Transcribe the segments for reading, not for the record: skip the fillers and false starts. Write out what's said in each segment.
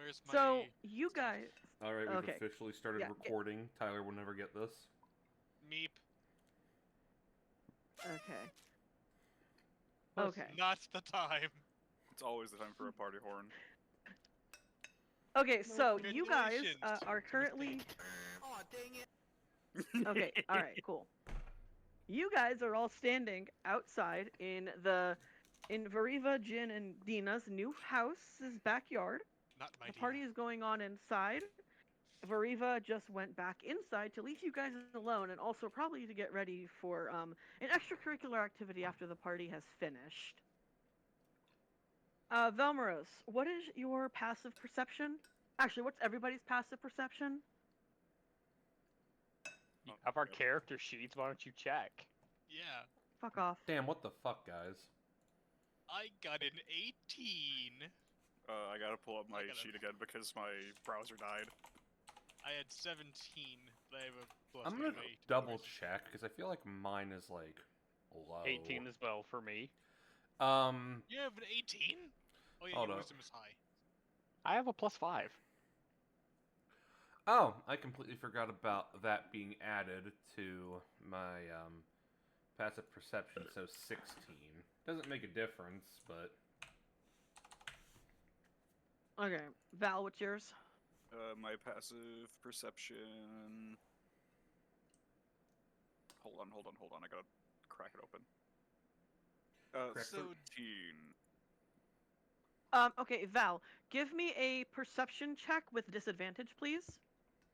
Where's my... So, you guys... Alright, we've Okay. officially started Yeah, recording. Tyler will never get this. Meep. Okay. It's Okay. not the time. It's always the time for a party horn. Okay, so you guys Congratulations. are currently... Aw, dang it. Okay, alright, cool. You guys are all standing outside in Veriva, Jin, and Dina's new house's backyard. Not my The Dina. party is going on inside. Veriva just went back inside to leave you guys alone, and also probably to get ready for an extracurricular activity after the party has finished. Velmaros, what is your passive perception? Actually, what's everybody's passive perception? You have our character sheets, why don't you check? Yeah. Fuck off. Damn, what the fuck, guys? I got an 18. I gotta pull up my gotta- sheet again because my browser died. I had 17, but I have a plus I'm gonna 8. double check, because I feel like mine is, like, low. 18 as well for me. You have an 18? Oh yeah, Hold your up. wisdom is high. I have a +5. Oh, I completely forgot about that being added to my, passive perception, so 16. Doesn't make a difference, but... Okay, Val, what's yours? My passive perception... Hold on, I gotta crack it open. Crack So- 13. Okay, Val, give me a perception check with disadvantage, please.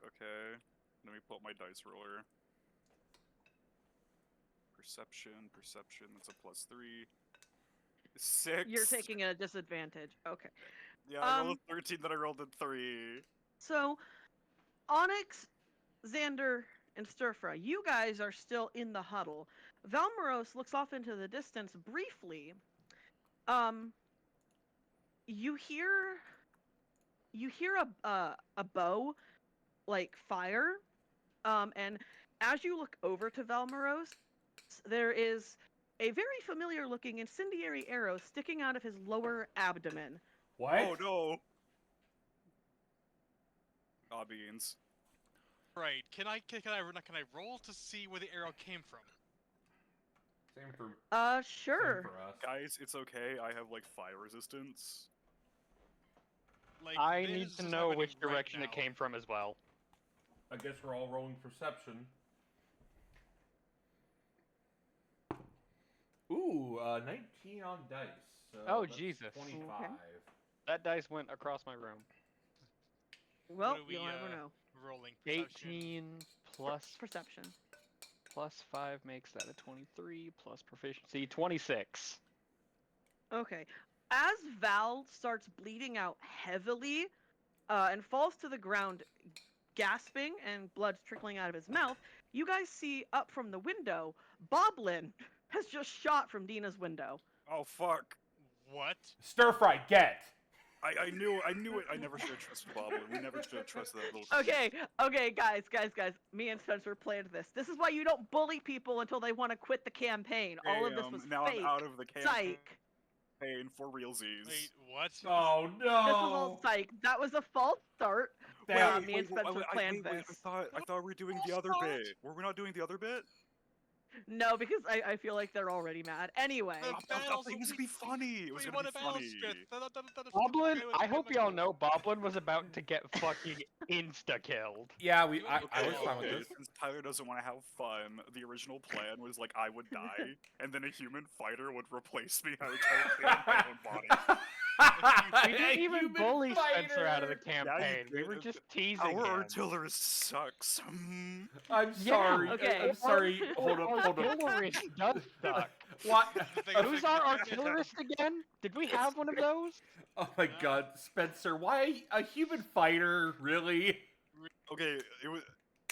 Okay, let me pull up my dice roller. Perception, that's a +3. 6! You're taking a disadvantage. Okay. Yeah, I rolled a 13, then I rolled a 3. So, Onyx, Xander, and Stirfra, you guys are still in the huddle. Valmoros looks off into the distance briefly. You hear a bow, like, fire, and as you look over to Valmoros, there is a very familiar-looking incendiary arrow sticking out of his lower abdomen. What? Oh no! Aw, beans. Right. Can I roll to see where the arrow came from? Same for, Sure. same for us. Guys, it's okay, I have, like, fire resistance. Like, I this need is to know happening which right direction it now. came from as well. I guess we're all rolling perception. Ooh, 19 on dice. So Oh, that's Jesus. 25. Okay. That dice went across my room. Well, What are we, you'll never know. Rolling perception. 18 plus Perception. +5 makes that a 23, plus proficiency, 26. Okay. As Val starts bleeding out heavily, and falls to the ground, gasping, and blood's trickling out of his mouth, you guys see up from the window, Boblin has just shot from Dina's window. Oh, fuck. What? Stir fry, get! I knew it. I never should have trusted Boblin. We never should have trusted that little Okay, guys. Me and Spencer planned this. This is why you don't bully people until they want to quit the campaign. All of this was now fake. I'm out of the campaign Psych. for realsies. Wait, what? Oh no! This was all psych. That was a false start. Damn. Me and Spencer planned this. I thought we were doing the other bit. Were we not doing the other bit? No, because I feel like they're already mad. Anyway. The I thought battles it was will gonna be funny. It was We gonna want be a battle funny. script. Boblin, I hope y'all know Boblin was about to get fucking insta-killed. Yeah, I Okay, was fine with okay, this. since Tyler doesn't want to have fun, the original plan was like I would die, and then a human fighter would replace me. I would try to clean up my own body. We didn't even bully Spencer out of the you campaign. We did. were just teasing Our him. artillerist sucks. I'm Yeah, sorry. okay. I'm sorry. Hold up. Artillerist does suck. What? Who's our artillerist again? Did we have one of those? Oh my god, Spencer, why a human fighter? Really? Okay,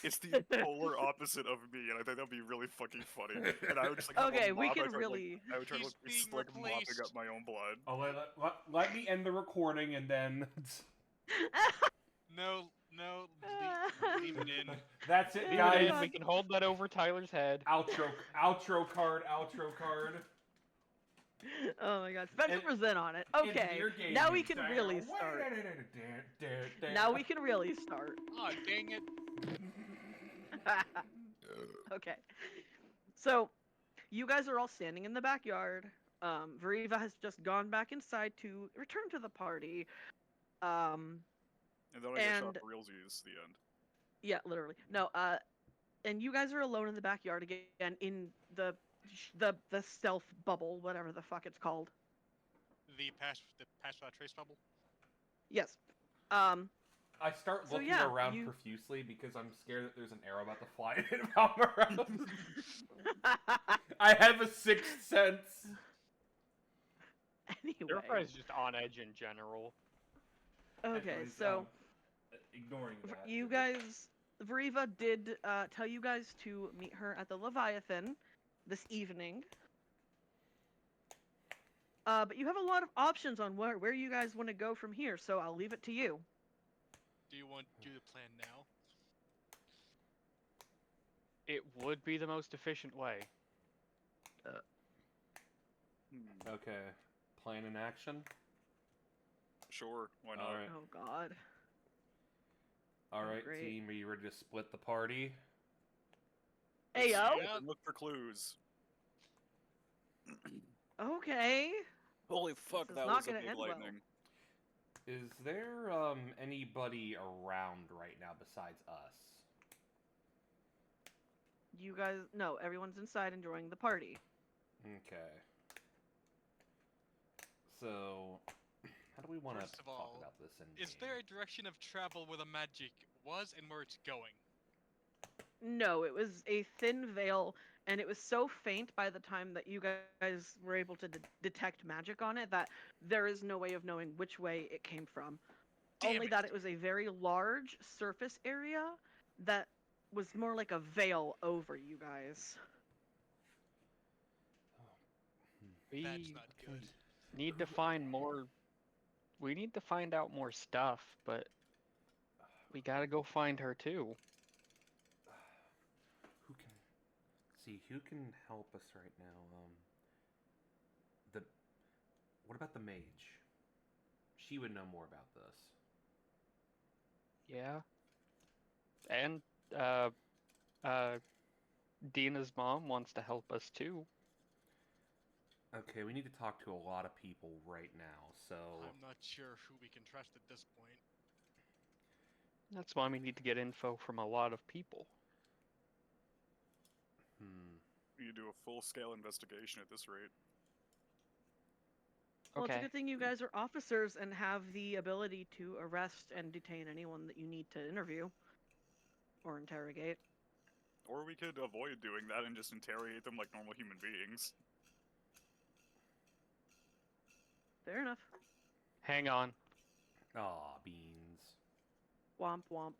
it's the polar opposite of me, and I think that'd be really fucking funny. And I would just like have Okay, a we mob, can I would, really- Like, I would try to He's like, just, being like mopping replaced. up my own blood. Oh, let me end the recording and then No, leave it in. that's it, Leave it guys. in, we can hold that over Tyler's head. Outro card. Oh my god, Spencer And- was in on it. And Okay, your game now we is can saying, really "Wait, start. da-da-da-da-da-da-da." Now we can really start. Oh, dang it. Okay. So, you guys are all standing in the backyard. Veriva has just gone back inside to return to the party. And then I get shot And- for realsies. The end. Yeah, literally. No, and you guys are alone in the backyard again in the stealth bubble, whatever the fuck it's called. The pass without trace bubble. Yes. I start So looking yeah, around you- profusely because I'm scared that there's an arrow about to fly and hit around. I have a sixth sense. Anyway. Terrify's just on edge in general. Okay, Anyways, so ignoring that, you guys, Veriva did tell you guys to meet her at the Leviathan this evening. But you have a lot of options on where you guys want to go from here, so I'll leave it to you. Do you want to do the plan now? It would be the most efficient way. Okay, plan in action. Sure, why not? All right, Oh God. all right, great. team. Are you ready to split the party? Ayo. Yeah. Look for clues. Okay. Holy fuck, is that not was a gonna big end well. lightning. Is there anybody around right now besides us? You guys, no, everyone's inside enjoying the party. Okay. So, how do we want to First of talk all, about this? Is there a direction of travel where the magic was and where it's going? No, it was a thin veil, and it was so faint by the time that you guys were able to detect magic on it that there is no way of knowing which way it came from. Damn Only it. that it was a very large surface area that was more like a veil over you guys. We That's not good. need to find more. We need to find out more stuff, but we gotta go find her too. Who can help us right now? What about the mage? She would know more about this. Yeah. And Dina's mom wants to help us too. Okay, we need to talk to a lot of people right now, so... I'm not sure who we can trust at this point. That's why we need to get info from a lot of people. You do a full-scale investigation at this rate. Well, it's a Okay. good thing you guys are officers and have the ability to arrest and detain anyone that you need to interview or interrogate. Or we could avoid doing that and just interrogate them like normal human beings. Fair enough. Hang on. Aw, beans. Womp womp.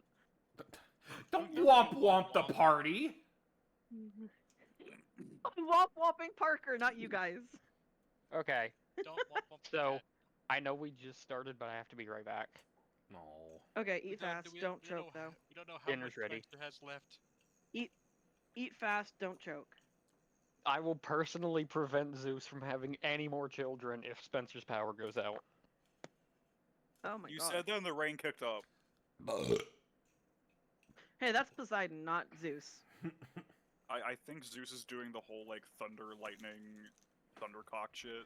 Don't womp the party! I'm womp womping Parker, not you guys. Okay. Don't want the So, cat. I know we just started, but I have to be right back. No. Okay, We eat fast. we Don't we choke know, though. We don't know how Dinner's much ready. Spencer has left. Eat fast. Don't choke. I will personally prevent Zeus from having any more children if Spencer's power goes out. Oh my You god. said that and the rain kicked up. Hey, that's Poseidon, not Zeus. I think Zeus is doing the whole, like, thunder, lightning, thundercock shit.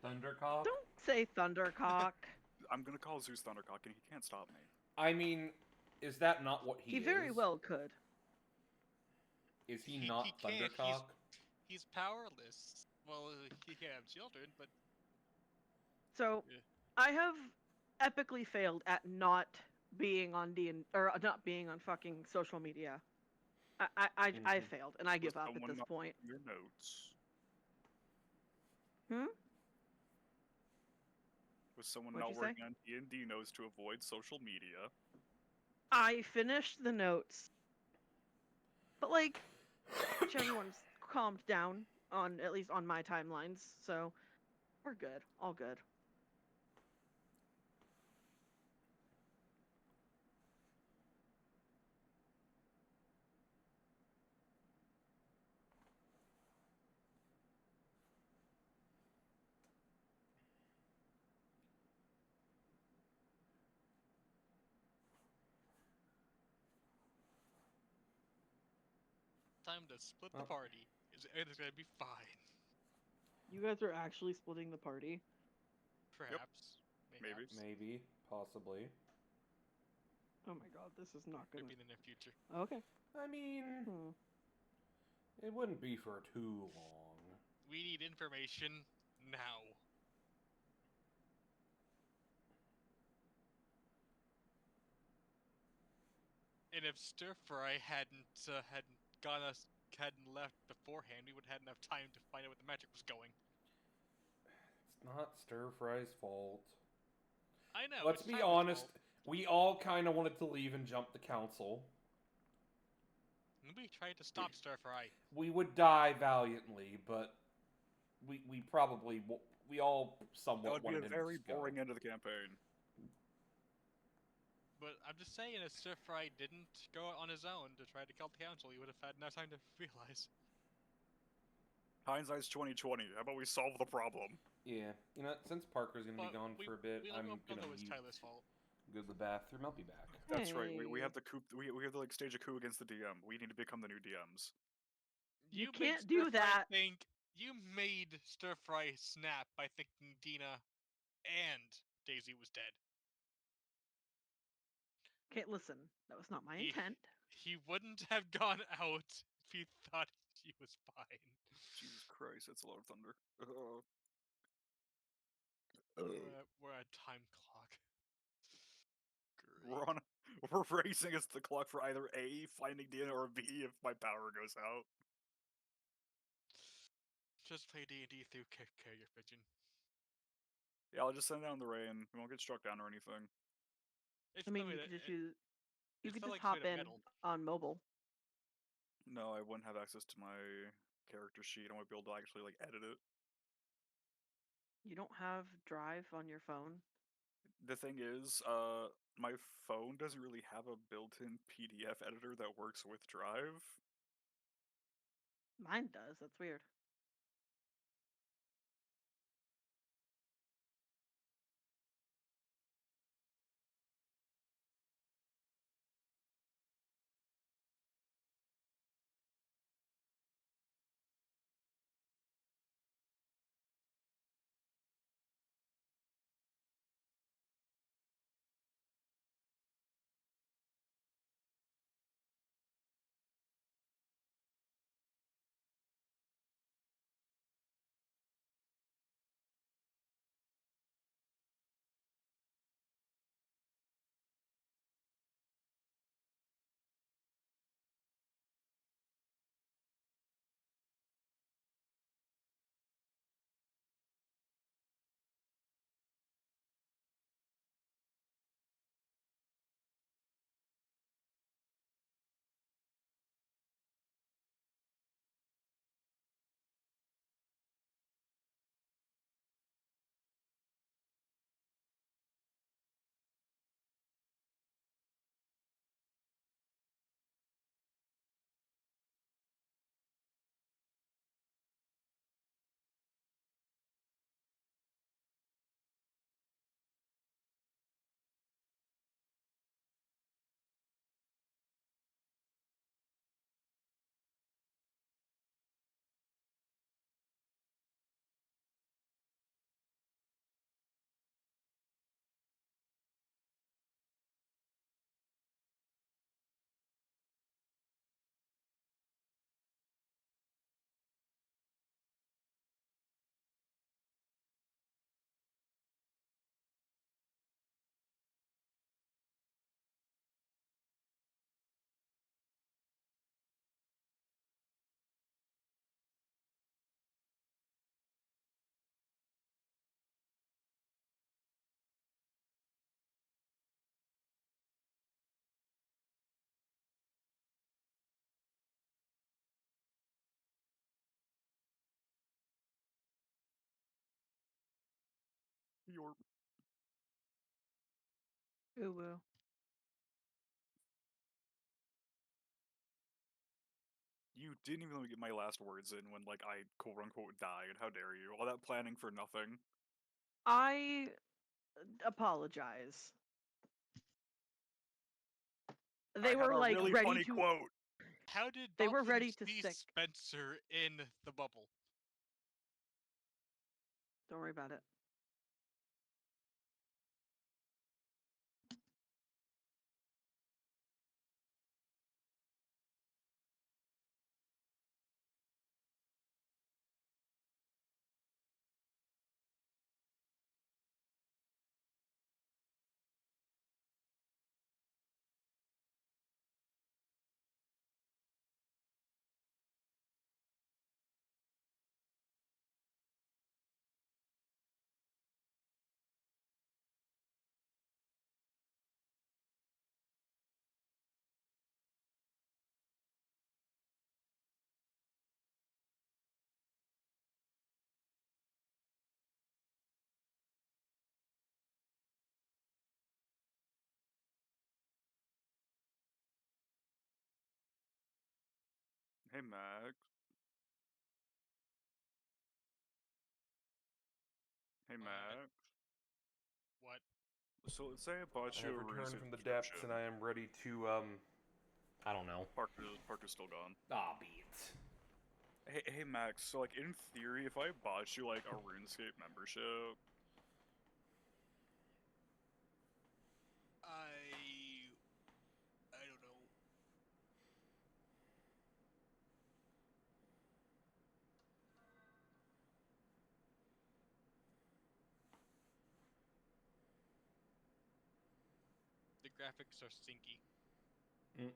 Thundercock? Don't say Thundercock. I'm gonna call Zeus Thundercock and he can't stop me. I mean, is that not what he He is? very well could. Is he not can't. Thundercock? He's powerless. Well, he can have children, but So, Yeah. I have epically failed at not being on or not being on fucking social media. I Mhm. failed, and I give up at someone this not- point. Your notes. Hmm? Was someone What'd not you say? working on D&D knows to avoid social media? I finished the notes, but like, everyone's calmed down on at least on my timelines, so we're good, all good. time to split the Well- party. Everything's gonna be fine. You guys are actually splitting the party. Perhaps. Maybe. Mayhaps. Maybe, possibly. Oh my god, this is not gonna. Maybe in the near future. Okay. I mean, Hmm. it wouldn't be for too long. We need information now. And if Stir Fry hadn't hadn't left beforehand, we would have had enough time to find out where the magic was going. It's not Stir Fry's fault. I know. Let's it's be Tyler's honest. fault. We all kind of wanted to leave and jump the council. We tried to stop Stir Fry. We would die valiantly, but we probably we all That somewhat would be wanted a him very to go. boring end of the campaign. But I'm just saying, if Stir Fry didn't go out on his own to try to kill the council, he would have had enough time to realize. Hindsight's 2020. How about we solve the problem? Yeah, you know, since Parker's gonna But be gone for a bit, We I'm don't gonna know it's mute, Tyler's fault. go to the bathroom. I'll be back. That's right. We Hey. have to coup. We have to like stage a coup against the DM. We need to become the new DMs. You made can't do Stir Fry that. You made Stir Fry snap by thinking Dina and Daisy was dead. Okay, listen. That was not my He- intent. He wouldn't have gone out if he thought she was fine. Jesus Christ, that's a lot of thunder. We're at time clock. We're on. We're racing against the clock for either A, finding Dina, or B, if my power goes out. Just play D&D through Carrier Pigeon. Yeah, I'll just send down the rain. We won't get struck down or anything. It's I mean, funny you that could just it- use. You it could felt just like hop straight up in metal. on mobile. No, I wouldn't have access to my character sheet. I won't be able to actually like edit it. You don't have Drive on your phone. The thing is, my phone doesn't really have a built-in PDF editor that works with Drive. Mine does. That's weird. Your Ooh woo. You didn't even let me get my last words in when like I quote unquote died. How dare you? All that planning for nothing. I apologize. They I have were a like really ready funny to. quote. How did They were Dobson ready to see stick. Spencer in the bubble? Don't worry about it. Hey, Max. Hey, Max. What? So let's say I bought I you a have returned RuneScape from the depths, subscription. and I am ready to, I don't know. Parker's still gone. Ah, beats. Hey, Max. So like in theory, if I bought you like a RuneScape membership, I don't know. The graphics are stinky. Mm.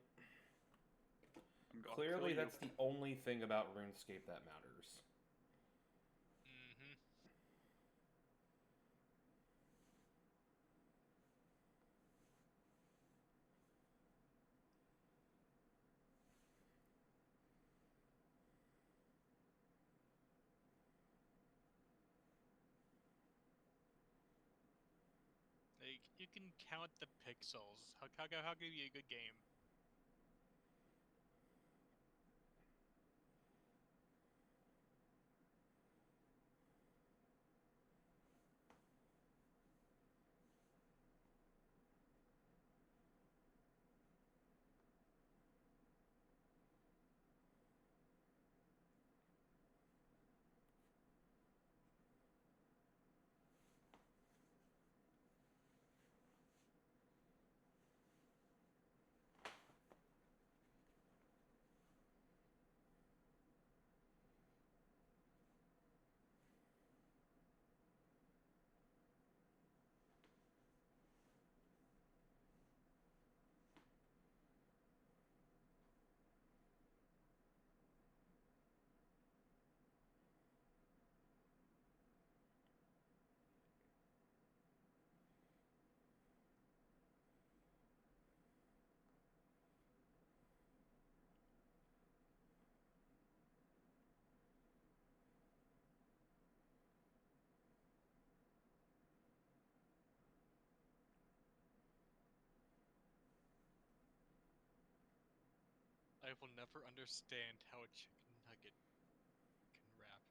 I'll kill Clearly, you. that's the only thing about RuneScape that matters. Mm-hmm. Like, you can count the pixels. How can it be a good game? I will never understand how a chicken nugget can rap.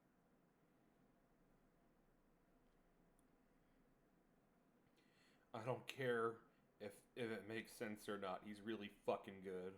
I don't care if it makes sense or not. He's really fucking good.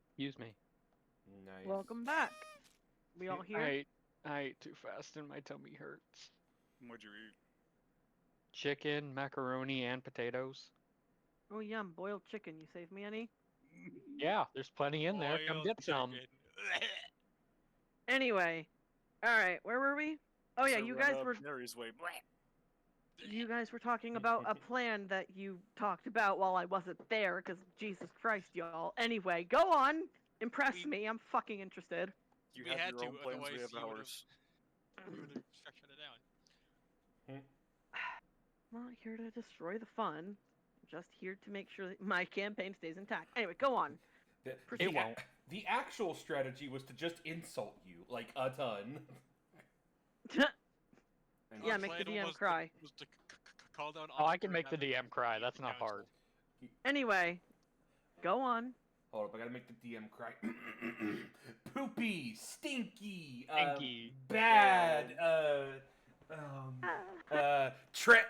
Excuse me. Nice. Welcome back. We all here? I ate too fast and my tummy hurts. What'd you eat? Chicken, macaroni, and potatoes. Oh, yum. Boiled chicken. You save me any? Yeah, there's plenty in there. Come Boiled get some. chicken. Anyway. Alright, where were we? Oh yeah, So you run guys up were Mary's way. talking about a plan that you talked about while I wasn't there, because Jesus Christ, y'all. Anyway, go on. Impress We- me. I'm fucking interested. You We have had your to, own plans, we otherwise have you would've- ours. We would have shut it down. I'm not here to destroy the fun. I'm just here to make sure that my campaign stays intact. Anyway, go on. The, It won't. The actual strategy was to just insult you, like, a ton. And Yeah, Our make the plan DM was cry. was to call down. Oh, I can Oscar make the and have DM him cry. leave That's the not council. hard. Anyway, go on. Hold up, I gotta make the DM cry. Poopy, stinky, Stinky. bad, trip.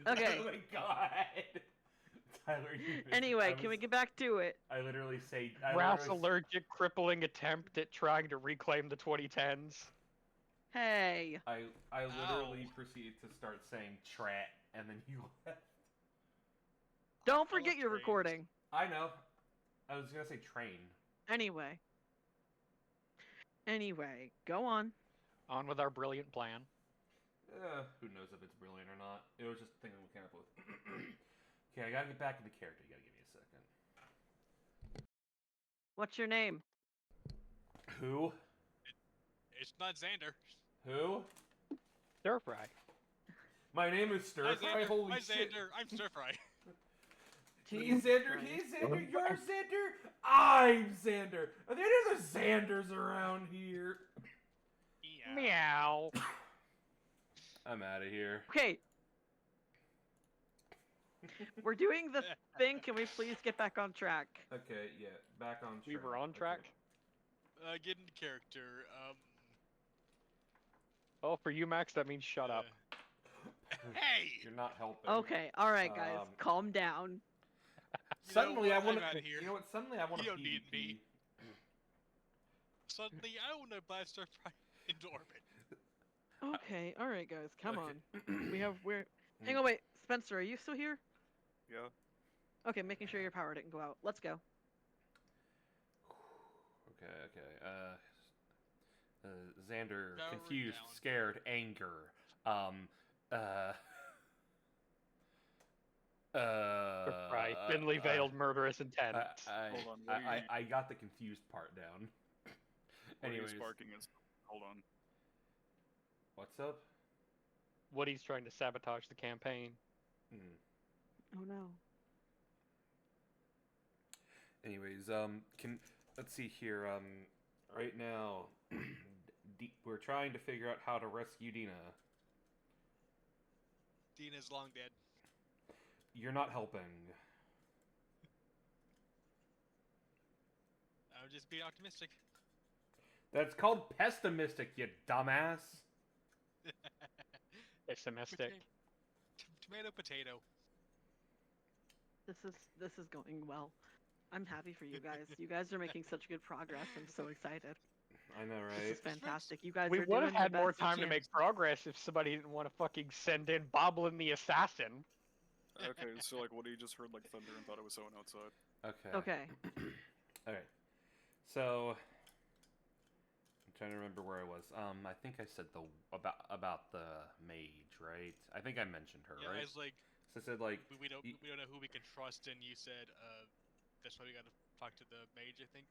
Okay. Oh my god. Tyler, you missed it. Anyway, can we get back to it? I literally say. Brass allergic, crippling attempt at trying to reclaim the 2010s. Hey. I literally Ow. proceeded to start saying trat, and then you left. Don't I love forget your trains. recording. I know. I was gonna say train. Anyway. Anyway, go on. On with our brilliant plan. Who knows if it's brilliant or not. It was just a thing we came up with. Okay, I gotta get back into character. You gotta give me a second. What's your name? Who? It's not Xander. Who? Stir fry. My name is Stir Hi, Fry. Xander. Holy Hi, shit. Xander. I'm Stir Fry. He's Jesus Xander. Christ. He's Xander. You're Xander. I'm Xander. Are there any other Xanders around here? Yeah. Meow. I'm out of here. Okay. We're doing the thing. Can we please get back on track? Okay, yeah, back on track. We were on Okay. track. Get into character. Oh, for you, Max, that means shut up. Hey! You're not helping. Okay, alright guys, calm down. Suddenly I what? want I'm outta to. here. You know what? Suddenly I want to You don't need PvP. me. Suddenly, I want to blast Stir Fry into orbit. Okay, alright guys, come Okay. on. We're hang on, wait, Spencer, are you still here? Yeah. Okay, making sure your power didn't go out. Let's go. Okay. Xander, Power confused, down. scared, anger. Right. Thinly veiled murderous intent. Hold on, what are you- I got the confused part down. What are you Anyways, sparking is. Hold on. what's up? Woody's trying to sabotage the campaign. Oh no. Anyways, let's see here. Right now, we're trying to figure out how to rescue Dina. Dina's long dead. You're not helping. I would just be optimistic. That's called pessimistic, you dumbass. Pessimistic. Tomato, potato. This is going well. I'm happy for you guys. You guys are making such good progress. I'm so excited. I know, This right? is fantastic. You guys We are would doing have the had more best you time to can. make progress if somebody didn't want to fucking send in Boblin the Assassin. Okay, so like Woody just heard like thunder and thought it was someone outside. Okay. Okay. Alright. So I'm trying to remember where I was. I think I said about the mage, right? I think I mentioned her, Yeah, right? I was like, So I said like we don't know who we can trust, and you said, that's why we gotta talk to the mage, I think.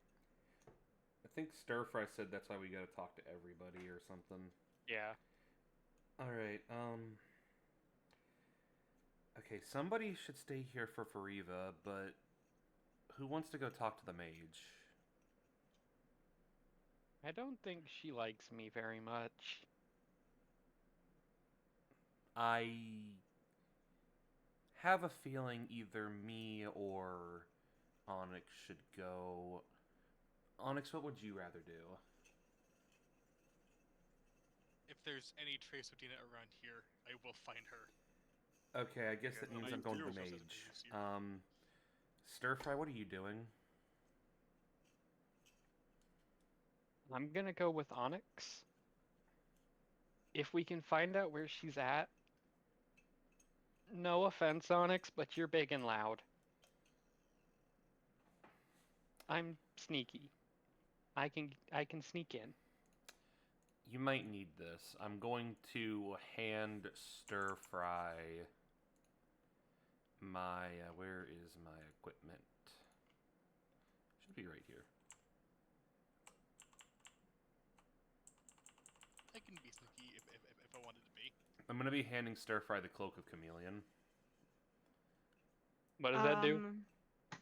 I think Stir Fry said that's why we gotta talk to everybody or something. Yeah. Alright, okay, somebody should stay here for Fariva, but who wants to go talk to the mage? I don't think she likes me very much. I have a feeling either me or Onyx should go. Onyx, what would you rather do? If there's any trace of Dina around here, I will find her. Okay, I guess Yeah, that no, means me I'm going to too. the She also has mage. abilities here. Stir Fry, what are you doing? I'm gonna go with Onyx. If we can find out where she's at, no offense, Onyx, but you're big and loud. I'm sneaky. I can sneak in. You might need this. I'm going to hand Stir Fry my. Where is my equipment? Should be right here. I can be sneaky if I wanted to be. I'm going to be handing Stir Fry the Cloak of Chameleon. What does that do?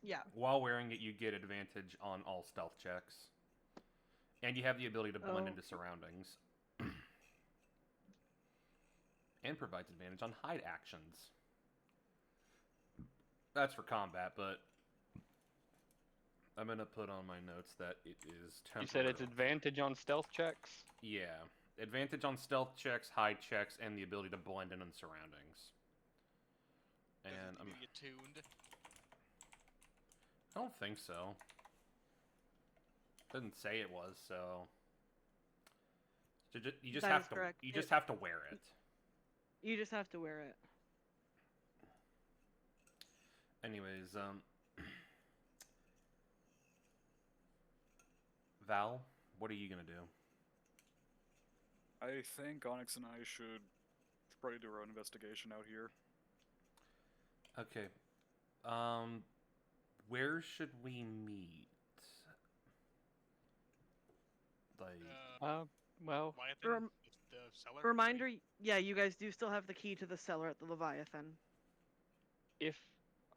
Yeah. While wearing it, you get advantage on all stealth checks. And you have the ability to blend into surroundings. And provides advantage on hide actions. That's for combat, but I'm going to put on my notes that it is temporary. You said it's advantage on stealth checks? Yeah. Advantage on stealth checks, hide checks, and the ability to blend in surroundings. And Does it get tuned? I don't think so. Doesn't say it was, so you just That have is to correct. you just have to wear it. You just have to wear it. Anyways, Val, what are you gonna do? I think Onyx and I should probably do our own investigation out here. Okay. Where should we meet? Like, Well, Rem- It's the cellar. Reminder, yeah, you guys do still have the key to the cellar at the Leviathan. if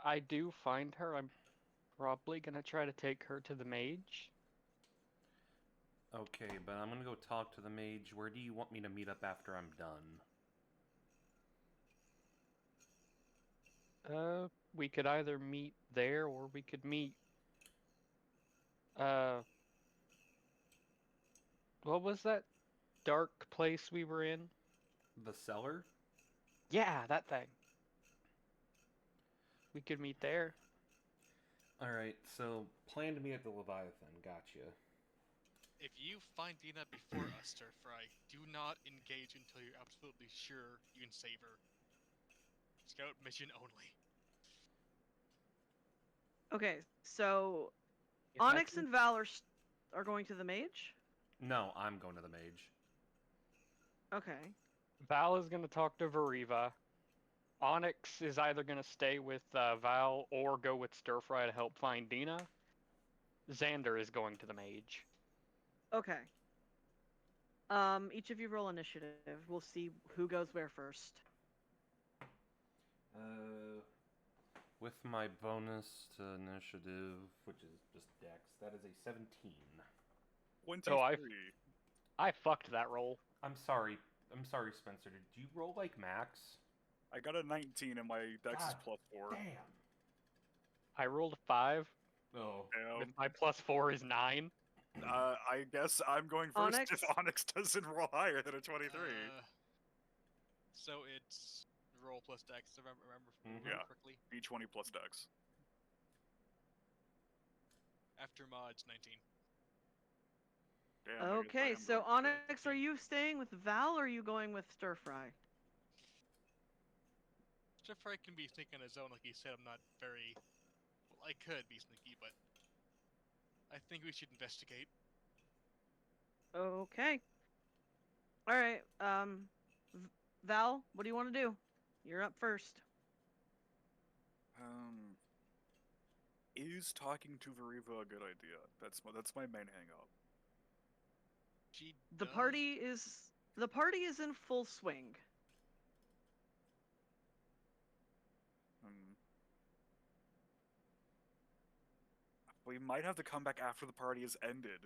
I do find her, I'm probably gonna try to take her to the mage. okay, but I'm gonna go talk to the mage. Where do you want me to meet up after I'm done? We could either meet there or we could meet. What was that dark place we were in? The cellar? Yeah, that thing. We could meet there. Alright, so plan to meet at the Leviathan. Gotcha. If you find Dina before us, Stir Fry, do not engage until you're absolutely sure you can save her. Scout mission only. Okay, so If I Onyx can- and Val are going to the mage? No, I'm going to the mage. Okay. Val is gonna talk to Veriva. Onyx is either gonna stay with Val or go with Stir Fry to help find Dina. Xander is going to the mage. Okay. Each of you roll initiative. We'll see who goes where first. With my bonus to initiative, which is just dex, that is a 17. 23. I fucked that roll. I'm sorry, Spencer. Did you roll like max? I got a 19 and my dex is God +4. Damn. I rolled a 5. Oh. With my +4 is 9. I guess I'm going first Onyx? if Onyx doesn't roll higher than a 23. So it's roll plus dex. Remember Yeah. correctly. D20 plus dex. After mods, 19. Damn, I guess I Okay, am so going first. Onyx, are you staying with Val or are you going with Stir Fry? Stir Fry can be sneaky on his own, like he said. I'm not very. Well, I could be sneaky, but I think we should investigate. Okay. All right. Val, what do you want to do? You're up first. Is talking to Veriva a good idea? That's my main hang up. She The does- party is in full swing. We might have to come back after the party has ended.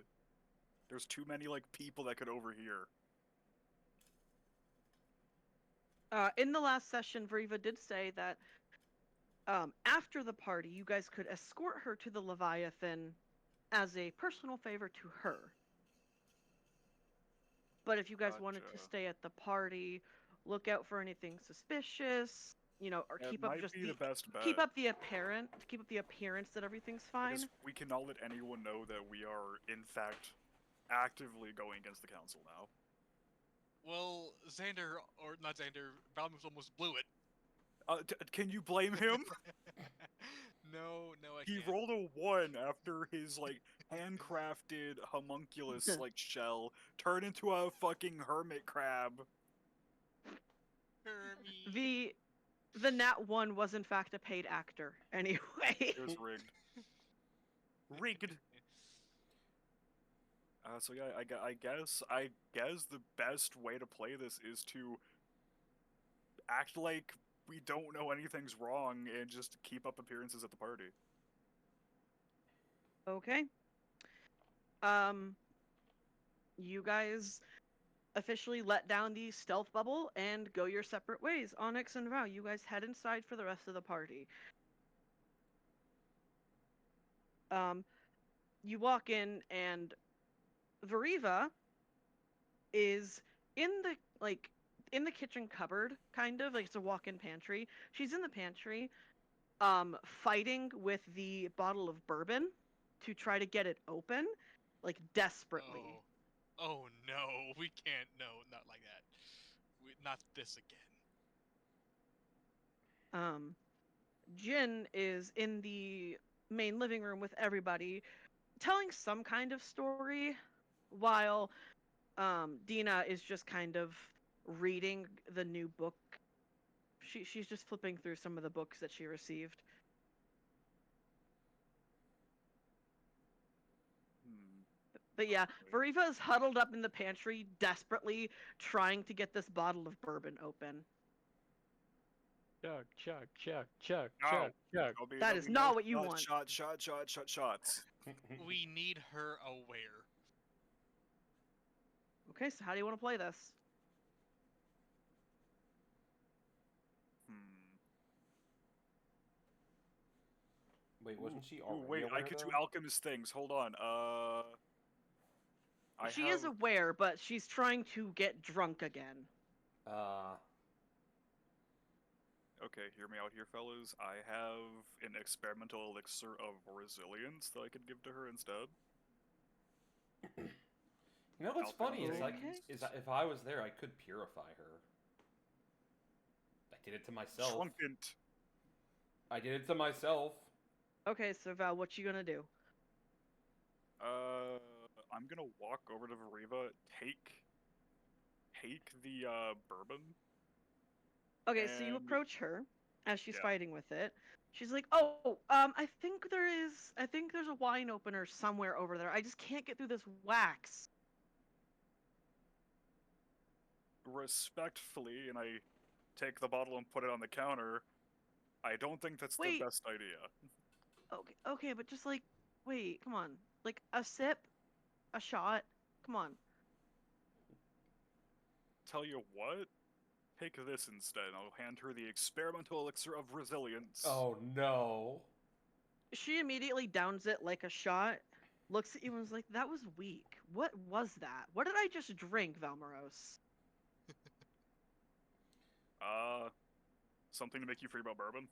There's too many people that could overhear. In the last session, Veriva did say that after the party, you guys could escort her to the Leviathan as a personal favor to her. But if you guys wanted to Gotcha. stay at the party, look out for anything suspicious, or It keep up might just be the best keep bet. up the appearance that everything's Because fine. we cannot let anyone know that we are, in fact, actively going against the council now. Well, Xander, or not Xander, Valmus almost blew it. Can you blame him? No, I He can't. rolled a 1 after his, handcrafted homunculus, shell turned into a fucking hermit crab. Hermie. The nat 1 was in fact a paid actor anyway. It was rigged. Rigged. So yeah, I guess the best way to play this is to act like we don't know anything's wrong and just keep up appearances at the party. Okay. You guys officially let down the stealth bubble and go your separate ways. Onyx and Val, you guys head inside for the rest of the party. You walk in and Veriva is in the kitchen cupboard, kind of like it's a walk-in pantry. She's in the pantry, fighting with the bottle of bourbon to try to get it open, like desperately. Oh no, we can't. No, not like that. Not this again. Jin is in the main living room with everybody, telling some kind of story, while Dina is just kind of reading the new book. She's just flipping through some of the books that she received. But yeah, Veriva is huddled up in the pantry, desperately trying to get this bottle of bourbon open. Chug. No. That is not what you want. Shots. We need her aware. Okay, so how do you want to play this? Wait, wasn't she already wait, aware, I could do though? alchemist things. Hold on. She is aware, but she's trying to get drunk again. Okay, hear me out here, fellas. I have an experimental elixir of resilience that I could give to her instead. You know what's funny is Okay. if I was there, I could purify her. I did it to myself. Trunkent. I did it to myself. Okay, so Val, what you gonna do? I'm gonna walk over to Veriva, take the bourbon. Okay, so you And- approach her as she's Yeah. fighting with it. She's like, "Oh, I think there's a wine opener somewhere over there. I just can't get through this wax." Respectfully, and I take the bottle and put it on the counter. I don't think that's Wait. the best idea. Okay, but just wait, come on. Like a sip, a shot. Come on. Tell you what? Take this instead. I'll hand her the experimental elixir of resilience. Oh no. She immediately downs it like a shot, looks at you and was like, "That was weak. What was that? What did I just drink, Valmoros?" Something to make you free about bourbon?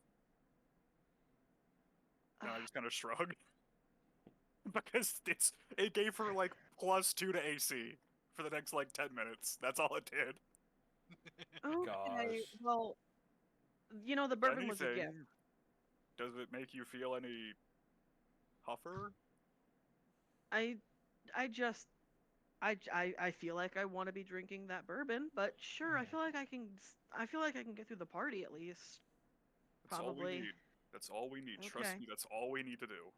And I just kind of shrug. Because it gave her +2 to AC for the next 10 minutes. That's all it did. Okay, Gosh. well, the bourbon was a gift. Anything? Does it make you feel any huffer? I feel like I want to be drinking that bourbon, but sure, I feel like I can get through the party at least. That's all we Probably. need. That's all we need. Trust Okay. me, that's all we need to do.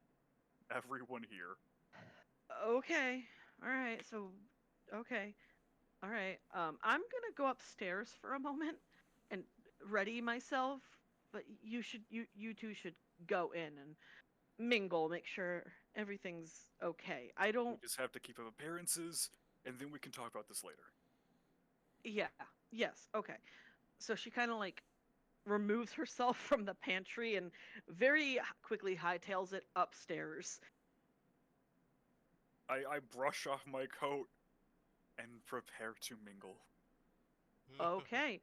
Everyone here. Okay. All right. So, okay. All right. I'm gonna go upstairs for a moment and ready myself, but you two should go in and mingle, make sure everything's okay. I We don't. just have to keep up appearances, and then we can talk about this later. Yeah. Yes. Okay. So she kind of removes herself from the pantry and very quickly hightails it upstairs. I brush off my coat. And prepare to mingle. Okay.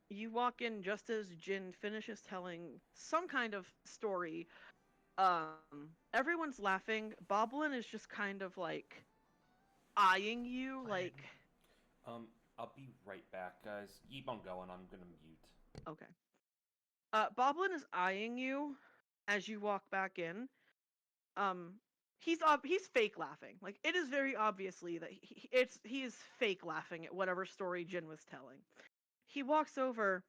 You walk in just as Jin finishes telling some kind of story. Everyone's laughing. Boblin is just kind of like eyeing you, like, I'll be right back, guys. Keep on going. I'm gonna mute. okay. Boblin is eyeing you as you walk back in. Um, he's fake laughing. Like it is very obviously that he is fake laughing at whatever story Jin was telling. He walks over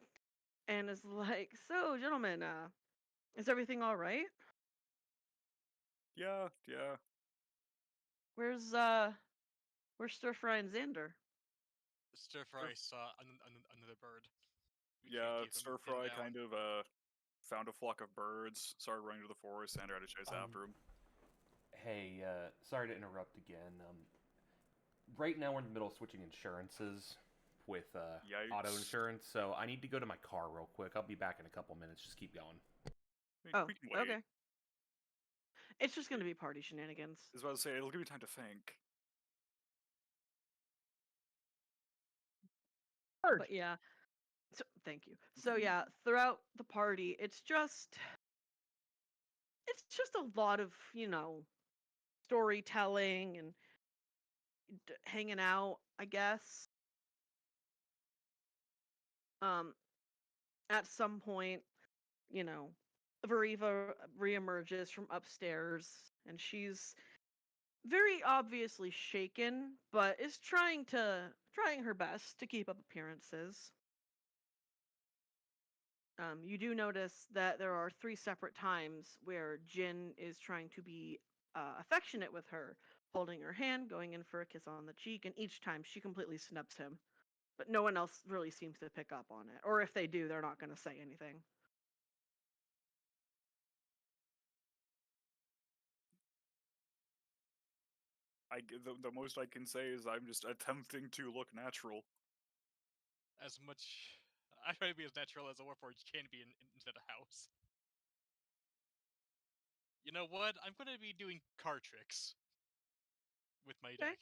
and is like, "So, gentlemen, is everything all right? Yeah. Where's Stir Fry and Xander?" Stir Fry saw another bird. We can't Yeah, keep Stir him Fry down. kind of found a flock of birds, started running to the forest, and tried to chase after him. Hey, sorry to interrupt again. Right now we're in the middle of switching insurances with auto Yikes. insurance, so I need to go to my car real quick. I'll be back in a couple minutes. Just keep going. Oh, We can wait. okay. It's just gonna be party shenanigans. I was about to say, it'll give me time to think. But yeah. So thank you. So yeah, throughout the party, it's just a lot of, storytelling and hanging out, I guess. Um, at some point, you know, Veriva reemerges from upstairs and she's very obviously shaken, but is trying her best to keep up appearances. You do notice that there are 3 separate times where Jin is trying to be affectionate with her, holding her hand, going in for a kiss on the cheek, and each time she completely snubs him. But no one else really seems to pick up on it. Or if they do, they're not going to say anything. The most I can say is I'm just attempting to look natural. As much, I try to be as natural as a warforged can be into the house. You know what? I'm gonna be doing card tricks with my Okay. deck,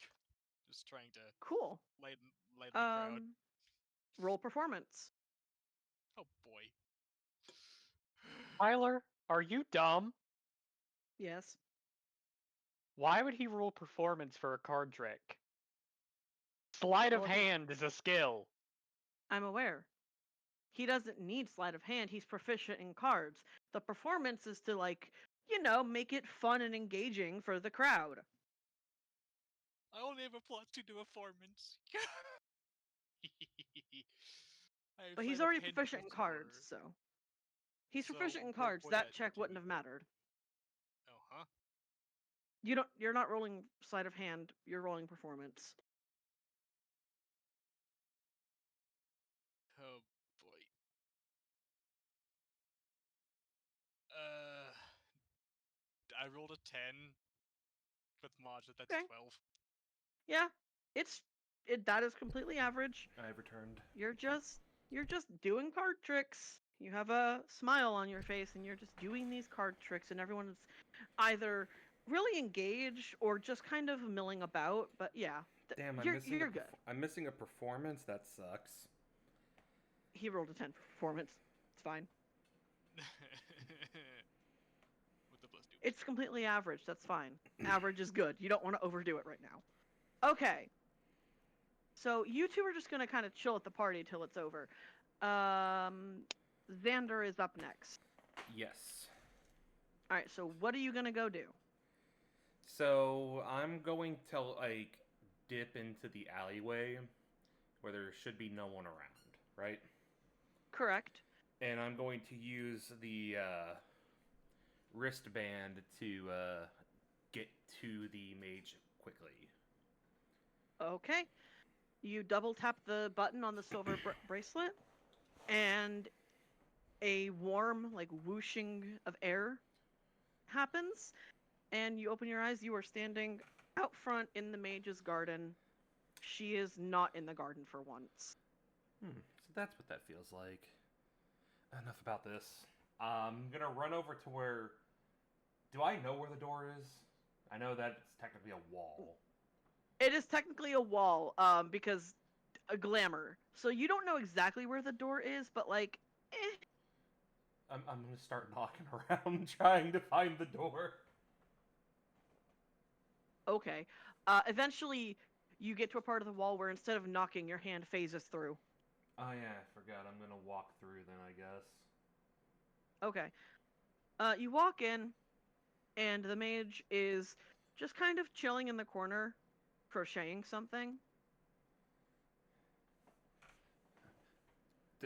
just trying to Cool. lighten the crowd. Roll performance. Oh boy. Tyler, are you dumb? Yes. Why would he roll performance for a card trick? Sleight of Well, if he- hand is a skill. I'm aware. He doesn't need sleight of hand. He's proficient in cards. The performance is to make it fun and engaging for the crowd. I only have a +2 to performance. I have But he's sleight of already hand proficient in cards, +4. so he's So proficient in what cards. would That that check do? wouldn't have mattered. Oh, huh? You're not rolling sleight of hand. You're rolling performance. Oh boy. Uh, I rolled a 10 with mods. That's Okay. 12. Yeah, that is completely average. I've returned. You're just doing card tricks. You have a smile on your face and you're just doing these card tricks and everyone's either really engaged or just kind of milling about, but yeah. Damn, You're good. I'm missing a performance. That sucks. He rolled a 10 for performance. It's fine. With the +2. It's completely average. That's fine. Average is good. You don't want to overdo it right now. Okay. So you two are just gonna kind of chill at the party till it's over. Xander is up next. Yes. All right. So what are you gonna go do? So I'm going to dip into the alleyway where there should be no one around, right? Correct. And I'm going to use the wristband to get to the mage quickly. Okay. You double tap the button on the silver bracelet, and a warm, like whooshing of air happens, and you open your eyes. You are standing out front in the mage's garden. She is not in the garden for once. So that's what that feels like. Enough about this. I'm gonna run over to where. Do I know where the door is? I know that it's technically a wall. It is technically a wall, because a glamour. So you don't know exactly where the door is, but like, eh. I'm gonna start knocking around trying to find the door. Okay. Eventually, you get to a part of the wall where instead of knocking, your hand phases through. Oh yeah, I forgot. I'm gonna walk through then, I guess. Okay. You walk in, and the mage is just kind of chilling in the corner, crocheting something.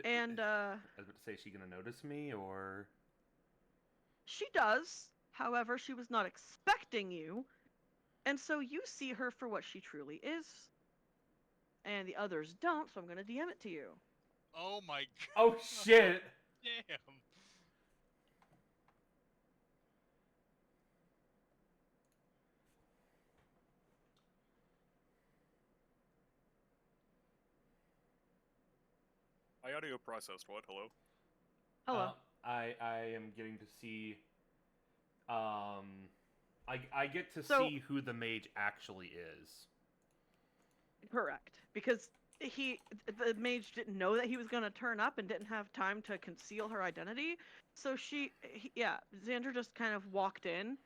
And I was about to say, is she gonna notice me or? she does. However, she was not expecting you, and so you see her for what she truly is. And the others don't, so I'm going to DM it to you. Oh my god. Oh shit! Damn. I audio processed what? Hello? Hello. I am getting to see. I get to So- see who the mage actually is. Correct. Because the mage didn't know that he was going to turn up and didn't have time to conceal her identity. So Xander just kind of walked in,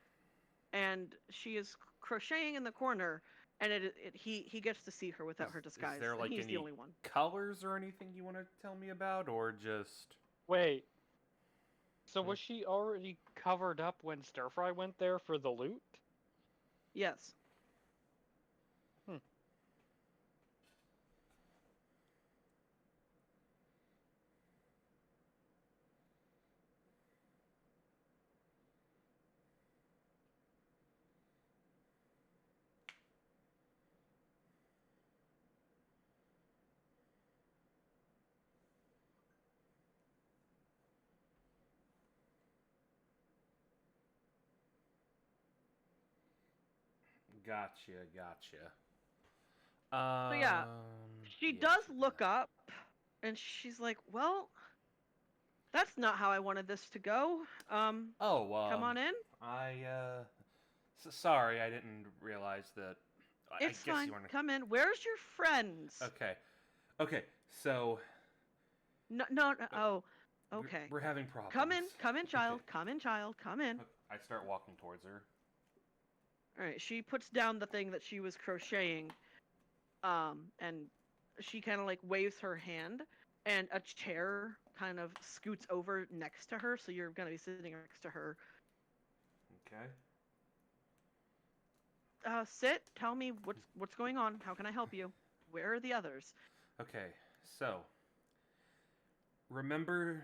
and she is crocheting in the corner, and he gets to see her without her disguise. Is there and like he's any the only one. colors or anything you want to tell me about, or just? Wait. So Hmm. was she already covered up when Stir Fry went there for the loot? Yes. Gotcha. So yeah, she yeah. does look up, and she's like, "Well, that's not how I wanted this to go. Oh, Come on in. Sorry, I didn't realize that. I It's guess fine. you want to. Come in. Where's your friends? Okay. So No, no, no. Oh, okay. we're having problems. Come in, child. Okay. Come in, child. Come in. I start walking towards her. All right. She puts down the thing that she was crocheting, and she kind of like waves her hand, and a chair kind of scoots over next to her, so you're gonna be sitting next to her. Okay. Sit. Tell me what's going on. How can I help you? Where are the others? Okay. So remember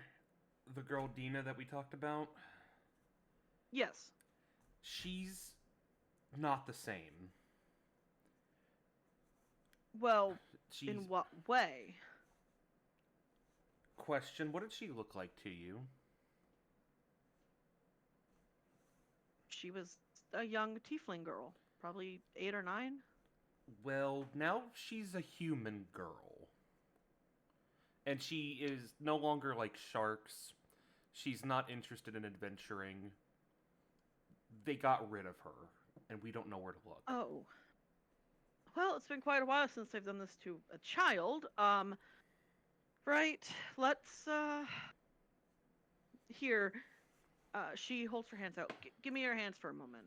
the girl Dina that we talked about? Yes. She's not the same. Well, She's in what way? Question, what did she look like to you? She was a young tiefling girl, probably 8 or 9. Well, now she's a human girl. And she is no longer like sharks. She's not interested in adventuring. They got rid of her, and we don't know where to look. Oh. Well, it's been quite a while since I've done this to a child. Right. Let's here. She holds her hands out. Give me your hands for a moment.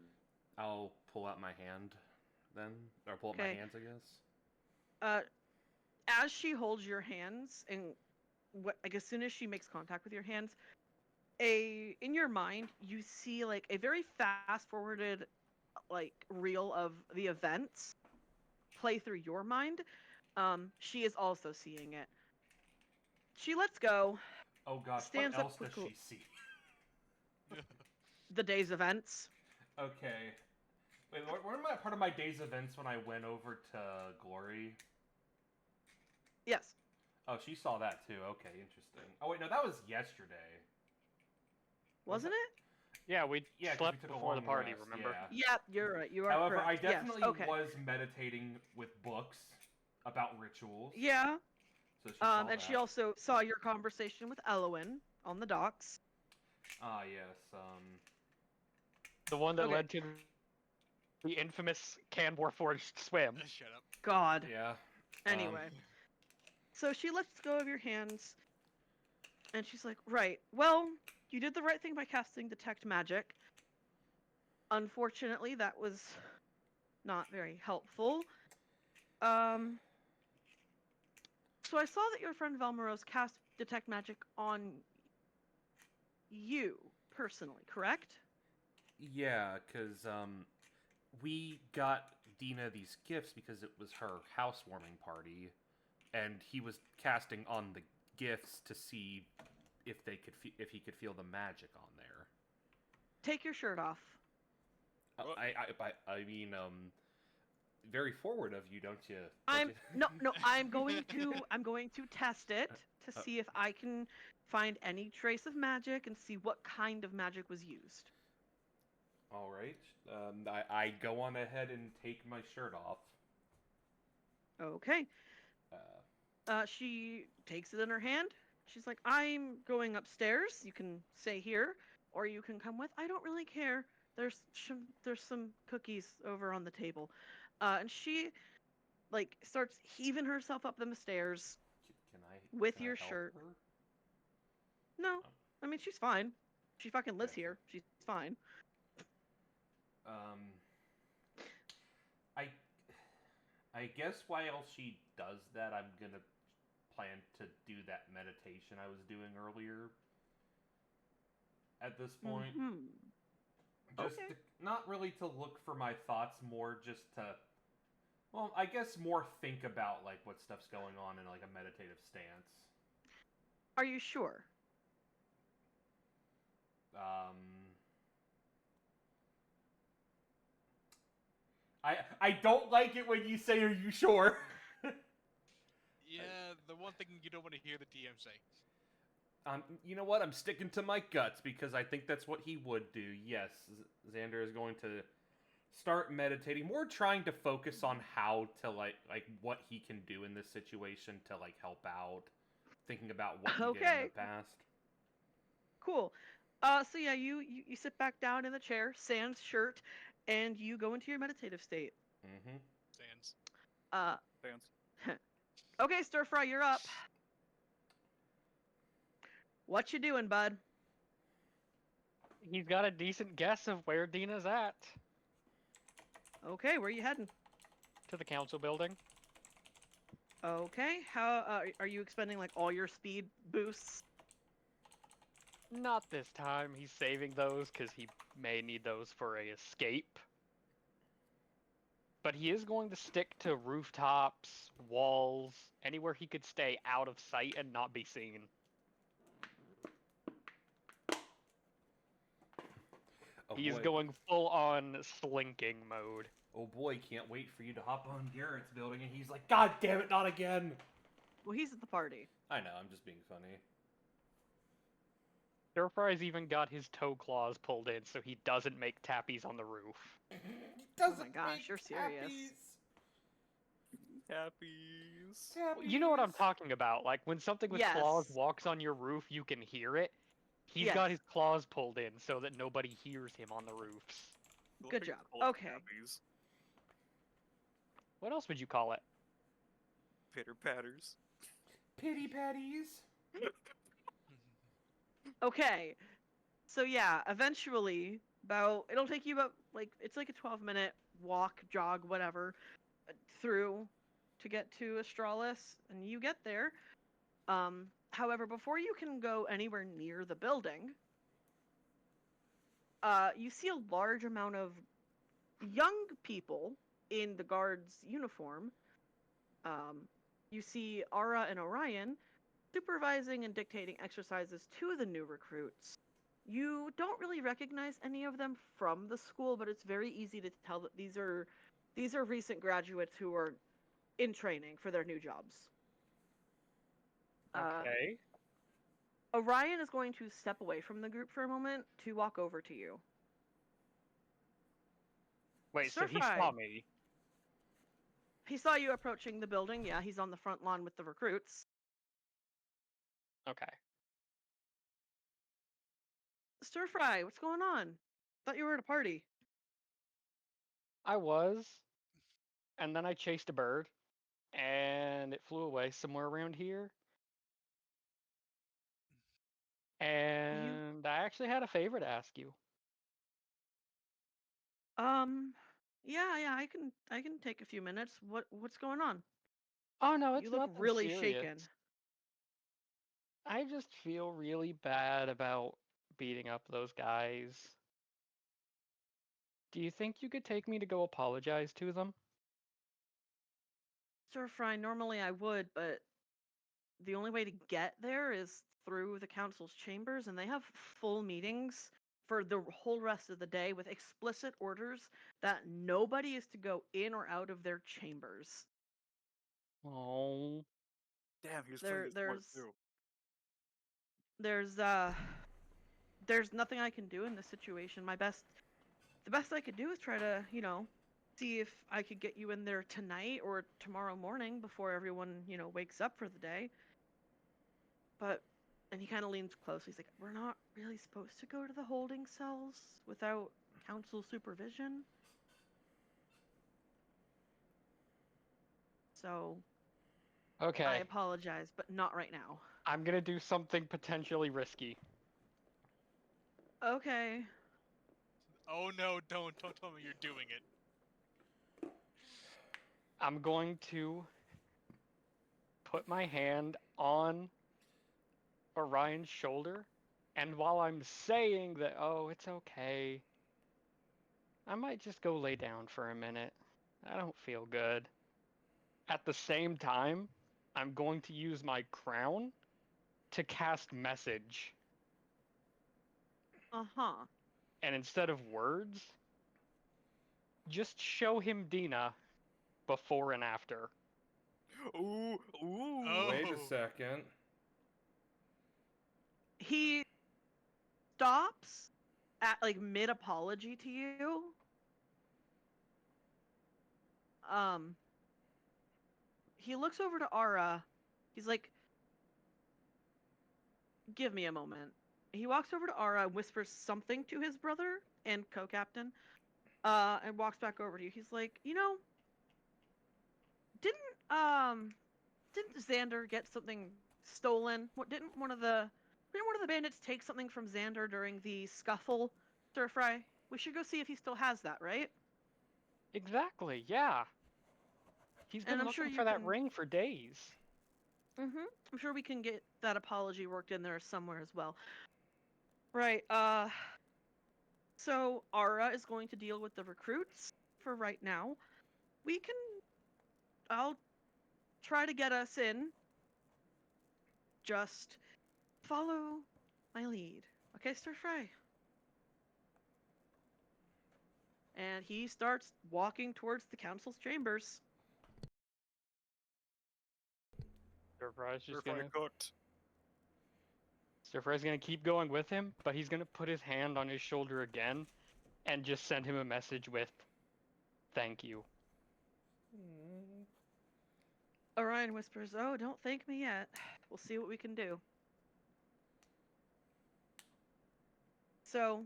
I'll pull out my hand then, or pull out my Okay. hands, I guess. As she holds your hands, and like as soon as she makes contact with your hands, in your mind you see like a very fast forwarded like reel of the events play through your mind. She is also seeing it. She lets go. Oh gosh, Stands what up else does quickly. she see? The day's events. Okay. Wait, where am I part of my day's events when I went over to Glory? Yes. Oh, she saw that too. Okay, interesting. Oh wait, no, that was yesterday. Wasn't it? Yeah, we Yeah, 'cause slept we took a before the long party, rest, remember? yeah. Yep, you're right. You are However, correct. I definitely yes. Okay. was meditating with books about rituals. Yeah. So she saw And that. she also saw your conversation with Elowen on the docks. Ah, yes. The one that Okay. led to The infamous can Warforged swim. Shut up. God. Yeah. Anyway. So she lets go of your hands, and she's like, right, well, you did the right thing by casting Detect Magic. Unfortunately, that was not very helpful. So I saw that your friend Velmaros cast Detect Magic on you, personally, correct? Yeah, because we got Dina these gifts because it was her housewarming party, and he was casting on the gifts to see if they could if he could feel the magic on there. Take your shirt off. What? I mean, very forward of you, don't you? I'm going to test it to see if I can find any trace of magic and see what kind of magic was used. All right. I go on ahead and take my shirt off. Okay. She takes it in her hand. She's like, I'm going upstairs. You can stay here, or you can come with. I don't really care. There's some cookies over on the table. And she like starts heaving herself up the stairs Can I with can your I help shirt. her? No, Oh. I mean she's fine. She fucking lives Gotcha. here. She's fine. I I guess while she does that, I'm gonna plan to do that meditation I was doing earlier. At this point, Mhm. just Okay. not really to look for my thoughts, more just to, well, I guess more think about like what stuff's going on in like a meditative stance. Are you sure? I don't like it when you say, "Are you sure?" Yeah, the one thing you don't want to hear the DM say. You know what? I'm sticking to my guts because I think that's what he would do. Yes, Xander is going to start meditating, more trying to focus on how to like what he can do in this situation to like help out, thinking about what he did in Okay. the past. Cool. So yeah, you sit back down in the chair, sans shirt, and you go into your meditative state. Mm-hmm. Sans. Fans. Okay, Stir Fry, you're up. What you doing, bud? He's got a decent guess of where Dina's at. Okay, where you heading? To the council building. Okay, how are you expending like all your speed boosts? Not this time. He's saving those because he may need those for a escape. But he is going to stick to rooftops, walls, anywhere he could stay out of sight and not be seen. Oh He's boy. going full on slinking mode. Oh boy, can't wait for you to hop on Garrett's building, and he's like, "God damn it, not again!" Well, he's at the party. I know, I'm just being funny. Stir Fry's even got his toe claws pulled in so he doesn't make tappies on the roof. He doesn't gosh, make you're serious. Happies. You know what I'm talking about. Like, when something with claws Yes. walks on your roof, you can hear it. He's Yes. got his claws pulled in so that nobody hears him on the roofs. Good job. Okay. Happies. What else would you call it? Pitter patters. Pity patties. Okay. So yeah, eventually, it'll take you about like it's like a 12-minute walk, jog, whatever, through to get to Astralis, and you get there. However, before you can go anywhere near the building, you see a large amount of young people in the guard's uniform. You see Ara and Orion supervising and dictating exercises to the new recruits. You don't really recognize any of them from the school, but it's very easy to tell that these are recent graduates who are in training for their new jobs. Okay. Orion is going to step away from the group for a moment to walk over to you. Wait, so he Stir-Fry. saw me. He saw you approaching the building. Yeah, he's on the front lawn with the recruits. Okay. Stir Fry, what's going on? Thought you were at a party. I was, and then I chased a bird, and it flew away somewhere around here. And I actually had a favor to ask you. Yeah, I can take a few minutes. What's going on? Oh no, You it's look nothing really serious. shaken. I just feel really bad about beating up those guys. Do you think you could take me to go apologize to them? Sir Fry, normally I would, but the only way to get there is through the council's chambers, and they have full meetings for the whole rest of the day with explicit orders that nobody is to go in or out of their chambers. Oh, Damn, he was There, playing it smart too. there's there's nothing I can do in this situation. The best I could do is try to, see if I could get you in there tonight or tomorrow morning before everyone, wakes up for the day. But, and he kind of leans close. He's like, we're not really supposed to go to the holding cells without council supervision. So, I okay. apologize, but not right now. I'm gonna do something potentially risky. Okay. Oh no, don't tell me you're doing it. I'm going to put my hand on Orion's shoulder, and while I'm saying that, oh, it's okay, I might just go lay down for a minute. I don't feel good. At the same time, I'm going to use my crown to cast message. Uh-huh. And instead of words, just show him Dina before and after. Ooh, ooh. Oh. Wait a second. He stops at like mid apology to you. He looks over to Ara. He's like, give me a moment. He walks over to Ara and whispers something to his brother and co-captain, and walks back over to you. He's like, didn't Xander get something stolen? Didn't one of the bandits take something from Xander during the scuffle, Stir Fry? We should go see if he still has that, right? Exactly, yeah. He's been And I'm looking sure for you that can. ring for days. I'm sure we can get that apology worked in there somewhere as well. Right. So Ara is going to deal with the recruits for right now. I'll try to get us in. Just follow my lead. Okay, Stir Fry. And he starts walking towards the council's chambers. Stir-Fry's just Stir-fry gonna cooked. Stir-Fry's gonna keep going with him, but he's gonna put his hand on his shoulder again and just send him a message with thank you. Orion whispers, "Oh, don't thank me yet. We'll see what we can do." So,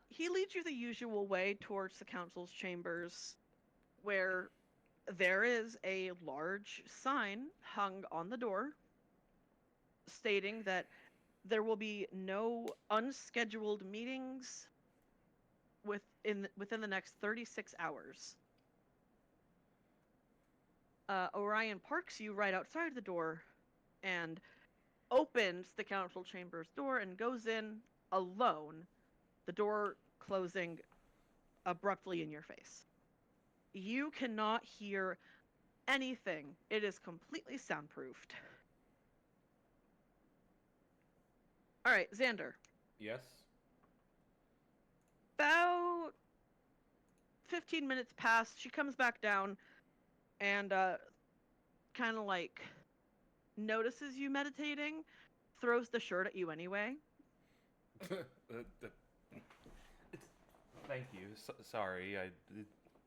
he leads you the usual way towards the council's chambers, where there is a large sign hung on the door stating that there will be no unscheduled meetings within the next 36 hours. Orion parks you right outside the door and opens the council chamber's door and goes in alone, the door closing abruptly in your face. You cannot hear anything. It is completely soundproofed. All right, Xander. Yes? About 15 minutes pass. She comes back down and kind of like notices you meditating, throws the shirt at you anyway. Thank you. Sorry.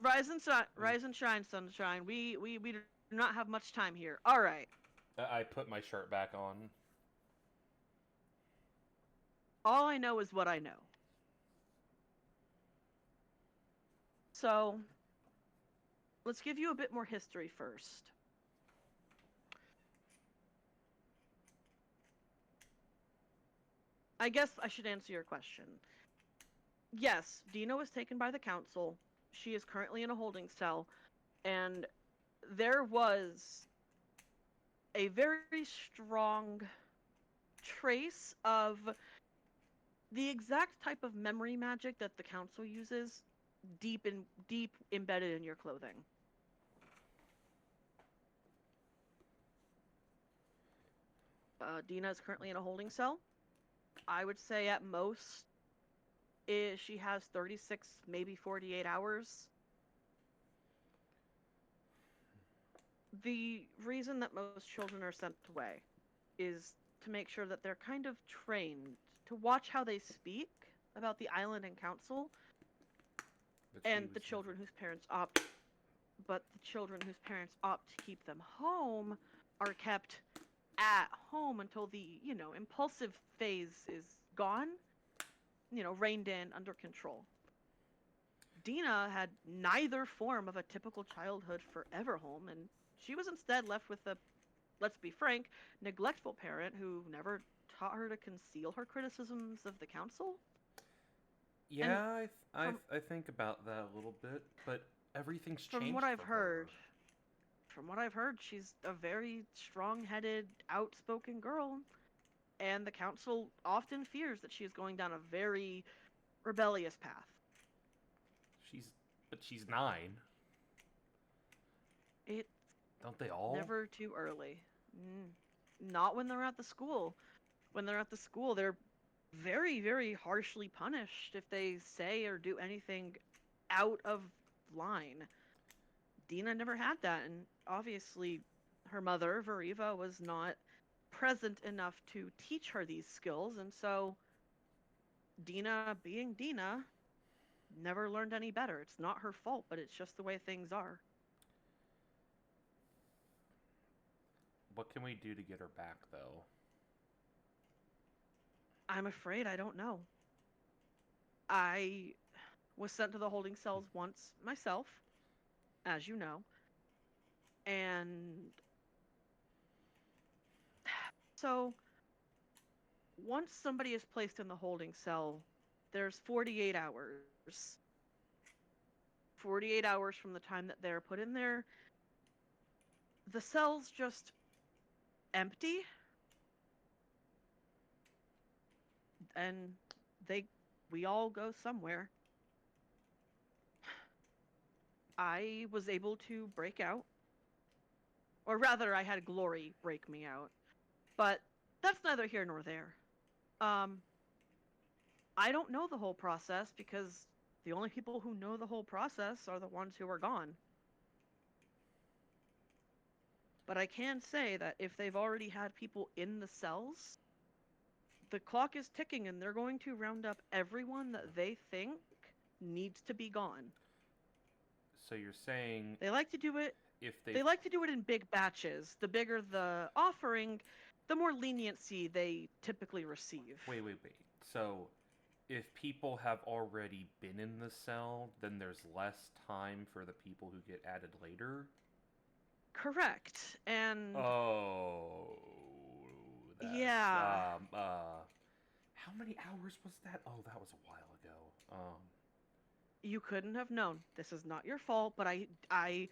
Rise and shine, sunshine. We do not have much time here. All right. I put my shirt back on. All I know is what I know. So, let's give you a bit more history first. I guess I should answer your question. Yes, Dina was taken by the council. She is currently in a holding cell, and there was a very strong trace of the exact type of memory magic that the council uses deep embedded in your clothing. Dina is currently in a holding cell. I would say at most she has 36, maybe 48 hours. The reason that most children are sent away is to make sure that they're kind of trained to watch how they speak about the island and council, But she and was the children never- whose parents opt but the children whose parents opt to keep them home are kept at home until the, impulsive phase is gone, reined in, under control. Dina had neither form of a typical childhood for Everholm, and she was instead left with a, let's be frank, neglectful parent who never taught her to conceal her criticisms of the council. Yeah, from- I think about that a little bit, but everything's changed From what I've for heard, her. she's a very strong-headed, outspoken girl, and the council often fears that she is going down a very rebellious path. But she's 9. It's Don't they all? never too early. Not when they're at the school. When they're at the school, they're very, very harshly punished if they say or do anything out of line. Dina never had that, and obviously her mother, Veriva, was not present enough to teach her these skills, and so Dina, being Dina, never learned any better. It's not her fault, but it's just the way things are. What can we do to get her back, though? I'm afraid I don't know. I was sent to the holding cells once myself, as you know, and so once somebody is placed in the holding cell, there's 48 hours. 48 hours from the time that they're put in there, the cell's just empty, and we all go somewhere. I was able to break out, or rather I had Glory break me out, but that's neither here nor there. I don't know the whole process because the only people who know the whole process are the ones who are gone. But I can say that if they've already had people in the cells, the clock is ticking and they're going to round up everyone that they think needs to be gone. So you're saying They like to do it if they like to do it in big batches. The bigger the offering, the more leniency they typically receive. Wait. So if people have already been in the cell, then there's less time for the people who get added later? Correct. And Oh, that's, yeah. how many hours was that? Oh, that was a while ago. You couldn't have known. This is not your fault, but I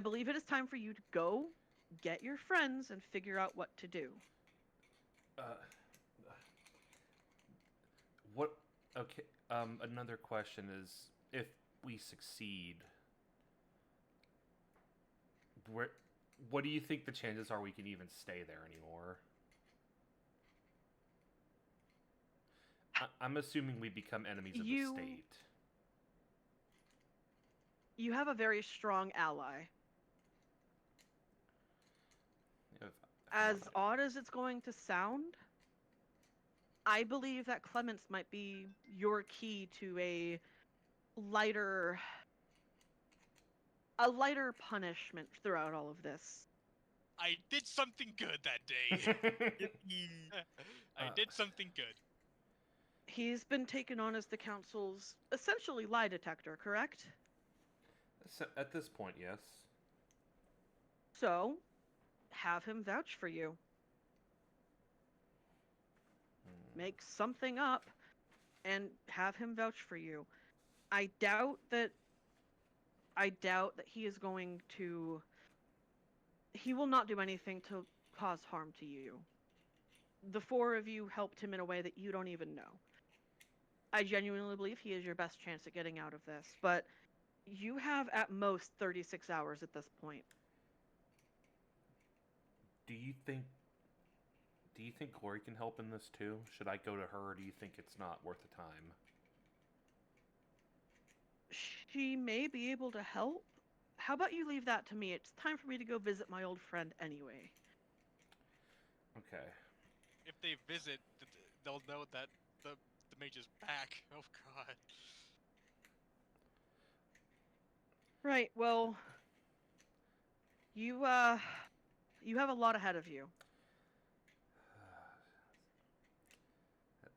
believe it is time for you to go get your friends and figure out what to do. Uh, what? Okay. Another question is, if we succeed, what do you think the chances are we can even stay there anymore? I'm assuming we become enemies of the state. You have a very strong ally. As odd as it's going to sound, I believe that Clements might be your key to a lighter punishment throughout all of this. I did something good that day. I did something good. He's been taken on as the council's essentially lie detector, correct? So, at this point, yes. So, have him vouch for you. Make something up and have him vouch for you. I doubt that he is going to. He will not do anything to cause harm to you. The four of you helped him in a way that you don't even know. I genuinely believe he is your best chance at getting out of this, but you have at most 36 hours at this point. Do you think Glory can help in this too? Should I go to her, or do you think it's not worth the time? She may be able to help. How about you leave that to me? It's time for me to go visit my old friend anyway. Okay. If they visit, they'll know that the mage is back. Oh god. Right, well, you have a lot ahead of you.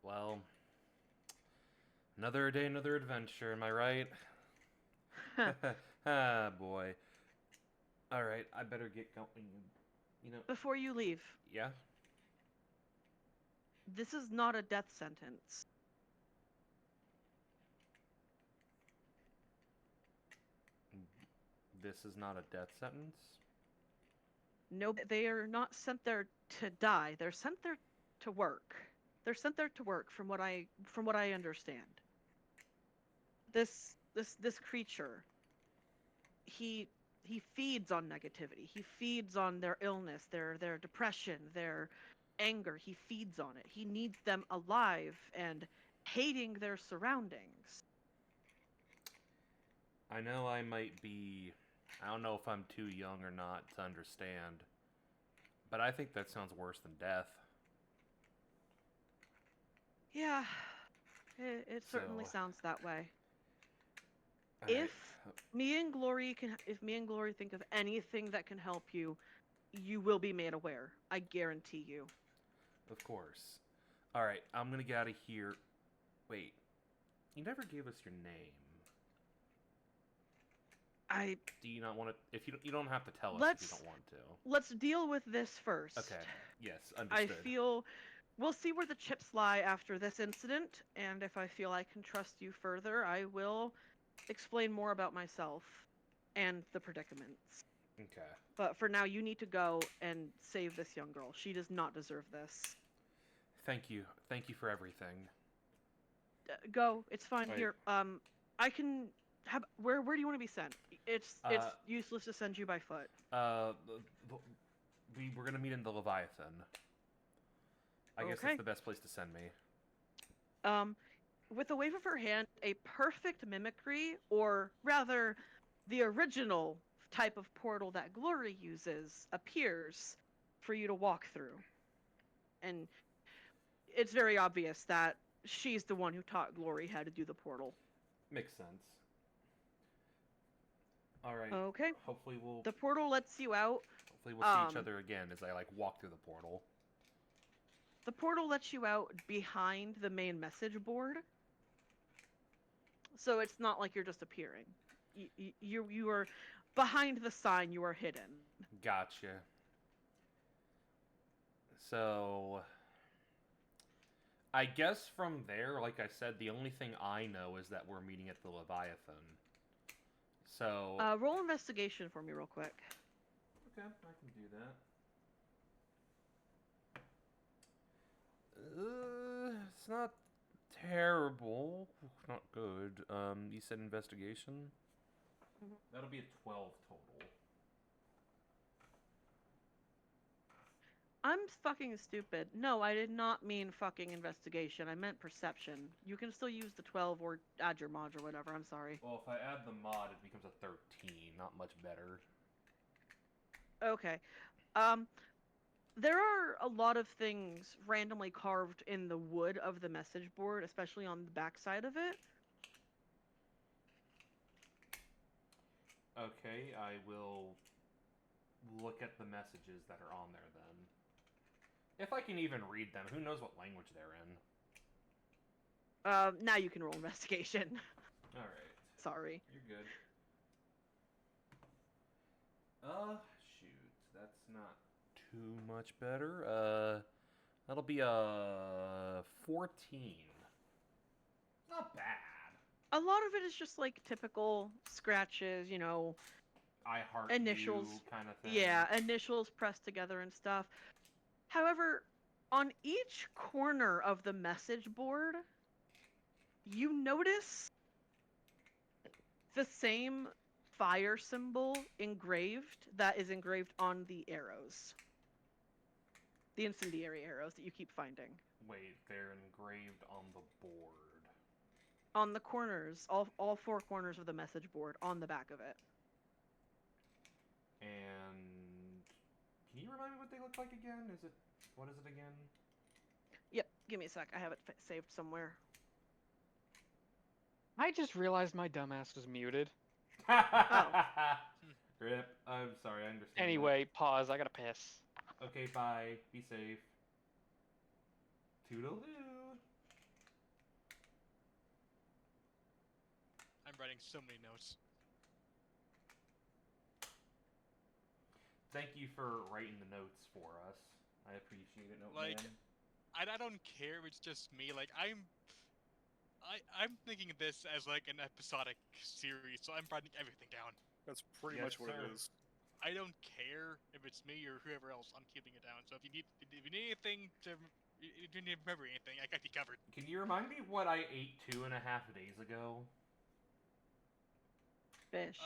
Well, another day, another adventure, am I right? Ah, boy. Alright, I better get going. You know, Before you leave, yeah? this is not a death sentence. This is not a death sentence? No, they are not sent there to die. They're sent there to work. They're sent there to work from what I understand. This creature, he feeds on negativity. He feeds on their illness, their depression, their anger. He feeds on it. He needs them alive and hating their surroundings. I know I might be... I don't know if I'm too young or not to understand, but I think that sounds worse than death. Yeah, it certainly So- sounds that way. Alright, If me and Glory think of anything that can help you, you will be made aware. I guarantee you. of course. Alright, I'm gonna get out of here. Wait, you never gave us your name. Do you not want to? If you don't have to tell us if you don't want to. Let's deal with this first. Okay. Yes, I understood. feel we'll see where the chips lie after this incident, and if I feel I can trust you further, I will explain more about myself and the predicaments. Okay. But for now, you need to go and save this young girl. She does not deserve this. Thank you. Thank you for everything. Go. It's fine. Right. Here. I can have. Where do you want to be sent? It's useless to send you by foot. We're gonna meet in the Leviathan. I guess Okay. that's the best place to send me. With a wave of her hand, a perfect mimicry, or rather, the original type of portal that Glory uses, appears for you to walk through. And it's very obvious that she's the one who taught Glory how to do the portal. Makes sense. All right. Okay. Hopefully we'll The portal lets you out. see each other again as I walk through the portal. The portal lets you out behind the main message board. So it's not like you're just appearing. You are behind the sign, you are hidden. Gotcha. So I guess from there, like I said, the only thing I know is that we're meeting at the Leviathan. So Roll investigation for me real quick. okay, I can do that. It's not terrible. Not good. You said investigation? Mhm. That'll be a 12 total. I'm fucking stupid. No, I did not mean fucking investigation. I meant perception. You can still use the 12 or add your mod or whatever. I'm sorry. Well, if I add the mod, it becomes a 13. Not much better. Okay. There are a lot of things randomly carved in the wood of the message board, especially on the back side of it. Okay, I will look at the messages that are on there then. If I can even read them, who knows what language they're in. Now you can roll investigation. Alright. Sorry. You're good. Shoot, that's not too much better. That'll be a 14. Not bad. A lot of it is just like typical scratches, you know, I heart initials. you kind of thing. Yeah, initials pressed together and stuff. However, on each corner of the message board, you notice the same fire symbol engraved that is engraved on the arrows. The incendiary arrows that you keep finding. Wait, they're engraved on the board. On the corners, all four corners of the message board, on the back of it. And can you remind me what they look like again? What is it again? Yep, give me a sec. I have it saved somewhere. I just realized my dumbass was muted. Rip. I'm sorry, I understand. Anyway, pause. I gotta piss. That. Okay, bye. Be safe. Toodaloo. I'm writing so many notes. Thank you for writing the notes for us. I appreciate it, Like, man. I don't care if it's just me. Like, I'm thinking of this as like an episodic series, so I'm writing everything down. That's pretty Yes, much what sir. it is. I don't care if it's me or whoever else. I'm keeping it down. So if you need anything to, if you need to remember anything, I got you covered. Can you remind me what I ate 2.5 days ago? Fish.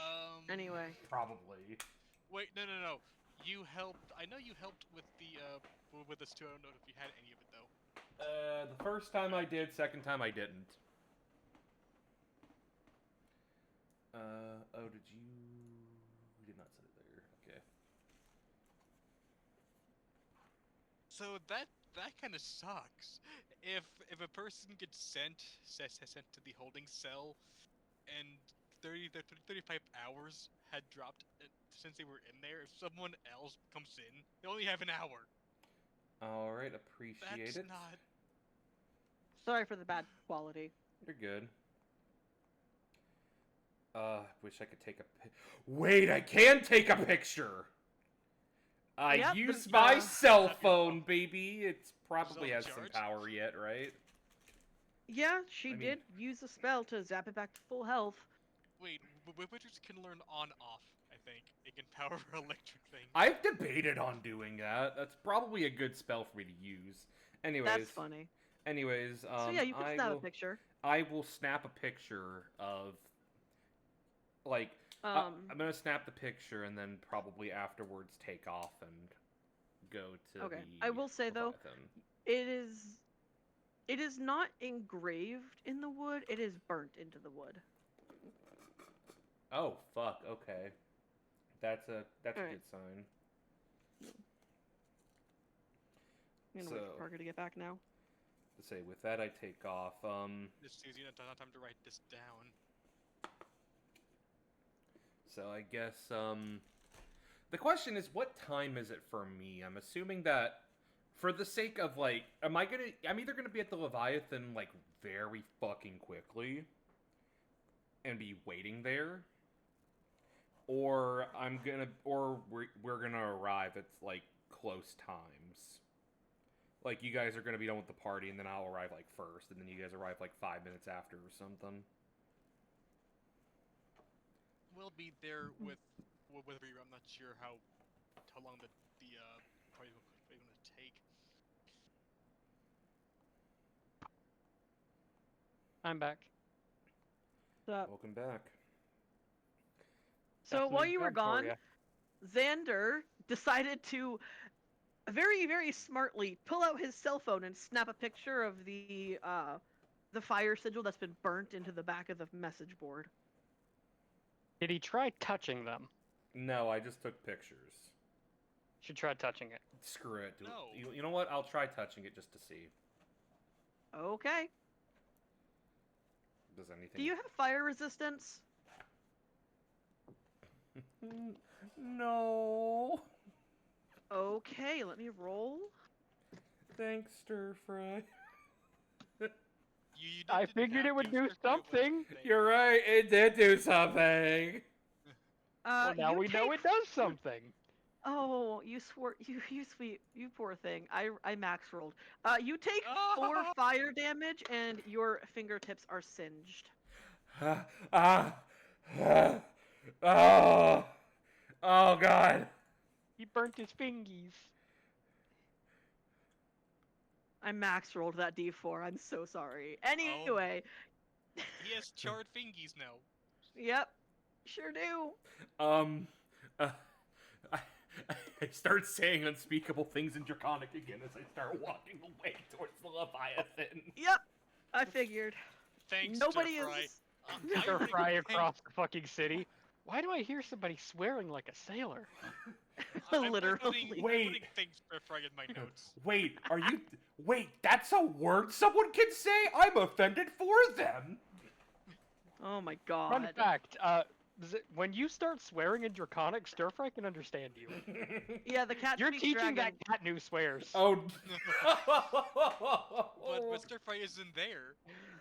Anyway. Probably. Wait, no. You helped. I know you helped with the with this too. I don't know if you had any of it though. The first time I did, second time I didn't. Oh, did you? We did not set it there. Okay. So that kind of sucks. If a person gets sent to the holding cell, and 35 hours had dropped since they were in there, if someone else comes in, they only have an hour. All right, appreciate That's it. not. Sorry for the bad quality. You're good. Wish I could take a Wait, I can take a picture! I Yep, use the- my cell phone, baby! It's probably has some Self-charge? power yet, right? Yeah, she I mean- did use a spell to zap it back to full health. Wait, witches can learn on-off. I think it can power electric things. I've debated on doing that. That's probably a good spell for me to use. Anyways. That's funny. Anyways, So yeah, you can snap a picture. I will snap a picture of, like, I'm gonna snap the picture and then probably afterwards take off and go to Okay. the I will say though, Leviathan. it is not engraved in the wood. It is burnt into the wood. Oh, fuck, okay. That's a Alright. good sign. I'm gonna wait So- for Parker to get back now. To say, with that I take off, This is not time to write this down. so I guess, the question is, what time is it for me? I'm assuming that, for the sake of, like, I'm either gonna be at the Leviathan, like, very fucking quickly, and be waiting there, or we're gonna arrive at, like, close times. Like, you guys are gonna be done with the party, and then I'll arrive, like, first, and then you guys arrive, like, 5 minutes after or something. We'll be there with you. I'm not sure how long the party will going to take. I'm back. Welcome back. So Definitely while you were job for gone, ya. Xander decided to very, very smartly pull out his cell phone and snap a picture of the fire sigil that's been burnt into the back of the message board. Did he try touching them? No, I just took pictures. Should try touching it. Screw it. No. You know what? I'll try touching it just to see. Okay. Does anything... Do you have fire resistance? No. Okay, let me roll. Thanks, Stir Fry. You I didn't figured have it would to, do Stir Fry was something. there. You're right. It did do something. Well, now you we know take it does something. Oh, you swore you sweet you poor thing. I max rolled. You take 4 Oh! fire damage and your fingertips are singed. Ah, oh, oh God. He burnt his fingies. I max rolled that d4. I'm so sorry. Oh. Anyway, He has charred fingies now. yep, sure do. Um, uh, I, I start saying unspeakable things in Draconic again as I start walking away towards the Leviathan. Yep, I figured. Thanks, Nobody Stir Fry. is. I Stir wanna fry thank- across the fucking city. Why do I hear somebody swearing like a sailor? I'm Literally. putting Wait. thanks, Stir Fry in my notes. Wait, are you? Wait, that's a word someone can say? I'm offended for them. Oh my Fun god. fact, when you start swearing in Draconic, Stir Fry can understand you. Yeah, the cat You're speaks teaching dragon. that cat new swears. Oh. But Stir Fry isn't there.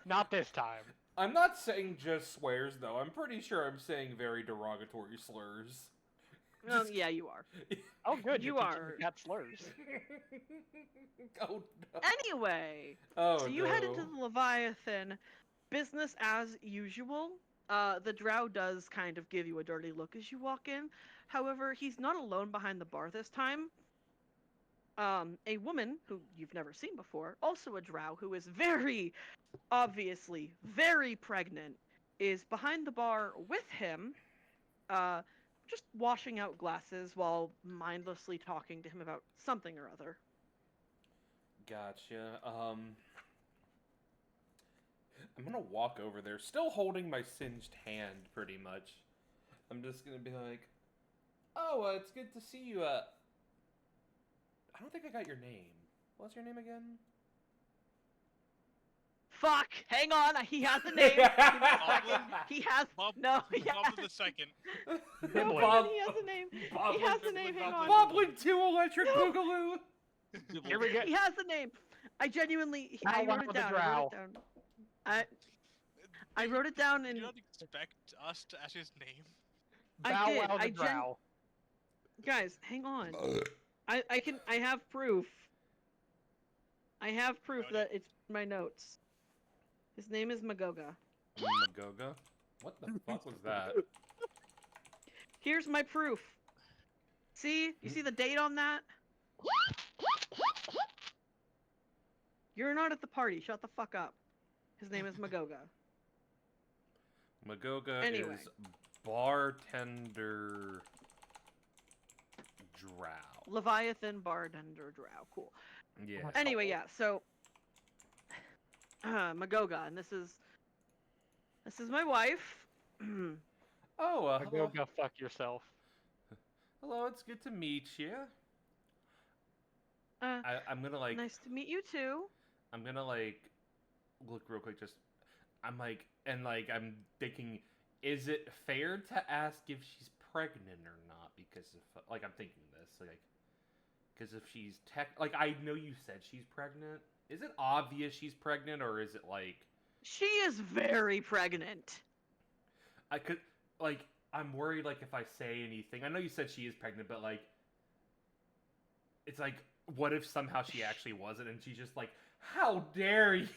Not this time. I'm not saying just swears though. I'm pretty sure I'm saying very derogatory slurs. Just- Yeah, you are. Oh, good. You You're teaching are- the cat slurs. Oh no. Anyway, Oh so you no. head into the Leviathan, business as usual. The drow does kind of give you a dirty look as you walk in. However, he's not alone behind the bar this time. A woman who you've never seen before, also a drow, who is very obviously very pregnant, is behind the bar with him, just washing out glasses while mindlessly talking to him about something or other. Gotcha. I'm gonna walk over there, still holding my singed hand, pretty much. I'm just gonna be like, "Oh, it's good to see you." I don't think I got your name. What's your name again? Fuck! Hang on, he has a name. Give me a second. He has Bob, no. He Bob has, the second. Nibbling. Bob- he has a name. Bob- He has a name. Hang on. Bobbling 2 Electric No. Boogaloo. Here we go. He has a name. I genuinely. I Bow wrote it wow the down. drow. I wrote it down Do and you not expect us to ask his name? I Bow did. wow the I drow. guys, hang on. I have proof. I have proof Noted. that it's in my notes. His name is Magoga. Magoga? What the fuck was that? Here's my proof. See? You see the date on that? You're not at the party. Shut the fuck up. His name is Magoga. Magoga Anyway. is bartender drow. Leviathan bartender drow. Cool. Yeah. Anyway, yeah, so Magoga, and this is my wife. Oh, Go hello. go fuck yourself. Hello, it's good to meet you. I'm gonna like, Nice to meet you too. I'm gonna like, look real quick. Just, I'm like, and like, I'm thinking, is it fair to ask if she's pregnant or not? Because if, like, I'm thinking this, like, because if she's like, I know you said she's pregnant. Is it obvious she's pregnant, or is it like? She is very pregnant. I could, like, I'm worried, like, if I say anything. I know you said she is pregnant, but, like, it's like, what if somehow she actually wasn't, and she's just like, how dare you?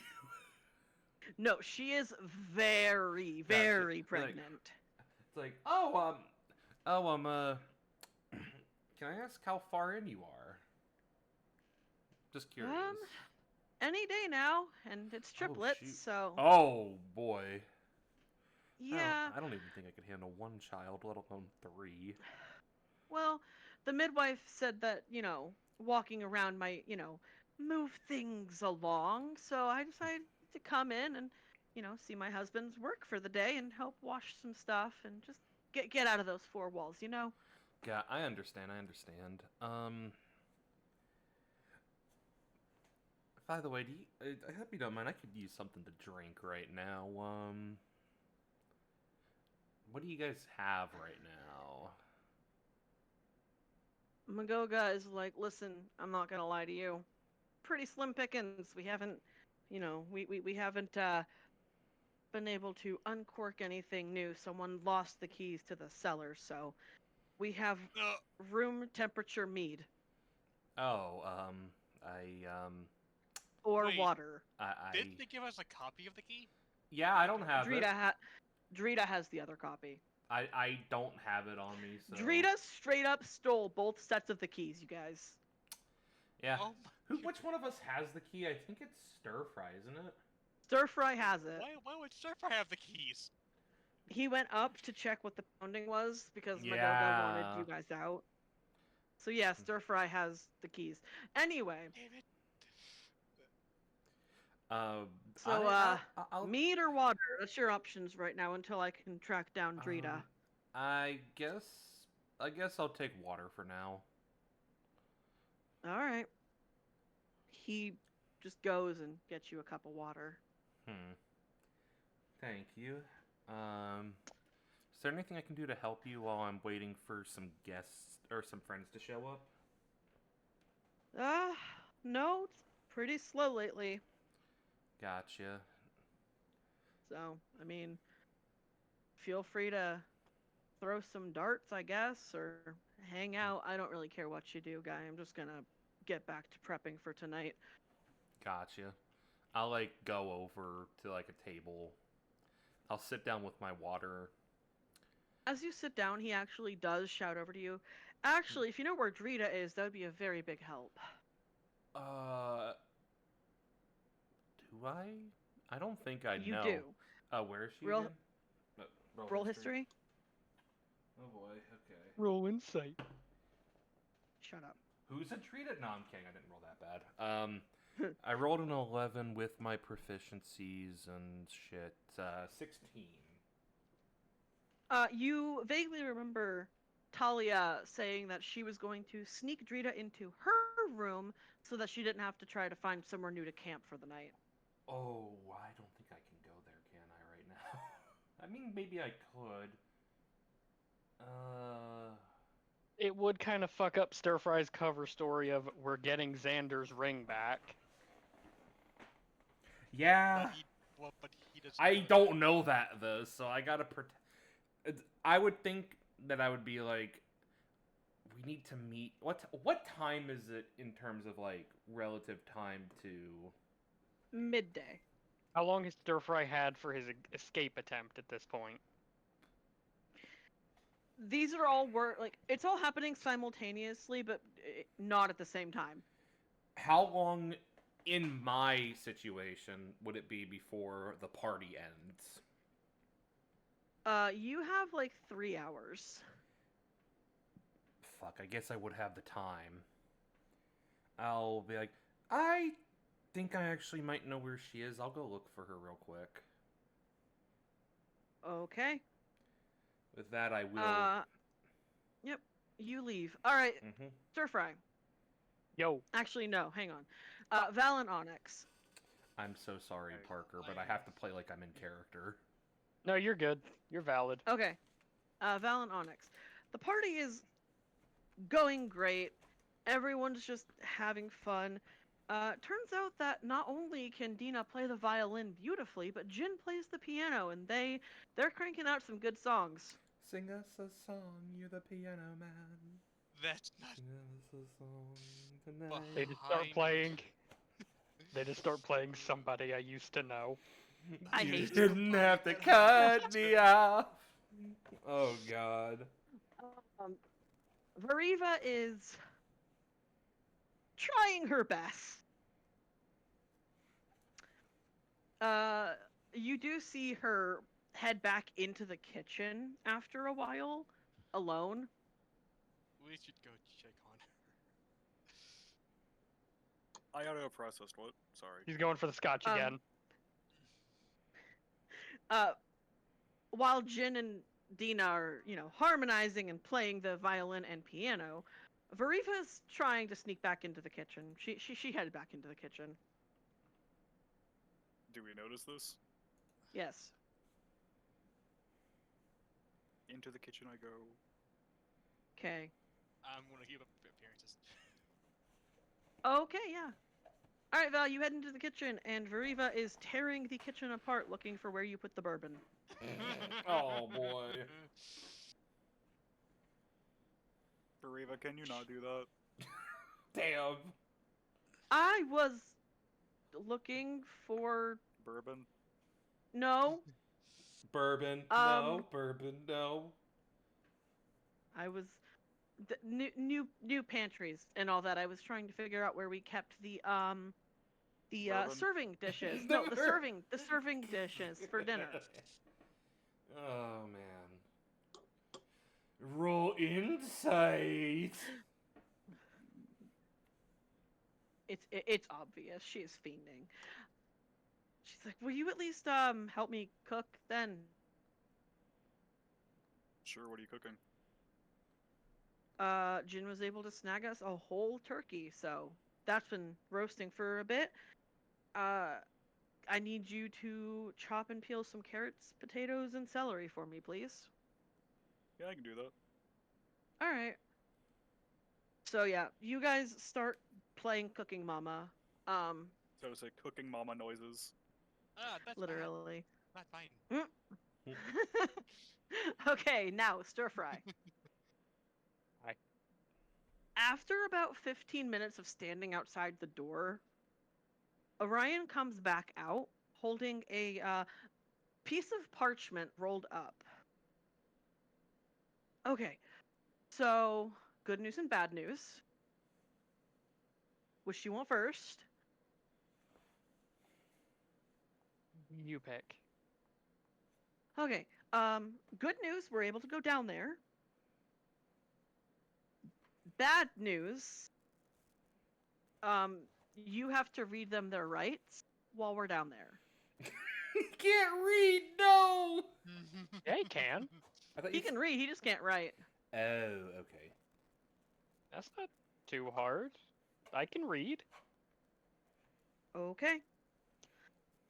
No, she is very, Gotcha. very Like- pregnant. It's like, can I ask how far in you are? Just curious. Any day now, and it's triplets, shoot. so Oh, boy. yeah. I don't even think I could handle one child, let alone 3. Well, the midwife said that, walking around might, move things along. So I decided to come in and, see my husband's work for the day and help wash some stuff and just get out of those 4 walls, Yeah, I understand. By the way, I hope you don't mind. I could use something to drink right now. What do you guys have right now? Magoga is like, listen, I'm not gonna lie to you. Pretty slim pickings. We haven't, we haven't been able to uncork anything new. Someone lost the keys to the cellar, so we have room temperature mead Oh, I, or Wait, water. didn't they give us a copy of the key? Yeah, I don't have it. Drita has the other copy. I don't have it on me, so. Drita straight up stole both sets of the keys, you guys. Yeah. Oh Which one of us has the key? I think it's Stir Fry, isn't it? Stir Fry has it. Why would Surfer have the keys? He went up to check what the pounding was because Magoga wanted Yeah. you guys out. So yeah, Stir Fry has the keys. Anyway, Damn it. so I'll, mead or water? That's your options right now until I can track down Drita. I guess I'll take water for now. All right. He just goes and gets you a cup of water. Thank you. Is there anything I can do to help you while I'm waiting for some guests or some friends to show up? No, it's pretty slow lately. Gotcha. So, I mean, feel free to throw some darts, I guess, or hang out. I don't really care what you do, guy. I'm just gonna get back to prepping for tonight. Gotcha. I'll like go over to like a table. I'll sit down with my water. As you sit down, he actually does shout over to you. Actually, if you know where Drita is, that would be a very big help. Do I? I don't think I You know. do. Where is she Roll- again? Roll history. Oh boy, okay. Roll insight. Shut up. Who's a treated? No, I'm kidding. I didn't roll that bad. I rolled an 11 with my proficiencies and shit. 16. You vaguely remember Talia saying that she was going to sneak Drita into her room so that she didn't have to try to find somewhere new to camp for the night. Oh, I don't think I can go there, can I, right now? I mean, maybe I could. It would kind of fuck up Stir Fry's cover story of we're getting Xander's ring back. Yeah. But he doesn't. I don't know that, though, so I gotta I would think that I would be like, we need to meet. What time is it in terms of, like, relative time to... Midday. How long has Stir Fry had for his escape attempt at this point? These are all it's all happening simultaneously, but not at the same time. How long, in my situation, would it be before the party ends? You have like 3 hours. Fuck, I guess I would have the time. I'll be like, I think I actually might know where she is. I'll go look for her real quick. Okay. With that, I will. Yep. You leave. All right. Mm-hmm. Stir Fry. Yo. Actually, no. Hang on. Val and Onyx. I'm so sorry, Parker, but I have to play like I'm in character. No, you're good. You're valid. Okay. Val and Onyx. The party is going great. Everyone's just having fun. Turns out that not only can Dina play the violin beautifully, but Jin plays the piano, and they're cranking out some good songs. Sing us a song, you're the piano man. That's not. Sing us a song tonight. They just start playing. They just start playing somebody I used to know. I You hate didn't have to cut me off. Oh God. Veriva is trying her best. You do see her head back into the kitchen after a while, alone. We should go check on her. I auto-processed what? Sorry. He's going for the scotch again. While Jin and Dina are, harmonizing and playing the violin and piano, Veriva's trying to sneak back into the kitchen. She headed back into the kitchen. Do we notice this? Yes. Into the kitchen I go. Okay. I'm gonna keep up appearances. Okay, yeah. All right, Val, you head into the kitchen, and Veriva is tearing the kitchen apart, looking for where you put the bourbon. Oh boy. Bariva, can you not do that? Damn. I was looking for Bourbon? no. Bourbon. Um, No. Bourbon. No. I was new pantries and all that. I was trying to figure out where we kept the Bourbon? serving dishes. The No, the serving dishes for dinner. Oh man. Roll insight. It's obvious she is fiending. She's like, "Will you at least help me cook then?" Sure, what are you cooking? Jin was able to snag us a whole turkey, so that's been roasting for a bit. I need you to chop and peel some carrots, potatoes, and celery for me, please. Yeah, I can do that. All right. So yeah, you guys start playing Cooking Mama. So to say, cooking mama noises. That's Literally. not fine. Okay, now stir fry. Aye. After about 15 minutes of standing outside the door, Orion comes back out holding a piece of parchment rolled up. Okay, so good news and bad news. Which you want first? You pick. Okay, good news, we're able to go down there. Bad news, you have to read them their rights while we're down there. Can't read. No. Yeah, he can. I thought He you. can read, he just can't write. Oh, okay. That's not too hard. I can read. Okay.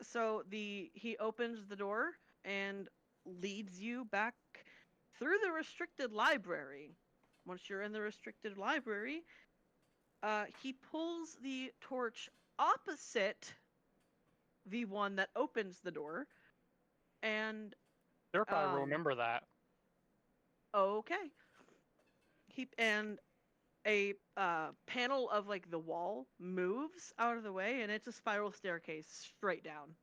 So he opens the door and leads you back through the restricted library. Once you're in the restricted library, he pulls the torch opposite the one that opens the door, and Sure, if I Um, remember that. okay. And a panel of like the wall moves out of the way, and it's a spiral staircase straight down.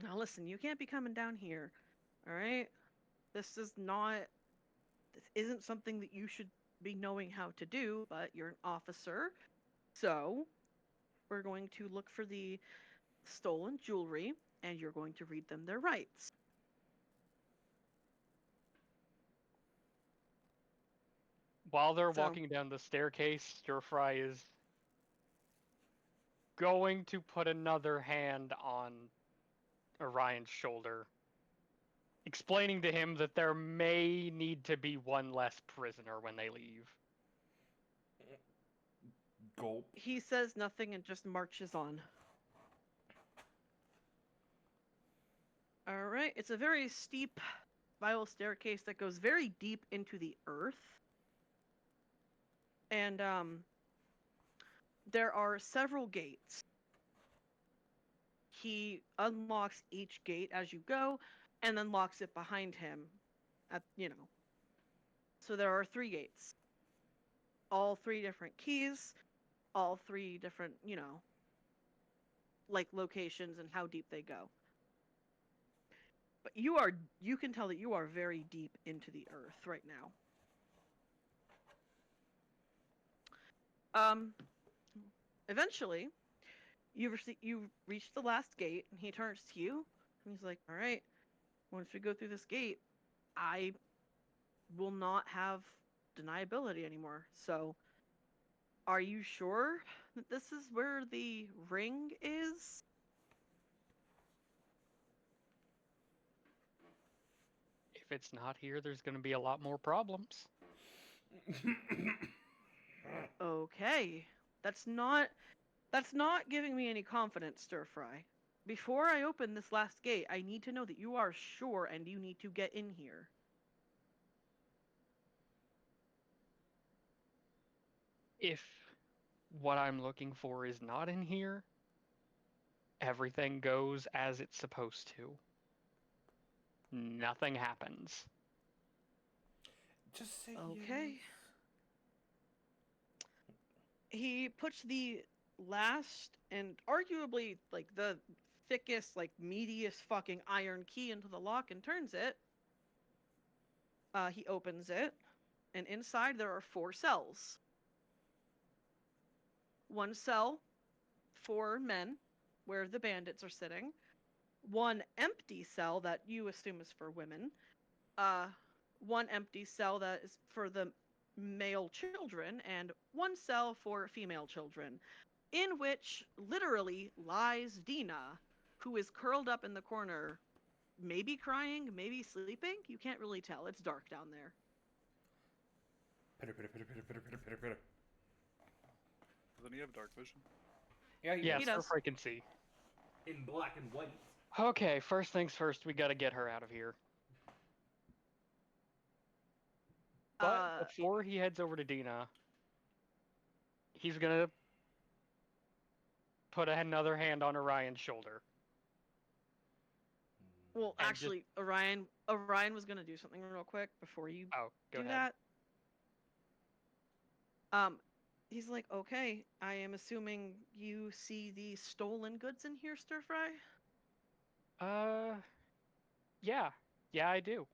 Now listen, you can't be coming down here. All right? This is not this isn't something that you should be knowing how to do, but you're an officer. So, we're going to look for the stolen jewelry and you're going to read them their rights. While they're So- walking down the staircase, Stir Fry is going to put another hand on Orion's shoulder, explaining to him that there may need to be one less prisoner when they leave. Gulp. He says nothing and just marches on. All right, it's a very steep spiral staircase that goes very deep into the earth. And there are several gates. He unlocks each gate as you go and then locks it behind him So there are 3 gates. All 3 different keys, all 3 different, like locations and how deep they go. But you can tell that you are very deep into the earth right now. Eventually, you reach the last gate, and he turns to you, and he's like, "All right, once we go through this gate, I will not have deniability anymore. So, are you sure that this is where the ring is?" If it's not here, there's going to be a lot more problems. Okay, that's not giving me any confidence, Stir Fry. Before I open this last gate, I need to know that you are sure and you need to get in here. If what I'm looking for is not in here. Everything goes as it's supposed to. Nothing happens. Just say Okay. yes. He puts the last and arguably like the thickest, like meatiest fucking iron key into the lock and turns it. He opens it, and inside there are 4 cells. One cell for men, where the bandits are sitting. One empty cell that you assume is for women. One empty cell that is for the male children, and one cell for female children, in which literally lies Dina, who is curled up in the corner, maybe crying, maybe sleeping. You can't really tell. It's dark down there. Pitter, pitter, pitter, pitter, pitter, pitter, pitter, pitter. Doesn't he have dark vision? Yeah, Yeah, He Stir does. Fry can see. in black and white. Okay, first things first, we gotta get her out of here. But before he heads over to Dina, he's gonna put another hand on Orion's shoulder. Well, And actually, Orion was gonna do something real quick before you Oh, go do ahead. that. He's like, okay, I am assuming you see the stolen goods in here, Stir Fry? Yeah. Yeah, I do.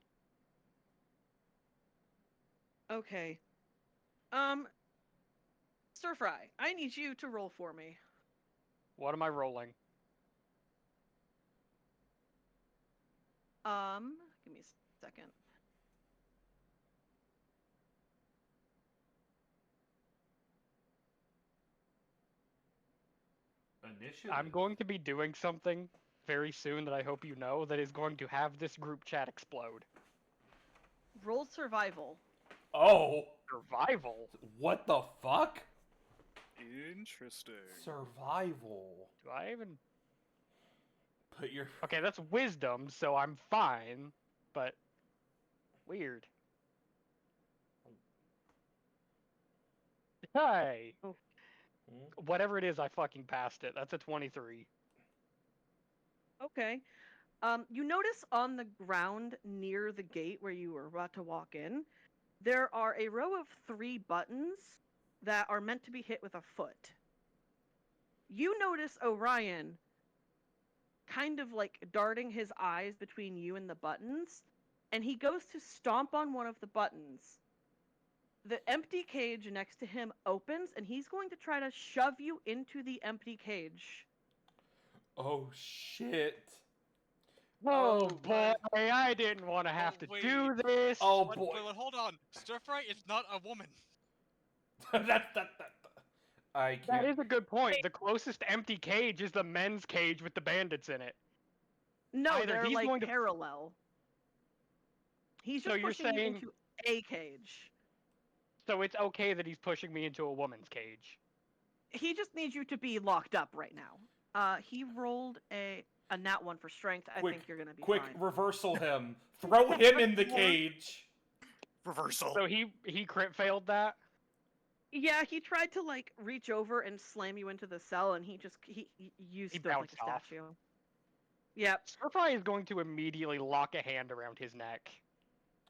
Okay. Stir Fry, I need you to roll for me. What am I rolling? Give me a second. Initiative. I'm going to be doing something very soon that I hope you know that is going to have this group chat explode. Roll survival. Oh, Survival? what the fuck? Interesting. Survival. Do I even... Put your. Okay, that's wisdom, so I'm fine, but weird. Hey! Oh. Whatever it is, I fucking passed it. That's a 23. Okay. You notice on the ground near the gate where you were about to walk in, there are a row of 3 buttons that are meant to be hit with a foot. You notice Orion kind of like darting his eyes between you and the buttons, and he goes to stomp on one of the buttons. The empty cage next to him opens, and he's going to try to shove you into the empty cage. Oh shit. Oh Oh, boy, I didn't want to have to wait. do this. Oh But, boy. but hold on, Stir Fry is not a woman. that. I can't. That is a good point. The closest empty cage is the men's cage with the bandits in it. No, Either they're he's like going to- parallel. He's So just you're pushing you saying- into a cage. So it's okay that he's pushing me into a woman's cage. He just needs you to be locked up right now. He rolled a nat 1 for strength. I think you're gonna be Quick, fine. reversal him. Throw him in the cage. Reversal. So he crit failed that? Yeah, he tried to like reach over and slam you into the cell, and he you He stood like bounced a off. statue. Yep. Stirfry is going to immediately lock a hand around his neck.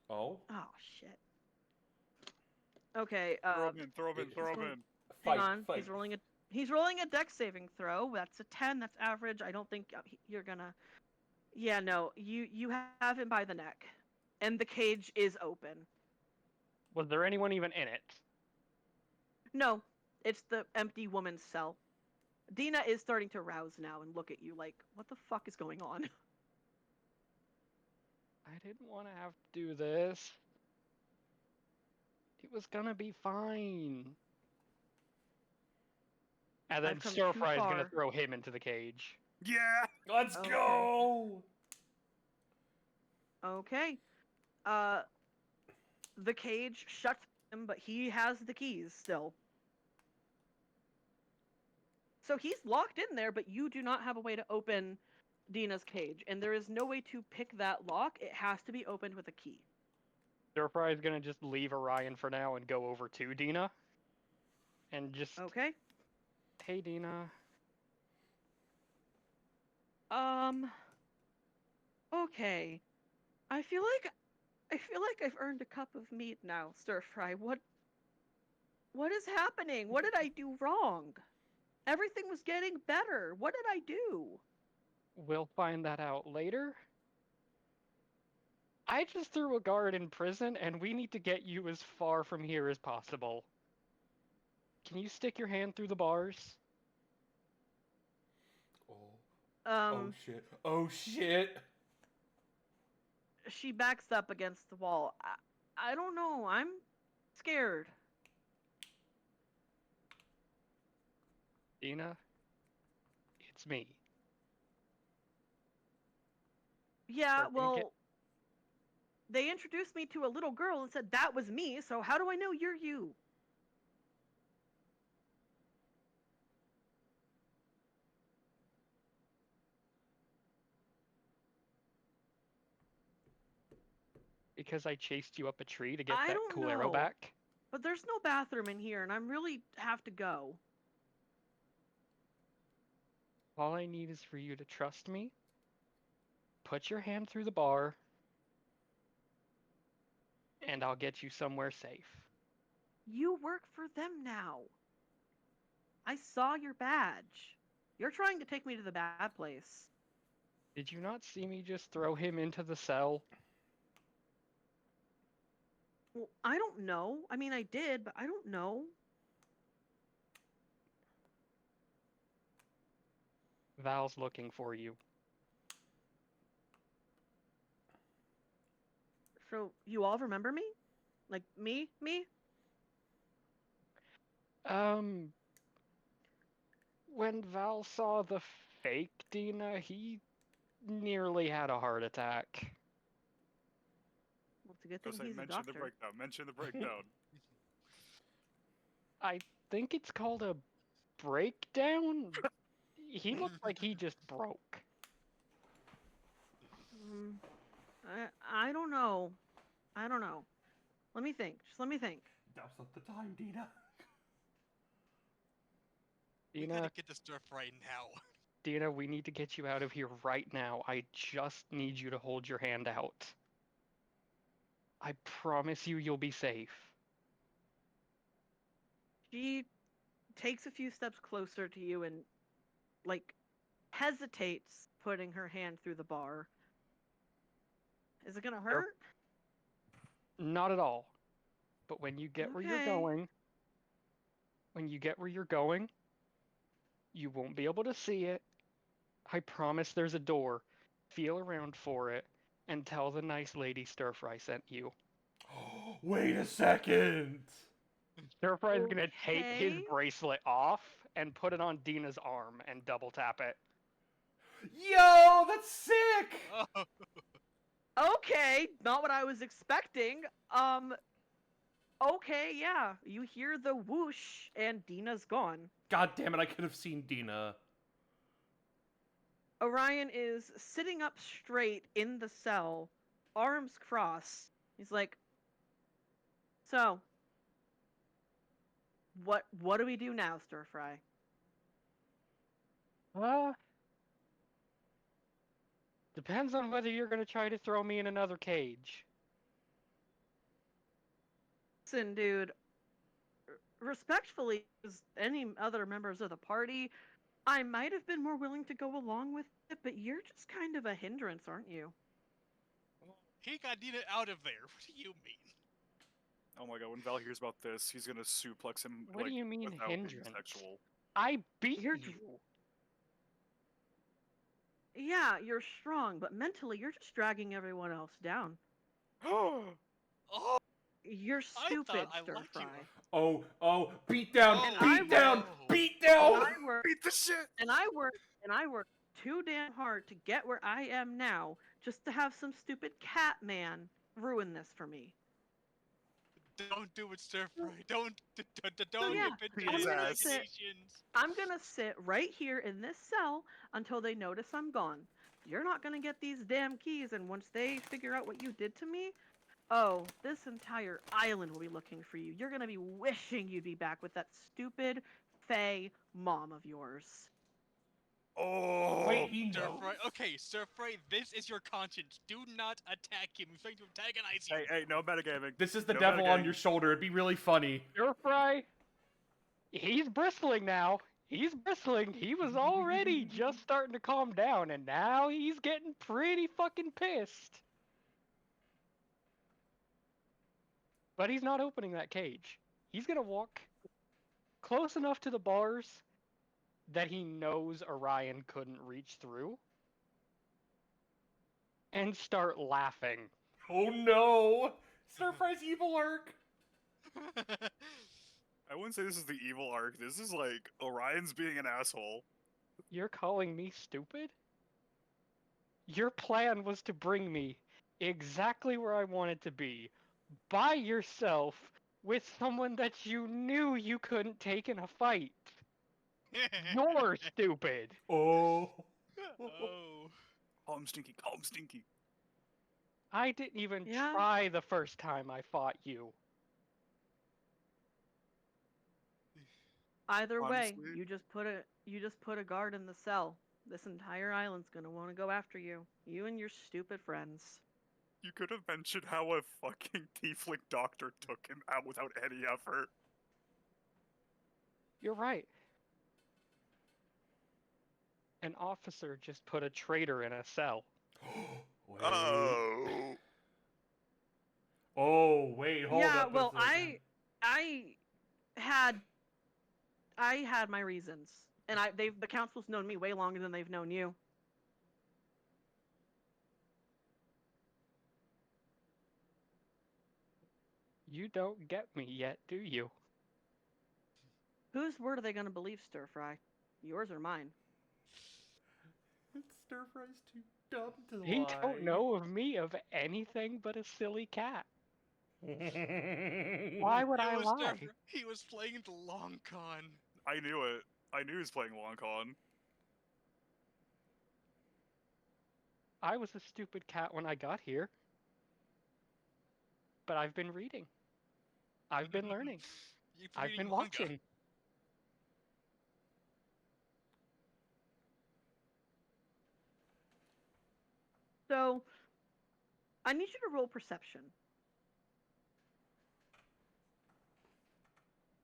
Oh. Oh shit. Okay. Throw him in. Throw him in. it- Throw him going- in. Fight. Hang on. Fight. He's rolling a dex saving throw. That's a 10. That's average. I don't think you're gonna. Yeah, no. You have him by the neck, and the cage is open. Was there anyone even in it? No, it's the empty woman's cell. Dina is starting to rouse now and look at you like, what the fuck is going on? I didn't want to have to do this. It was gonna be fine. And then I've come too Stirfry is gonna far. throw him into the cage. Yeah. Let's Okay. go. Okay. The cage shuts him, but he has the keys still. So he's locked in there, but you do not have a way to open Dina's cage, and there is no way to pick that lock. It has to be opened with a key. Stirfry is gonna just leave Orion for now and go over to Dina. And just Okay. Hey, Dina. Okay. I feel like I've earned a cup of meat now, Stir Fry. What is happening? What did I do wrong? Everything was getting better. What did I do? We'll find that out later. I just threw a guard in prison, and we need to get you as far from here as possible. Can you stick your hand through the bars? Oh, oh shit. Oh shit. She backs up against the wall. I don't know. I'm scared. Dina, it's me. Yeah, We're gonna get. they introduced me to a little girl and said that was me, so how do I know you're you? Because I chased you up a tree to get I that don't cool arrow know. back. But there's no bathroom in here, and I'm really have to go. All I need is for you to trust me. Put your hand through the bar, and I'll get you somewhere safe. You work for them now. I saw your badge. You're trying to take me to the bad place. Did you not see me just throw him into the cell? Well, I don't know. I mean, I did, but I don't know. Val's looking for you. So, you all remember me? Like, me? When Val saw the fake Dina, he nearly had a heart attack. Well, it's a good Go thing say, he's a mention the doctor. breakdown. Mention the breakdown. I think it's called a breakdown? He looked like he just broke. I don't know. I don't know. Let me think. Just let me think. Now's not the time, Dina. We gotta Dina, get this stuff right now. Dina, we need to get you out of here right now. I just need you to hold your hand out. I promise you you'll be safe. She takes a few steps closer to you and, like, hesitates putting her hand through the bar. Is it gonna hurt? Not at all. But when you get where you're Okay. going, you won't be able to see it. I promise there's a door. Feel around for it and tell the nice lady Stir Fry sent you. Wait a second. Stir Fry's gonna take his Okay. bracelet off and put it on Dina's arm and double tap it. Yo, that's sick. Oh, Okay, not what I was expecting. Okay, yeah. You hear the whoosh and Dina's gone. God damn it, I could have seen Dina. Orion is sitting up straight in the cell, arms crossed. He's like, "So, what do we do now, Stir Fry?" Depends on whether you're gonna try to throw me in another cage. Listen, dude, respectfully, as any other members of the party, I might have been more willing to go along with it, but you're just kind of a hindrance, aren't you? he got Dina out of there. What do you mean? Oh my god, when Val hears about this, he's gonna suplex him. What like, do you mean without being hindrance? sexual. I beat You're you. Yeah, you're strong, but mentally you're just dragging everyone else down. Oh, You're I stupid, thought I Stir liked you. Fry. Oh, beat down, Oh, And I beat down, no. beat And down. I work Beat the shit! and I work too damn hard to get where I am now just to have some stupid cat man ruin this for me. Don't do it, Stir Fry. Don't yeah, give in to I'm his gonna machinations. I'm gonna sit right here in this cell until they notice I'm gone. You're not gonna get these damn keys, and once they figure out what you did to me, oh, this entire island will be looking for you. You're gonna be wishing you'd be back with that stupid Faye mom of yours. Oh, Wait, he Sir knows? Fry, okay, Sir Fry, this is your conscience. Do not attack him. He's trying to antagonize you. hey, no metagaming. This is the No devil on metagaming. your shoulder. It'd be really funny. Stir Fry, he's bristling now. He's bristling. He was already just starting to calm down, and now he's getting pretty fucking pissed. But he's not opening that cage. He's gonna walk close enough to the bars that he knows Orion couldn't reach through and start laughing. Oh no! Stir Fry's evil arc! I wouldn't say this is the evil arc. This is like Orion's being an asshole. You're calling me stupid? Your plan was to bring me exactly where I wanted to be, by yourself, with someone that you knew you couldn't take in a fight. You're stupid. Oh. Oh. Call him Stinky. Call him Stinky. I didn't even Yeah. try the first time I fought you. Either way, Honestly- you just put a guard in the cell. This entire island's gonna want to go after you. You and your stupid friends. You could have mentioned how a fucking tiefling doctor took him out without any effort. You're right. An officer just put a traitor in a cell. Wait. Oh. Oh, wait, hold Yeah, up. a well, second. I had my reasons, and the council's known me way longer than they've known you. You don't get me yet, do you? Whose word are they gonna believe, Stir Fry? Yours or mine? Stir Fry's too dumb to lie. He don't know of me of anything but a silly cat. Why would I It was lie? different. He was playing the long con. I knew it. I knew he was playing long con. I was a stupid cat when I got here. But I've been reading. I've been learning. You've I've reading been manga. watching. So, I need you to roll perception.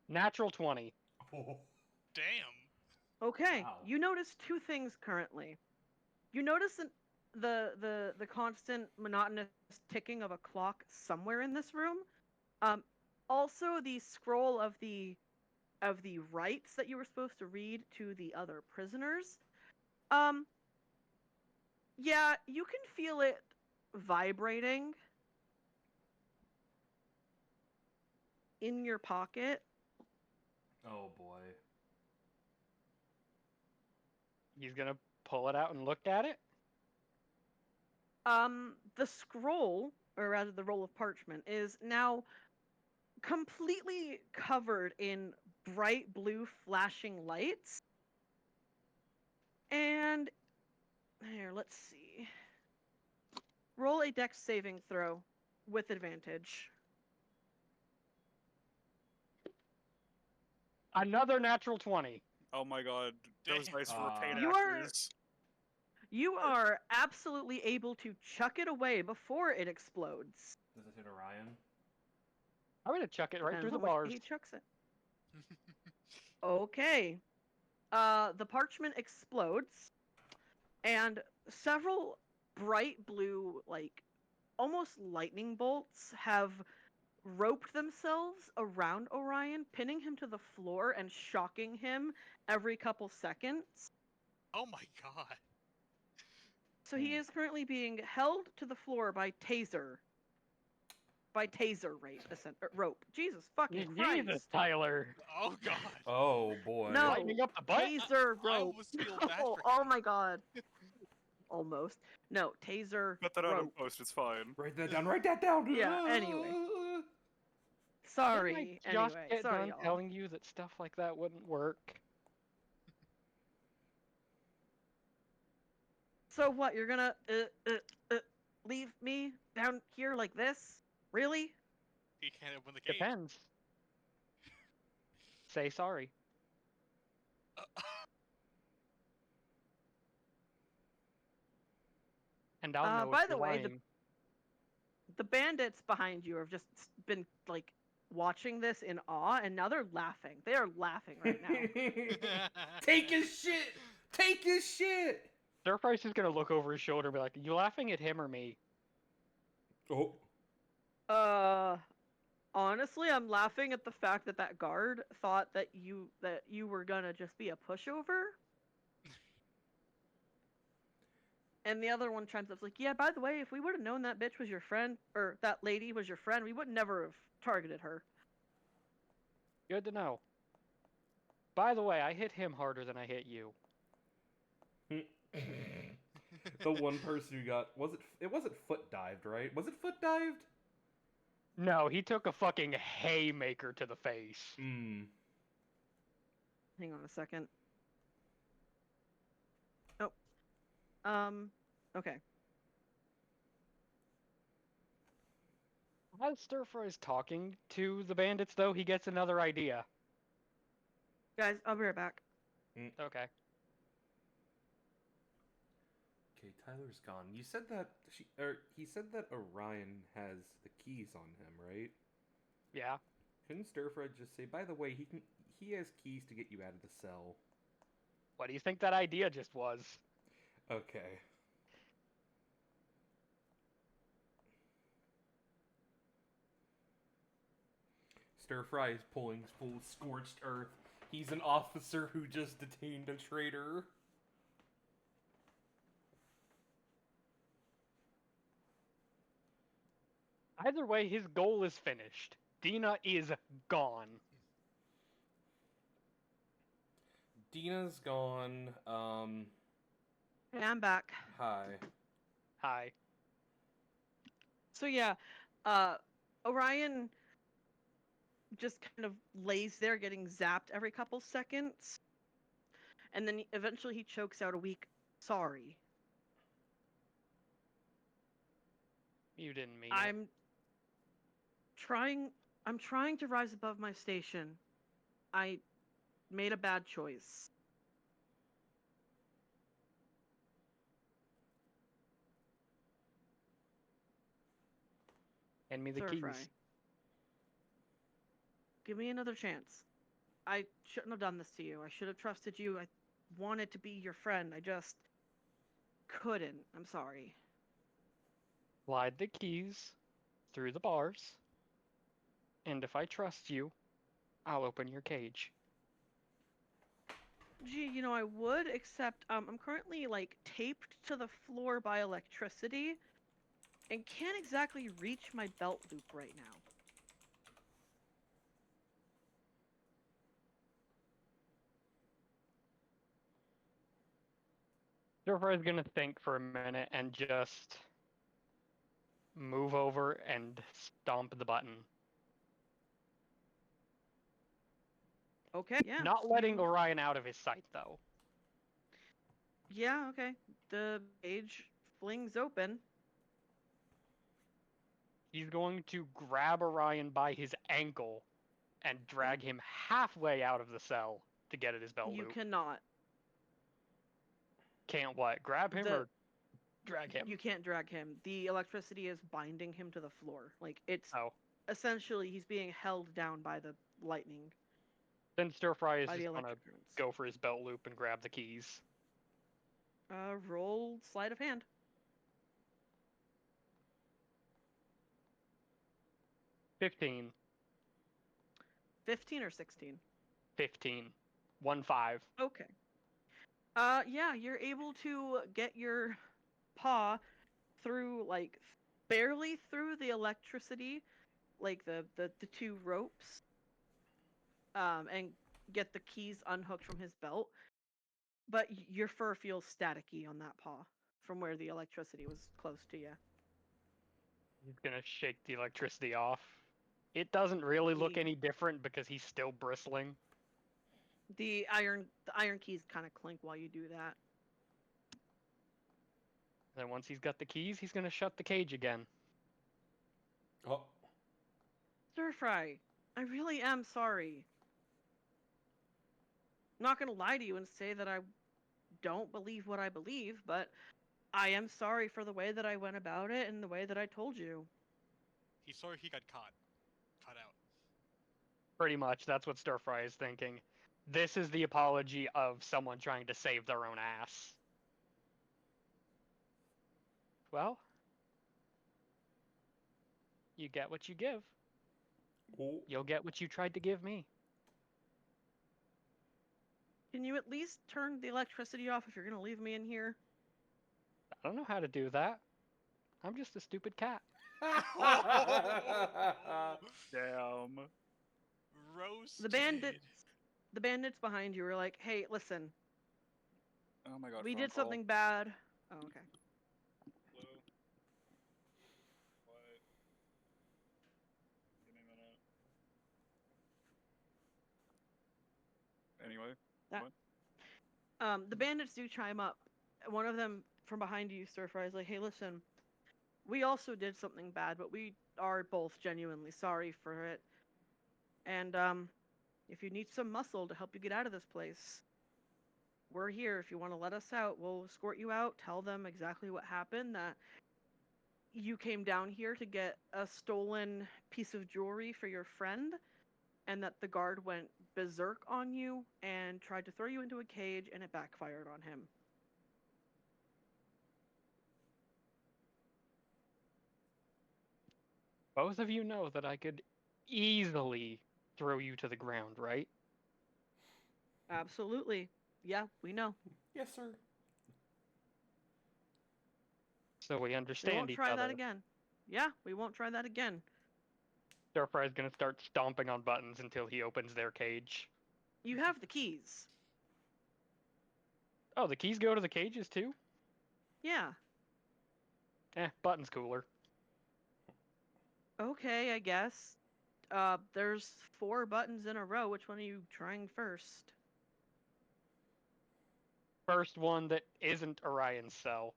Natural 20. Oh. Damn. Okay, Wow. you notice two things currently. You notice the constant monotonous ticking of a clock somewhere in this room. Also the scroll of the rights that you were supposed to read to the other prisoners. Yeah, you can feel it vibrating in your pocket. Oh, boy. He's gonna pull it out and look at it. The scroll, or rather the roll of parchment, is now completely covered in bright blue flashing lights. And here, let's see. Roll a dex saving throw with advantage. Another natural 20. Oh my god. Those Damn. dice were paid You are- actors. You are absolutely able to chuck it away before it explodes. Does it hit Orion? I'm gonna chuck it right Depends through the how much bars. he chucks it. Okay. The parchment explodes, and several bright blue, like almost lightning bolts, have roped themselves around Orion, pinning him to the floor and shocking him every couple seconds. Oh my god. So he is currently being held to the floor by taser. Rope. Jesus fucking Christ. Jesus, Tyler. Oh god. Oh, boy. No. Lightning up the butt. Taser I rope. almost feel bad Oh, for oh him. my god. Almost. No, taser Cut that out in rope. post, it's fine. Write that down. Write that down. Yeah, anyway. Didn't Sorry. I just Anyway, get sorry, done y'all. telling you that stuff like that wouldn't work. So what? You're gonna leave me down here like this? Really? He can't open the cage. Depends. Say sorry. And I'll know by if the you're way, lying. the bandits behind you have just been like watching this in awe, and now they're laughing. They are laughing right now. Take his shit! Take his shit! Stir-Fry's just gonna look over his shoulder and be like, "You laughing at him or me?" Oh. Honestly, I'm laughing at the fact that that guard thought that you were gonna just be a pushover. And the other one chimes up like, "Yeah, by the way, if we would have known that bitch was your friend, or that lady was your friend, we would never have targeted her." Good to know. By the way, I hit him harder than I hit you. The one person who got it wasn't foot dived, right? Was it foot dived? No, he took a fucking haymaker to the face. Hmm. Hang on a second. Oh. Okay. As Stir-Fry's talking to the bandits, though, he gets another idea. Guys, I'll be right back. Okay. Okay, Tyler's gone. You said that he said that Orion has the keys on him, right? Yeah. Couldn't Stir-Fry just say, by the way, he has keys to get you out of the cell? What do you think that idea just was? Okay. Stir-Fry is pulling full scorched earth. He's an officer who just detained a traitor. Either way, his goal is finished. Dina is gone. Dina's gone. Hey, I'm back. Hi. Hi. So yeah, Orion just kind of lays there getting zapped every couple seconds. And then eventually he chokes out a weak sorry. You didn't mean it. I'm trying to rise above my station. I made a bad choice. Hand me the Stir keys. Fry. Give me another chance. I shouldn't have done this to you. I should have trusted you. I wanted to be your friend. I just couldn't. I'm sorry. Slide the keys through the bars. And if I trust you, I'll open your cage. Gee, you know, I would, except I'm currently like taped to the floor by electricity and can't exactly reach my belt loop right now. Stir-Fry's gonna think for a minute and just move over and stomp the button. Okay, yeah. Not letting Orion out of his sight, though. Yeah, okay. The cage flings open. He's going to grab Orion by his ankle and drag him halfway out of the cell to get at his belt You loop. cannot. Can't what? Grab him The- or drag him? You can't drag him. The electricity is binding him to the floor. Like, it's Oh. essentially he's being held down by the lightning, Then Stir-Fry is by the just gonna electric currents. go for his belt loop and grab the keys. Roll sleight of hand. 15. 15 or 16? 15. 1-5. Okay. Yeah, you're able to get your paw through, like, barely through the electricity, like the two ropes, and get the keys unhooked from his belt. But your fur feels staticky on that paw from where the electricity was close to you. He's gonna shake the electricity off. It doesn't really look The- any different because he's still bristling. The iron keys kind of clink while you do that. Then once he's got the keys, he's gonna shut the cage again. Oh. Stir Fry, I really am sorry. I'm not gonna lie to you and say that I don't believe what I believe, but I am sorry for the way that I went about it and the way that I told you. He's sorry he got caught. Caught out. Pretty much, that's what Stir Fry is thinking. This is the apology of someone trying to save their own ass. Well, you get what you give. Oh. You'll get what you tried to give me. Can you at least turn the electricity off if you're gonna leave me in here? I don't know how to do that. I'm just a stupid cat. Damn. Roasted. The bandits behind you were like, "Hey, listen, Oh my god. we phone did call. something bad." Oh, okay. Hello? What? Give me a minute. Anyway. The bandits do chime up. One of them from behind you, Stir Fry, is like, "Hey, listen, we also did something bad, but we are both genuinely sorry for it. And if you need some muscle to help you get out of this place, we're here. If you want to let us out, we'll escort you out. Tell them exactly what happened. That you came down here to get a stolen piece of jewelry for your friend, and that the guard went berserk on you and tried to throw you into a cage, and it backfired on him." Both of you know that I could easily throw you to the ground, right? Absolutely. Yeah, we know. Yes, sir. So we We understand won't each try other. that again. Yeah, we won't try that again. Stir Fry's gonna start stomping on buttons until he opens their cage. You have the keys. Oh, the keys go to the cages too? Yeah. Buttons cooler. Okay, I guess. There's 4 buttons in a row. Which one are you trying first? First one that isn't Orion's cell.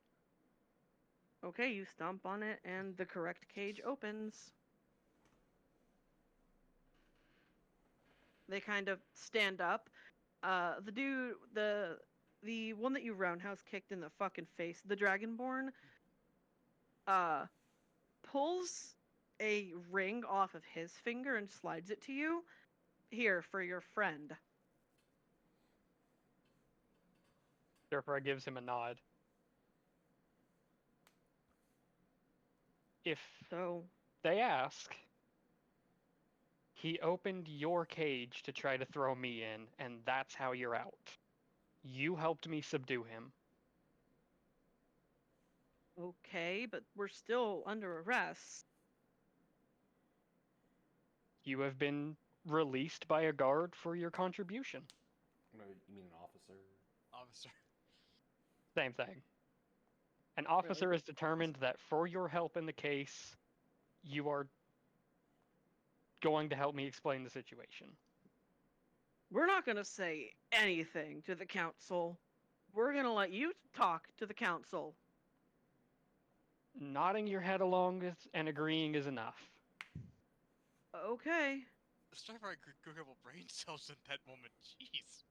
Okay, you stomp on it, and the correct cage opens. They kind of stand up. The dude, the one that you roundhouse kicked in the fucking face, the Dragonborn, pulls a ring off of his finger and slides it to you. Here, for your friend. Stir Fry gives him a nod. If So, they ask, he opened your cage to try to throw me in, and that's how you're out. You helped me subdue him. okay, but we're still under arrest. You have been released by a guard for your contribution. You mean an officer? Officer. Same thing. An officer has determined that for your help in the case, you are going to help me explain the situation. We're not gonna say anything to the council. We're gonna let you talk to the council. Nodding your head along and agreeing is enough. Okay. Starfire grew a couple brain cells in that moment. Jeez.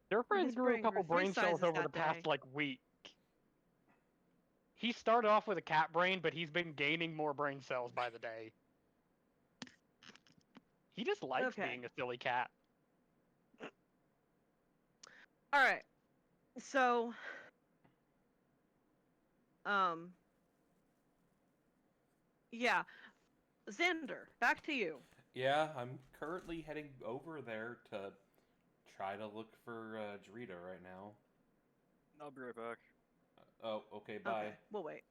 Stir-Fry's His grew a brain couple grew 3 brain cells sizes over the that past, day. week. He started off with a cat brain, but he's been gaining more brain cells by the day. He just likes Okay. being a silly cat. All right. So, yeah. Xander, back to you. Yeah, I'm currently heading over there to try to look for Drita right now. I'll be right back. Oh, okay, bye. Okay, we'll wait.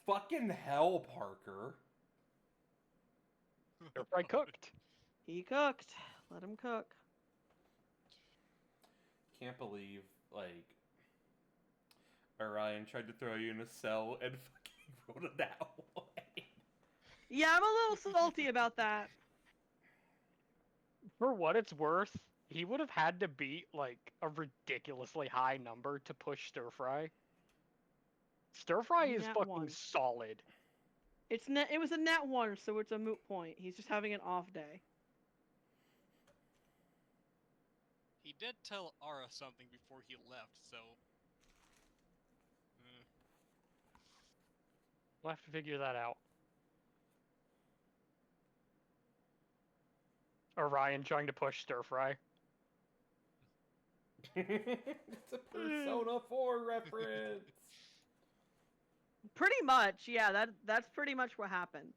Fucking hell, Parker. Stir-Fry cooked. He cooked. Let him cook. Can't believe, Orion tried to throw you in a cell and fucking wrote it that way. Yeah, I'm a little salty about that. For what it's worth, he would have had to beat, a ridiculously high number to push Stir-Fry. Stir-Fry is Nat fucking 1. solid. It was a nat 1, so it's a moot point. He's just having an off day. He did tell Ara something before he left, so... We'll have to figure that out. Orion trying to push Stir Fry. It's a Persona 4 reference. Pretty much, yeah. That's pretty much what happened.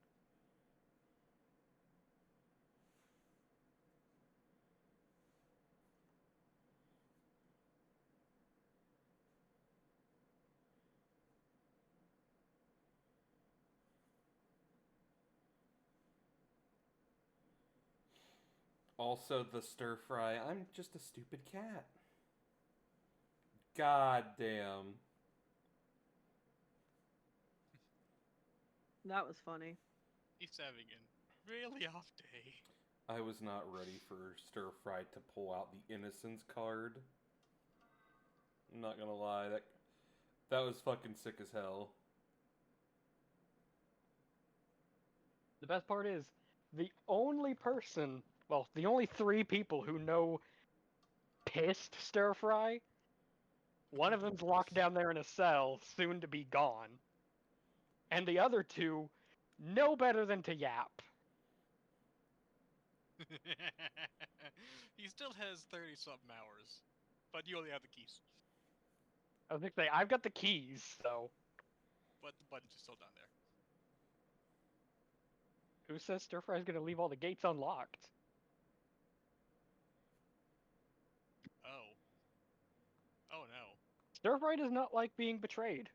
Also, the stir fry. I'm just a stupid cat. God damn. That was funny. He's having a really off day. I was not ready for stir fry to pull out the innocence card. I'm not gonna lie, that was fucking sick as hell. The best part is, the only person, well, the only 3 people who know pissed Stir Fry, one of them's locked down there in a cell, soon to be gone. And the other 2 know better than to yap. He still has 30-something hours, but you only have the keys. I was gonna say, I've got the keys, so... But the buttons are still down there. Who says Stir Fry's gonna leave all the gates unlocked? Oh. Oh no. Stir Fry does not like being betrayed.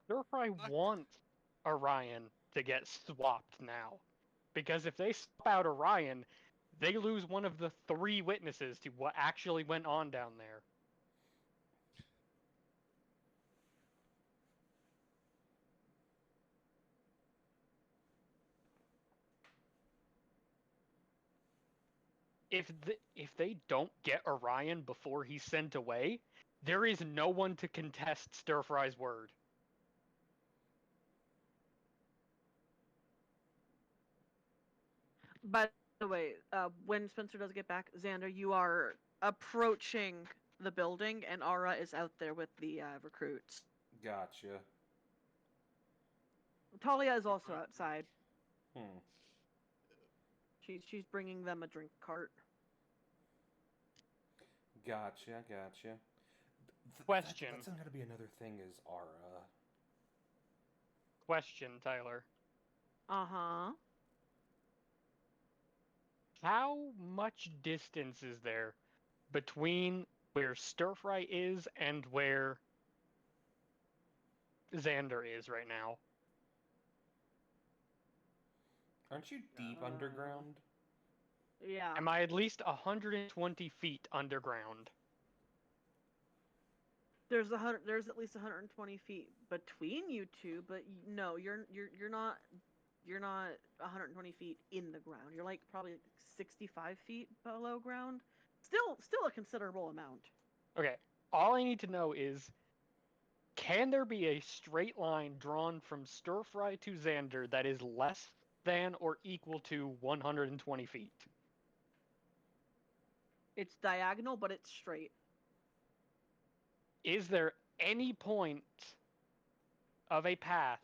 Stir Fry wants Orion to get swapped now. Because if they swap out Orion, they lose one of the 3 witnesses to what actually went on down there. If they don't get Orion before he's sent away, there is no one to contest Stir Fry's word. By the way, when Spencer does get back, Xander, you are approaching the building, and Ara is out there with the recruits. Gotcha. Talia is also outside. Hmm. She's bringing them a drink cart. Gotcha. Question. That's gonna be another thing is Ara. Question, Tyler. Uh-huh. How much distance is there between where Stir Fry is and where Xander is right now? Aren't you deep underground? Yeah. Am I at least 120 feet underground? There's at least 120 feet between you two, but no, you're not 120 feet in the ground. You're like probably 65 feet below ground. Still a considerable amount. Okay, all I need to know is, can there be a straight line drawn from Stir Fry to Xander that is less than or equal to 120 feet? It's diagonal, but it's straight. Is there any point of a path,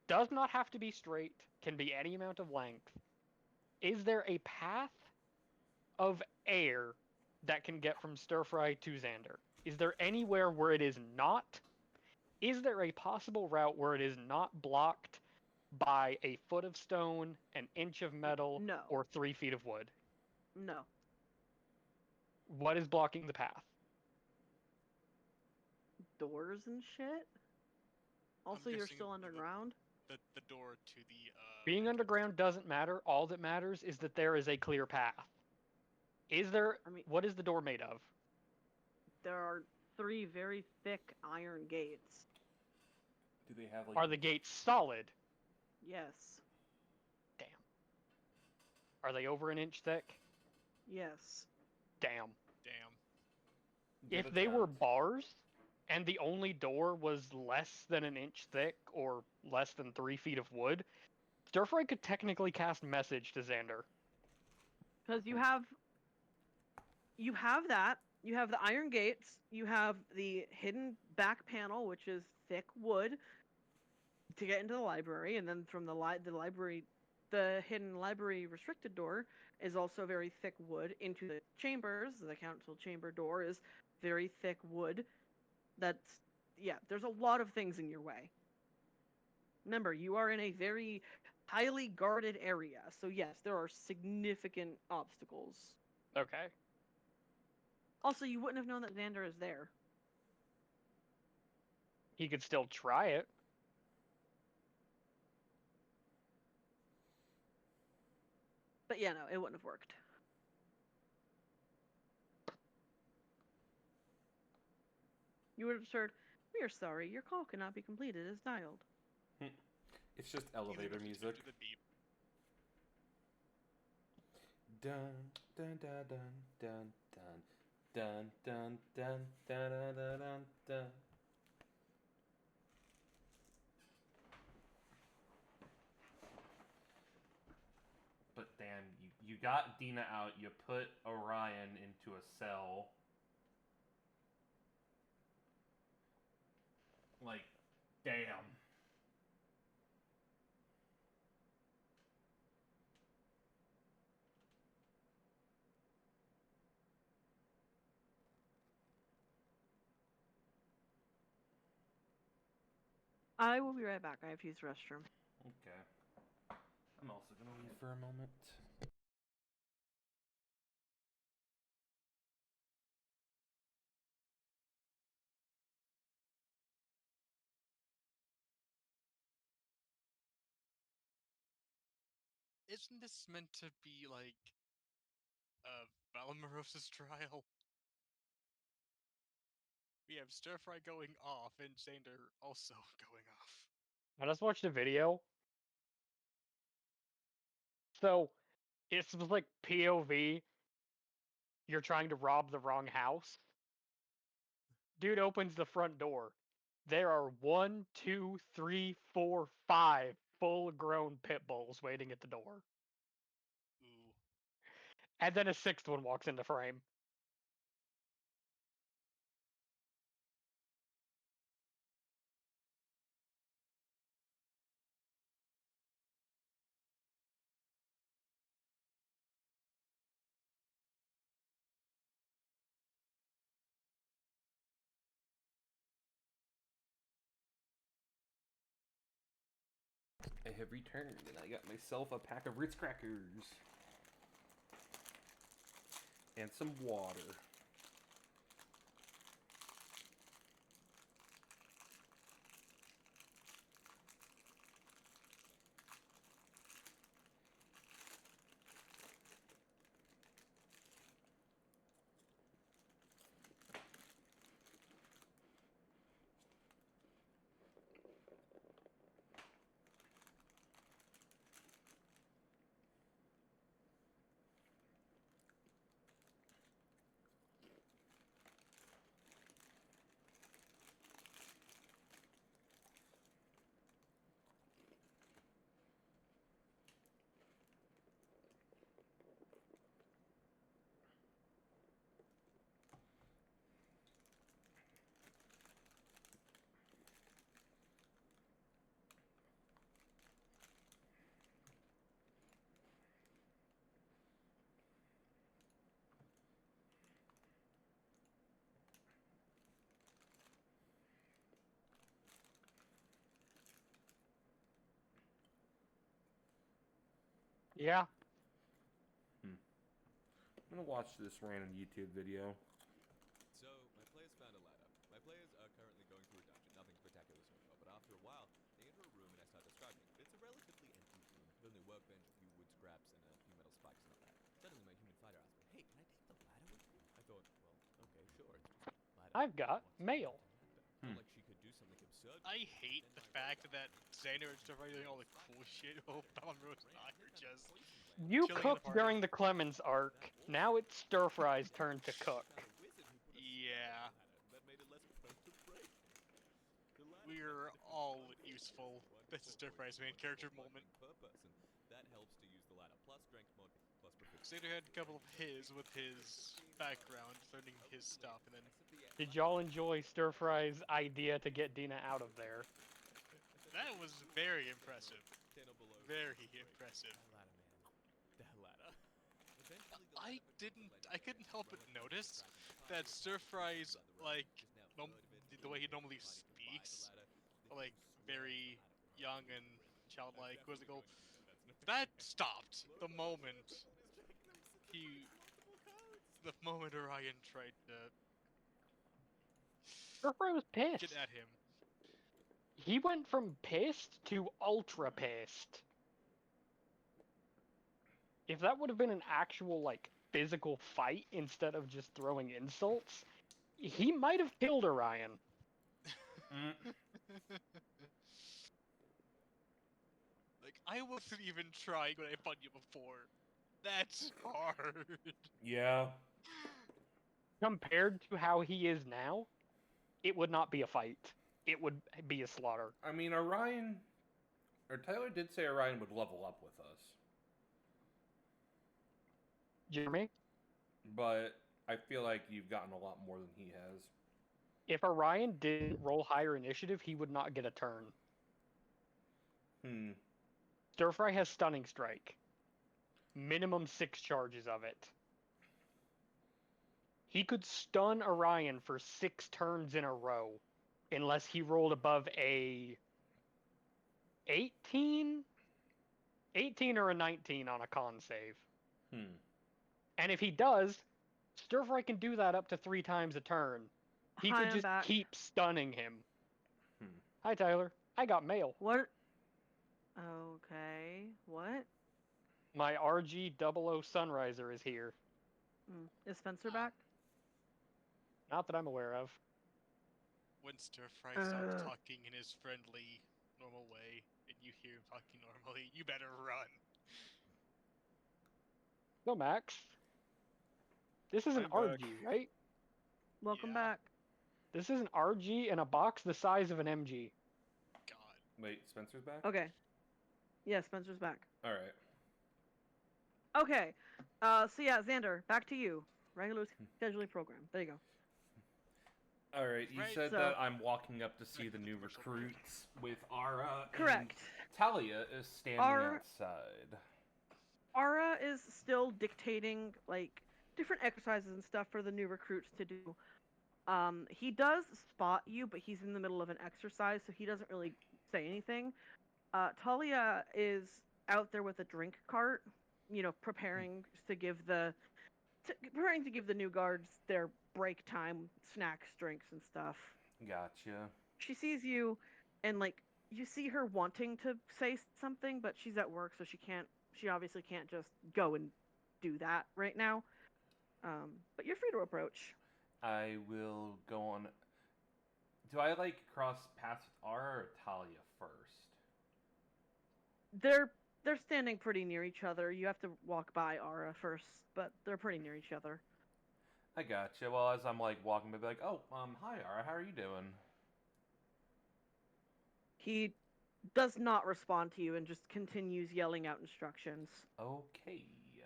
does not have to be straight, can be any amount of length, is there a path of air that can get from Stir Fry to Xander? Is there anywhere where it is not? Is there a possible route where it is not blocked by a foot of stone, an inch of metal, No. or 3 feet of wood? No. What is blocking the path? Doors and shit. Also, you're guessing still underground. The door to the Being entrance. underground doesn't matter. All that matters is that there is a clear path. Is there... what is the door made of? There are 3 very thick iron gates. Do they have like? Are the gates solid? Yes. Damn. Are they over an inch thick? Yes. Damn. Damn. Good If they were attempt. bars, and the only door was less than an inch thick, or less than 3 feet of wood, Stirfry could technically cast message to Xander. Because you have that. You have the iron gates. You have the hidden back panel, which is thick wood to get into the library, and then from the library, the hidden library restricted door is also very thick wood into the chambers. The council chamber door is very thick wood. That's there's a lot of things in your way. Remember, you are in a very highly guarded area, so yes, there are significant obstacles. Okay. Also, you wouldn't have known that Xander is there. He could still try it. But yeah, no, it wouldn't have worked. You would have just heard, "We are sorry, your call cannot be completed as dialed." It's just Either elevator the music. the beep. Dun dun dun dun dun dun dun dun dun dun dun dun dun. But damn, you got Dina out. You put Orion into a cell. Like, damn. I will be right back. I have to use the restroom. Okay. I'm also gonna leave for a moment. Isn't this meant to be like Valamarosa's trial? We have Stir-Fry going off and Xander also going off. I just watched a video. So, it's like POV. You're trying to rob the wrong house. Dude opens the front door. There are 1, 2, 3, 4, 5 full-grown pit bulls waiting at the door. Ooh. And then a sixth one walks into frame. I have returned and I got myself a pack of Ritz crackers. And some water. Yeah. I'm gonna watch this random YouTube video. So, my players found a ladder. My players are currently going through a dungeon, nothing spectacular so far, but after a while, they enter a room and I start describing it. It's a relatively empty room, with only a workbench, a few wood scraps, and a few metal spikes, not bad. Suddenly, my human fighter asked me, "Hey, can I take the ladder with me?" I thought, well, okay, sure, it's just a ladder. I've got What's mail. Not like she could do something absurd. I hate the fact that Xander and Stir-Fry doing all the cool shit while Valamarosa and I are just You chilling in the cooked party. during the Clemens arc. Now it's Stir-Fry's turn to cook. Yeah. We're all useful That's Stir Fry's main character moment. Per person. That helps to use the ladder. Plus strength mod, plus proficiency. Xander had a couple of his with his background, learning his stuff, and then Did y'all enjoy Stir Fry's idea to get Dina out of there? that was very impressive. 10 or below. Very impressive. That ladder, man. That ladder. Eventually, the I ladder didn't. progressively I couldn't help but relatively notice rapidly. that Stir Fry's like Just now nom- third of it, the way he you're normally fighting by the speaks, ladder. like very young and childlike, That's was the goal. definitely going to be there. That That's no stopped the Lobo, moment Lobo is making them sit he, multiple cards. the moment Orion tried to Stir Fry was get pissed. at him. He went from pissed to ultra pissed. If that would have been an actual, like, physical fight instead of just throwing insults, he might have killed Orion. Mm. Like, I wasn't even trying when I fought you before. That's hard. Yeah. Compared to how he is now, it would not be a fight. It would be a slaughter. I mean, Orion, or Tyler did say Orion would level up with us, Jeremy, but I feel like you've gotten a lot more than he has. if Orion didn't roll higher initiative, he would not get a turn. Stir Fry has Stunning Strike. Minimum 6 charges of it. He could stun Orion for 6 turns in a row unless he rolled above a 18 or a 19 on a con save. And if he does, Stir Fry can do that up to 3 times a turn. He Hi, could I'm just back. keep stunning him. Hmm. Hi, Tyler. I got mail. What? Okay. What? My RG 00 Sunriser is here. Is Spencer back? Not that I'm aware of. When Stir Fry stops Ugh. talking in his friendly, normal way, and you hear him talking normally, you better run. No, Max. This is an I'm back. RG, right? Welcome Yeah. back. This is an RG in a box the size of an MG. God. Wait, Spencer's back? Okay. Yeah, Spencer's back. Alright. Okay. So yeah, Xander, back to you. Regular scheduling program. There you go. Alright, you Right, said so- that I'm walking up to see Back the to the new commercial break. recruits with Ara. Correct. And Talia is standing outside. Ara is still dictating like different exercises and stuff for the new recruits to do. He does spot you, but he's in the middle of an exercise, so he doesn't really say anything. Talia is out there with a drink cart, preparing to give the new guards their break time snacks, drinks, and stuff. Gotcha. She sees you, and like you see her wanting to say something, but she's at work, so she can't. She obviously can't just go and do that right now. But you're free to approach. I will go on. Do I like cross paths with Ara or Talia first? They're standing pretty near each other. You have to walk by Ara first, but they're pretty near each other. I gotcha. Well, as I'm like walking, I'll be like, "Oh, hi Ara, how are you doing?" He does not respond to you and just continues yelling out instructions. Okay,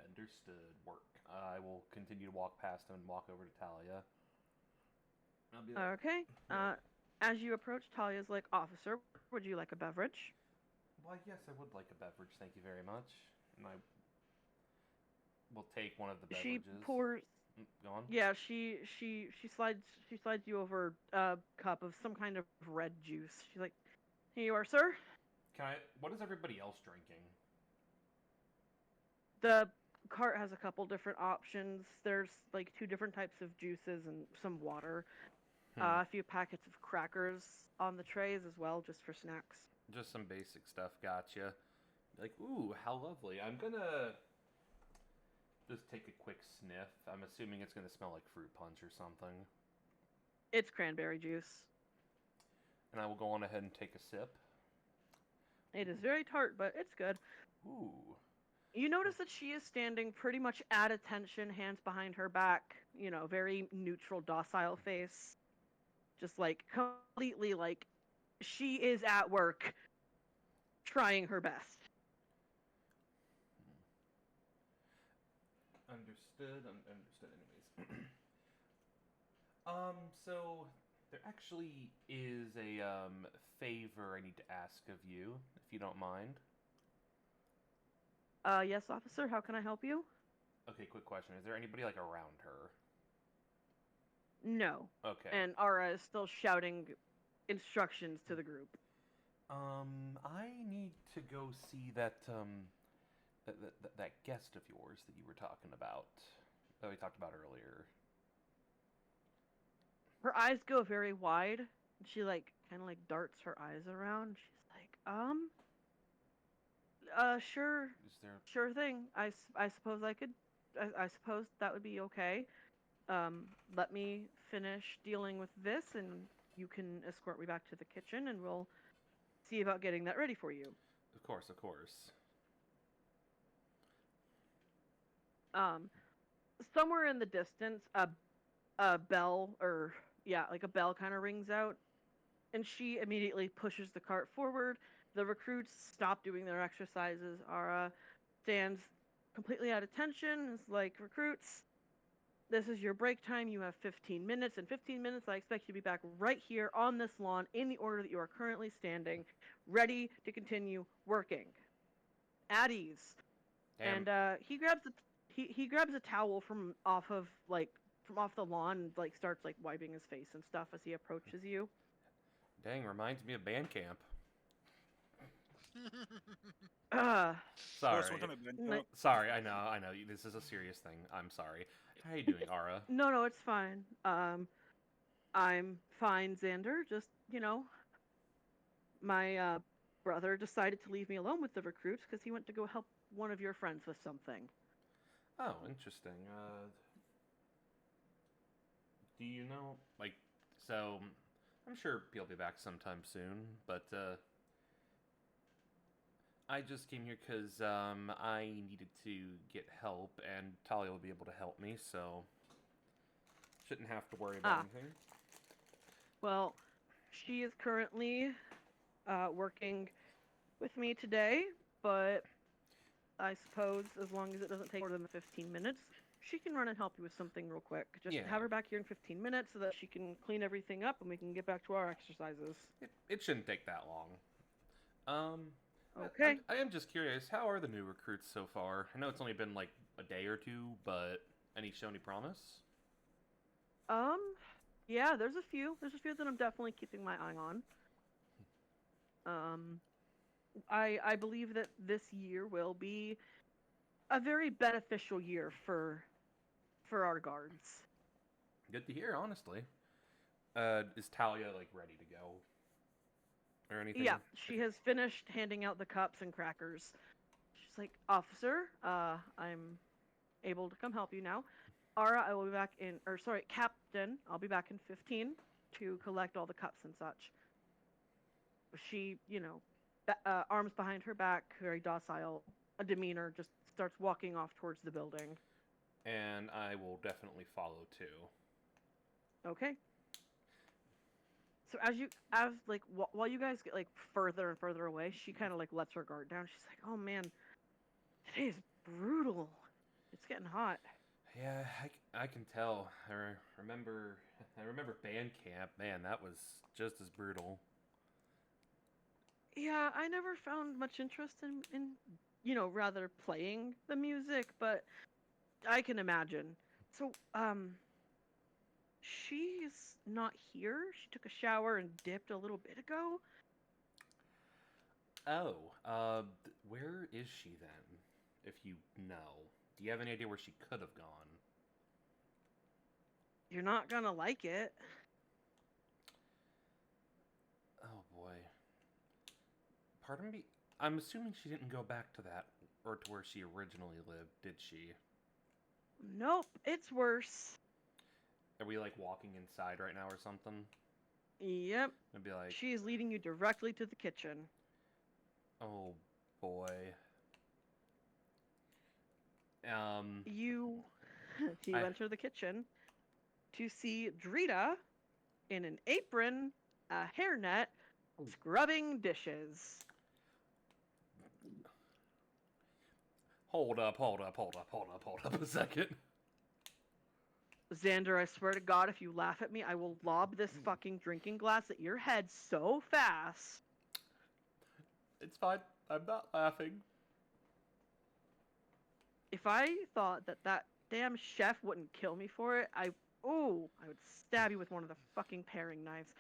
understood. Work. I will continue to walk past him and walk over to Talia. I'll be like, Okay. As you approach, Talia's like, "Officer, would you like a beverage?" "Why, yes, I would like a beverage. Thank you very much." And I will take one of the She beverages. pours. Go on. Yeah, she slides you over a cup of some kind of red juice. She's like, "Here you are, sir." What is everybody else drinking? The cart has a couple different options. There's like 2 different types of juices and some water. A few packets of crackers on the trays as well, just for snacks. Just some basic stuff. Gotcha. Like, ooh, how lovely. I'm gonna just take a quick sniff. I'm assuming it's gonna smell like fruit punch or something. It's cranberry juice. And I will go on ahead and take a sip. It is very tart, but it's good. Ooh. You notice that she is standing pretty much at attention, hands behind her back, very neutral, docile face. Just like completely like she is at work. trying her best. Understood. Understood. Anyways, so there actually is a favor I need to ask of you, if you don't mind. Yes, officer, how can I help you? Okay, quick question: is there anybody like around her? No. Okay. And Ara is still shouting instructions to the group. I need to go see that guest of yours that you were talking about, that we talked about earlier. Her eyes go very wide. And she like kind of like darts her eyes around. She's like, sure, Is there? sure thing. I suppose I could. I suppose that would be okay. Let me finish dealing with this, and you can escort me back to the kitchen, and we'll see about getting that ready for you. Of course, of course. Um, Somewhere in the distance, a bell, or yeah, like a bell kind of rings out, and she immediately pushes the cart forward. The recruits stop doing their exercises. Ara stands completely at attention. Is like, recruits, this is your break time. You have 15 minutes. In 15 minutes, I expect you to be back right here on this lawn in the order that you are currently standing, ready to continue working. At ease. Damn. And he grabs a towel from off the lawn and like starts like wiping his face and stuff as he approaches you. Dang, reminds me of band camp. What Sorry. kind of band Ni- camp? Sorry, I know. This is a serious thing. I'm sorry. How you doing, Ara? No, it's fine. I'm fine, Xander. Just, my brother decided to leave me alone with the recruits because he went to go help one of your friends with something. Oh, interesting. Do you know, like, so, I'm sure he'll be back sometime soon, but, I just came here because, I needed to get help, and Talia will be able to help me, so shouldn't have to worry about anything. Well, she is currently working with me today, but I suppose as long as it doesn't take more than the 15 minutes, she can run and help you with something real quick. Just Yeah. have her back here in 15 minutes so that she can clean everything up and we can get back to our exercises. It shouldn't take that long. Okay. I am just curious, how are the new recruits so far? I know it's only been like a day or two, but show any promise? Yeah, there's a few. There's a few that I'm definitely keeping my eye on. I believe that this year will be a very beneficial year for our guards. Good to hear, honestly. Is Talia like ready to go? Or anything? Yeah, she has finished handing out the cups and crackers. She's like, "Officer, I'm able to come help you now. Ara, I will be back in, or sorry, Captain, I'll be back in 15 to collect all the cups and such." She, arms behind her back, very docile, a demeanor, just starts walking off towards the building. And I will definitely follow too. Okay. So while you guys get like further and further away, she kind of like lets her guard down. She's like, "Oh man, today is brutal. It's getting hot." Yeah, I can tell. I remember band camp. Man, that was just as brutal. Yeah, I never found much interest in rather playing the music, but I can imagine. So, she's not here. She took a shower and dipped a little bit ago. Oh, where is she then? If you know, do you have any idea where she could have gone? You're not gonna like it. Oh boy. Pardon me. I'm assuming she didn't go back to that or to where she originally lived, did she? Nope, it's worse. Are we like walking inside right now or something? Yep. I'd be like, She's leading you directly to the kitchen. oh boy. You I- enter the kitchen to see Drita in an apron, a hairnet, scrubbing dishes. Hold up a second. Xander, I swear to God, if you laugh at me, I will lob this fucking drinking glass at your head so fast. It's fine. I'm not laughing. If I thought that damn chef wouldn't kill me for it, I would stab you with one of the fucking paring knives.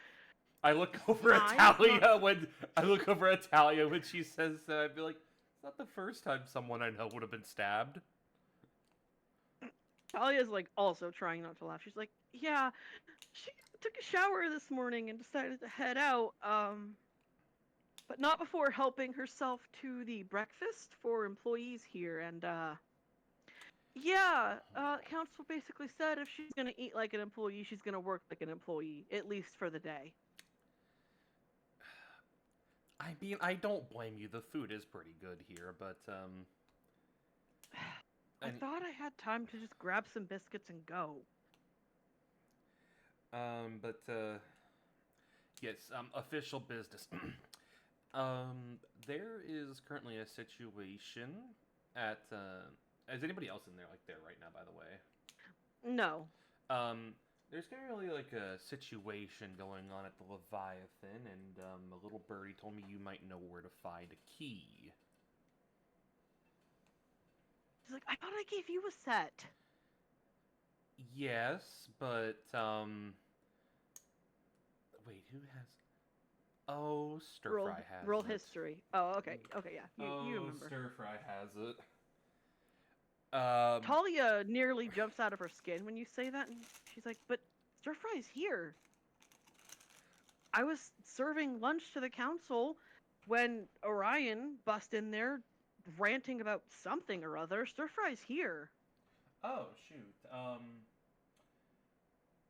I look over at Talia when she says that. I'd be like, it's not the first time someone I know would have been stabbed. Talia's like also trying not to laugh. She's like, yeah, she took a shower this morning and decided to head out, but not before helping herself to the breakfast for employees here. And council basically said if she's gonna eat like an employee, she's gonna work like an employee, at least for the day. I mean, I don't blame you. The food is pretty good here, but I thought I had time to just grab some biscuits and go. Yes, official business. There is currently a situation at, is anybody else in there, like, there right now, by the way? No. There's currently, like, a situation going on at the Leviathan, and, a little birdie told me you might know where to find a key. She's like, I thought I gave you a set. Yes, but, wait, who has... Oh, Stir Fry has roll it. history. Oh, okay. Okay, yeah. You remember. Stir Fry has it. Talia nearly jumps out of her skin when you say that, and she's like, but Stir Fry's here. I was serving lunch to the council when Orion bust in there ranting about something or other. Stir Fry's here. Oh, shoot.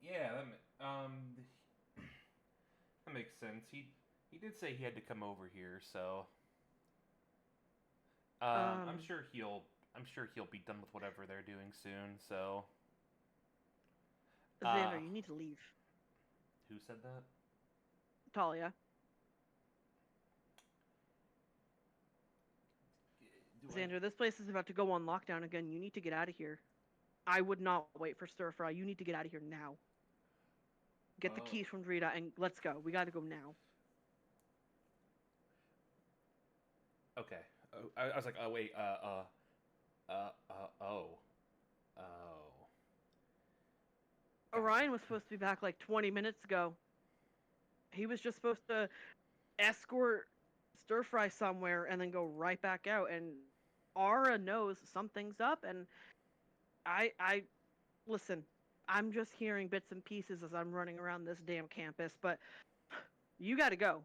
Yeah, that makes sense. He did say he had to come over here, so I'm sure he'll be done with whatever they're doing soon, so Xander, you need to leave. Who said that? Talia. Xander, this place is about to go on lockdown again. You need to get out of here. I would not wait for Stir Fry. You need to get out of here now. Get the keys from Drita and let's go. We gotta go now. Okay. I was like, oh wait, Orion was supposed to be back like 20 minutes ago. He was just supposed to escort Stir Fry somewhere and then go right back out. And Aura knows something's up. And I listen. I'm just hearing bits and pieces as I'm running around this damn campus. But you got to go.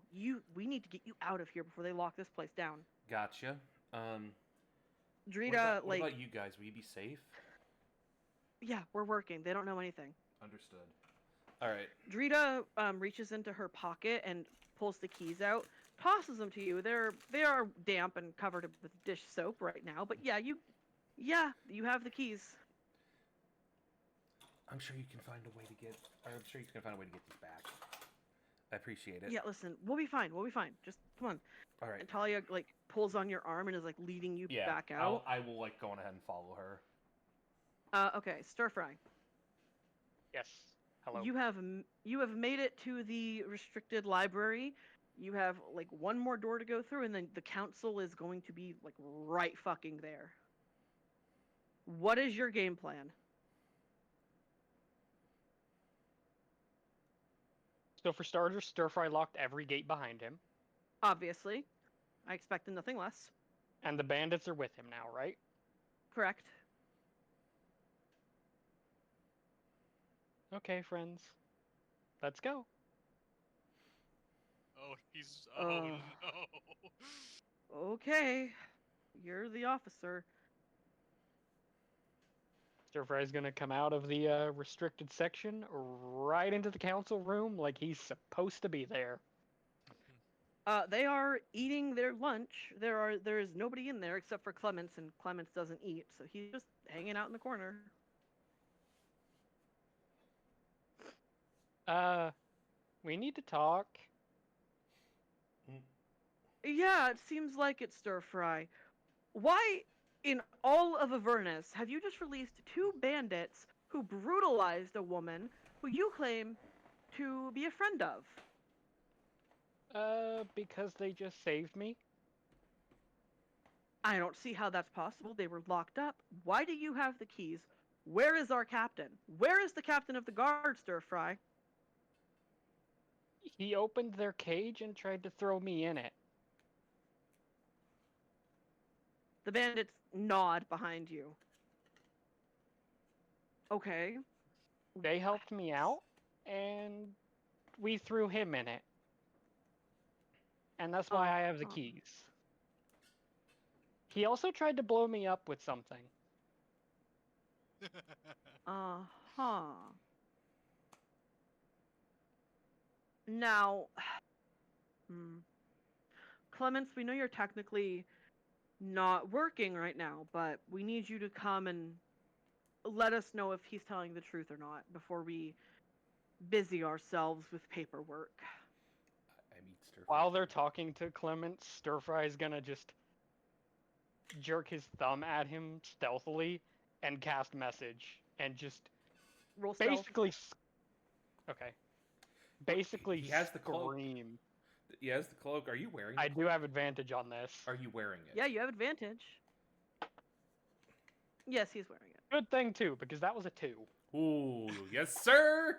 We need to get you out of here before they lock this place down. Gotcha. Drita, what about you guys? Will you be safe? Yeah, we're working. They don't know anything. Understood. All right. Drita reaches into her pocket and pulls the keys out, tosses them to you. They are damp and covered with dish soap right now, but yeah, you have the keys. I'm sure you can find a way to get these back. I appreciate it. Yeah, listen, we'll be fine. Just come on. All right. And Talia like pulls on your arm and is like leading you back out. I will like go on ahead and follow her. Okay, Stir Fry. Yes. Hello. You have made it to the restricted library. You have like one more door to go through, and then the council is going to be like right fucking there. What is your game plan? So for starters, Stir Fry locked every gate behind him. Obviously. I expected nothing less. And the bandits are with him now, right? Correct. Okay, friends. Let's go. Oh, no. Okay. You're the officer. Stir Fry's gonna come out of the restricted section right into the council room like he's supposed to be there. They are eating their lunch. There is nobody in there except for Clements, and Clements doesn't eat, so he's just hanging out in the corner. We need to talk. Yeah, it seems like it, Stir Fry. Why in all of Avernus have you just released 2 bandits who brutalized a woman who you claim to be a friend of? Because they just saved me. I don't see how that's possible. They were locked up. Why do you have the keys? Where is our captain? Where is the captain of the guard, Stir Fry? He opened their cage and tried to throw me in it. The bandits nod behind you. Okay. They helped me out, and we threw him in it. And that's why I have the keys. He also tried to blow me up with something. Uh-huh. Now, Clemens, we know you're technically not working right now, but we need you to come and let us know if he's telling the truth or not before we busy ourselves with paperwork. I mean, Stir While they're talking to Clements, Stir Fry's gonna just jerk his thumb at him stealthily and cast message and just Roll stealth. basically okay. Basically he has the cloak. scream. He has the cloak. Are you wearing I the do cloak? have advantage on this. Are you wearing it? Yeah, you have advantage. Yes, he's wearing it. Good thing too, because that was a 2. Ooh, yes, sir.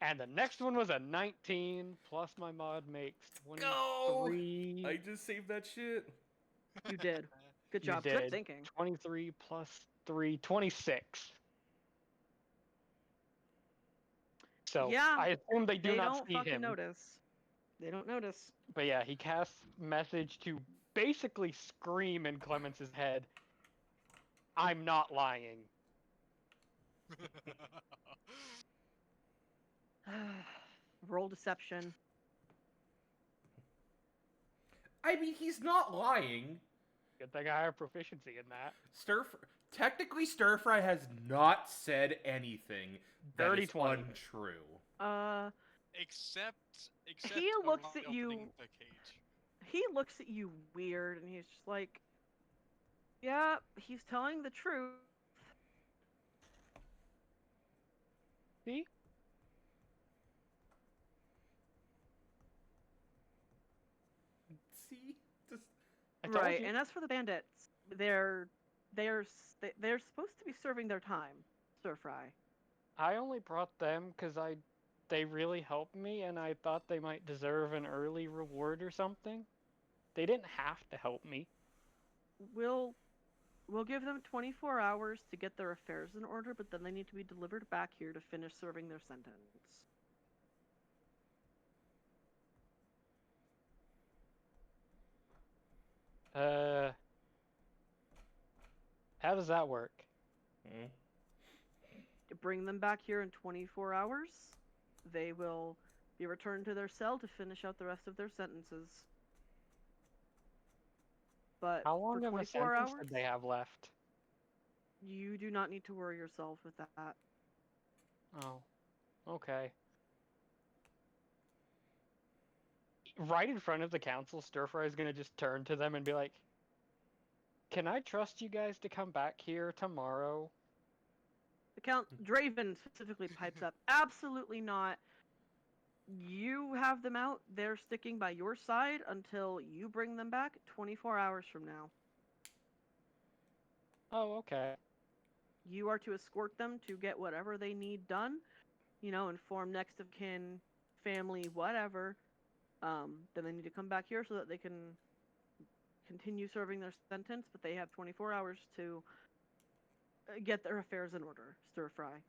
And the next one was a 19 plus my mod makes 23. Go! I just saved that shit. You did. Good You job. did. Good thinking. 23 plus 3, 26. So Yeah, I assume they do They not don't see fucking him. notice. They don't notice. But yeah, he casts message to basically scream in Clemence's head, "I'm not lying." Roll deception. I mean, he's not lying. Good thing I have proficiency in that. Technically, Stir Fry has not said anything that Dirty is 20. untrue. Except He looks around at you- opening the cage. He looks at you weird and he's just like, yeah, he's telling the truth. See? See, just I told Right, you. and as for the bandits, they're supposed to be serving their time, Stir Fry. I only brought them because they really helped me, and I thought they might deserve an early reward or something. They didn't have to help me. We'll give them 24 hours to get their affairs in order, but then they need to be delivered back here to finish serving their sentence. How does that work? Bring them back here in 24 hours. They will be returned to their cell to finish out the rest of their sentences. But How long for of a 24 sentence hours, did they have left? you do not need to worry yourself with that. Oh, okay. Right in front of the council, Stir-Fry is gonna just turn to them and be like, "Can I trust you guys to come back here tomorrow?" The Count Draven specifically pipes up. Absolutely not. You have them out. They're sticking by your side until you bring them back 24 hours from now. Oh, okay. You are to escort them to get whatever they need done. Inform next of kin, family, whatever. Then they need to come back here so that they can continue serving their sentence, but they have 24 hours to get their affairs in order. Stir Fry.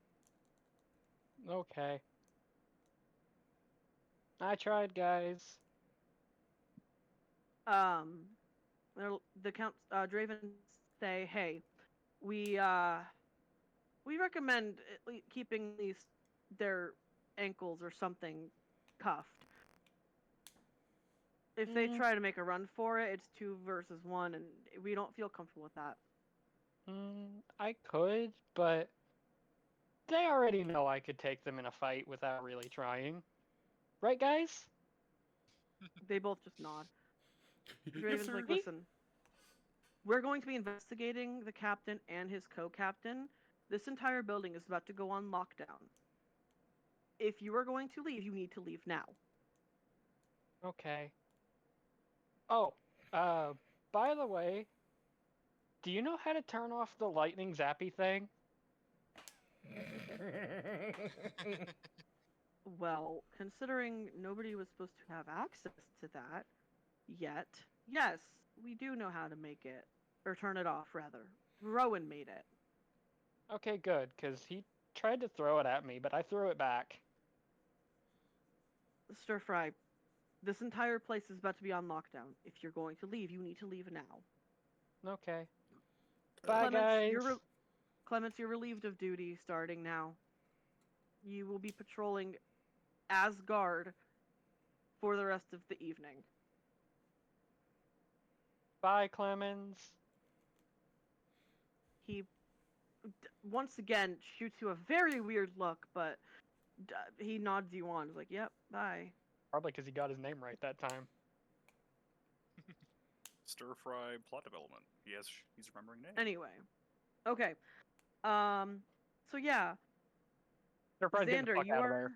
Okay. I tried, guys. The Count Draven say, "Hey, we recommend keeping at least their ankles or something cuffed. If they try to make a run for it, it's 2 versus 1, and we don't feel comfortable with that." I could, but they already know I could take them in a fight without really trying. Right, guys? They both just nod. Yes, Draven's sir. like, "Listen, we're going to be investigating the captain and his co-captain. This entire building is about to go on lockdown. If you are going to leave, you need to leave now. Okay. Oh, by the way, do you know how to turn off the lightning zappy thing? Well, considering nobody was supposed to have access to that yet, yes, we do know how to make it. Or turn it off, rather. Rowan made it. Okay, good, because he tried to throw it at me, but I threw it back. Stir Fry, this entire place is about to be on lockdown. If you're going to leave, you need to leave now. Okay. Bye, Clements, guys. Clements, you're relieved of duty starting now. You will be patrolling as guard for the rest of the evening. Bye, Clemens. He once again shoots you a very weird look, but he nods you on. He's like, "Yep, bye." Probably because he got his name right that time. Stir fry plot development. Yes, he's remembering names. Anyway, okay. So yeah, Surprise, get the Xander, fuck you out of are. there.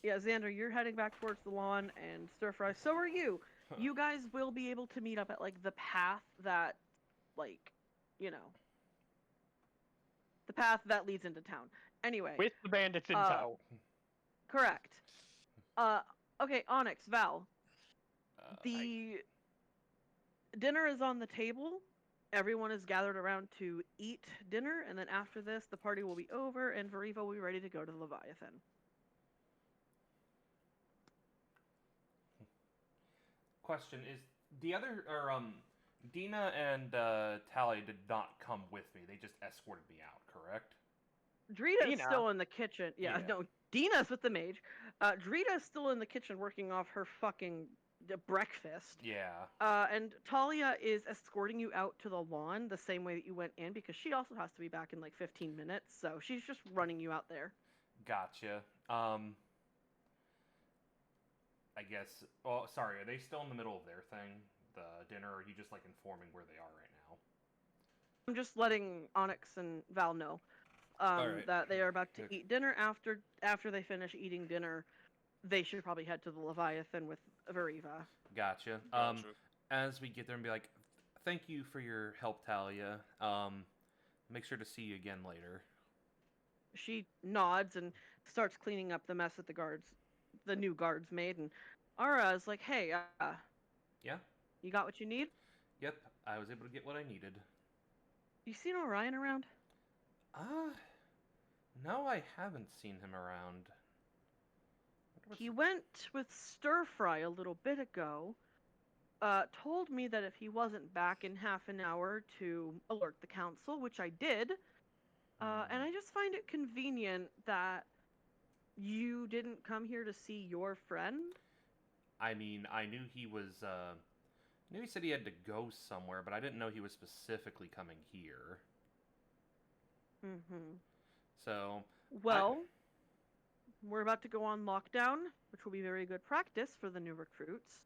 Yeah, Xander, you're heading back towards the lawn, and Stir Fry. So are you. You guys will be able to meet up at like the path that, like, you know, the path that leads into town. Anyway, With the bandits in tow. correct. Okay, Onyx, Val. The dinner is on the table. Everyone is gathered around to eat dinner, and then after this, the party will be over, and Veriva will be ready to go to the Leviathan. Question is the other Dina and Talia did not come with me. They just escorted me out, correct? Drita's Dina? still in the kitchen. Yeah, Yeah. no, Dina's with the mage. Drita's still in the kitchen working off her fucking breakfast. Yeah. And Talia is escorting you out to the lawn the same way that you went in because she also has to be back in like 15 minutes. So she's just running you out there. Gotcha. I guess. Oh, sorry. Are they still in the middle of their thing, the dinner? Or are you just like informing where they are right now? I'm just letting Onyx and Val know Alright. that they are about to Okay. eat dinner. After they finish eating dinner, they should probably head to the Leviathan with Veriva. Gotcha. Gotcha. As we get there and be like, thank you for your help, Talia. Make sure to see you again later. She nods and starts cleaning up the mess that the new guards made. And Ara is like, "Hey, Yeah. you got what you need? Yep. I was able to get what I needed. You seen Orion around?" No, I haven't seen him around. He went with Stir Fry a little bit ago. Told me that if he wasn't back in half an hour to alert the council, which I did. And I just find it convenient that you didn't come here to see your friend. I mean, I knew he was, knew he said he had to go somewhere, but I didn't know he was specifically coming here. Mm-hmm. So, Well, we're about to go on lockdown, which will be very good practice for the new recruits.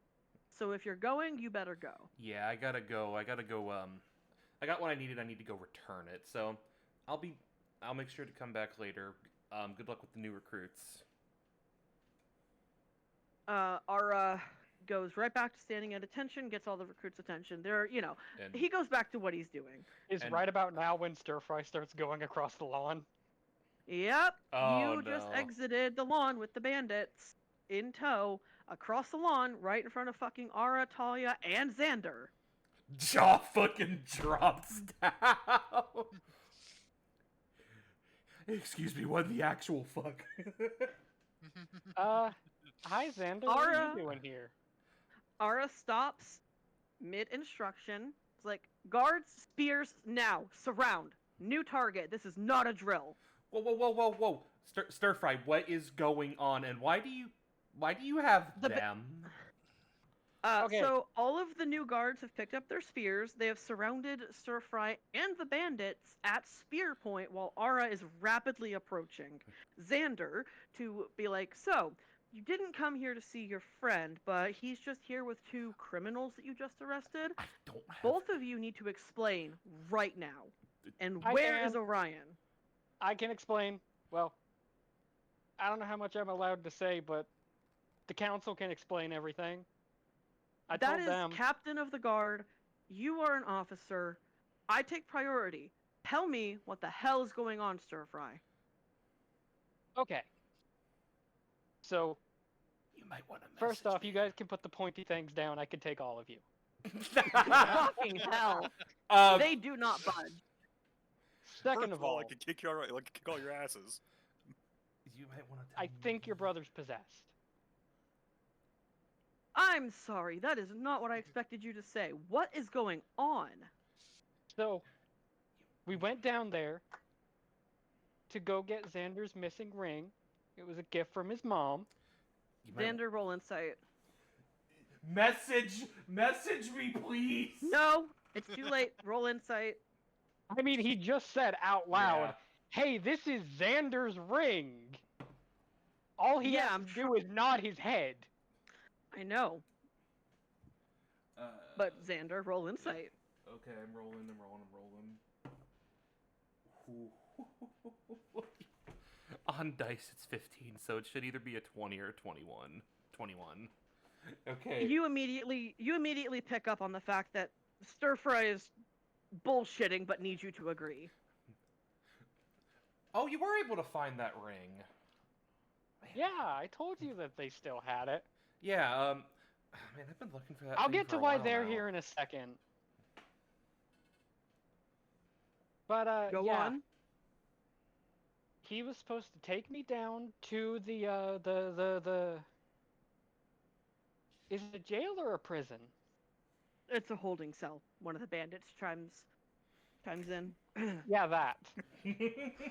So if you're going, you better go. yeah, I gotta go, I got what I needed, I need to go return it. So, I'll make sure to come back later. Good luck with the new recruits. Ara goes right back to standing at attention, gets all the recruits' attention. And He goes back to what he's doing. Is and- right about now when Stir Fry starts going across the lawn. Yep, Oh, you just no. exited the lawn with the bandits in tow across the lawn right in front of fucking Ara, Talia, and Xander. jaw fucking drops down. Excuse me, what the actual fuck? Hi Xander, what are Ara- you doing here? Ara stops mid-instruction. It's like, guards, spears, now, surround. New target. This is not a drill. Whoa. Stir Fry, what is going on, and why do you have The them? Okay. So all of the new guards have picked up their spears. They have surrounded Stir Fry and the bandits at spear point while Ara is rapidly approaching Xander to be like, so, you didn't come here to see your friend, but he's just here with 2 criminals that you just arrested. I don't have. Both of you need to explain right now. And I where is can. Orion? I can explain. Well, I don't know how much I'm allowed to say, but the council can explain everything. I That told is them. captain of the guard. You are an officer. I take priority. Tell me what the hell is going on, Stir Fry. Okay. So, You might want to. first off, you guys can put the pointy things down. I can take all of you. Fucking hell. Um, They do not budge. Second First of all, I could kick all your asses. you might want to. Tell I me think your brother's possessed. I'm sorry, that is not what I expected you to say. What is going on? So, we went down there to go get Xander's missing ring. It was a gift from his mom. You might- Xander, roll insight. Message me, please. No, it's too late. Roll insight. I mean, he just said out loud, Yeah. "Hey, this is Xander's ring." All he Yeah, has I'm to do is nod his head. I know, but Xander, roll insight. Okay, I'm rolling. On dice, it's 15, so it should either be a 20 or a 21. 21. Okay. You immediately pick up on the fact that Stir Fry is bullshitting, but needs you to agree. Oh, you were able to find that ring. Yeah, I told you that they still had it. Yeah. Man, I've been looking for that. I'll thing get for to a why while they're now. here in a second. But Go yeah, on. he was supposed to take me down to the Is it a jail or a prison? It's a holding cell. One of the bandits chimes in. Yeah, that.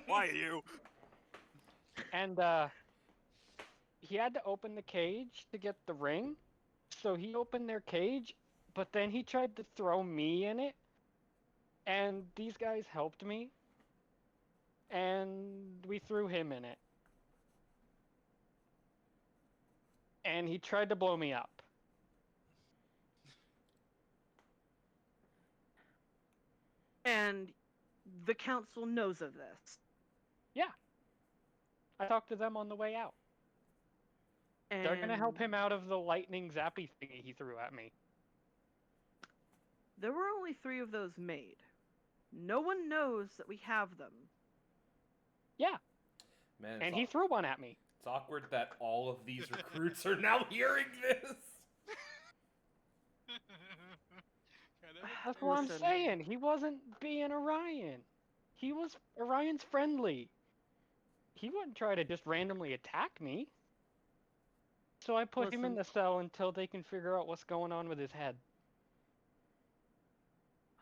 Why you? And he had to open the cage to get the ring. So he opened their cage, but then he tried to throw me in it. And these guys helped me. And we threw him in it. And he tried to blow me up. And the council knows of this. Yeah. I talked to them on the way out. And They're gonna help him out of the lightning zappy thingy he threw at me. There were only 3 of those made. No one knows that we have them. Yeah. Man, And he threw one at me. It's awkward that all of these recruits are now hearing this. That's what I'm Listen. saying. He wasn't being Orion. He was Orion's friendly. He wouldn't try to just randomly attack me. So I put him in Listen. the cell until they can figure out what's going on with his head.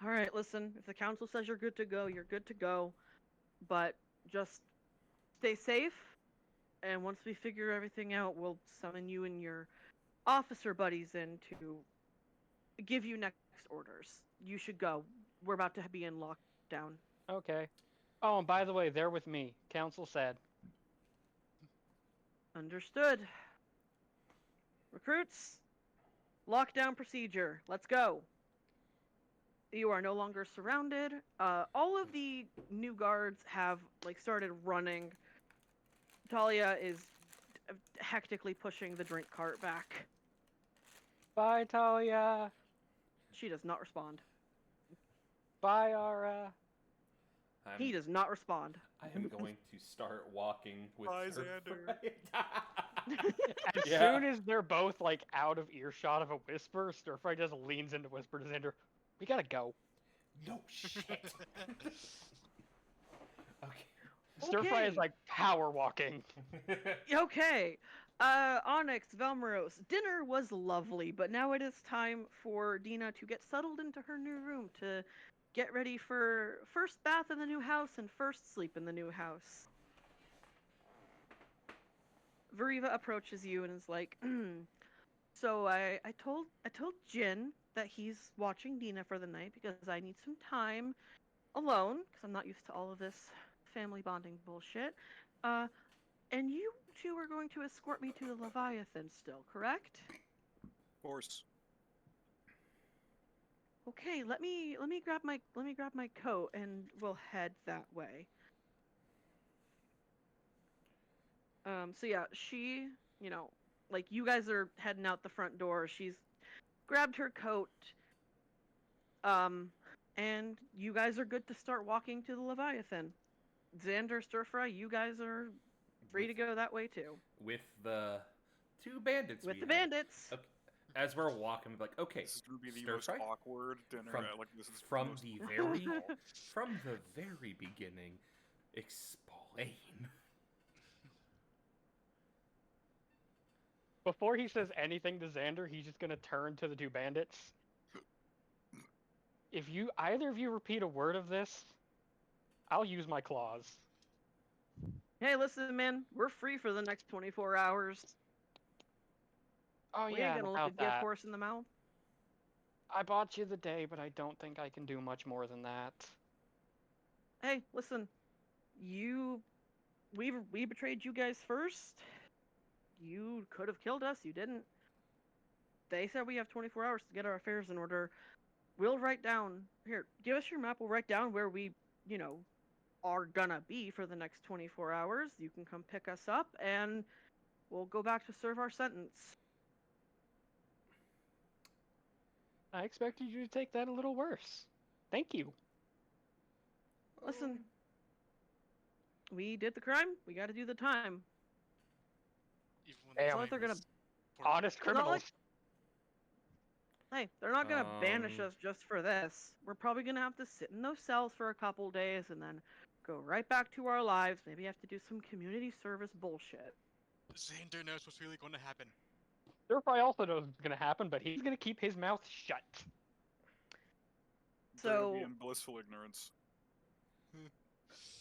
All right, listen. If the council says you're good to go, you're good to go. But just stay safe. And once we figure everything out, we'll summon you and your officer buddies in to give you next orders. You should go. We're about to be in lockdown. Okay. Oh, and by the way, they're with me. Council said. Understood. Recruits, lockdown procedure. Let's go. You are no longer surrounded. All of the new guards have started running. Talia is hectically pushing the drink cart back. Bye, Talia. She does not respond. Bye, Ara. He does not respond. I am going to start walking with Bye, her. Xander. As Yeah. soon as they're both out of earshot of a whisper, Stirfry just leans into whisper to Xander. We gotta go. No shit. Okay. Stirfry is Okay. power walking. Okay. Onyx, Velmaros, dinner was lovely, but now it is time for Dina to get settled into her new room to get ready for first bath in the new house and first sleep in the new house. Veriva approaches you and is like, so I told Jin that he's watching Dina for the night because I need some time alone because I'm not used to all of this family bonding bullshit. And you two are going to escort me to the Leviathan still, correct? Of course. Okay, let me grab my coat and we'll head that way. So yeah, she, like you guys are heading out the front door. She's grabbed her coat. And you guys are good to start walking to the Leviathan. Xander, Stir-Fry, you guys are free to go that way too. With the two bandits With we the have. bandits. Okay. As we're walking, like, okay, This is gonna be the stir most fry? awkward dinner. From- like this is from most the awkward very- of all. From the very beginning, explain. Before he says anything to Xander, he's just gonna turn to the two bandits. If either of you repeat a word of this, I'll use my claws. Hey, listen, man, we're free for the next 24 hours. Oh We yeah, ain't and gonna look a about gift that. horse in the mouth. I bought you the day, but I don't think I can do much more than that. Hey, listen, we betrayed you guys first. You could have killed us. You didn't. They said we have 24 hours to get our affairs in order. We'll write down here. Give us your map. We'll write down where we, are gonna be for the next 24 hours. You can come pick us up, and we'll go back to serve our sentence. I expected you to take that a little worse. Thank you. Listen, we did the crime. We got to do the time. Even when Damn. the It's not like they're time gonna. is for- Honest It's not like- criminals. Hey, they're not gonna banish Um, us just for this. We're probably gonna have to sit in those cells for a couple days and then go right back to our lives. Maybe have to do some community service bullshit. Xander knows what's really going to happen. Stir-Fry also knows what's gonna happen, but he's gonna keep his mouth shut. They're gonna be So, in blissful ignorance.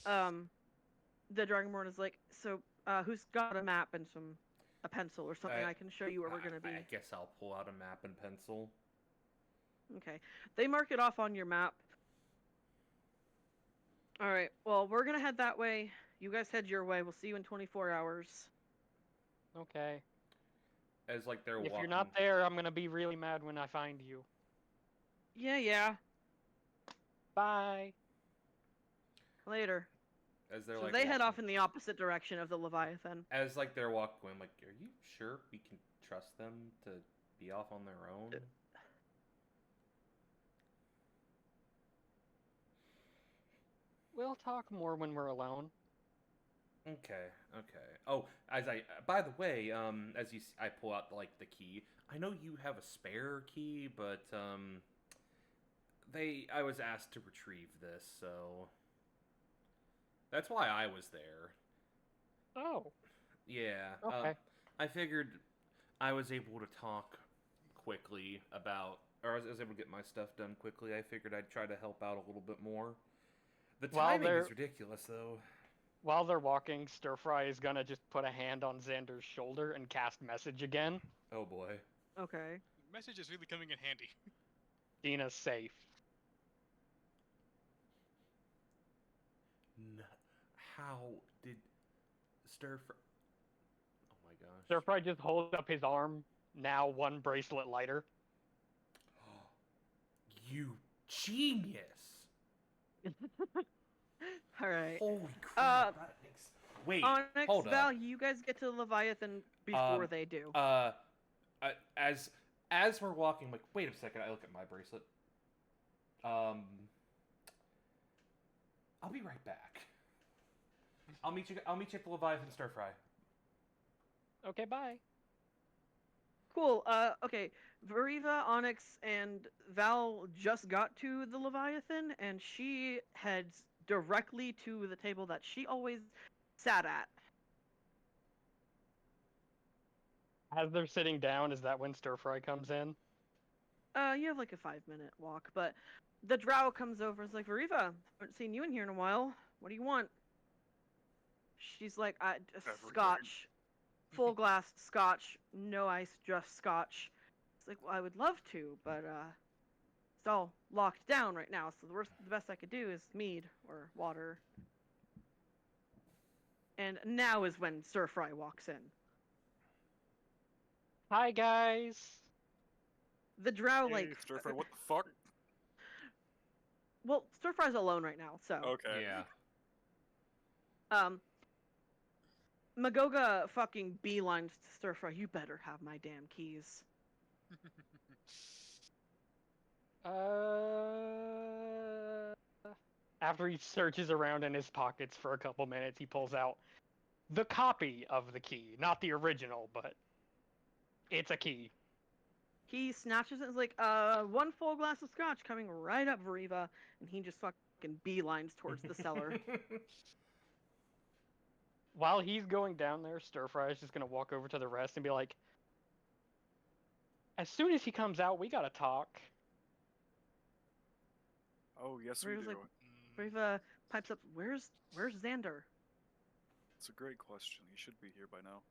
the Dragonborn is like, so, who's got a map and a pencil or something I can show you where we're gonna be? I guess I'll pull out a map and pencil. Okay. They mark it off on your map. Alright, well, we're gonna head that way. You guys head your way. We'll see you in 24 hours. Okay. As like they're If walking. you're not there, I'm gonna be really mad when I find you. Yeah. Bye. Later. As they're So like they head walking- off in the opposite direction of the Leviathan. As like they're walking, I'm like, are you sure we can trust them to be off on their own? We'll talk more when we're alone. Okay. Oh, by the way, I pull out like the key. I know you have a spare key, but I was asked to retrieve this, so that's why I was there. Oh. Yeah. Okay. I figured I was able to talk quickly or I was able to get my stuff done quickly. I figured I'd try to help out a little bit more. The While timing they're- is ridiculous, though. While they're walking, Stir-Fry is gonna just put a hand on Xander's shoulder and cast message again. Oh boy. Okay. Message is really coming in handy. Dina's safe. How did Stir Fry? Oh my gosh. Stir-Fry just holds up his arm, now one bracelet lighter. You genius! Alright. Holy crap! Wait, Onyx, hold Val, up. you guys get to the Leviathan before they do. As we're walking, like, wait a second. I look at my bracelet. I'll be right back. I'll meet you at the Leviathan Stir Fry. Okay, bye. Cool. Okay. Veriva, Onyx, and Val just got to the Leviathan, and she heads directly to the table that she always sat at. As they're sitting down, is that when Stir-Fry comes in? You have like a 5-minute walk, but the drow comes over and is like, Veriva, haven't seen you in here in a while. What do you want? She's like, Everything. scotch. Full glass scotch, no ice, just scotch. It's like, well, I would love to, but it's all locked down right now, so the best I could do is mead or water. And now is when Stir Fry walks in. Hi guys. The drow, Hey, like, Stir Fry, what the fuck? well, Stir Fry's alone right now, so. Okay. Yeah. Magoga fucking beelines to Stir Fry. You better have my damn keys. After he searches around in his pockets for a couple minutes, he pulls out the copy of the key, not the original, but it's a key. He snatches it and is like, one full glass of scotch coming right up, Veriva. And he just fucking beelines towards the cellar. While he's going down there, Stir Fry is just gonna walk over to the rest and be like, as soon as he comes out, we gotta talk. Oh, yes, we Veriva's do. like, Veriva pipes up, where's Xander? It's a great question. He should be here by now.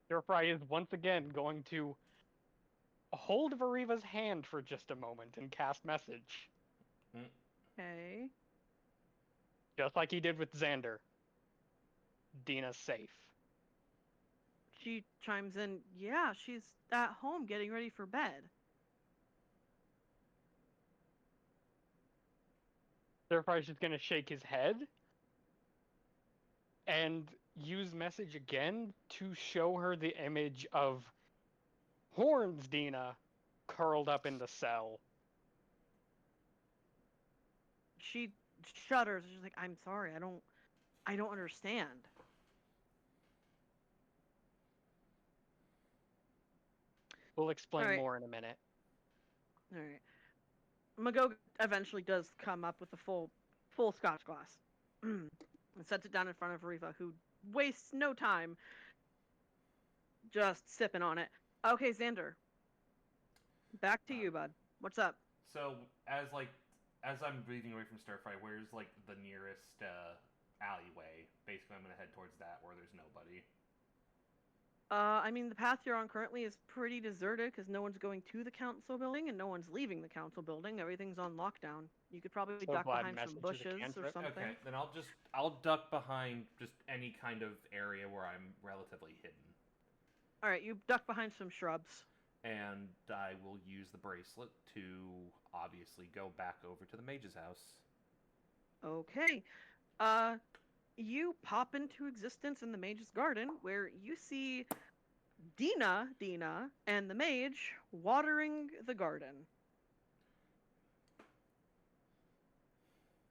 Stir Fry is once again going to hold Veriva's hand for just a moment and cast message. Okay. Just like he did with Xander. Dina's safe. She chimes in, yeah, she's at home getting ready for bed. Stir Fry's just gonna shake his head and use message again to show her the image of Horns Dina curled up in the cell. She shudders. She's like, I'm sorry, I don't understand. We'll explain Alright. more in a minute. Alright. Magoga eventually does come up with a full scotch glass. And sets it down in front of Veriva, who wastes no time just sipping on it. Okay, Xander. Back to you, bud. What's up? So as I'm breathing away from Stir Fry, where's like the nearest alleyway? Basically, I'm gonna head towards that where there's nobody. I mean, the path you're on currently is pretty deserted because no one's going to the council building and no one's leaving the council building. Everything's on lockdown. You could probably So duck glad behind some message is a bushes or cantrip. something. Okay, then I'll duck behind just any kind of area where I'm relatively hidden, All right, you duck behind some shrubs. and I will use the bracelet to obviously go back over to the mage's house. Okay. You pop into existence in the mage's garden where you see Dina, and the mage watering the garden.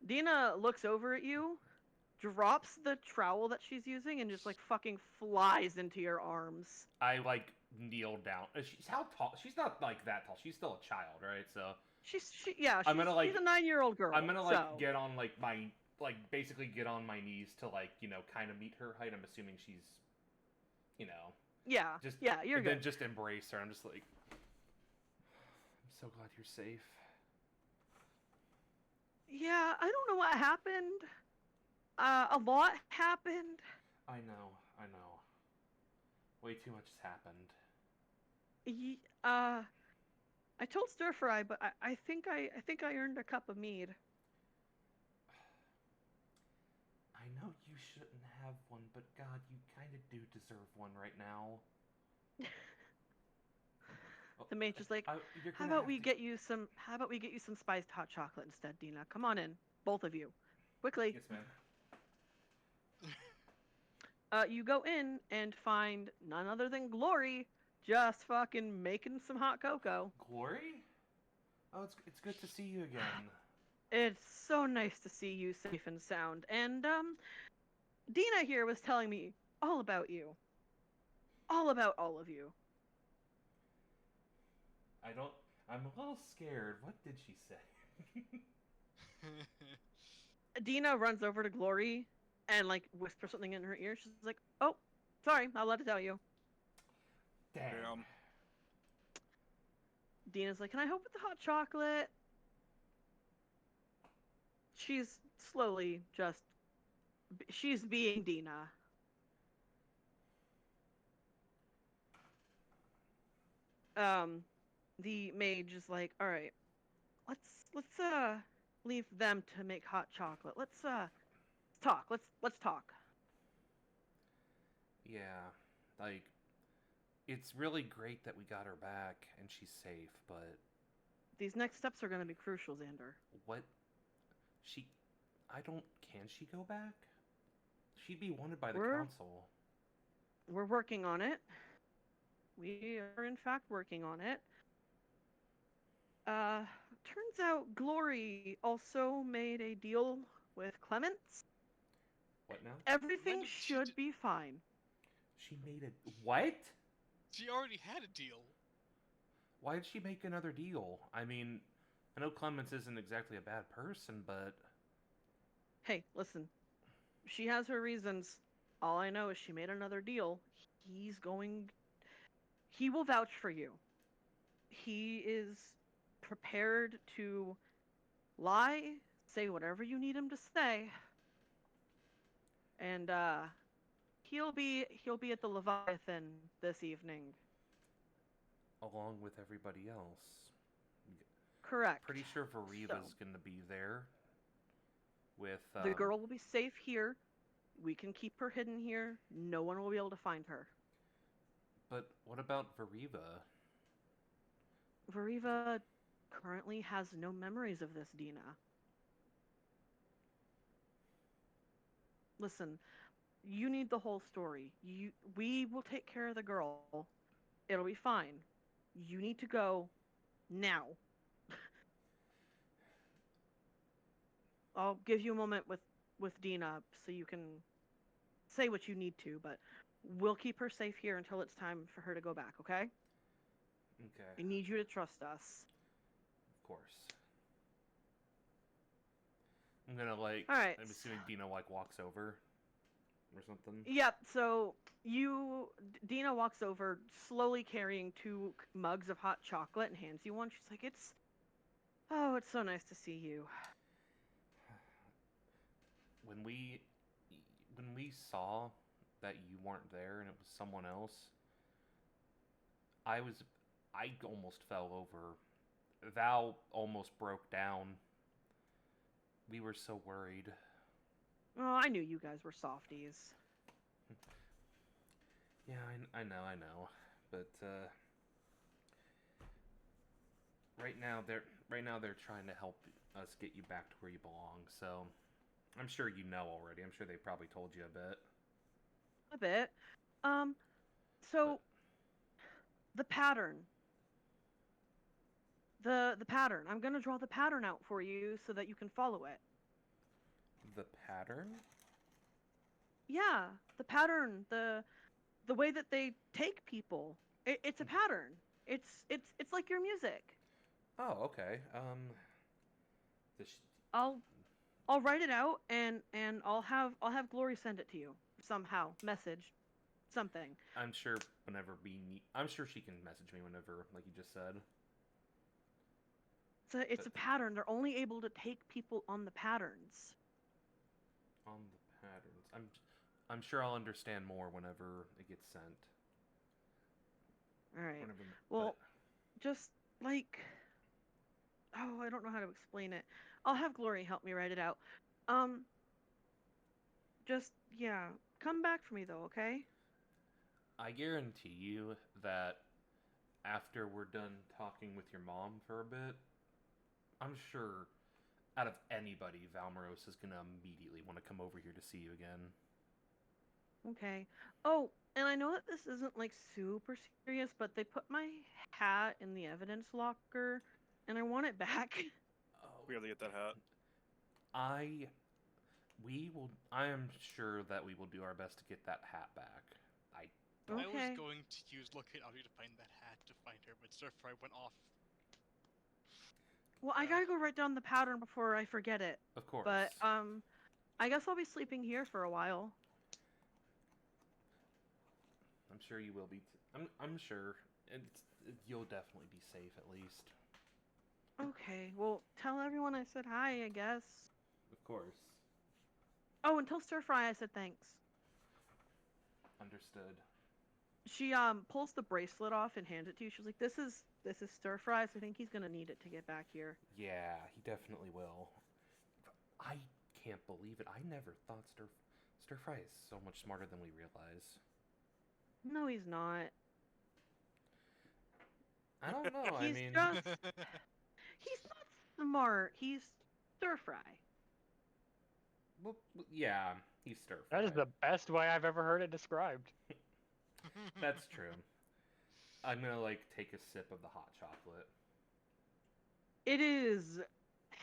Dina looks over at you, drops the trowel that she's using, and just like fucking flies into your arms. I like kneel down. She's how tall? She's not like that tall. She's still a child, right? So She's I'm gonna, like- she's a 9-year-old girl. I'm gonna like so. get on like my basically get on my knees to like kind of meet her height. I'm assuming she's Yeah, just you're and good. then just embrace her. I'm just like, I'm so glad you're safe. Yeah, I don't know what happened. A lot happened. I know. Way too much has happened. I told Stir Fry, but I think I earned a cup of mead. I know you shouldn't have one, but God, you kind of do deserve one right now. The mage is like, You're how gonna about have we to- get you some spiced hot chocolate instead, Dina? Come on in, both of you, quickly. Yes, ma'am. You go in and find none other than Glory, just fucking making some hot cocoa. Glory? Oh, it's good to see you again. It's so nice to see you safe and sound. And Dina here was telling me all about you, all about all of you. I'm a little scared. What did she say? Dina runs over to Glory and like whispers something in her ear. She's like, "Oh, sorry, I'll let it tell you." Damn. Dina's like, "Can I help with the hot chocolate?" She's slowly she's being Dina. The mage is like, "All right, let's leave them to make hot chocolate. Let's talk. Let's talk." Yeah, like, it's really great that we got her back and she's safe, but These next steps are going to be crucial, Xander. what? She. I don't. Can she go back? She'd be wanted by the We're council. we're working on it. We are in fact working on it. Turns out Glory also made a deal with Clements. What now? Everything When should be fine. She made a. What? she already had a deal. Why did she make another deal? I mean, I know Clemens isn't exactly a bad person, but. Hey, listen. She has her reasons. All I know is she made another deal. He's going. He will vouch for you. He is prepared to lie, say whatever you need him to say, and he'll be at the Leviathan this evening. Along with everybody else. Correct. Pretty sure So, Veriva's gonna be there. With, the girl will be safe here. We can keep her hidden here. No one will be able to find her. But what about Veriva? Veriva currently has no memories of this, Dina. Listen, you need the whole story. We will take care of the girl. It'll be fine. You need to go now. I'll give you a moment with Dina so you can say what you need to, but we'll keep her safe here until it's time for her to go back, okay? Okay. I need you to trust us. Of course. I'm gonna, like. Alright. I'm assuming Dina, like, walks over. Or something. Yep, so Dina walks over, slowly carrying two mugs of hot chocolate and hands you one. She's like, oh, it's so nice to see you. When we saw that you weren't there and it was someone else, I almost fell over. Val almost broke down. We were so worried. Oh, I knew you guys were softies. Yeah, I know. But right now they're trying to help us get you back to where you belong. So I'm sure you know already. I'm sure they probably told you a bit. A bit. So the pattern. The pattern. I'm gonna draw the pattern out for you so that you can follow it. The pattern? Yeah, the pattern. The way that they take people. It's a pattern. It's like your music. Oh, okay. The I'll write it out and I'll have Glory send it to you somehow. Message, something. I'm sure whenever I'm sure she can message me whenever, like you just said. It's a pattern. They're only able to take people on the patterns. On the patterns. I'm sure I'll understand more whenever it gets sent. All right. Whenever, Well, just like, oh, I don't know how to explain it. I'll have Glory help me write it out. Just yeah, come back for me though, okay? I guarantee you that after we're done talking with your mom for a bit, I'm sure out of anybody, Valmoros is gonna immediately want to come over here to see you again. Okay. Oh, and I know that this isn't like super serious, but they put my hat in the evidence locker, and I want it back. Oh, We have to get that hat. I am sure that we will do our best to get that hat back. I was Okay. going to use locate audio to find that hat to find her, but Surfry went off. Well, I gotta go write down the pattern before I forget it. Of course. But I guess I'll be sleeping here for a while. I'm sure you will be. I'm sure. You'll definitely be safe at least. Okay. Well, tell everyone I said hi, I guess. Of course. Oh, and tell Stir Fry I said thanks. Understood. She pulls the bracelet off and hands it to you. She's like, "This is Stir Fry's. I think he's gonna need it to get back here." Yeah, he definitely will. I can't believe it. I never thought Stir Fry is so much smarter than we realize. No, he's not. I don't know. I He's mean, just he's not smart. He's stir fry. well, yeah, he's stir fry. That is the best way I've ever heard it described. That's true. I'm gonna like take a sip of the hot chocolate. It is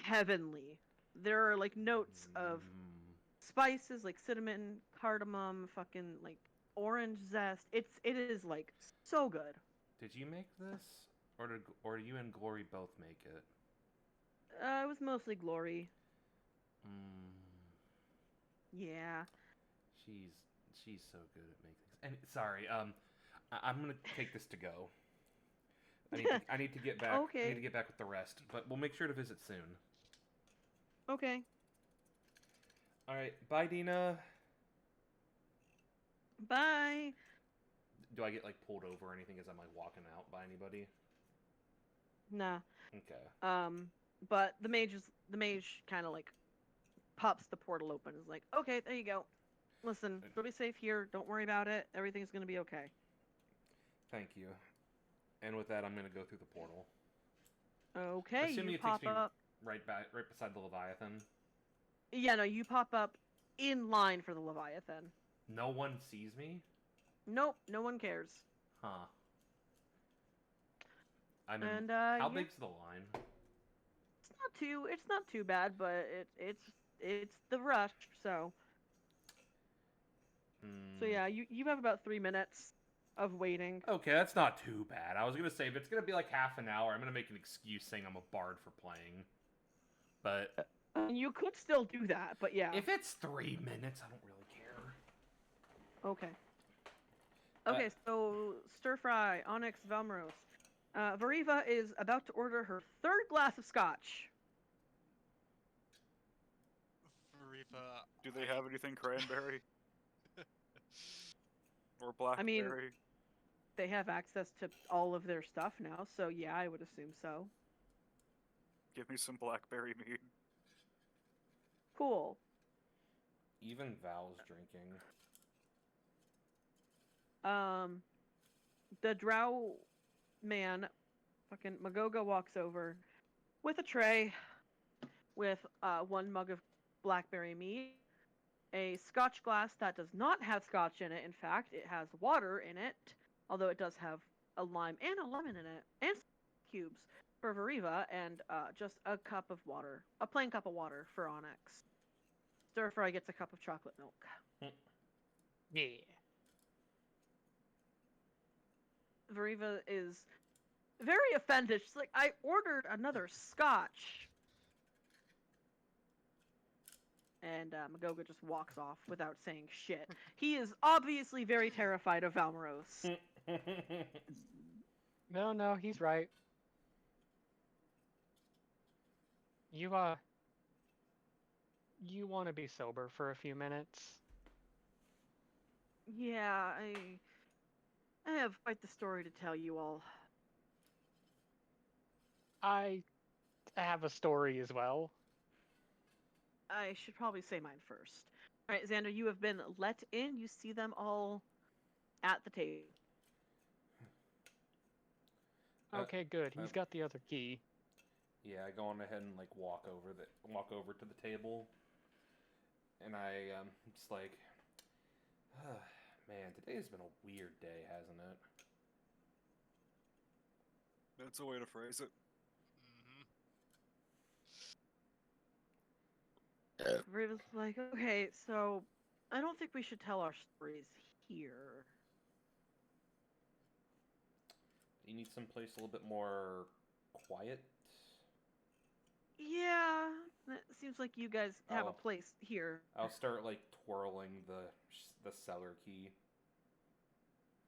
heavenly. There are like notes of Mm. spices like cinnamon, cardamom, fucking like orange zest. It is like so good. Did you make this, or you and Glory both make it? It was mostly Glory. Mm. Yeah. She's she's so good at making things. And sorry, I'm gonna take this to go. I need to get back. I need Okay. to get back with the rest, but we'll make sure to visit soon. Okay. All right, bye, Dina. Bye. Do I get like pulled over or anything as I'm like walking out by anybody? Nah. Okay. But the mage kind of like pops the portal open. Is like, okay, there you go. Listen, you'll be safe here. Don't worry about it. Everything's gonna be okay. Thank you. And with that, I'm gonna go through the portal. Okay, Assuming you it pop takes me up. right beside the Leviathan. Yeah, no, you pop up in line for the Leviathan. No one sees me? Nope, no one cares. Huh. I mean, And how yeah, big's the line? it's not too bad, but it's the rush. So Hmm. yeah, you have about 3 minutes of waiting. Okay, that's not too bad. I was gonna say if it's gonna be like half an hour, I'm gonna make an excuse saying I'm a bard for playing. But You could still do that, but yeah. if it's 3 minutes, I don't really care. Okay. Okay, so stir fry, Onyx, Velmros. Variva is about to order her third glass of scotch. Riva, Do they have anything cranberry or I mean, blackberry? they have access to all of their stuff now, so yeah, I would assume so. Give me some blackberry mead. Cool. Even Val's drinking. The drow man, fucking Magoga, walks over with a tray with one mug of blackberry mead, a scotch glass that does not have scotch in it. In fact, it has water in it, although it does have a lime and a lemon in it, and cubes for Veriva, and just a cup of water, a plain cup of water for Onyx. Stir fry gets a cup of chocolate milk. Yeah. Veriva is very offended. She's like, I ordered another scotch. And Magoga just walks off without saying shit. He is obviously very terrified of Valmoros. No, he's right. You want to be sober for a few minutes? Yeah, I have quite the story to tell you all. I have a story as well. I should probably say mine first. All right, Xander, you have been let in. You see them all at the table. Okay, good. He's got the other key. Yeah, I go on ahead and like walk over to the table, and I just like, man, today has been a weird day, hasn't it? That's a way to phrase it. Riva's like, okay, so I don't think we should tell our stories here. You need someplace a little bit more quiet. Yeah, it seems like you guys have a Oh. place here. I'll start like twirling the cellar key.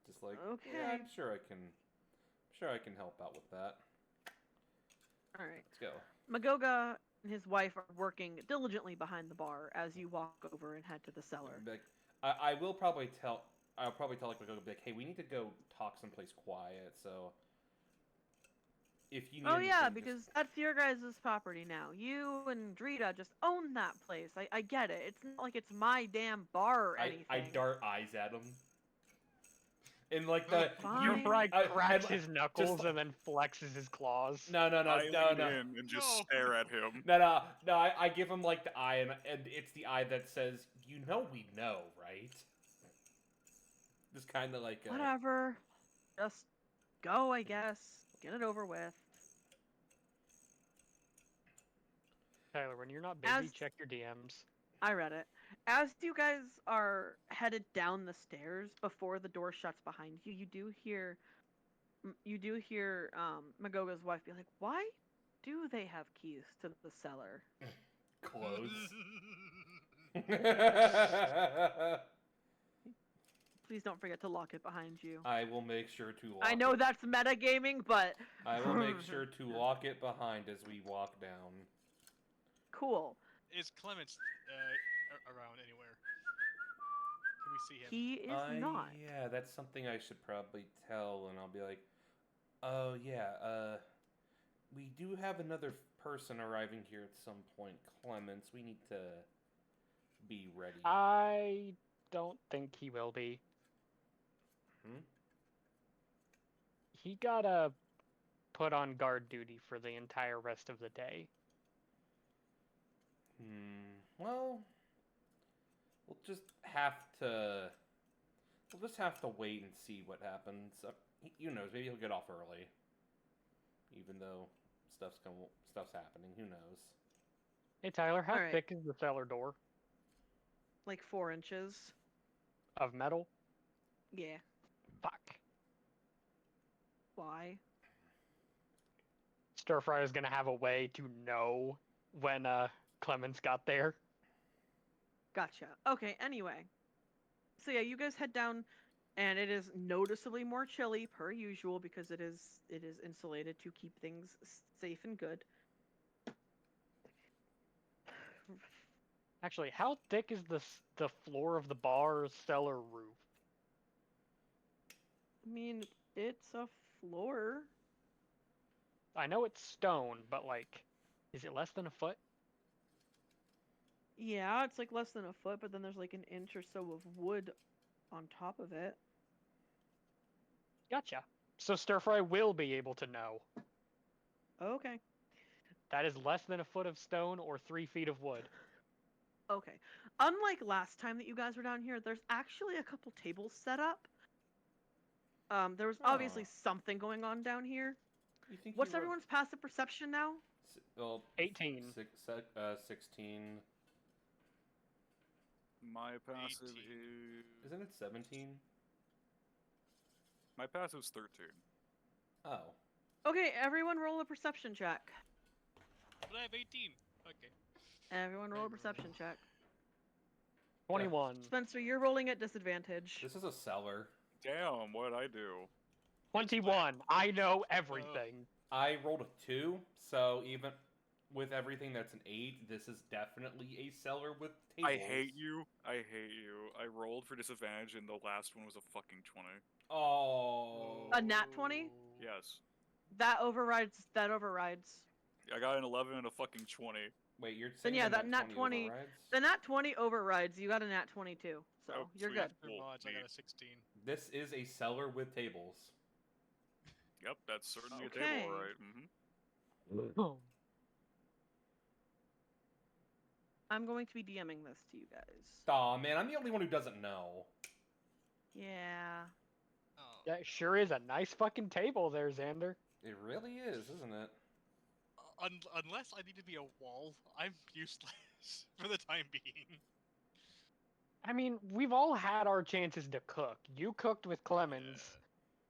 Just like, Okay. yeah, I'm sure I can help out with that. All right. Let's go. Magoga and his wife are working diligently behind the bar as you walk over and head to the cellar. Like, I will probably tell. I'll probably tell like hey, we need to go talk someplace quiet. So if you need Oh yeah, anything, because that's your guys' property now. You and Drita just own that place. I get it. It's not like it's my damn bar or anything. I dart eyes at him. in like the Fine. Fry I- cracks and- his knuckles like- and then flexes his claws. no, I lean no. in and just No. stare at him. No, I give him like the eye, and it's the eye that says, "You know we know, right?" Just kind of like Whatever. Just go, I guess. Get it over with. Tyler, when you're not busy, As- check your DMs. I read it. As you guys are headed down the stairs before the door shuts behind you, you do hear Magoga's wife be like, "Why do they have keys to the cellar?" close. Please don't forget to lock it behind you. I will make sure to lock I know it. that's metagaming, but I will make sure to lock it behind as we walk down. cool. Is Clements around anywhere? Can we see him? He is not. Yeah, that's something I should probably tell, and I'll be like, "Oh yeah, we do have another person arriving here at some point, Clements. We need to be ready." I don't think he will be. Hmm? He gotta put on guard duty for the entire rest of the day. Well, we'll just have to. We'll just have to wait and see what happens. Who knows? Maybe he'll get off early, even though stuff's happening. Who knows? Hey Tyler, how Alright. thick is the cellar door Like 4 inches. of metal? Yeah. Fuck. Why? Stir Fry is gonna have a way to know when Clemens got there. Gotcha. Okay, anyway. So yeah, you guys head down and it is noticeably more chilly per usual because it is insulated to keep things safe and good. Actually, how thick is the floor of the bar cellar roof? I mean, it's a floor. I know it's stone, but like, is it less than a foot? Yeah, it's like less than a foot, but then there's like an inch or so of wood on top of it. Gotcha. So Stir Fry will be able to know. Okay. That is less than a foot of stone or 3 feet of wood. Okay. Unlike last time that you guys were down here, there's actually a couple tables set up. There was obviously Oh. something going on down here. You think What's you were- everyone's passive perception now? Well, 18. 16. My passive 18. is. Isn't it 17? My passive's 13. Oh. Okay, everyone roll a perception check. But I have 18. Okay. Everyone roll a perception check. 21. Spencer, you're rolling at disadvantage. This is a cellar. Damn, what'd I do? 21. I know everything. I rolled a 2, so even with everything that's an 8, this is definitely a cellar with tables. I hate you. I hate you. I rolled for disadvantage and the last one was a fucking 20. Oh. A nat 20? Yes. That overrides. That overrides. I got an 11 and a fucking 20. Wait, you're saying yeah, the that nat 20 overrides? The nat 20 overrides. You got a nat 22, so Oh, you're sweet. good. After Cool. mods, I got Neat. a 16. This is a cellar with tables. Yep, that's certainly a Okay. table, alright. I'm going to be DMing this to you guys. Aw, man, I'm the only one who doesn't know. Yeah. Oh. That sure is a nice fucking table there, Xander. It really is, isn't it? Unless I need to be a wall, I'm useless for the time being. I mean, we've all had our chances to cook. You cooked with Clemens.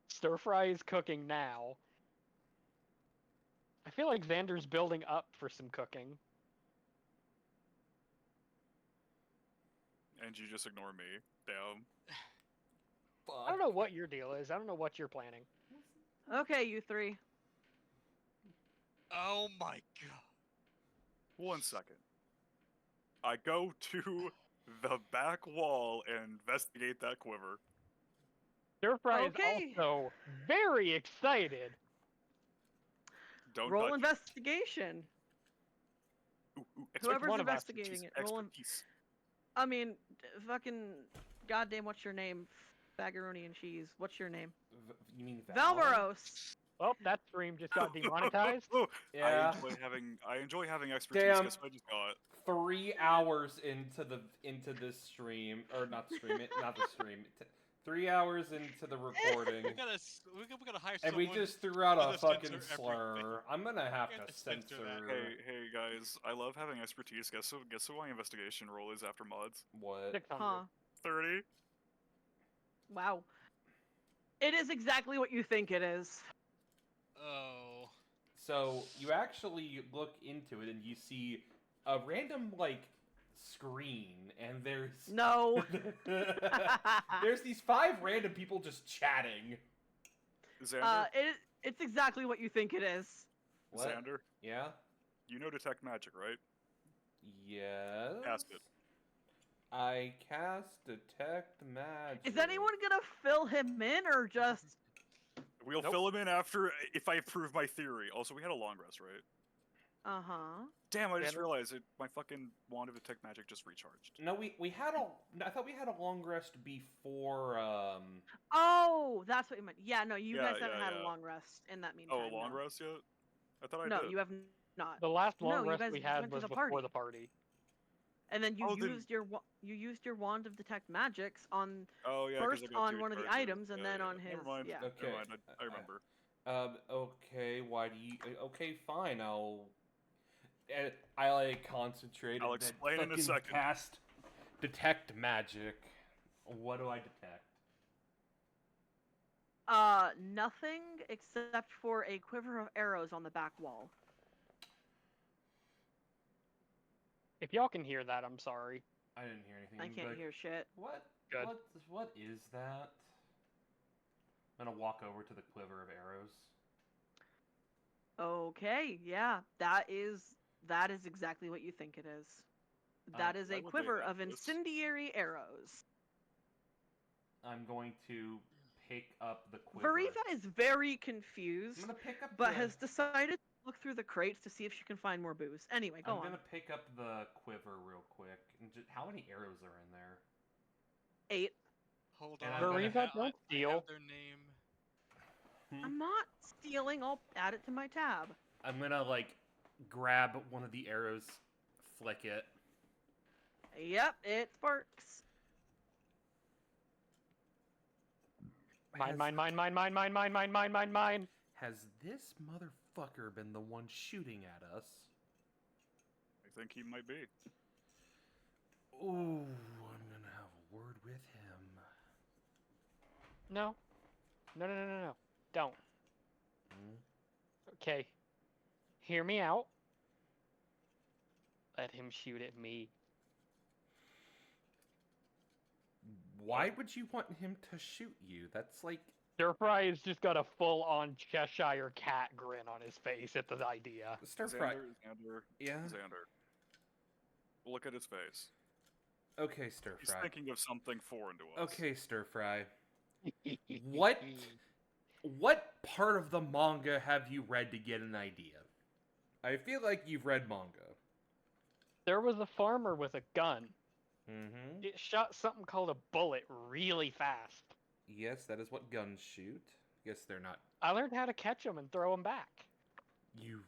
Stir Fry is cooking now. I feel like Xander's building up for some cooking. And you just ignore me. Damn. I don't know what your deal is. I don't know what you're planning. Okay, you three. Oh my god. 1 second. I go to the back wall and investigate that quiver. Stir Fry Okay. is also very excited. Don't Roll touch. investigation. Ooh, Whoever's one of us investigating it, extra roll. piece. I mean, fucking goddamn, what's your name? Baggeroni and cheese. What's your name? You mean Val? Valvaros. Oh, that stream just got demonetized. Yeah. I enjoy having expertise. Damn. Guess what I just got? 3 hours into this stream, or not the stream, not the stream. 3 hours into the recording, we gotta hire and we someone just threw out to a fucking censor everything. slur. I'm gonna have We to gotta censor that. censor. Hey guys, I love having expertise. Guess what my investigation roll is after mods? What? 600. Huh. 30. Wow. It is exactly what you think it is. Oh. So you actually look into it, and you see a random screen, and there's No. there's these 5 random people just chatting. Xander, It's exactly what you think it is. What? Xander, Yeah. you know detect magic, right? Yes. Cast it. I cast detect magic. Is anyone gonna fill him in or just? We'll Nope. fill him in after if I prove my theory. Also, we had a long rest, right? Uh huh. Damn, I just Xander? realized my fucking wand of detect magic just recharged. No, we had a. I thought we had a long rest before. Oh, that's what you meant. Yeah, no, you Yeah, guys haven't yeah, had a yeah. long rest in that meantime. Oh, a long no. rest yet? I thought I No, did. you have not. The last No, long you rest guys we just had went to was the before party. the party. And then you Oh, then- used your wand of detect magics on Oh yeah, 'cause first I got on 2 one of the charges. items and Yeah, then yeah. on his. Never mind. Yeah. Okay. Never mind. I remember. Okay. Why do you? Okay, fine. I concentrate. I'll and then explain in a fucking second. Cast detect magic. What do I detect? Nothing except for a quiver of arrows on the back wall. If y'all can hear that, I'm sorry. I didn't hear anything. I can't hear shit. What? Good. What is that? I'm gonna walk over to the quiver of arrows. Okay, yeah, that is exactly what you think it is. That is why a would they quiver have of this? incendiary arrows. I'm going to pick up the quiver. Veriva is very I'm confused, gonna pick up but the... has decided to look through the crates to see if she can find more booze. Anyway, go I'm on. gonna pick up the quiver real quick. And how many arrows are in there? 8. Hold And on. I'm gonna Veriva, don't I have steal. their name. I'm not stealing. I'll add it to my tab. I'm gonna grab one of the arrows, flick it. Yep, it sparks. Mine. Has this motherfucker been the one shooting at us? I think he might be. Ooh, I'm gonna have a word with him. No. Don't. Hmm? Okay. Hear me out. Let him shoot at me. Why would you want him to shoot you? That's like... Stir Fry has just got a full-on Cheshire cat grin on his face at the idea. Stir fry. Xander. Yeah? Xander. Look at his face. Okay, stir He's fry. thinking of something foreign to us. Okay, stir fry. What part of the manga have you read to get an idea? I feel like you've read manga. There was a farmer with a gun. Mm-hmm. It shot something called a bullet really fast. Yes, that is what guns shoot. Guess they're not... I learned how to catch them and throw them back. You...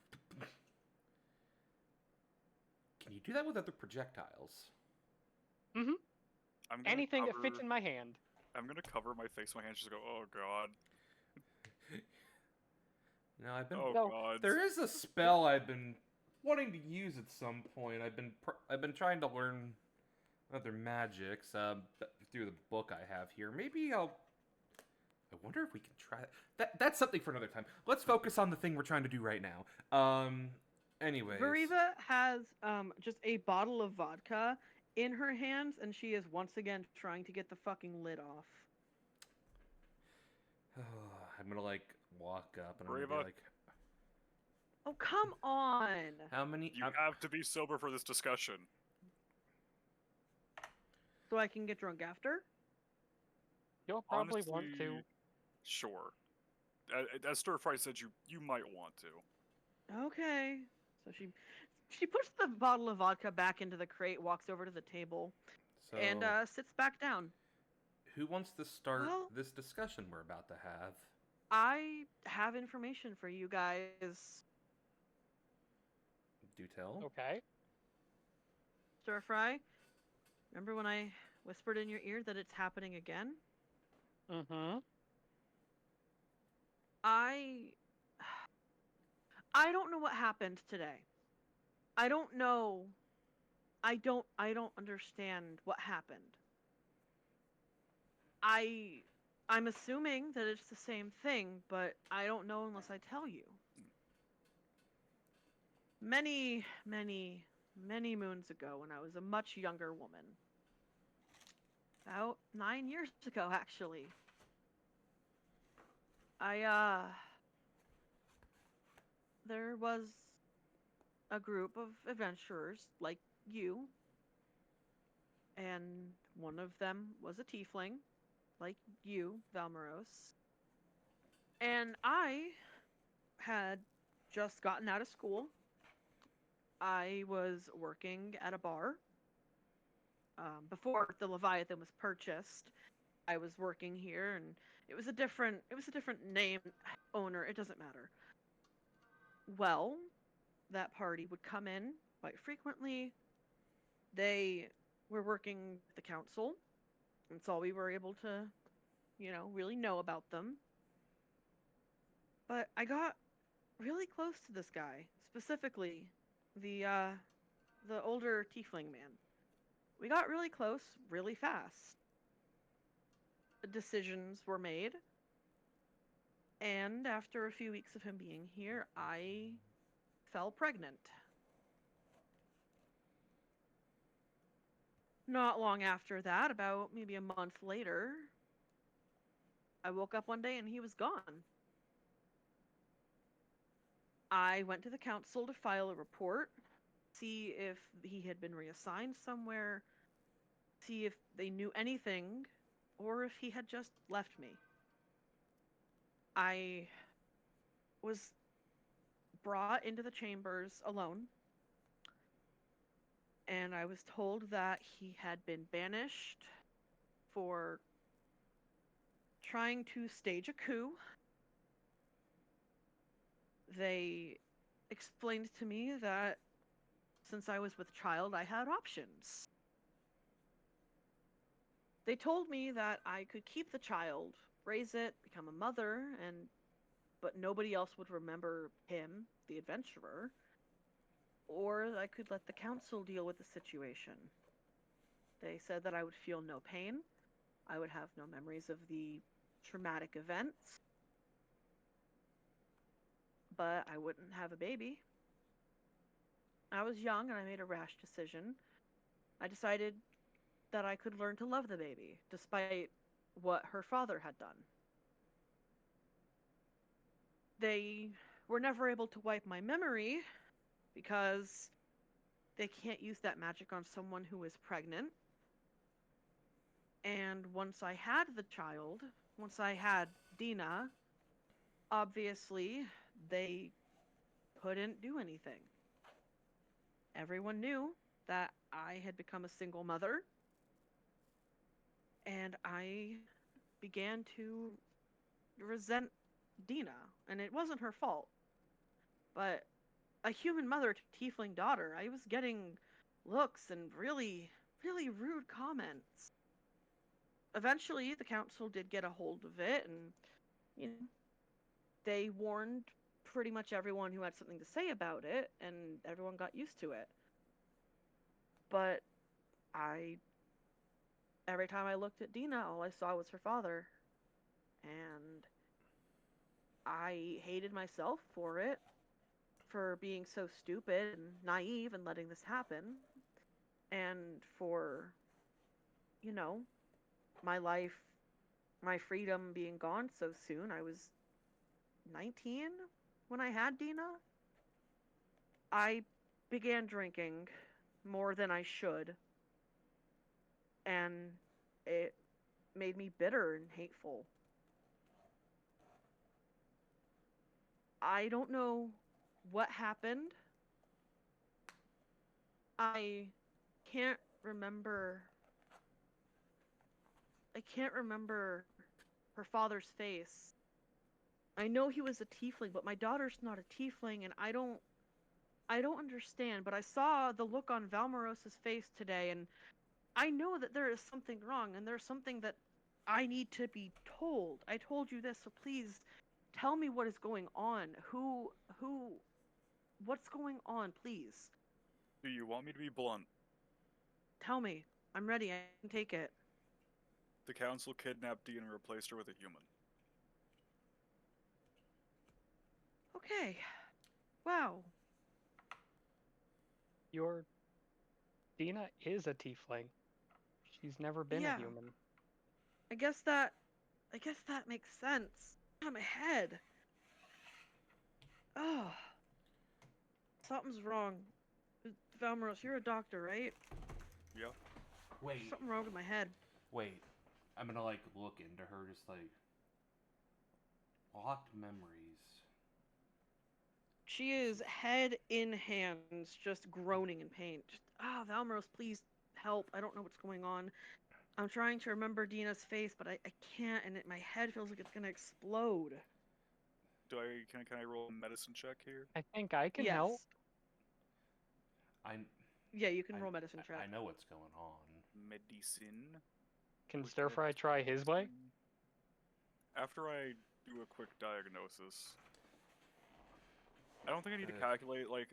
Can you do that with other projectiles? Mm-hmm. I'm gonna Anything that cover- fits in my hand. I'm gonna cover my face, my hands, just go, oh god. No, I've been... Oh No, god. There is a spell I've been wanting to use at some point. I've been trying to learn other magics through the book I have here. Maybe I wonder if we can try that. That's something for another time. Let's focus on the thing we're trying to do right now. Anyways. Veriva has just a bottle of vodka in her hands, and she is once again trying to get the fucking lid off. I'm gonna walk up and I'm gonna Veriva? be like, Oh, come on! how many? You have to be sober for this discussion. So I can get drunk after? You'll probably want to. Honestly, Sure. As Stir Fry said, you might want to. Okay. So she puts the bottle of vodka back into the crate, walks over to the table, So, and sits back down. Who wants to start Well- this discussion we're about to have? I have information for you guys. Do tell. Okay. Stir Fry, remember when I whispered in your ear that it's happening again? Mm-hmm. I I don't know what happened today. I don't know. I don't understand what happened. I I'm assuming that it's the same thing, but I don't know unless I tell you. Many, many, many moons ago when I was a much younger woman. About 9 years ago actually. I there was a group of adventurers like you, and one of them was a tiefling, like you, Valmoros. And I had just gotten out of school. I was working at a bar. Before the Leviathan was purchased, I was working here, and it was a different name owner. It doesn't matter. Well, that party would come in quite frequently. They were working with the council. That's all we were able to, really know about them. But I got really close to this guy, specifically the older tiefling man. We got really close really fast. Decisions were made, and after a few weeks of him being here, I fell pregnant. Not long after that, about maybe a month later, I woke up one day and he was gone. I went to the council to file a report, see if he had been reassigned somewhere, see if they knew anything, or if he had just left me. I was brought into the chambers alone, and I was told that he had been banished for trying to stage a coup. They explained to me that since I was with child, I had options. They told me that I could keep the child, raise it, become a mother, and but nobody else would remember him, the adventurer, or I could let the council deal with the situation. They said that I would feel no pain, I would have no memories of the traumatic events, but I wouldn't have a baby. I was young and I made a rash decision. I decided that I could learn to love the baby, despite what her father had done. They were never able to wipe my memory because they can't use that magic on someone who is pregnant. And once I had the child, once I had Dina, obviously they couldn't do anything. Everyone knew that I had become a single mother, and I began to resent Dina, and it wasn't her fault. But a human mother to a tiefling daughter, I was getting looks and really, really rude comments. Eventually, the council did get a hold of it, and you know, they warned pretty much everyone who had something to say about it, and everyone got used to it. But I, every time I looked at Dina, all I saw was her father, and I hated myself for it, for being so stupid and naive and letting this happen, and for, you know, my life, my freedom being gone so soon. I was 19 when I had Dina. I began drinking more than I should, and it made me bitter and hateful. I don't know what happened. I can't remember can't remember her father's face. I know he was a tiefling, but my daughter's not a tiefling, and I don't understand. But I saw the look on Valmoros's face today, and I know that there is something wrong, and there's something that I need to be told. I told you this, so please tell me what is going on. What's going on, please? Do you want me to be blunt? Tell me. I'm ready. I can take it. The council kidnapped Dina and replaced her with a human. Okay. Wow. Your Dina is a tiefling. She's never been Yeah. a human. I guess that makes sense. Oh, my head. Oh, something's wrong. Valmoros, you're a doctor, right? Yeah. Wait, Something wrong with my head. wait. I'm gonna like look into her, just like locked memories. She is head in hands, just groaning in pain. Just, Valmoros, please help. I don't know what's going on. I'm trying to remember Dina's face, but I can't, and my head feels like it's gonna explode. Can I roll a medicine check here? I think I can Yes. help. I Yeah, you can I- roll medicine I check. know what's going on. Medicine. Can Quick Stir Fry try his way? medicine. After I do a quick diagnosis, I don't think I need to calculate like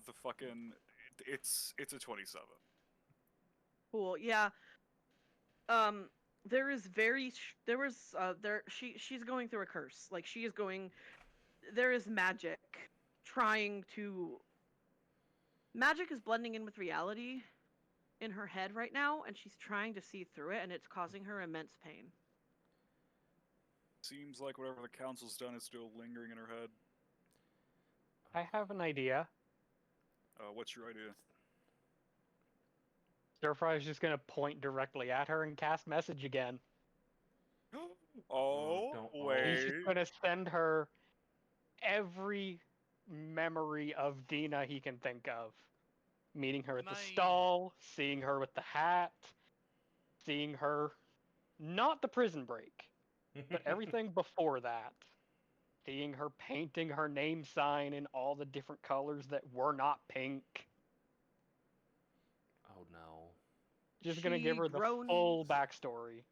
the fucking. It's a 27. Cool. Yeah. There is there was she's going through a curse. Like she is going. There is magic trying to. Magic is blending in with reality in her head right now, and she's trying to see through it, and it's causing her immense pain. Seems like whatever the council's done is still lingering in her head. I have an idea. What's your idea? Stir Fry is just gonna point directly at her and cast message again. Oh, don't- oh. He's wait. just gonna send her every memory of Dina he can think of. Meeting her at Can the I- stall, seeing her with the hat, seeing her not the prison break, but everything before that. Seeing her painting her name sign in all the different colors that were not pink. Oh no. Just gonna give She her the groans- full backstory.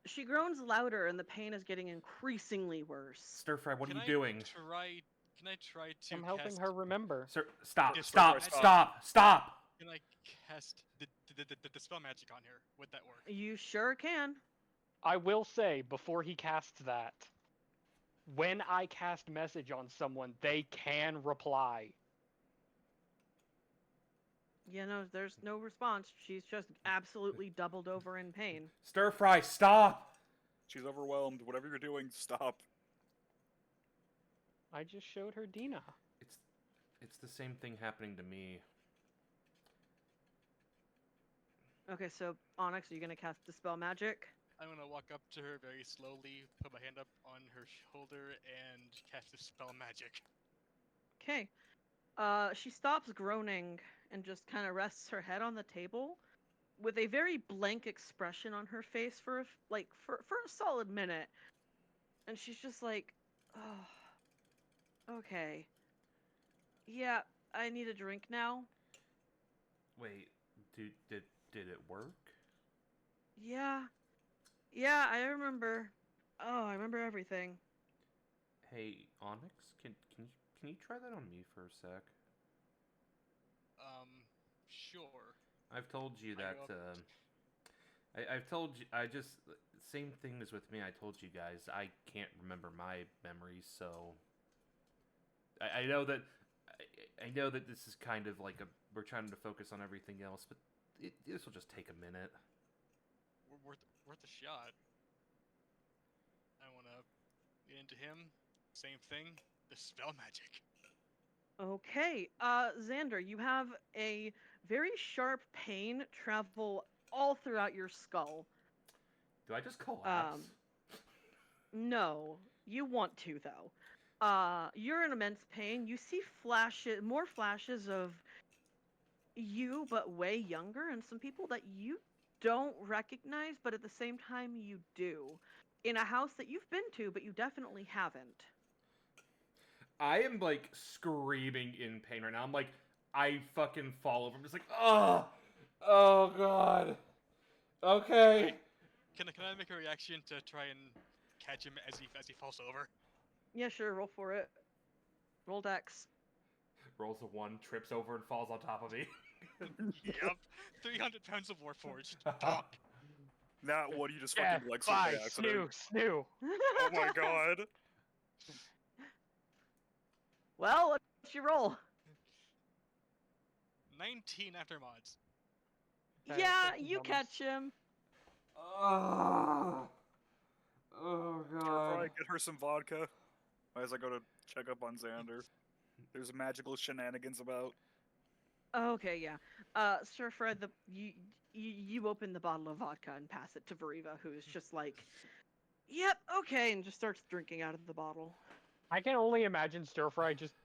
She groans louder, and the pain is getting increasingly worse. Stir Fry, what Can are you I doing? Can I try to I'm helping cast, her remember. Sir, stop! Yes, Stop! Stir Fry, Stop! Stop! Can I cast the spell magic on her? Would that work? You sure can. I will say, before he casts that, when I cast message on someone, they can reply. You know, there's no response. She's just absolutely doubled over in pain. Stir Fry, stop! She's overwhelmed. Whatever you're doing, stop. I just showed her Dina. It's the same thing happening to me. Okay, so Onyx, are you gonna cast Dispel Magic? I'm gonna walk up to her very slowly, put my hand up on her shoulder, and cast a spell magic. Okay. She stops groaning and just kind of rests her head on the table with a very blank expression on her face for a solid minute. And she's just like, "Oh, okay. Yeah, I need a drink now." Wait, did it work? Yeah, I remember. Oh, I remember everything. Hey, Onyx, can you try that on me for a sec? Sure. I've told you I that. go I've told you. I just same thing as with me. I told you guys I can't remember my memories, so I know that I know that this is kind of like we're trying to focus on everything else, but this will just take a minute. Worth a shot. I wanna get into him. Same thing. The spell magic. Okay, Xander, you have a very sharp pain travel all throughout your skull. Do I just collapse? No, you want to though. You're in immense pain. You see more flashes of you, but way younger, and some people that you don't recognize, but at the same time you do. In a house that you've been to, but you definitely haven't. I am like screaming in pain right now. I'm like, I fucking fall over. I'm just like, oh god. Okay. Can I make a reaction to try and catch him as he falls over? Yeah, sure, roll for it. Roll dex. Rolls a 1, trips over, and falls on top of me. Yep. 300 pounds of Warforged. Top. Not what you just Yeah, fucking like bye, by accident. snoo. Oh my god. Well, what's your roll? 19 after mods. Okay, Yeah, thank you, you Thomas. catch him. Oh Probably god. get her some vodka as I go to check up on Xander. There's magical shenanigans about. Okay, yeah. Sir Fred, you open the bottle of vodka and pass it to Veriva, who's just like, "Yep, okay," and just starts drinking out of the bottle. I can only imagine Stir Fry just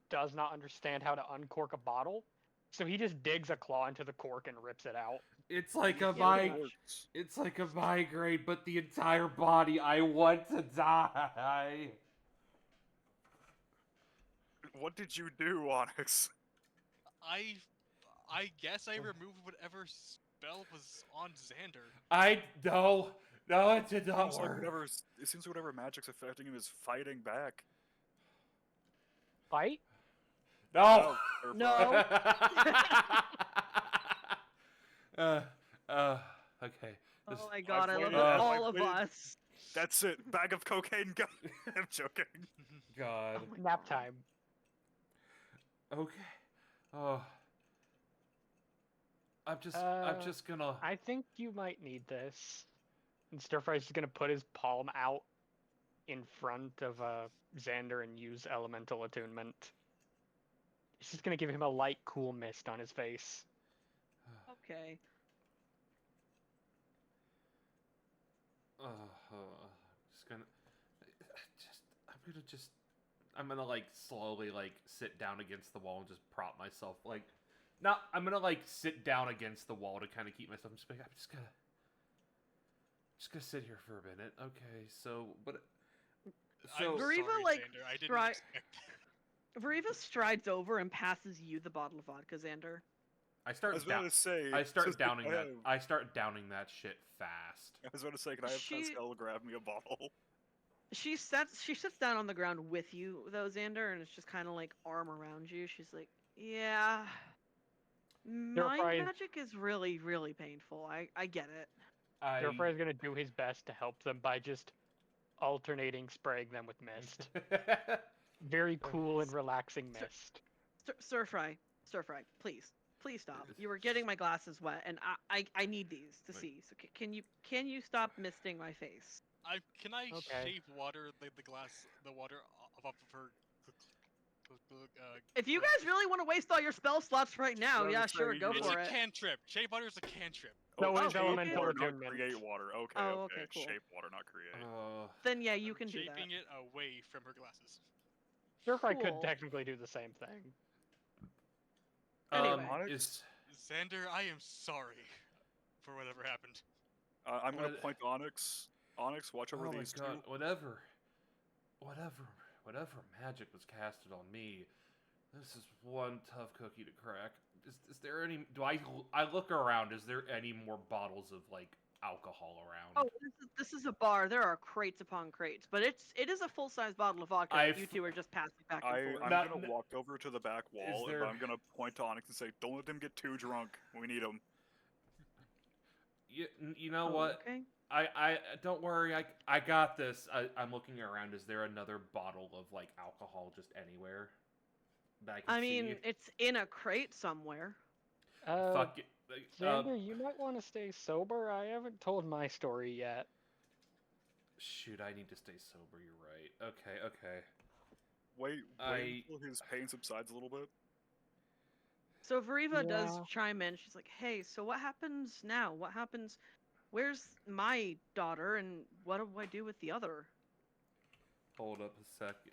does not understand how to uncork a bottle, so he just digs a claw into the cork and rips it out. It's like a Yeah, pretty mig- much. It's like a migraine, but the entire body. I want to die. What did you do, Onyx? I guess I removed whatever spell was on Xander. No, it did not Seems like work. it seems like whatever magic's affecting him is fighting back. Fight? No. Stir No. uh, okay. This- Oh my god, I love waited- it. I've All of waited- us. That's it. Bag of cocaine. Go. I'm joking. God. Oh my Nap God. time. Okay. Oh. I'm Uh, just gonna. I think you might need this. And Stir Fry's just gonna put his palm out in front of Xander and use Elemental Attunement. He's just gonna give him a light, cool mist on his face. Okay. Just gonna. I'm gonna like slowly like sit down against the wall and just prop myself like. No, I'm gonna like sit down against the wall to kind of keep myself. I'm just gonna sit here for a minute. Okay, so I'm Veriva, sorry, like, Xander. I didn't try- expect that. Veriva strides over and passes you the bottle of vodka, Xander. I I start was about to say. I start just- downing that. have- I start downing that shit fast. I was about to say, can I have She- Pascal grab me a bottle? She sits down on the ground with you, though, Xander, and it's just kind of like arm around you. She's like, "Yeah, mind Fry- magic is really, really painful. I get it." Stir Fry's gonna do his best to help them by just alternating spraying them with mist. Very cool and relaxing mist. Stir fry, please stop. You were getting my glasses wet, and I need these to Wait. see. So can you stop misting my face? Can I Okay. shape water the water off of her? If you guys really want to waste all your spell slots right now, I was yeah, gonna sure, say, go It's for a it. cantrip. Shape water is a cantrip. No, it it's okay. elemental water, not attunement. create water. Okay, Oh, okay. okay, cool. Shape water, not create. Then yeah, you I'm can do that. shaping it away from her glasses. Stir Fry could Cool. technically do the same thing. Anyway. Is Xander, I am sorry for whatever happened. I'm gonna What- point to Onyx. Onyx, watch over oh my these god, two. whatever magic was casted on me, this is one tough cookie to crack. Is there any? Do I look around? Is there any more bottles of like alcohol around? Oh, this is a bar. There are crates upon crates, but it is a full size bottle of vodka. that you I've- two are just passing back and forth. I'm Not- gonna walk over to the back wall there- and I'm gonna point to Onyx and say, "Don't let them get too drunk. We need them." You know what? Okay. I don't worry. I got this. I'm looking around. Is there another bottle of like alcohol just anywhere that I can I see? mean, it's in a crate somewhere. Fuck it. Xander, you might want to stay sober. I haven't told my story yet. Shoot, I need to stay sober. You're right. Okay. Wait I- until his pain subsides a little bit. So Veriva does Yeah. chime in. She's like, "Hey, so what happens now? What happens? Where's my daughter, and what do I do with the other?" Hold up a second.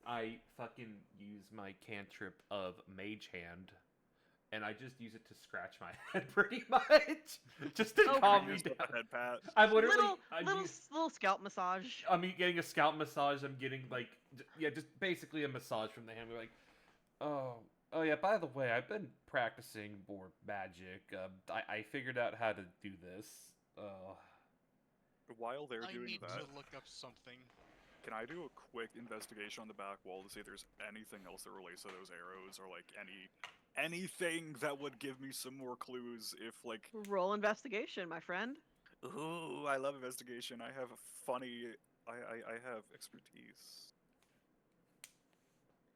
I fucking use my cantrip of Mage Hand and I just use it to scratch my head pretty much, just to Okay. calm me Just with down. a head pat. I'm literally, Little scalp massage. I'm getting a scalp massage. I'm getting like, yeah, just basically a massage from the hand. We're like, oh yeah. By the way, I've been practicing more magic. I figured out how to do this. While they're I doing need that, to look up something. can I do a quick investigation on the back wall to see if there's anything else that relates to those arrows, or like anything that would give me some more clues if like Roll investigation, my friend. ooh, I love investigation. I have I have expertise.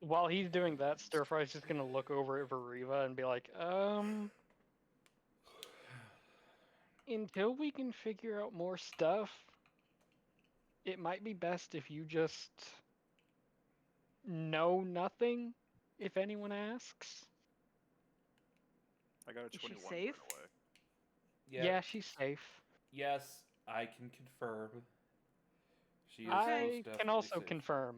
While he's doing that, Stir Fry's just gonna look over at Veriva and be like, until we can figure out more stuff, it might be best if you just know nothing if anyone asks. I got a Is she 21 safe? right away. Yeah, she's safe. Yes, I can confirm. She is Okay. most I definitely can also safe. confirm.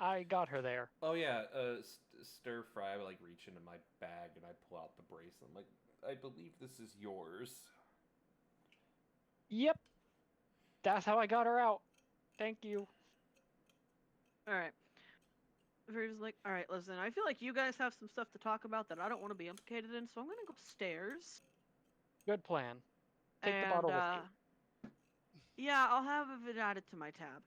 I got her there. Oh yeah, stir fry. I like reach into my bag and I pull out the bracelet. I'm like, I believe this is yours. Yep. That's how I got her out. Thank you. All right. Veriva's like, all right, listen, I feel like you guys have some stuff to talk about that I don't want to be implicated in, so I'm gonna go upstairs. Good plan. Take the And bottle with you. yeah, I'll have it added to my tab.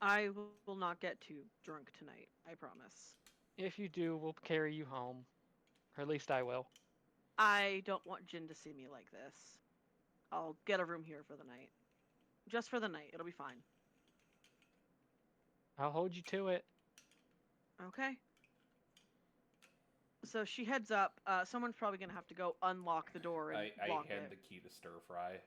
I will not get too drunk tonight, I promise. If you do, we'll carry you home. Or at least I will. I don't want Jin to see me like this. I'll get a room here for the night. Just for the night, it'll be fine. I'll hold you to it. Okay. So she heads up. Someone's probably gonna have to go unlock the door and I lock hand it. the key to stir fry.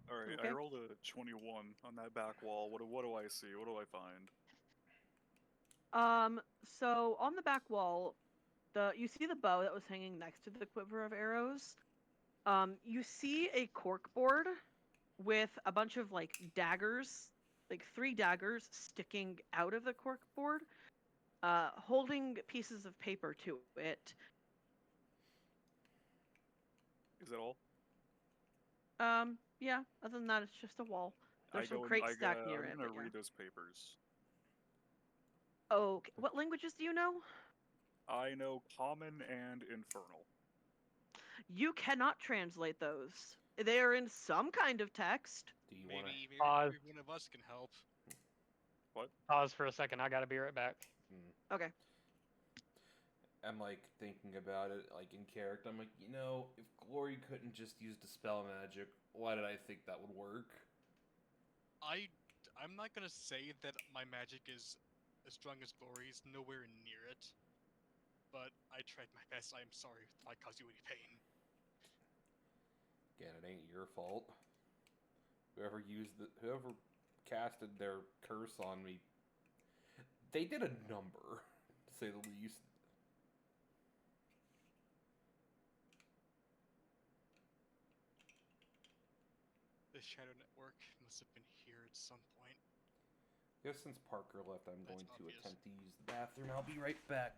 All right, Okay. I rolled a 21 on that back wall. What do I see? What do I find? So on the back wall, you see the bow that was hanging next to the quiver of arrows. You see a cork board with a bunch of like daggers, like 3 daggers sticking out of the cork board, holding pieces of paper to it. Is that all? Yeah. Other than that, it's just a wall. I There's some go. crates stacked near I'm it. gonna But yeah. read those papers. Okay. What languages do you know? I know Common and Infernal. You cannot translate those. They are in some kind of text. Do you want to? Maybe one of us can help. What? Pause for a second. I gotta be right back. Okay. I'm like thinking about it, like in character. I'm like, if Glory couldn't just use dispel magic, why did I think that would work? I'm not gonna say that my magic is as strong as Glory's, nowhere near it. But I tried my best. I am sorry if I caused you any pain. Again, it ain't your fault. Whoever casted their curse on me, they did a number, to say the least. The Shadow Network must have been here at some point. I guess since Parker left, I'm going to obvious. attempt to use the bathroom. I'll be right back.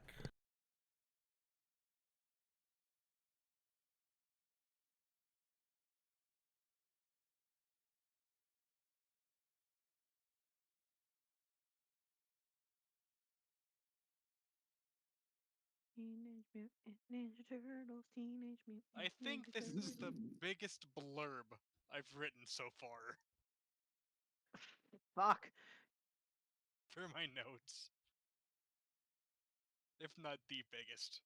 Teenage Mutant Ninja Turtles, Teenage Mutant I think Ninja this is the Turtles. biggest blurb I've written so far Fuck. for my notes. If not the biggest.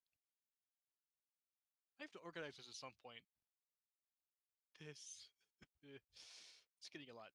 I have to organize this at some point. This... it's getting a lot.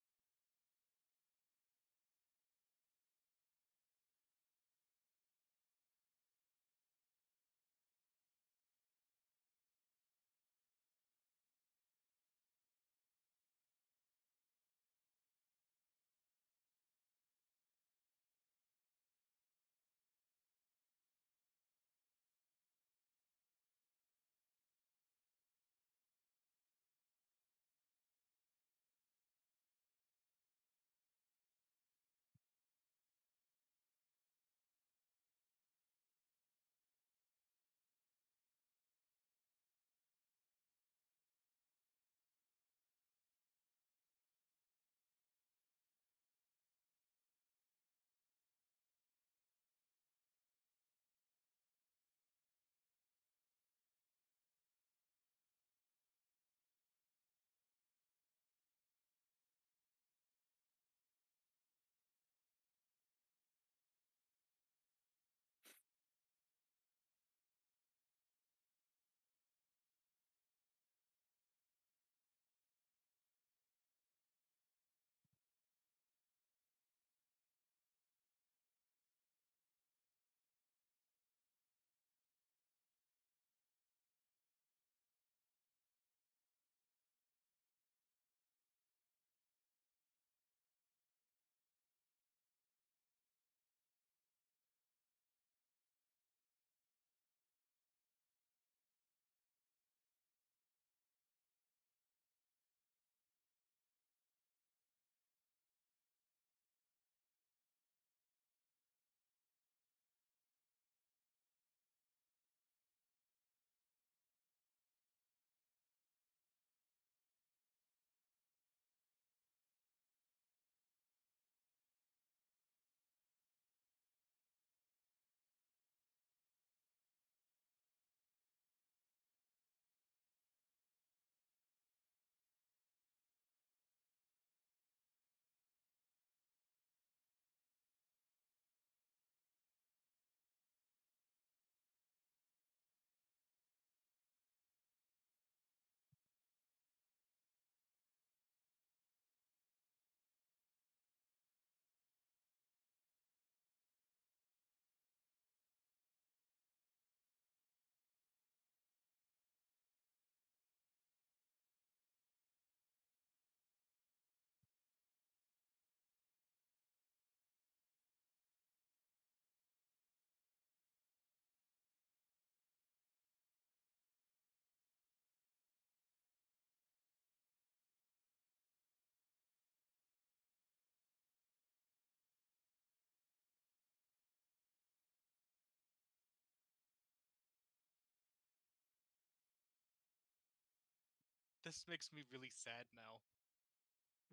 this makes me really sad now.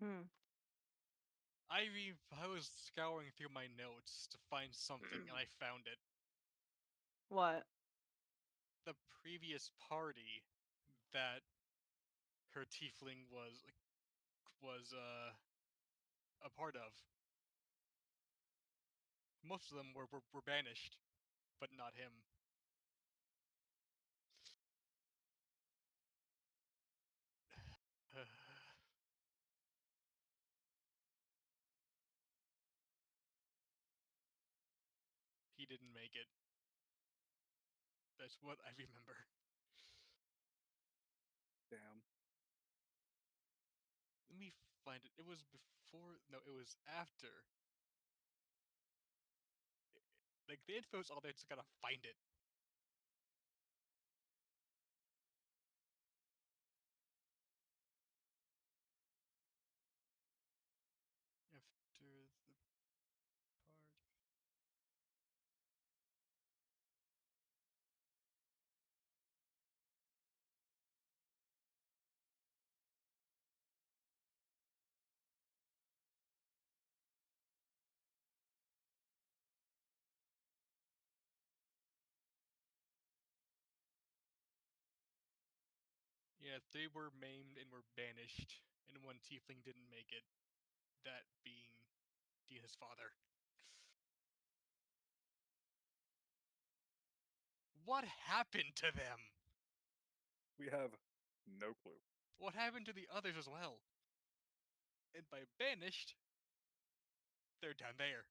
Hmm. I was scouring through my notes to find something, and I found it. What? The previous party that her tiefling was a part of. Most of them were banished, but not him. He didn't make it. That's what I remember. Damn. Let me find it. It was before. No, it was after. Like the info's all there. Just gotta find it. After the part. Yeah, they were maimed and were banished, and one tiefling didn't make it. That being Dina's father. What happened to them? We have no clue. What happened to the others as well? And by banished, they're down there.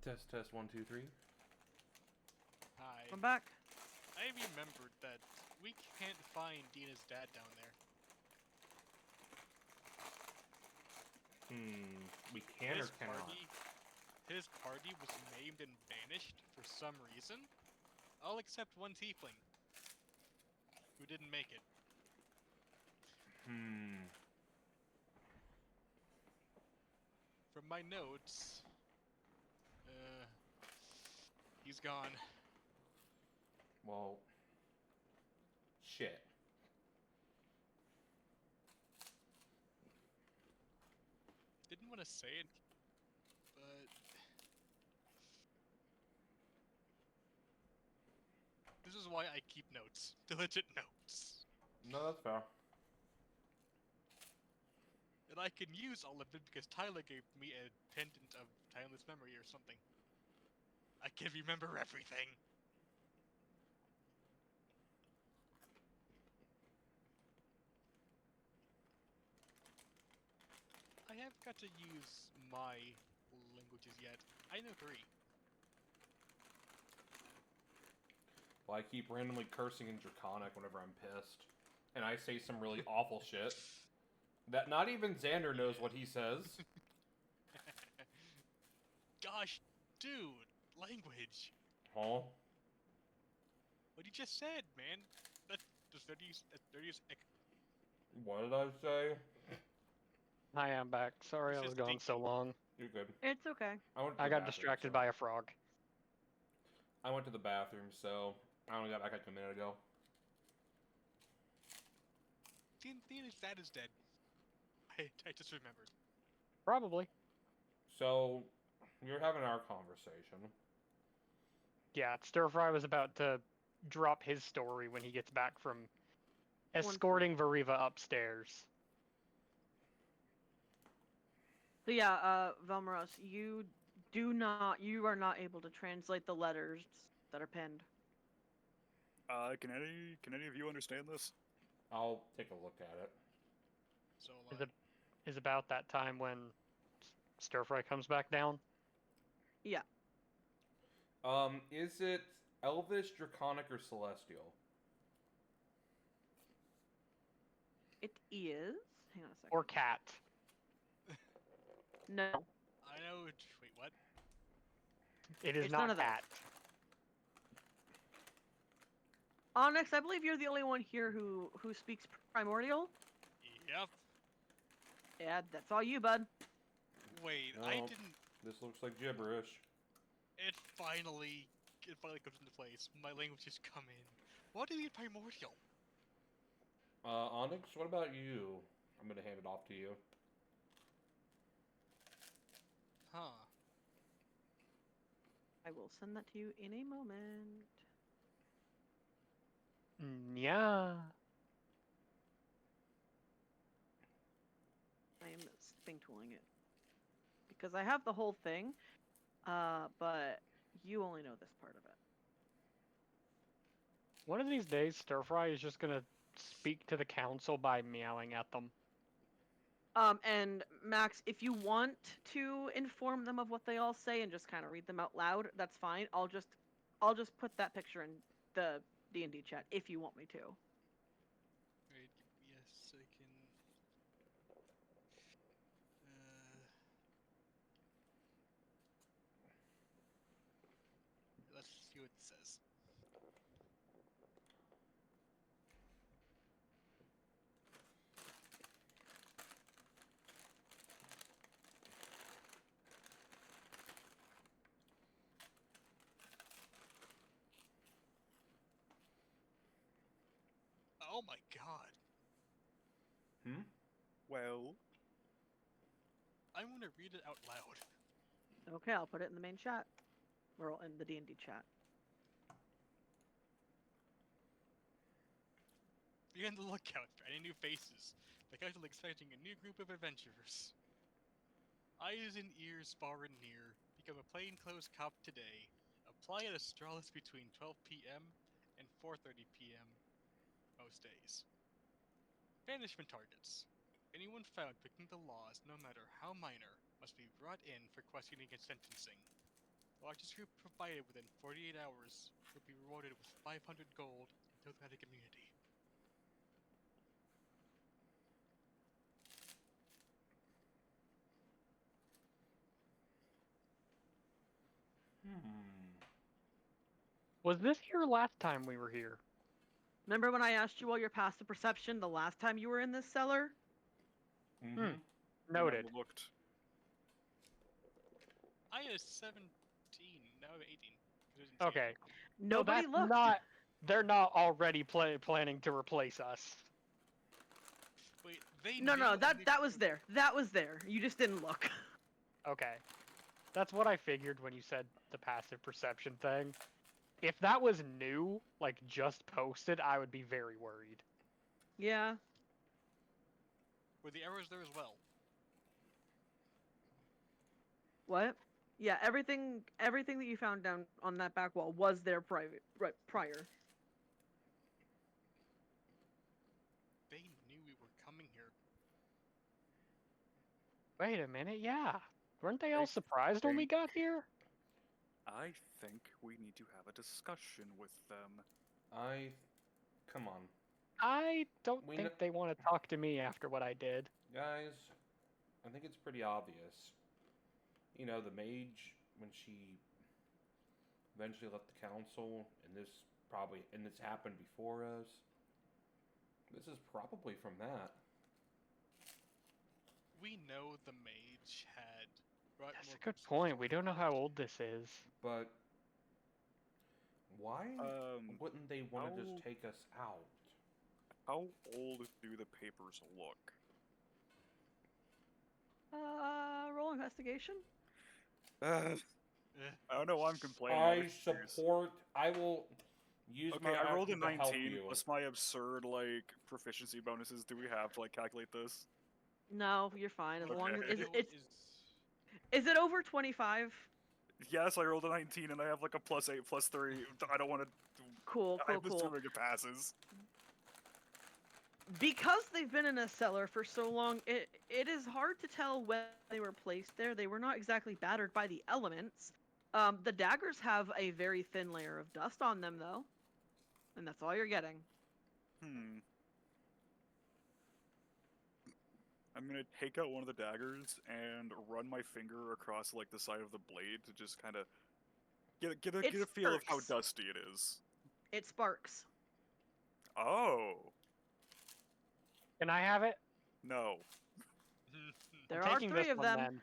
Test, test, 1, 2, 3. Hi. I'm back. I remembered that we can't find Dina's dad down there. We can or cannot? His party was maimed and banished for some reason. All except one tiefling, who didn't make it. From my notes, he's gone. Well, shit. Didn't want to say it, but this is why I keep notes. Diligent notes. No, that's fair. And I can use all of it because Tyler gave me a pendant of timeless memory or something. I can remember everything. I haven't got to use my languages yet. I know 3. Well, I keep randomly cursing in Draconic whenever I'm pissed. And I say some really awful shit. That not even Xander knows what he says. Gosh, dude, language. Huh? What you just said, man. That's 30s. What did I say? I am back. Sorry It's I was just gone so dinky. long. You're good. It's okay. I got distracted by a frog. I went to the bathroom, so I only got back like a minute ago. Dina's dad is dead. I just remembered. Probably. So, you're having our conversation. Yeah, Stir Fry was about to drop his story when he gets back from escorting Veriva upstairs. So yeah, Velmaros, you are not able to translate the letters that are penned. Can any of you understand this? I'll take a look at it. So, Is about that time when Stir Fry comes back down. Yeah. Is it Elvish, Draconic, or Celestial? It is. Hang on a second. Or cat. No. I know. Wait, what? It is It's not none of cat. Onyx, I believe you're the only one here who speaks primordial. Yep. Yeah, that's all you, bud. Wait, No, I didn't. This looks like gibberish. It finally comes into place. My language has come in. What do you mean primordial? Onyx, what about you? I'm gonna hand it off to you. Huh. I will send that to you in a moment. Yeah. I am spinning tooling it because I have the whole thing, but you only know this part of it. One of these days, Stir Fry is just gonna speak to the council by meowing at them. And Max, if you want to inform them of what they all say and just kind of read them out loud, that's fine. I'll just put that picture in the D&D chat if you want me to. Wait, give me a second. Let's see what it says. Oh my god. Hmm? Well, I'm gonna read it out loud. Okay, I'll put it in the main chat or in the D&D chat. Be on the lookout for any new faces. The council is expecting a new group of adventurers. Eyes and ears far and near. Become a plainclothes cop today. Apply at Astralis between 12 p.m. and 4:30 p.m. most days. Banishment targets. Anyone found breaking the laws, no matter how minor, must be brought in for questioning and sentencing. The largest group provided within 48 hours will be rewarded with 500 gold and diplomatic immunity. Hmm. Was this here last time we were here? Remember when I asked you all your passive perception the last time you were in this cellar? Mm-hmm. Hmm. we Noted. never looked. I had 17, now I'm 18. 'Cause it was insane. Okay. So Nobody that's looked. not. They're not already planning to replace us. Wait, they No, knew no, and that they that was there. That was there. You just didn't look. Okay. That's what I figured when you said the passive perception thing. If that was new, like just posted, I would be very worried. Yeah. Were the arrows there as well? What? Yeah, everything that you found down on that back wall was there prior. They knew we were coming here. Wait a minute, yeah. Weren't they I all surprised when we think- got here? I think we need to have a discussion with them. Come on. I don't We think kn- they want to talk to me after what I did. Guys, I think it's pretty obvious. You know, the mage, when she eventually left the council, and this happened before us. This is probably from that. We know the mage had brought That's more a good groups of point. We don't know how Stormcloaks. old this is. But why wouldn't they want to how- just take us out? How old do the papers look? Roll investigation. I Eh, don't know why I'm complaining. I'm I confused. support. I will use Okay, my I rolled a action to help 19 you. plus my absurd proficiency bonuses. Do we have to calculate this? No, you're fine. As long as Okay. is it over 25? Yes, I rolled a 19 and I have a +8, +3. I don't want to. Cool. I'm assuming it passes. Because they've been in a cellar for so long, it is hard to tell when they were placed there. They were not exactly battered by the elements. The daggers have a very thin layer of dust on them, though, and that's all you're getting. I'm gonna take out one of the daggers and run my finger across the side of the blade to just kind of get a feel of how sparks. dusty it is. It sparks. Oh Can I have it? no! There I'm are taking 3 this of one them. then.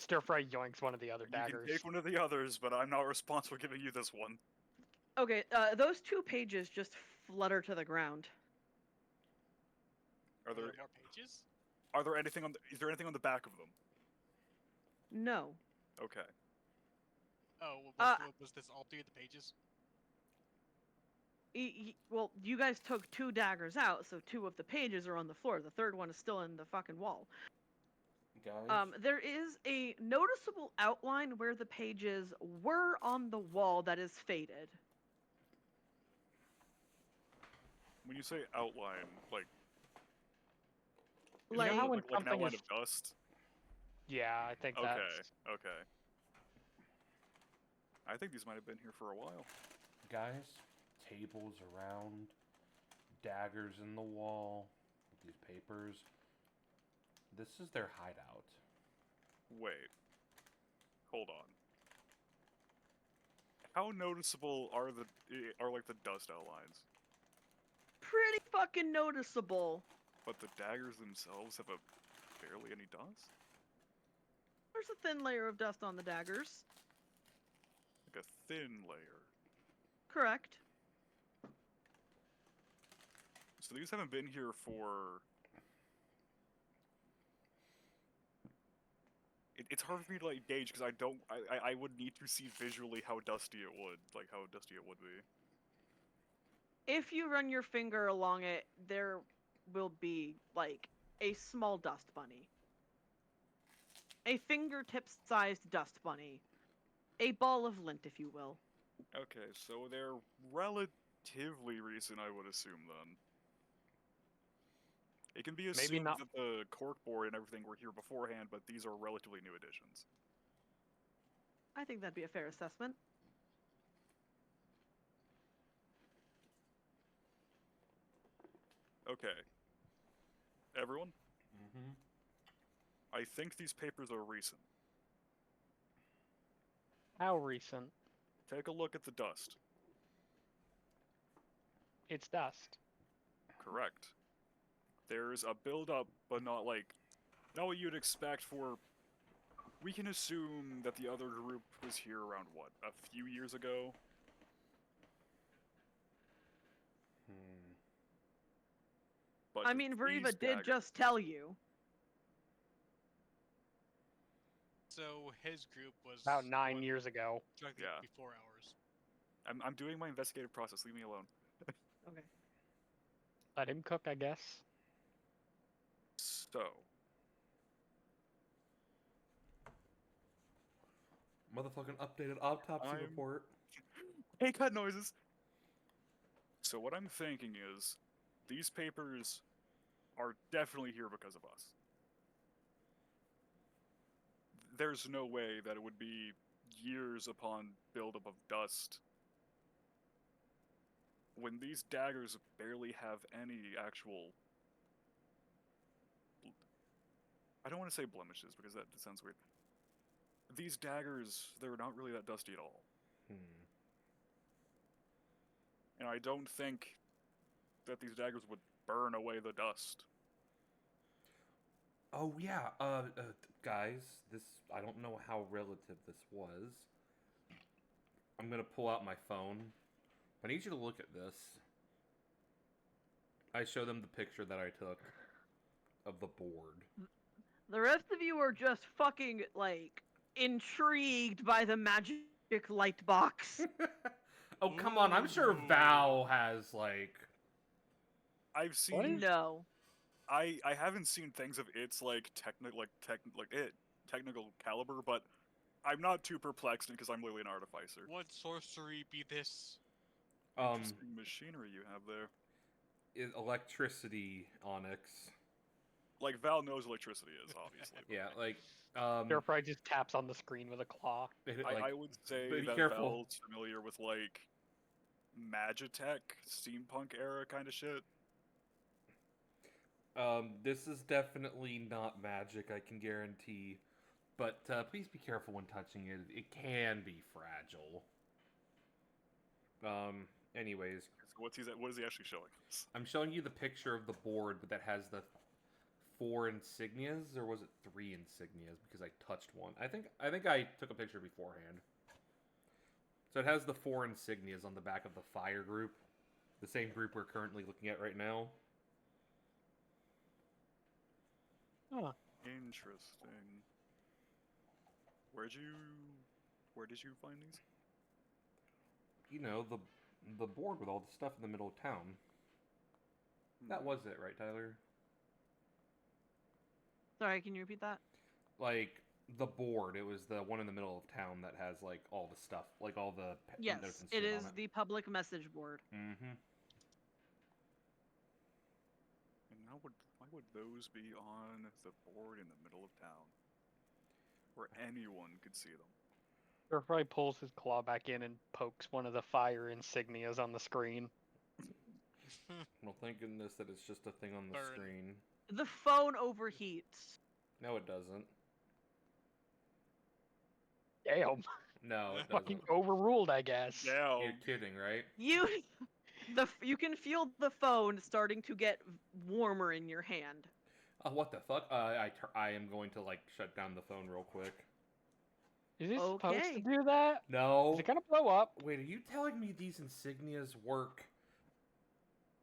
Stir Fry yoinks one of the other You can daggers. take one of the others, but I'm not responsible for giving you this one. Okay, those 2 pages just flutter to the ground. Are Are there there more pages? are there anything on the, is there anything on the back of them? No. Okay. Oh, Uh, was this all 3 of the pages? Well, you guys took 2 daggers out, so 2 of the pages are on the floor. The third one is still in the fucking wall. Guys, There is a noticeable outline where the pages were on the wall that is faded. When you say outline, like You know Like, how when like an something outline is... of dust? Yeah, I think Okay. that's... Okay. I think these might have been here for a while. guys, tables around, daggers in the wall, these papers. This is their hideout. Wait. Hold on. How noticeable are like the dust outlines? pretty fucking noticeable. But the daggers themselves have barely any dust? There's a thin layer of dust on the daggers. Like a thin layer. Correct. So these haven't been here for... It's hard for me to like gauge because I would need to see visually how dusty it would be. If you run your finger along it, there will be, like, a small dust bunny. A fingertip-sized dust bunny. A ball of lint, if you will. Okay, so they're relatively recent, I would assume then. It can be Maybe assumed not. that the corkboard and everything were here beforehand, but these are relatively new additions. I think that'd be a fair assessment. Okay. Everyone, Mm-hmm. I think these papers are recent. How recent? Take a look at the dust. It's dust. Correct. There's a build-up, but not what you'd expect for... We can assume that the other group was here around, what, a few years ago? Hmm. But I mean, Veriva these did daggers- just tell you. So his group was About 9 one years ago. directly Yeah. before ours. I'm doing my investigative process, leave me alone. Okay. Let him cook, I guess. So, Motherfucking updated autopsy I'm- report. hey, cut noises! So what I'm thinking is, these papers are definitely here because of us. There's no way that it would be years upon buildup of dust when these daggers barely have any actual... I don't want to say blemishes, because that sounds weird. These daggers, they're not really that dusty at all. Hmm. And I don't think that these daggers would burn away the dust. Oh yeah, guys, this I don't know how relative this was. I'm gonna pull out my phone. I need you to look at this. I show them the picture that I took of the board. The rest of you are just fucking, like, intrigued by the magic light box. Oh come on, I'm sure Ooh. Val has like. I've What seen... is- No. I haven't seen things of its technical caliber, but I'm not too perplexed because I'm literally an artificer. What sorcery be this? Interesting machinery you have there. Electricity onyx. Like Val knows electricity is, obviously. but Yeah, like Stir Fry just taps on the screen with a claw. I would say be that careful. Val's familiar with like Magitech, steampunk era kind of shit. This is definitely not magic, I can guarantee. But please be careful when touching it. It can be fragile. Anyways, So what is he actually showing us? I'm showing you the picture of the board that has the 4 insignias, or was it 3 insignias? Because I touched one. I think I took a picture beforehand. So it has the 4 insignias on the back of the fire group, the same group we're currently looking at right now. Huh. Interesting. Where did you find these? You know, the board with all the stuff in the middle of town. That was it, right, Tyler? Sorry, can you repeat that? Like the board, it was the one in the middle of town that has like all the stuff, like all the Yes, notes and it shit is on it. the public message board. Mm-hmm. And why would those be on the board in the middle of town, where anyone could see them? Surfry pulls his claw back in and pokes one of the fire insignias on the screen. Well, thank goodness that it's just a thing on the Burn. screen. The phone overheats. No, it doesn't. Damn. No, it Fucking doesn't. overruled, I guess. Yeah. You're kidding, right? You you can feel the phone starting to get warmer in your hand. What the fuck? I am going to like shut down the phone real quick. Is he supposed to Okay. do that? No. Is it gonna blow up? Wait, are you telling me these insignias work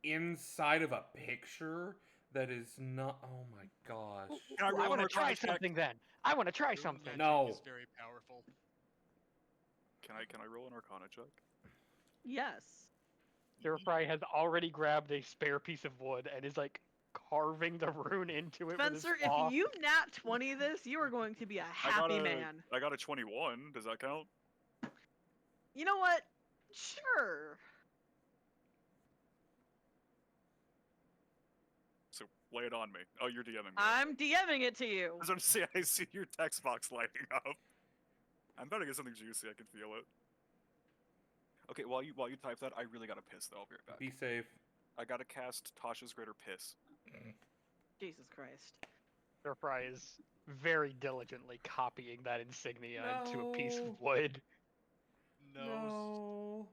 inside of a picture that is not? Oh my gosh. Can I Ooh, roll I an want to try Arcana check? something then. I want to try Rune something. magic No. is very powerful. Can I roll an Arcana check? Yes. Surfry has already grabbed a spare piece of wood and is like carving the rune into it Spencer, with his claw. if you nat 20 this, you are going to be a happy man. I got a 21. Does that count? You know what? Sure. So lay it on me. Oh, you're DMing me. I'm DMing it to you. I was going to say, I see your text box lighting up. I'm about to get something juicy. I can feel it. Okay, while you type that, I really gotta piss though. I'll be right back. Be safe. I gotta cast Tasha's Greater Piss. Jesus Christ. Surfry is very diligently copying that insignia into a piece No. of wood. No. No.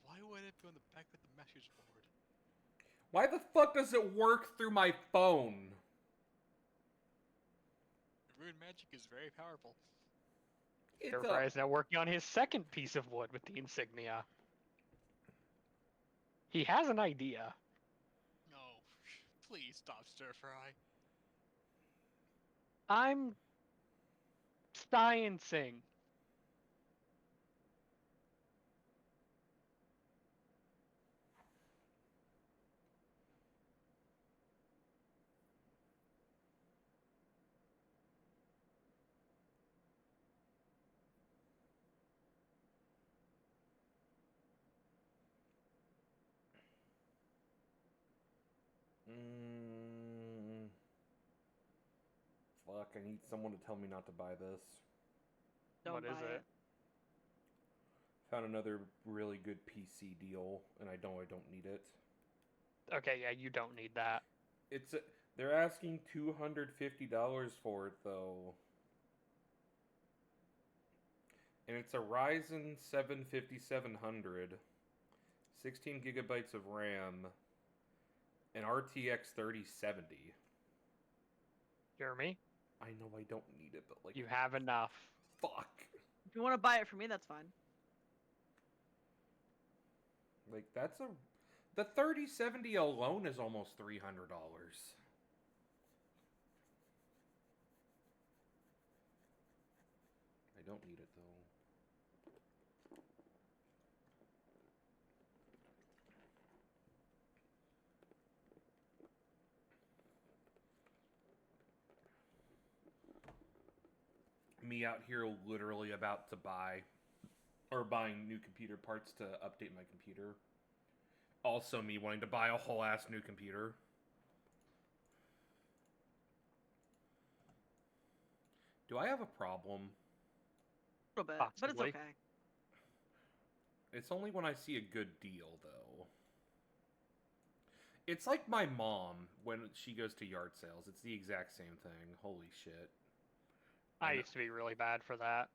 Why would it be on the back of the message board? Why the fuck does it work through my phone? Rune magic is very powerful. It's Surfry is now working on his second piece of wood with the insignia. He has an idea. No. Please stop stir fry. I'm sciencing. Fuck, I need someone to tell me not to buy this. Don't What is buy it? Found another really good PC deal, and I don't need it. Okay, yeah, you don't need that. They're asking $250 for it though. And it's a Ryzen 7 5700, 16 gigabytes of RAM, an RTX 3070. Jeremy, I know I don't need it, but like, you have enough. fuck. If you want to buy it for me, that's fine. Like the 3070 alone is almost $300. I don't need it though. Me out here literally about to buy or buying new computer parts to update my computer. Also me wanting to buy a whole ass new computer. Do I have a problem? A little bit, but it's Possibly. okay. It's only when I see a good deal, though. It's like my mom when she goes to yard sales. It's the exact same thing. Holy shit. I used to be really bad for that.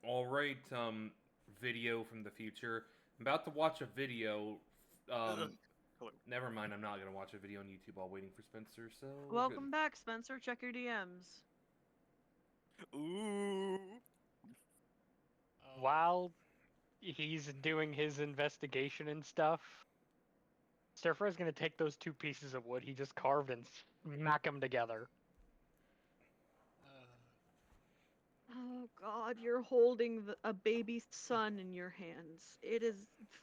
All right, video from the future. I'm about to watch a video. Hello. Never mind. I'm not gonna watch a video on YouTube while waiting for Spencer. So we're Welcome back, Spencer. Check your DMs. Ooh. Oh, While he's doing his investigation and stuff, Stirfry's gonna take those 2 pieces of wood he just carved and smack them together. Oh God, you're holding a baby son in your hands. It is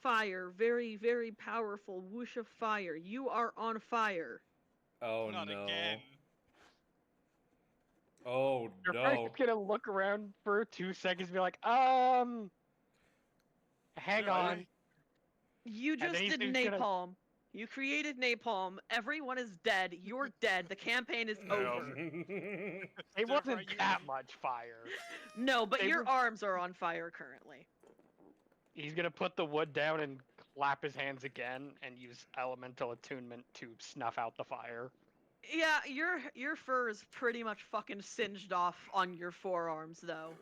fire, very, very powerful whoosh of fire. You are on fire. Oh not no. again. Oh Stirfry's no. just gonna look around for 2 seconds and be like, hang Yeah, on. You And then just he's did just gonna- napalm. You created napalm. Everyone is dead. You're dead. The campaign is Yeah. over. It Stir wasn't fry, that much fire. No, but They your were- arms are on fire currently. He's gonna put the wood down and clap his hands again and use elemental attunement to snuff out the fire. Yeah, your fur is pretty much fucking singed off on your forearms though.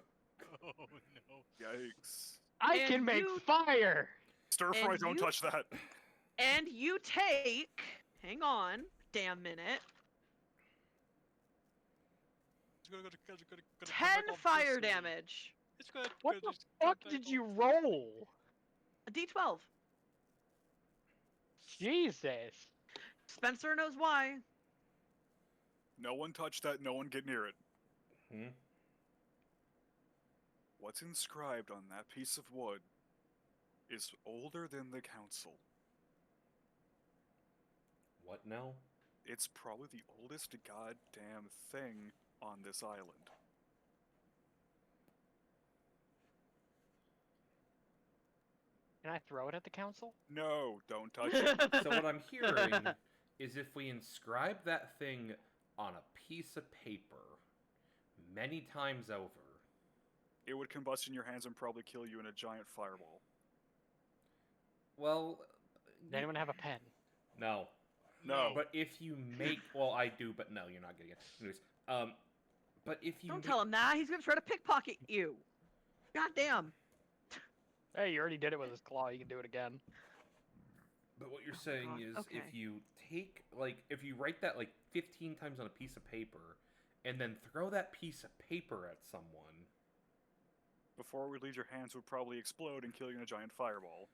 Oh no. Yikes. I And can make you- fire! Stir fry, And don't you- touch that. And you take, hang on, damn minute, It's gonna come 10 back all fire bristly. damage. It's gonna, What the just come fuck back did all you bristly. roll? A D12. Jesus. Spencer knows why. No one touch that, no one get near it. Hmm? What's inscribed on that piece of wood is older than the council. What now? It's probably the oldest goddamn thing on this island. Can I throw it at the council? No, don't touch it. So what I'm hearing is if we inscribe that thing on a piece of paper many times over, It would combust in your hands and probably kill you in a giant fireball. well, Does anyone have a pen? no. No. But if you make, well, I do, but no, you're not getting it. Anyways, but if you Don't make, tell him that. He's gonna try to pickpocket you. God damn. Hey, you already did it with his claw, you can do it again. But what you're saying God, is, okay. if you take, like, if you write that like 15 times on a piece of paper, and then throw that piece of paper at someone, Before we leave, your hands would probably explode and kill you in a giant fireball.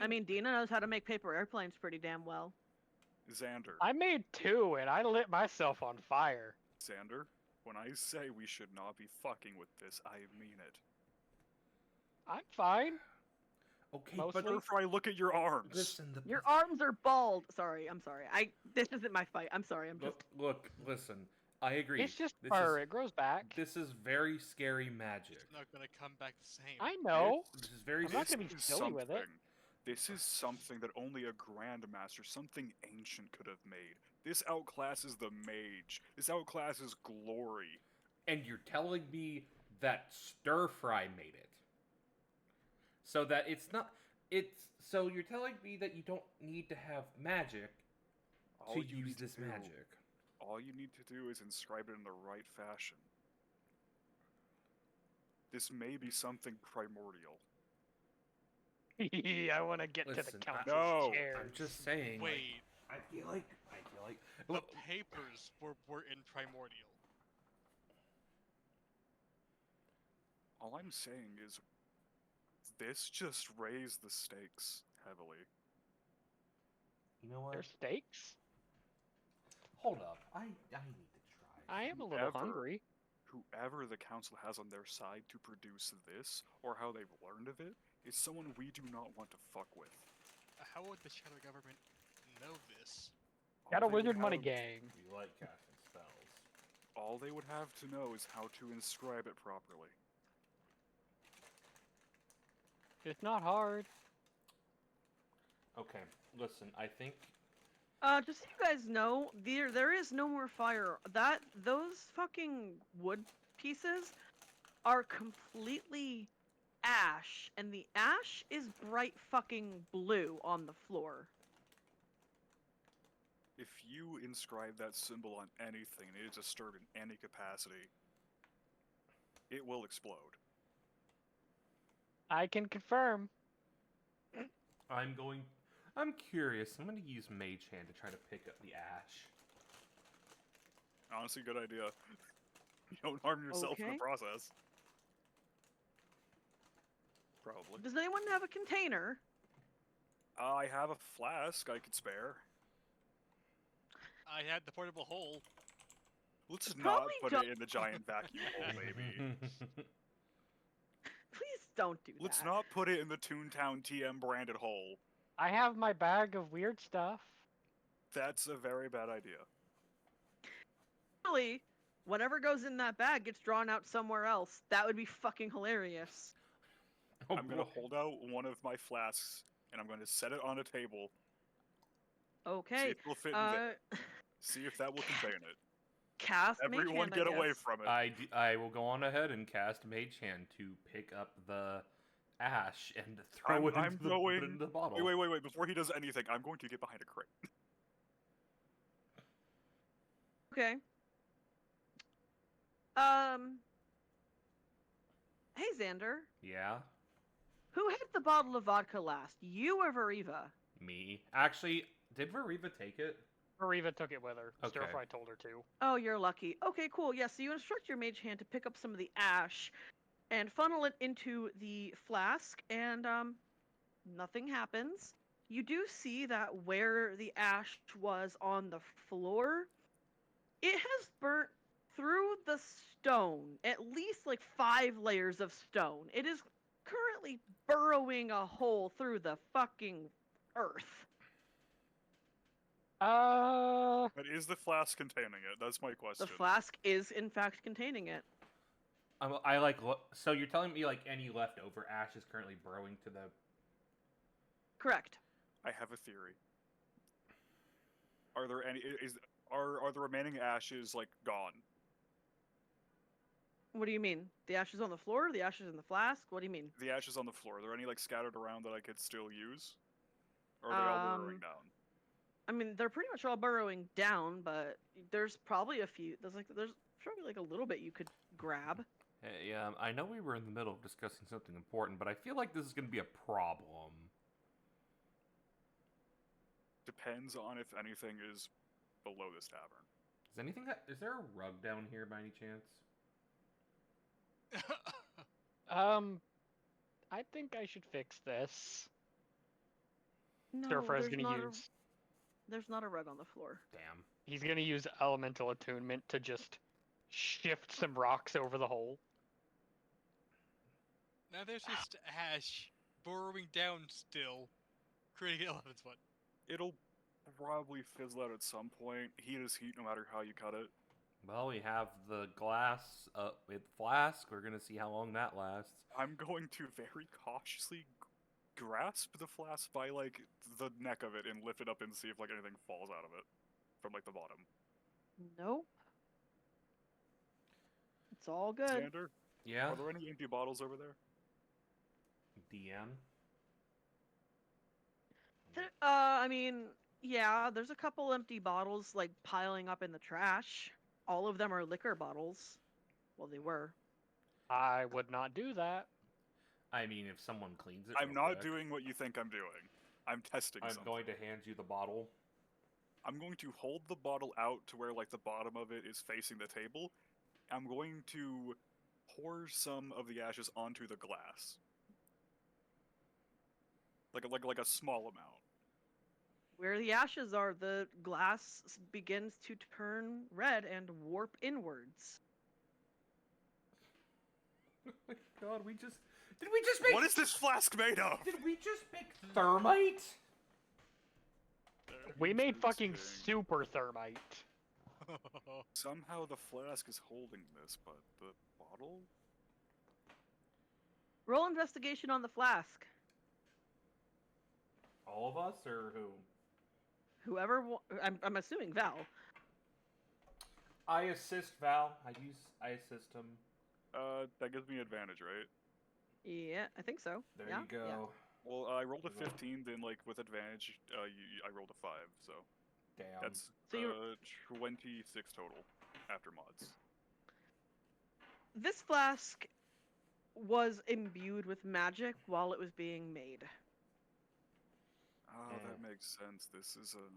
I mean, Dina knows how to make paper airplanes pretty damn well. Xander. I made 2 and I lit myself on fire. Xander, when I say we should not be fucking with this, I mean it. I'm fine. okay, mostly- but Stir fry, look at your arms. listen, Your arms are bald. Sorry, I'm sorry. This isn't my fight. I'm sorry. I'm just. look, listen. I agree. It's just This fur, is- it grows back. This is very scary magic. It's not gonna come back the same. I know. This is very. I'm not This gonna be is silly with it. something- This is something that only a grandmaster, something ancient, could have made. This outclasses the mage. This outclasses glory. And you're telling me that Stir Fry made it. So that it's not. It's so you're telling me that you don't need to have magic All to you use need to this do- magic. All you need to do is inscribe it in the right fashion. This may be something primordial. I want to get to Listen, the I- council's No. chairs. I'm just saying. like, Wait, I feel like. the Look, papers were in primordial. All I'm saying is, this just raised the stakes heavily. you know what? There's steaks? Hold up. I need to try. I am a little Whoever- hungry. Whoever the council has on their side to produce this, or how they've learned of it, is someone we do not want to fuck with. How would the shadow government know this? Got a All they would wizard money have- gang. We like casting spells. All they would have to know is how to inscribe it properly. It's not hard. Okay, listen. I think Just so you guys know, there is no more fire. Those fucking wood pieces are completely ash, and the ash is bright fucking blue on the floor. If you inscribe that symbol on anything and it is disturbed in any capacity, it will explode. I can confirm. I'm curious. I'm going to use Mage Hand to try to pick up the ash. Honestly, good idea. You don't harm yourself in the Okay. process. Probably. Does anyone have a container? I have a flask I could spare. I had the portable hole. Let's not Probably put don't- it in the giant vacuum hole, baby. Please don't do Let's that. not put it in the Toontown TM branded hole. I have my bag of weird stuff. That's a very bad idea. Really, whatever goes in that bag gets drawn out somewhere else. That would be fucking hilarious. Oh, I'm gonna boy. hold out one of my flasks and I'm gonna set it on a table. See Okay. if it'll fit in there. See if that will contain it. Cast Mage Everyone Hand, get I away guess. from it. I will go on ahead and cast Mage Hand to pick up the ash and throw it I'm into the, going- put it into the bottle. Wait. Before he does anything, I'm going to get behind a crate. Okay. Hey Xander, Yeah, who had the bottle of vodka last? You or Veriva? me. Actually, did Veriva take it? Mariva took it with her. Okay. Stir Fry told her to. Oh, you're lucky. Okay, cool. Yeah, so you instruct your mage hand to pick up some of the ash and funnel it into the flask, and nothing happens. You do see that where the ash was on the floor, it has burnt through the stone, at least like 5 layers of stone. It is currently burrowing a hole through the fucking earth. But is the flask containing it? That's my question. The flask is in fact containing it. So you're telling me like any leftover ash is currently burrowing to the. Correct. I have a theory. Are there any? Are the remaining ashes like gone? What do you mean? The ashes on the floor? The ashes in the flask? What do you mean? The ashes on the floor. Are there any like scattered around that I could still use? Or are they all burrowing down? I mean, they're pretty much all burrowing down, but there's probably a few. There's probably like a little bit you could grab. Hey, I know we were in the middle of discussing something important, but I feel like this is going to be a problem. Depends on if anything is below this tavern. Is there a rug down here by any chance? I think I should fix this. No, Stir Fry's there's gonna not use. there's not a rug on the floor. Damn. He's gonna use elemental attunement to just shift some rocks over the hole. Now there's just ash burrowing down still, creating an elephant spot. It'll probably fizzle out at some point. Heat is heat no matter how you cut it. Well, we have the glass with flask. We're going to see how long that lasts. I'm going to very cautiously grasp the flask by like the neck of it and lift it up and see if like anything falls out of it from like the bottom. Nope. It's all good. Xander, Yeah? are there any empty bottles over there? DM? I mean, yeah, there's a couple empty bottles like piling up in the trash. All of them are liquor bottles. Well, they were. I would not do that. I mean, if someone cleans it I'm real not quick. doing what you think I'm doing. I'm testing I'm something. going to hand you the bottle. I'm going to hold the bottle out to where like the bottom of it is facing the table. I'm going to pour some of the ashes onto the glass. Like a small amount. Where the ashes are, the glass begins to turn red and warp inwards. Oh my god, Did we just make... What is this flask made of? Did we just make thermite? We made fucking Interesting. super thermite. Somehow the flask is holding this, but the bottle? Roll investigation on the flask. All of us, or who? Whoever, I'm assuming Val. I assist Val. I assist him. That gives me advantage, right? Yeah, I think so. There yeah? you go. Yeah. Well, I rolled a 15, then like with advantage, I rolled a 5, so Damn. that's So you're- 26 total after mods. This flask was imbued with magic while it was being made. Oh, that makes sense. This is an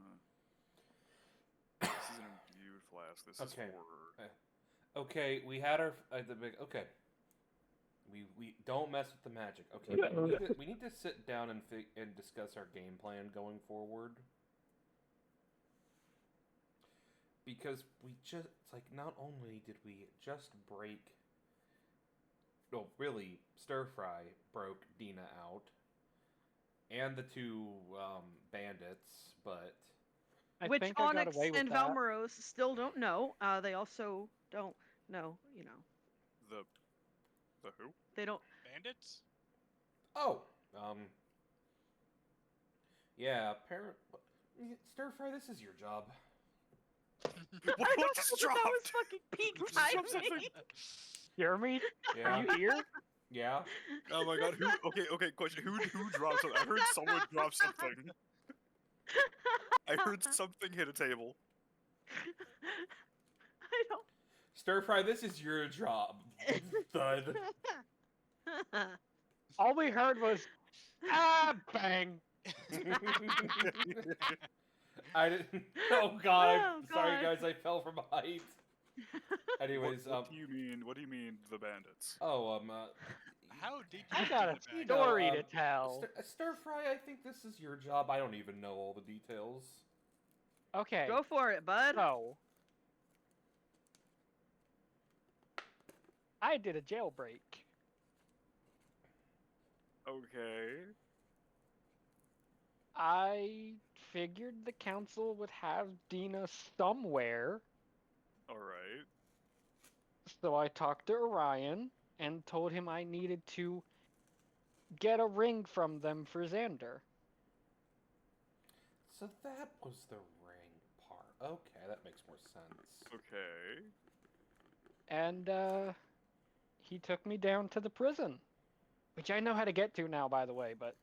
imbued flask. This is Okay. for. Okay, we had our the big. Okay, we don't mess with the magic. Okay, we need to sit down and discuss our game plan going forward. Because it's like not only did we just break. Well, really, Stir Fry broke Dina out, and the two bandits, but I Which think I got Onyx away with and that. Valmoros still don't know. They also don't know, you know. The who? They don't. Bandits? oh, yeah, Stir Fry, this is your job. What I don't just know that was dropped? fucking peak Who just dropped timing. something? Jeremy, Yeah, are you here? yeah. Oh my god, who? Okay, question. Who dropped something? I heard someone drop something. I heard something hit a table. I don't. Stir Fry, this is your job. Thud. All we heard was, ah, bang. I didn't. Oh god! Oh, I'm sorry, God. guys. I fell from a height. Anyways, what do you mean? What do you mean the bandits? Oh, How did you I do got a the bag? story No, to tell. Stir Fry, I think this is your job. I don't even know all the details. Okay, Go for it, bud. so I did a jailbreak. Okay. I figured the council would have Dina somewhere, Alright. so I talked to Orion and told him I needed to get a ring from them for Xander. So that was the ring part. Okay, that makes more sense. Okay. And he took me down to the prison, which I know how to get to now, by the way, but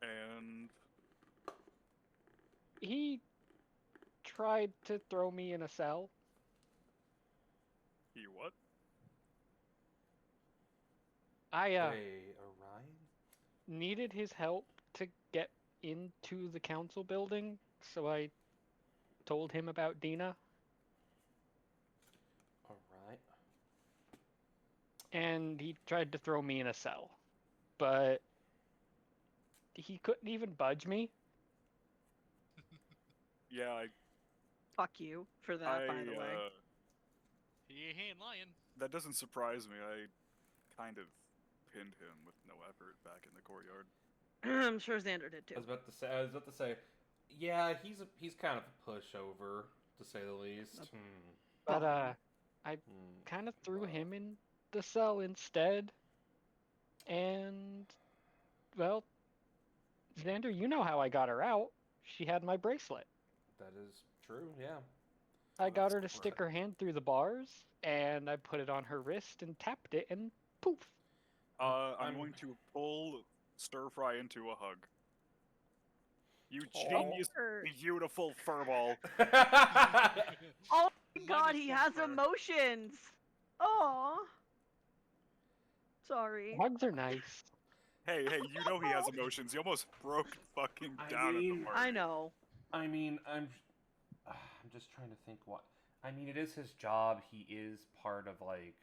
And he tried to throw me in a cell. he what? I Wait, Orion? needed his help to get into the council building, so I told him about Dina, Alright. and he tried to throw me in a cell, but he couldn't even budge me. Yeah, Fuck you for that, by the way. He ain't lying. That doesn't surprise me. I kind of pinned him with no effort back in the courtyard. I'm sure Xander did too. I was about to say, yeah, he's kind of a pushover, to say the least. But Hmm. kind of threw him in the cell instead. And, well, Xander, you know how I got her out. She had my bracelet. That is true, yeah. I got her to that's stick her hand through the bars, and I put it on her wrist and tapped it, and poof. I'm I'm- going to pull Stir Fry into a hug. You Aw. genius, Or- beautiful furball. Oh my god, he Minus has one fur. emotions. Aw. Sorry. Hugs are nice. Hey, you know he has emotions. He almost broke fucking I down at the mean- party. I know. I mean, I'm just trying to think what. I mean, it is his job. He is part of like.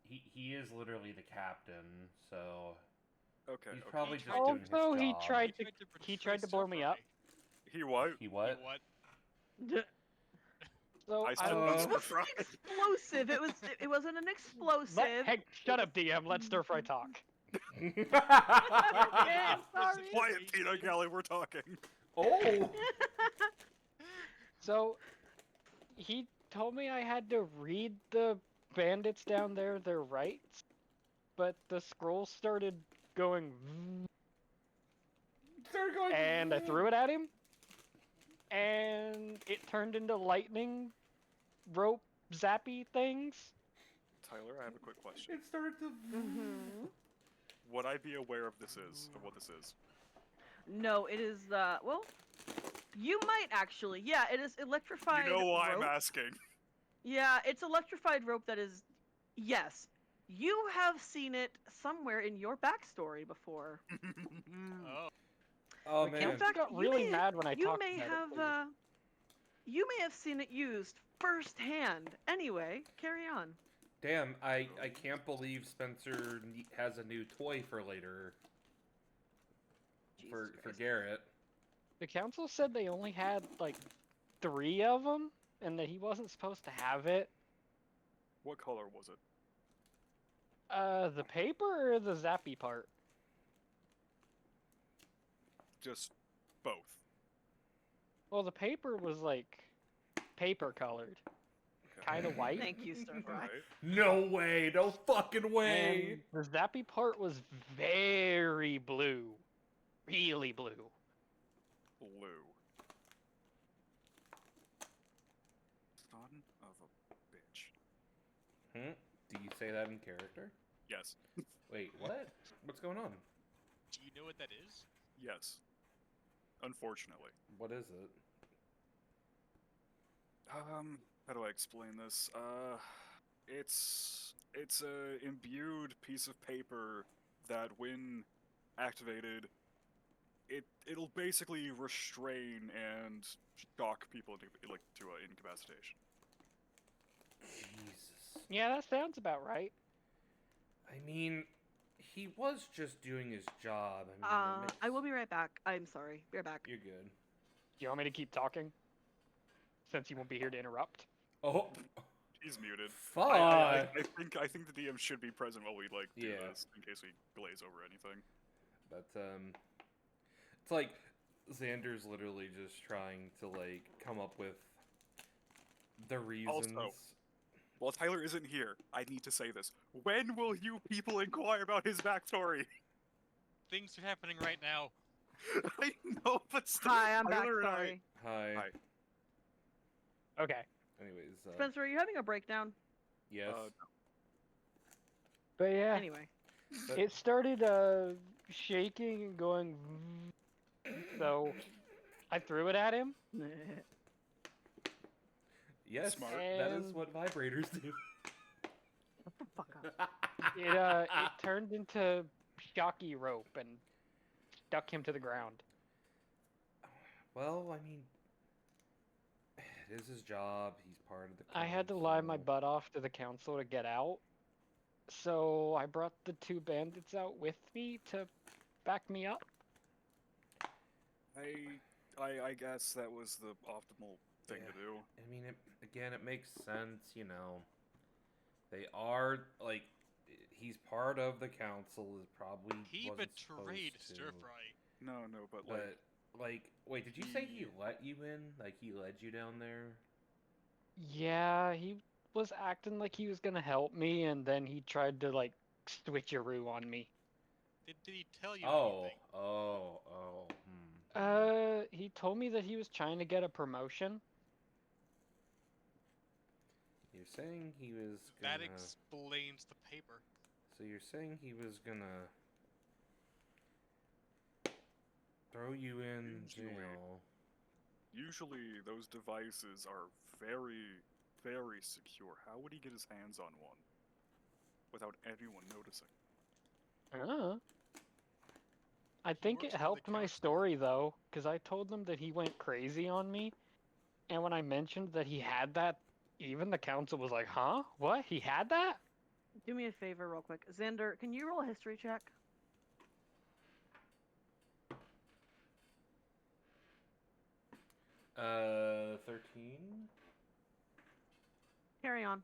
He is literally the captain, so Okay. he's okay. probably He just tried doing his Also, he job. tried to betray tried to blow me up. He what? He What? what? So I I said was. Stir It Fry. Explosive. It wasn't an explosive. Hey, shut up, DM. Let Stir Fry talk. Okay, sorry. Quiet, Peanut Gallery. We're talking. Oh. So he told me I had to read the bandits down there their rights, but the scroll started going, and I threw it at him, and it turned into lightning rope zappy things. Tyler, I have a quick question. It started to. Mhm. Would I be aware of what this is? No, it is well, you might actually. Yeah, it is electrified You know why I'm rope. asking. Yeah, it's electrified rope that is, yes, You have seen it somewhere in your backstory before. Oh, Oh The man. In council fact, got you really may mad when I you talked may about have it. too. you may have seen it used firsthand. Anyway, carry on. Damn, I can't believe Spencer has a new toy for later Jesus for Christ. Garrett. The council said they only had like 3 of them, and that he wasn't supposed to have it. What color was it? The paper or the zappy part? Just both. Well, the paper was like paper colored, kind of white, Thank you, Stir Fry. Alright. No way, no fucking way. and the zappy part was very blue, really blue. Blue. Son of a bitch. Hmm? Do you say that in character? Yes. Wait, what? What's going on? do you know what that is? Yes. Unfortunately. What is it? How do I explain this? It's a imbued piece of paper that, when activated, it'll basically restrain and shock people into incapacitation. Jesus. Yeah, that sounds about right. I mean, he was just doing his job. I mean, it makes... I will be right back. I'm sorry. Be right back. You're good. Do you want me to keep talking? Since you won't be here to interrupt. Oh, He's muted. fuck. I think the DM should be present while we do Yeah. this in case we glaze over anything. But it's like Xander's literally just trying to like come up with the reasons. Also, while Tyler isn't here, I need to say this. When will you people inquire about his backstory? Things are happening right now. I know, but still, Hi, I'm back. Tyler and I- Sorry. Hi. Hi. Okay. Anyways, Spencer, are you having a breakdown? yes. But yeah, Anyway. But- it started shaking and going. So I threw it at him. Yes, Smart. that is And- what vibrators do. Shut the fuck up. It turned into shocky rope and stuck him to the ground. Well, I mean, it is his job. He's part of the. I had to lie my council. butt off to the council to get out. So I brought the 2 bandits out with me to back me up. I guess that was the optimal thing Yeah. to do. I mean, it makes sense, you know. They are like, he's part of the council. Is probably He wasn't betrayed supposed to. Stir Fry. No, but like, But like, wait, did you say he he- let you in? Like he led you down there? Yeah, he was acting like he was gonna help me, and then he tried to like switcheroo on me. Did he tell you Oh, anything? oh. He told me that he was trying to get a promotion. You're saying he was gonna. That explains the paper. So you're saying he was gonna throw you in Usually. jail? usually those devices are very, very secure. How would he get his hands on one without anyone noticing? I think works it for the helped my council. story though, because I told them that he went crazy on me, and when I mentioned that he had that, even the council was like, "Huh? What? He had that?" Do me a favor, real quick. Xander, can you roll a history check? Uh, 13. Carry on.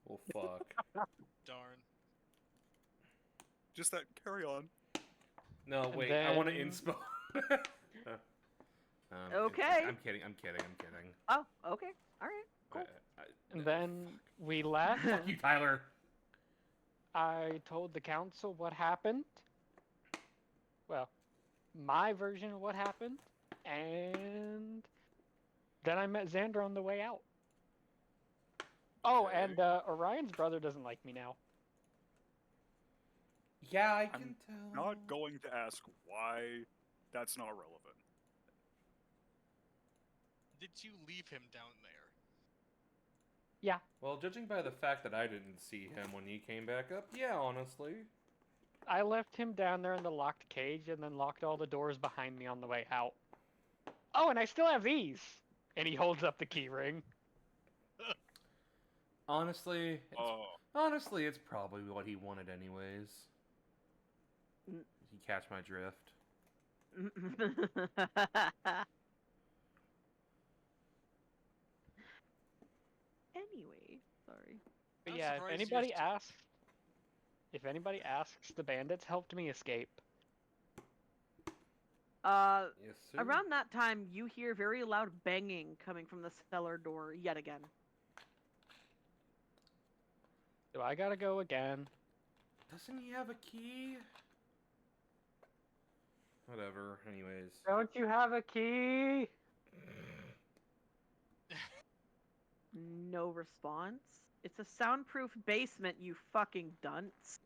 Well, fuck. Darn. Just that carry on. No, And wait. I want to then- inspo. Okay. I'm kidding. Oh, okay. All right. Cool. And then we left. Fuck you, Tyler. I told the council what happened. Well, my version of what happened, and then I met Xander on the way out. Oh, Okay. and Orion's brother doesn't like me now. Yeah, I can I'm tell. Not going to ask why. That's not relevant. Did you leave him down there? Yeah. Well, judging by the fact that I didn't see him when he came back up, yeah, honestly. I left him down there in the locked cage and then locked all the doors behind me on the way out. Oh, and I still have these. And he holds up the key ring. Honestly, Oh, it's probably what he wanted anyways. Mm. You catch my drift. Anyway, sorry. But I'm yeah, surprised you guys if anybody asks, the bandits helped me escape. Yes, sir. Around that time, you hear very loud banging coming from the cellar door yet again. So I gotta go again. Doesn't he have a key? Whatever, anyways. Don't you have a key? No response. It's a soundproof basement, you fucking dunce.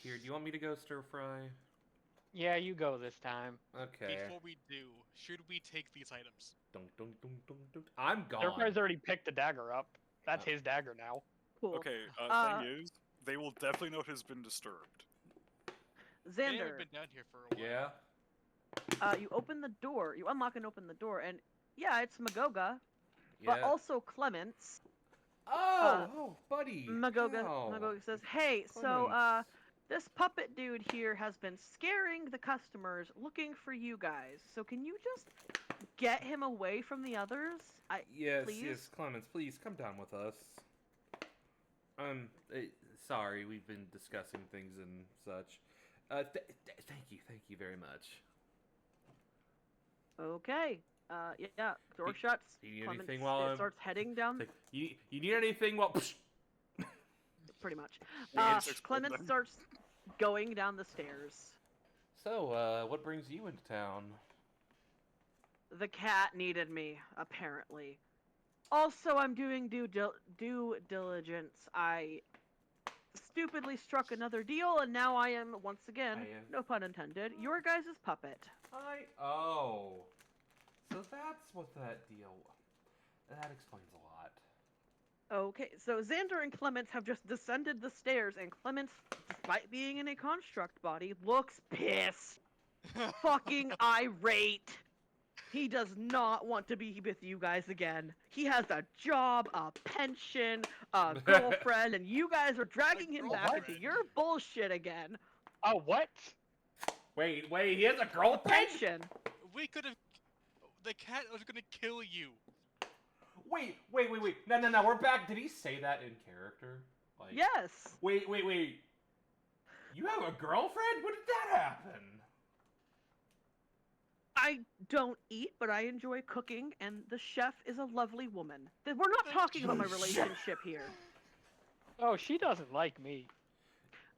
Here, do you want me to go stir fry? Yeah, you go this time. Okay. Before we do, should we take these items? Dun, dun, dun, dun, dun. I'm gone. Surprise already picked the dagger up. That's his dagger now. Cool. okay. Thing is, they will definitely know it has been disturbed. They haven't Xander, been down here for a while. Yeah? you open the door, you unlock and open the door, and yeah, it's Magoga, Yeah. but also Clements. Oh, buddy. Magoga Ow. says, "Hey, so Clements. this puppet dude here has been scaring the customers looking for you guys. So can you just get him away from the others? Yes, please? yes, Clements, please come down with us. Sorry, we've been discussing things and such. Thank you very much. Okay. Yeah, door shuts. Do you need Clements anything while I'm... starts heading down, You need anything while... pretty much. Yeah, it's Clements exploding. starts going down the stairs. So, what brings you into town? The cat needed me, apparently. Also, I'm doing due diligence. I stupidly struck another deal, and now I am, once again, no pun intended, your guys' puppet. Oh. So that's what that deal... That explains a lot. Okay, so Xander and Clements have just descended the stairs, and Clements, despite being in a construct body, looks pissed. Fucking irate. He does not want to be with you guys again. He has a job, a pension, a girlfriend, and you guys are dragging him back into girlfriend. your bullshit again. Oh, what? Wait, he has a girlfriend? Pension. We could have. The cat was gonna kill you. Wait. No, we're back. Did he say that in character? Like, Yes. Wait. You have a girlfriend? When did that happen? I don't eat, but I enjoy cooking, and the chef is a lovely woman. We're not talking about my relationship here. Oh, she doesn't like me.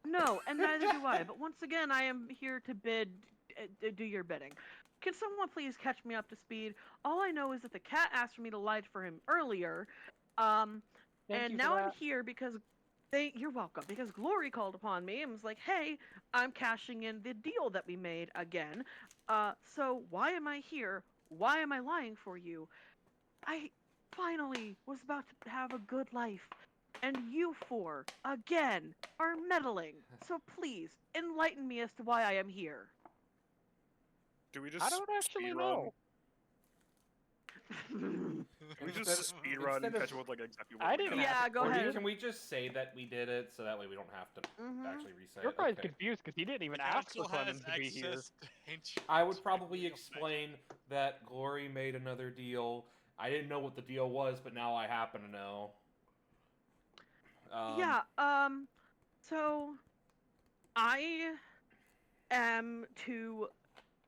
No, and neither do I. But once again, I am here to do your bidding. Can someone please catch me up to speed? All I know is that the cat asked for me to lie for him earlier, Thank you and for now I'm that. here because you're welcome, because Glory called upon me and was like, hey, I'm cashing in the deal that we made again. So why am I here? Why am I lying for you? I finally was about to have a good life, and you four, again, are meddling. So please, enlighten me as to why I am here. Do we just I don't actually speedrun? know. Can we just Instead- speedrun and instead of- catch up with like exactly what I we didn't got? Yeah, go Or ahead. can we just say that we did it so that way we don't have to actually reset You're it? probably Okay. confused because he didn't even The ask for council has Clemens to be here. access to henchmen's I would probably real explain that Glory made another deal. I didn't know what the deal was, but now I happen to know. Yeah, so I am to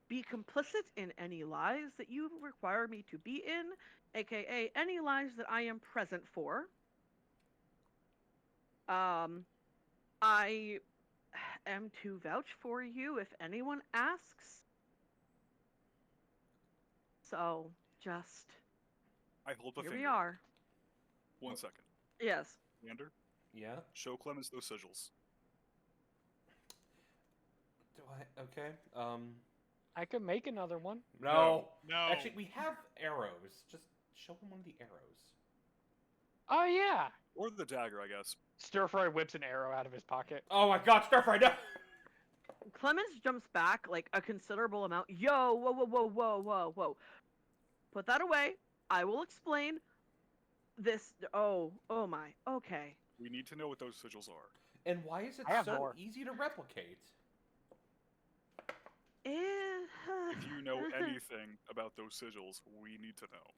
be complicit in any lies that you require me to be in, aka any lies that I am present for. I am to vouch for you if anyone asks. So, just I hold a here finger. we are. 1 second. Yes. Leander, Yeah? show Clemens those sigils. Do I? Okay. I could make another one. No. No. Actually, we have arrows. Just show him one of the arrows. Oh yeah. Or the dagger, I guess. Stir Fry whips an arrow out of his pocket. Oh my god, Stir Fry, no! Clemens jumps back like a considerable amount. Yo, whoa, whoa, whoa, whoa, whoa, whoa. Put that away. I will explain this. Oh my. Okay. We need to know what those sigils are. And why is it I have so more. easy to replicate? If you know anything about those sigils, we need to know.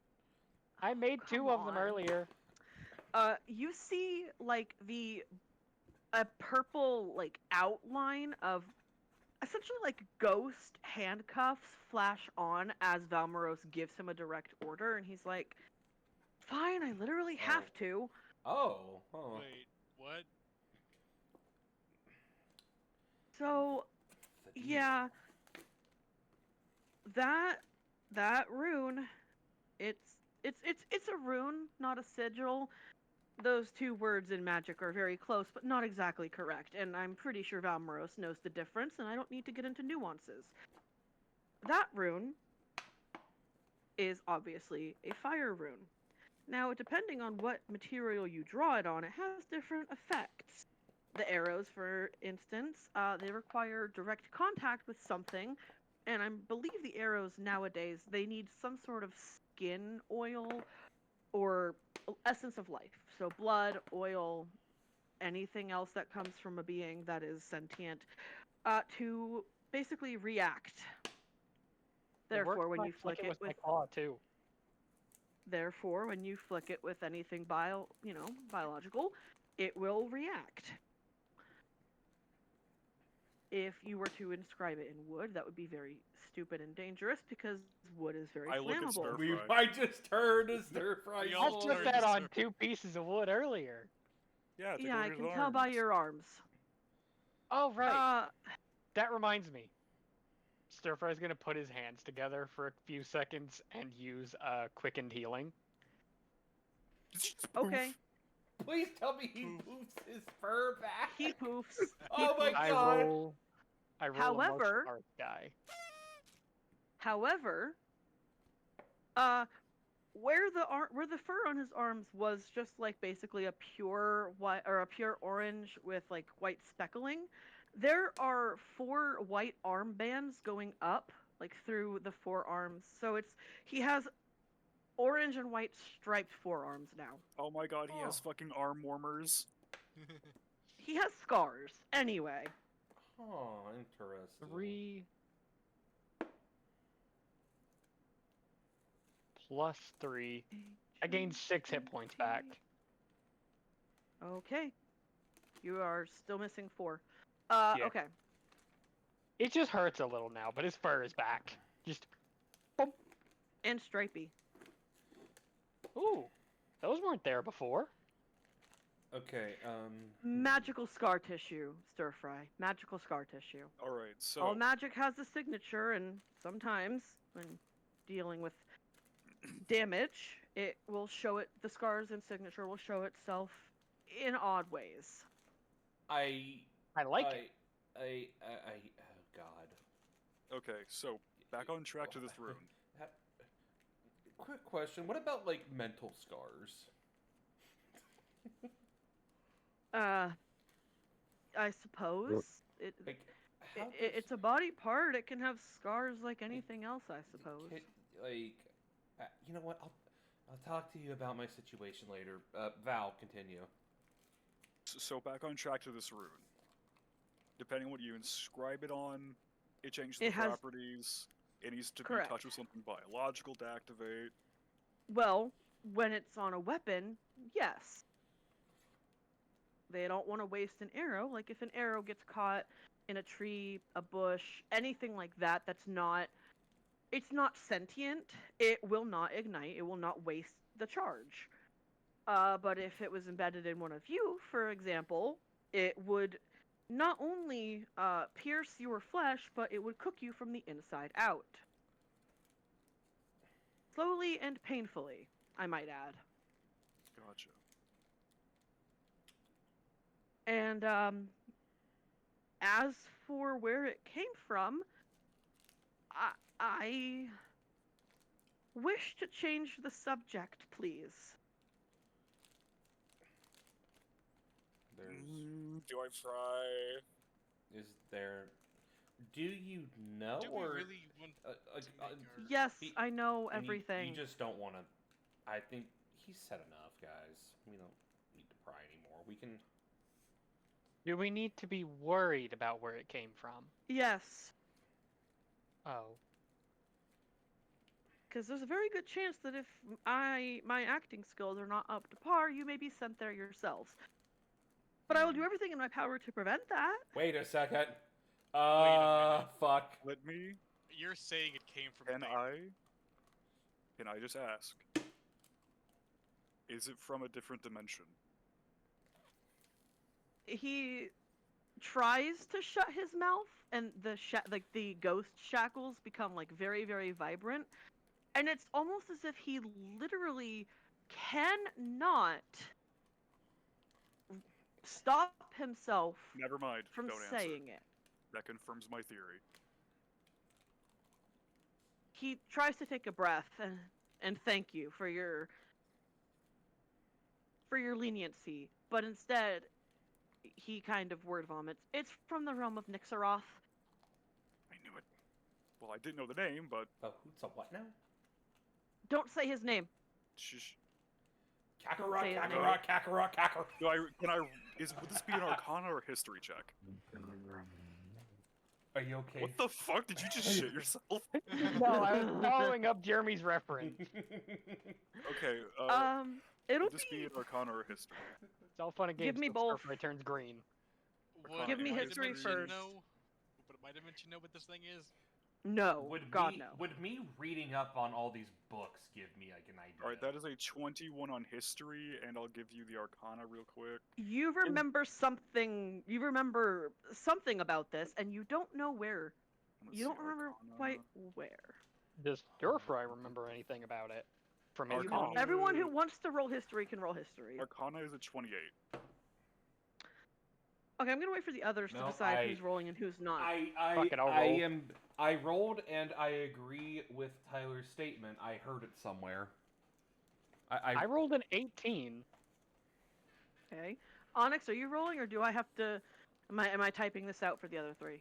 I made Come two of them on. earlier. You see like a purple like outline of essentially like ghost handcuffs flash on as Valmoros gives him a direct order, and he's like, "Fine, I literally have to." Oh, huh. Wait, what? So The deal. yeah, that rune, it's a rune, not a sigil. Those two words in magic are very close, but not exactly correct, and I'm pretty sure Valmoros knows the difference, and I don't need to get into nuances. That rune is obviously a fire rune. Now, depending on what material you draw it on, it has different effects. The arrows, for instance, they require direct contact with something, and I believe the arrows nowadays, they need some sort of skin oil or essence of life. So blood, oil, anything else that comes from a being that is sentient, to basically react. Therefore, when you flick it with claw too. Therefore, when you flick it with anything biological, it will react. If you were to inscribe it in wood, that would be very stupid and dangerous because wood is very I look at flammable. Stir We Fry. might just turn to Stir Fry. We I all put turned that to on Stir- 2 pieces of wood earlier. Yeah, take Yeah, a I look at can his tell by arms. your arms. Oh right. Uh, That reminds me. Stir Fry's gonna put his hands together for a few seconds and use quickened healing. okay. Please tell me he poofs his fur back. He poofs. Oh my I god. roll a martial However- arts die. However, where the fur on his arms was just like basically a pure white or a pure orange with like white speckling, there are 4 white armbands going up like through the forearms. So he has orange and white striped forearms now. Oh my god, he has Oh. fucking arm warmers. He has scars anyway. Oh, interesting. 3 plus 3. I gained 6 hit points back. Okay. You are still missing 4. Yeah. Okay. It just hurts a little now, but his fur is back. Just And stripey. ooh, those weren't there before. Okay, Magical scar tissue, stir fry. Magical scar tissue. Alright, so All magic has a signature, and sometimes when dealing with damage, it will show it. The scars and signature will show itself in odd ways. I like it. oh god. okay, so back on track to this rune. Quick question, what about, like, mental scars? I suppose Like, how it's a body part. It can have scars like anything else, I suppose. you know what, I'll talk to you about my situation later. Val, continue. So back on track to this rune. Depending on what you inscribe it on, it changes the It has- properties. It needs to Correct. be touched with something biological to activate. Well, when it's on a weapon, yes. They don't want to waste an arrow. Like if an arrow gets caught in a tree, a bush, anything like that, it's not sentient. It will not ignite. It will not waste the charge. But if it was embedded in one of you, for example, it would not only pierce your flesh, but it would cook you from the inside out. Slowly and painfully, I might add. Gotcha. And as for where it came from, I wish to change the subject, please? There's Do I try? is there? Do you know Do we or really want uh, uh, to uh, make our... Yes, He- I know and everything. you just don't want to. I think he's said enough, guys. We don't need to pry anymore. We can. Do we need to be worried about where it came from? Yes, Oh. because there's a very good chance that if my acting skills are not up to par, you may be sent there yourselves. But I will do everything in my power to prevent that. Wait a second. minute. Fuck. Let me. You're saying it came from Can there. Can I just ask? Is it from a different dimension? He tries to shut his mouth, and the ghost shackles become like very, very vibrant, and it's almost as if he literally cannot stop himself Never mind. from Don't answer. saying it. That confirms my theory. He tries to take a breath and thank you for your leniency, but instead he kind of word vomits. It's from the realm of Nixaroth. I knew it. Well, I didn't know the name, but It's a what now? Don't say his name. shh. Kakarot, say his name. Kakarot, Kakarot, Kakarot. Would this be an Arcana or History check? Are you okay? What the fuck? Did you just shit yourself? No, I was following up Jeremy's reference. Okay. It'll Would this be an Arcana or History? It's all fun and games. Give me till both. Starflight turns green. Would Give me my history dimension first. Know, would my dimension know what this thing is? no. God no. Would me reading up on all these books give me like an idea? Alright, that is a 21 on History, and I'll give you the Arcana real quick. You remember something. You remember something about this, and you don't know where. Let's You don't see, remember Arcana. quite where. Does Stirfry remember anything about it? From his Arcana. mom? Everyone who wants to roll history can roll history. Arcana is a 28. Okay, I'm gonna wait for the others to No, decide who's rolling and who's not. Fuck it, I'll roll. I rolled and I agree with Tyler's statement. I heard it somewhere. I rolled an 18. Okay. Onyx, are you rolling, or do I have to? Am I typing this out for the other three?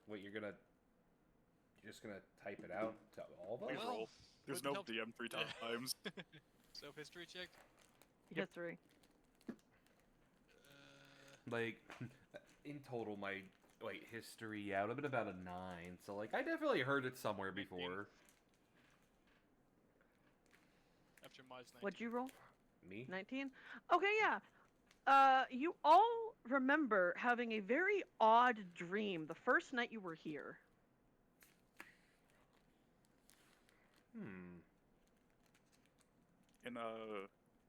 Wait, you're just gonna type it out to all of us? Please Well, roll. There's wouldn't no help- DM 3 times. So history check. Yep. History. Like, in total, my history, yeah, it would have been about a 9. So like, I definitely heard it somewhere before. After Mai's 19. What'd you roll? Me? 19? Okay, yeah. You all remember having a very odd dream the first night you were here. And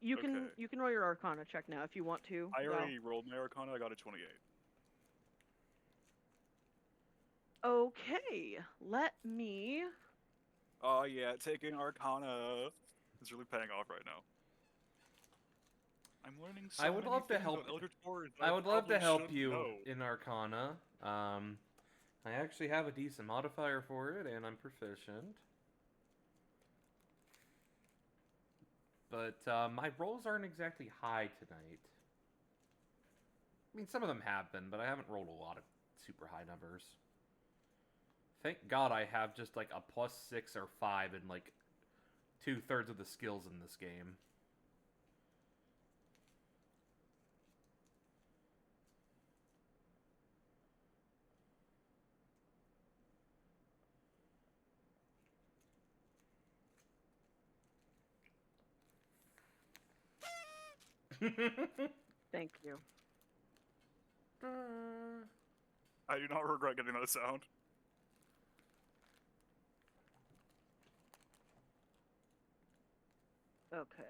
You can Okay. you can roll your Arcana check now if you want to. I Val. already rolled my Arcana. I got a 28. Okay, let me. Oh yeah, taking Arcana. It's really paying off right now. I'm learning so I would many love to things help- about Eldritch Horror that I would love to probably help shouldn't you know. in Arcana. I actually have a decent modifier for it, and I'm proficient. But my rolls aren't exactly high tonight. I mean, some of them have been, but I haven't rolled a lot of super high numbers. Thank God I have just like a +6 or 5 in like 2/3 of the skills in this game. Thank you. I do not regret getting that sound. Okay.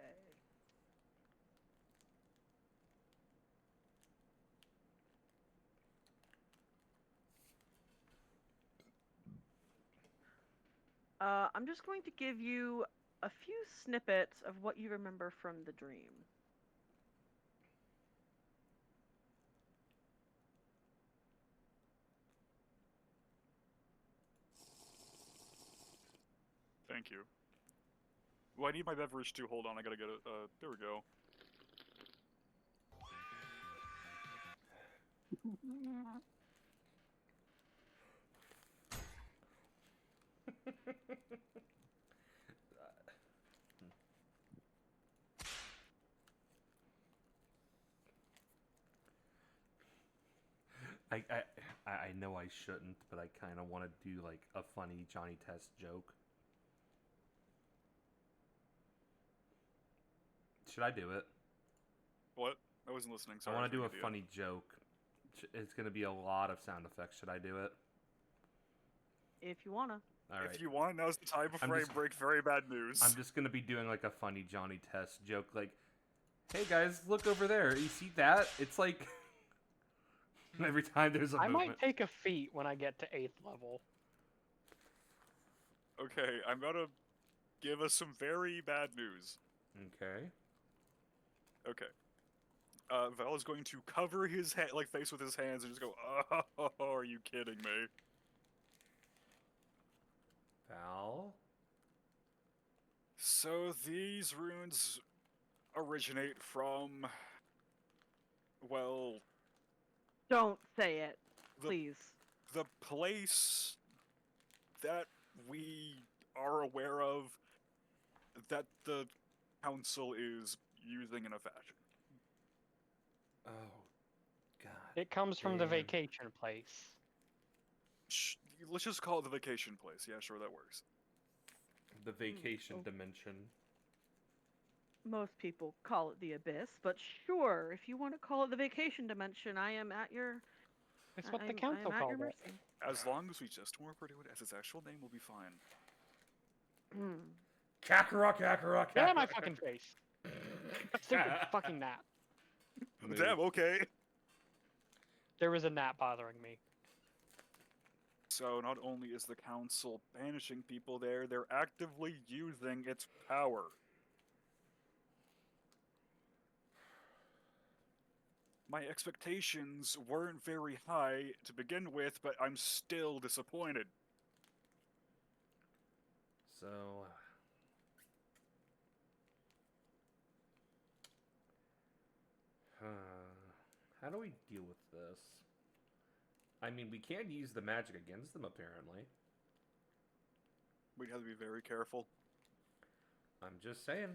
I'm just going to give you a few snippets of what you remember from the dream. Thank you. Well, I need my beverage too. Hold on, I gotta get it. There we go. I, I I know I shouldn't, but I kind of want to do like a funny Johnny Test joke. Should I do it? What? I wasn't listening. Sorry. I want to do a forget the- funny joke. It's going to be a lot of sound effects. Should I do it? If you wanna. All right. If you want, now's the time before just- I break very bad news. I'm just going to be doing like a funny Johnny Test joke, like, "Hey guys, look over there. You see that? It's like." Every time there's a I movement. might take a feat when I get to 8th level. Okay, I'm gonna give us some very bad news. Okay. Okay. Val is going to cover his face with his hands and just go, "Oh, are you kidding me?" Val. So these runes originate from, well, Don't say it, The- please. the place that we are aware of that the council is using in a fashion. Oh, God. It comes from the Damn. vacation place. Let's just call it the vacation place. Yeah, sure, that works. The vacation oh. dimension. Most people call it the abyss, but sure, if you want to call it the vacation dimension, I am at your. It's what the I'm council at called your it. mercy. As long as we just refer to it as its actual name, we'll be fine. Hmm. Kakarot, Kakarot, Get out of my fucking face. Stupid fucking gnat. Move. Damn, okay. There was a gnat bothering me. So not only is the council banishing people there, they're actively using its power. My expectations weren't very high to begin with, but I'm still disappointed. So. How do we deal with this? I mean, we can use the magic against them, apparently. We have to be very careful. I'm just saying,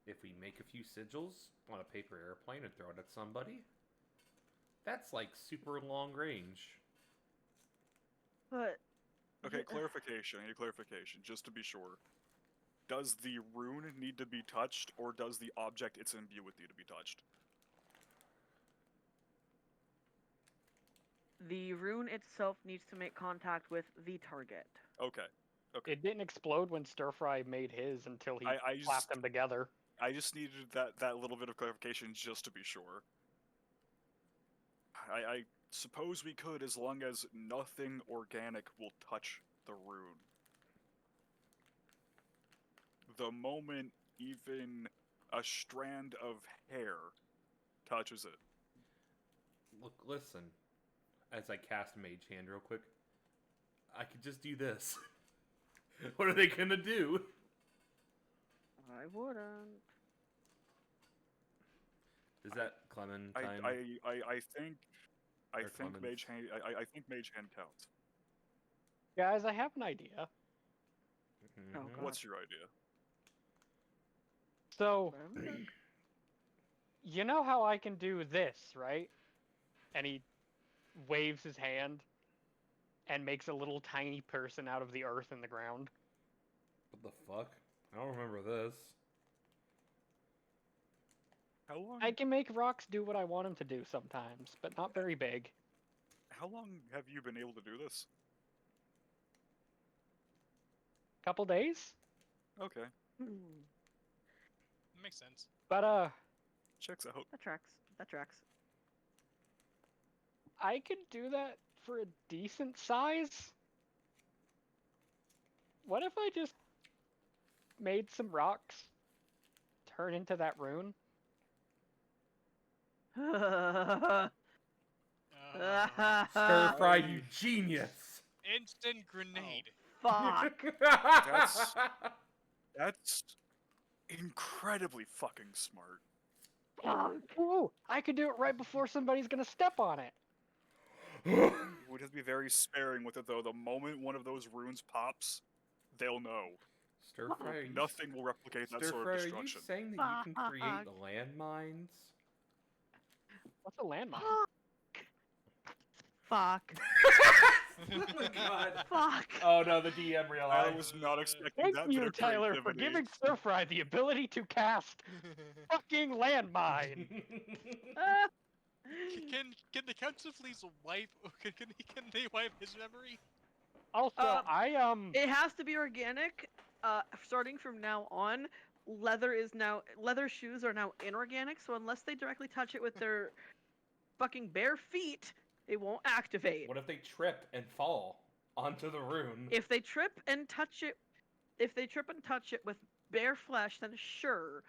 if we make a few sigils on a paper airplane and throw it at somebody, that's like super long range. But Okay, Yeah. clarification. I need clarification, just to be sure. Does the rune need to be touched, or does the object it's imbued with need to be touched? the rune itself needs to make contact with the target. Okay. It didn't explode when Stir Fry made his until he I clapped just them together. I just needed that little bit of clarification just to be sure. I suppose we could, as long as nothing organic will touch the rune. The moment even a strand of hair touches it. Look, listen. As I cast Mage Hand real quick, I could just do this. What are they gonna do? I wouldn't. Is that Clementine? I think Or think Clemens. mage hand I think mage hand counts. Guys, I have an idea. Oh, Mhm. God. What's your idea? So, Remember? you know how I can do this, right? And he waves his hand and makes a little tiny person out of the earth and the ground. What the fuck? I don't remember this. How long I can make rocks do what I want them to do sometimes, but not very big. how long have you been able to do this? Couple days? Okay. Hmm. Makes sense. But Checks out. That tracks. That tracks. I could do that for a decent size. What if I just made some rocks turn into that rune? Stir fry, I- you genius! Instant grenade. Fuck. That's incredibly fucking smart. Fuck. Ooh, I could do it right before somebody's gonna step on it. You would have to be very sparing with it, though. The moment one of those runes pops, they'll know. Stir fry, are you, Nothing will replicate that Stir sort fry, of are you destruction. saying that you can create Fuck. landmines? What's a landmine? Fuck. Oh my god. Fuck. Oh no, the DM I realized. was not expecting Thank that bit you, of Tyler, for creativity. giving Stir Fry the ability to cast fucking landmine. Ah. Can the council please wipe? Can they wipe his memory? Also, It has to be organic. Starting from now on, leather shoes are now inorganic. So unless they directly touch it with their fucking bare feet, it won't activate. What if they trip and fall onto the rune? If they trip and touch it with bare flesh, then sure.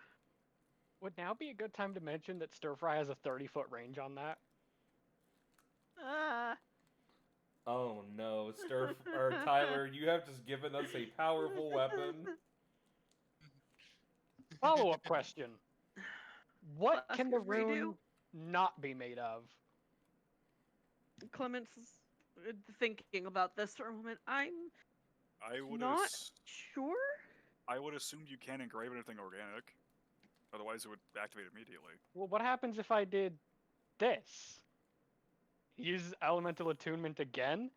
would now be a good time to mention that Stir Fry has a 30-foot range on that. Oh no, or Tyler, you have just given us a powerful weapon. Follow-up question. What can the Oscar's redo? rune not be made of? Clement's thinking about this for a moment. I'm I would not sure. I would assume you can't engrave anything organic. Otherwise, it would activate immediately. Well, what happens if I did this? Use elemental attunement again,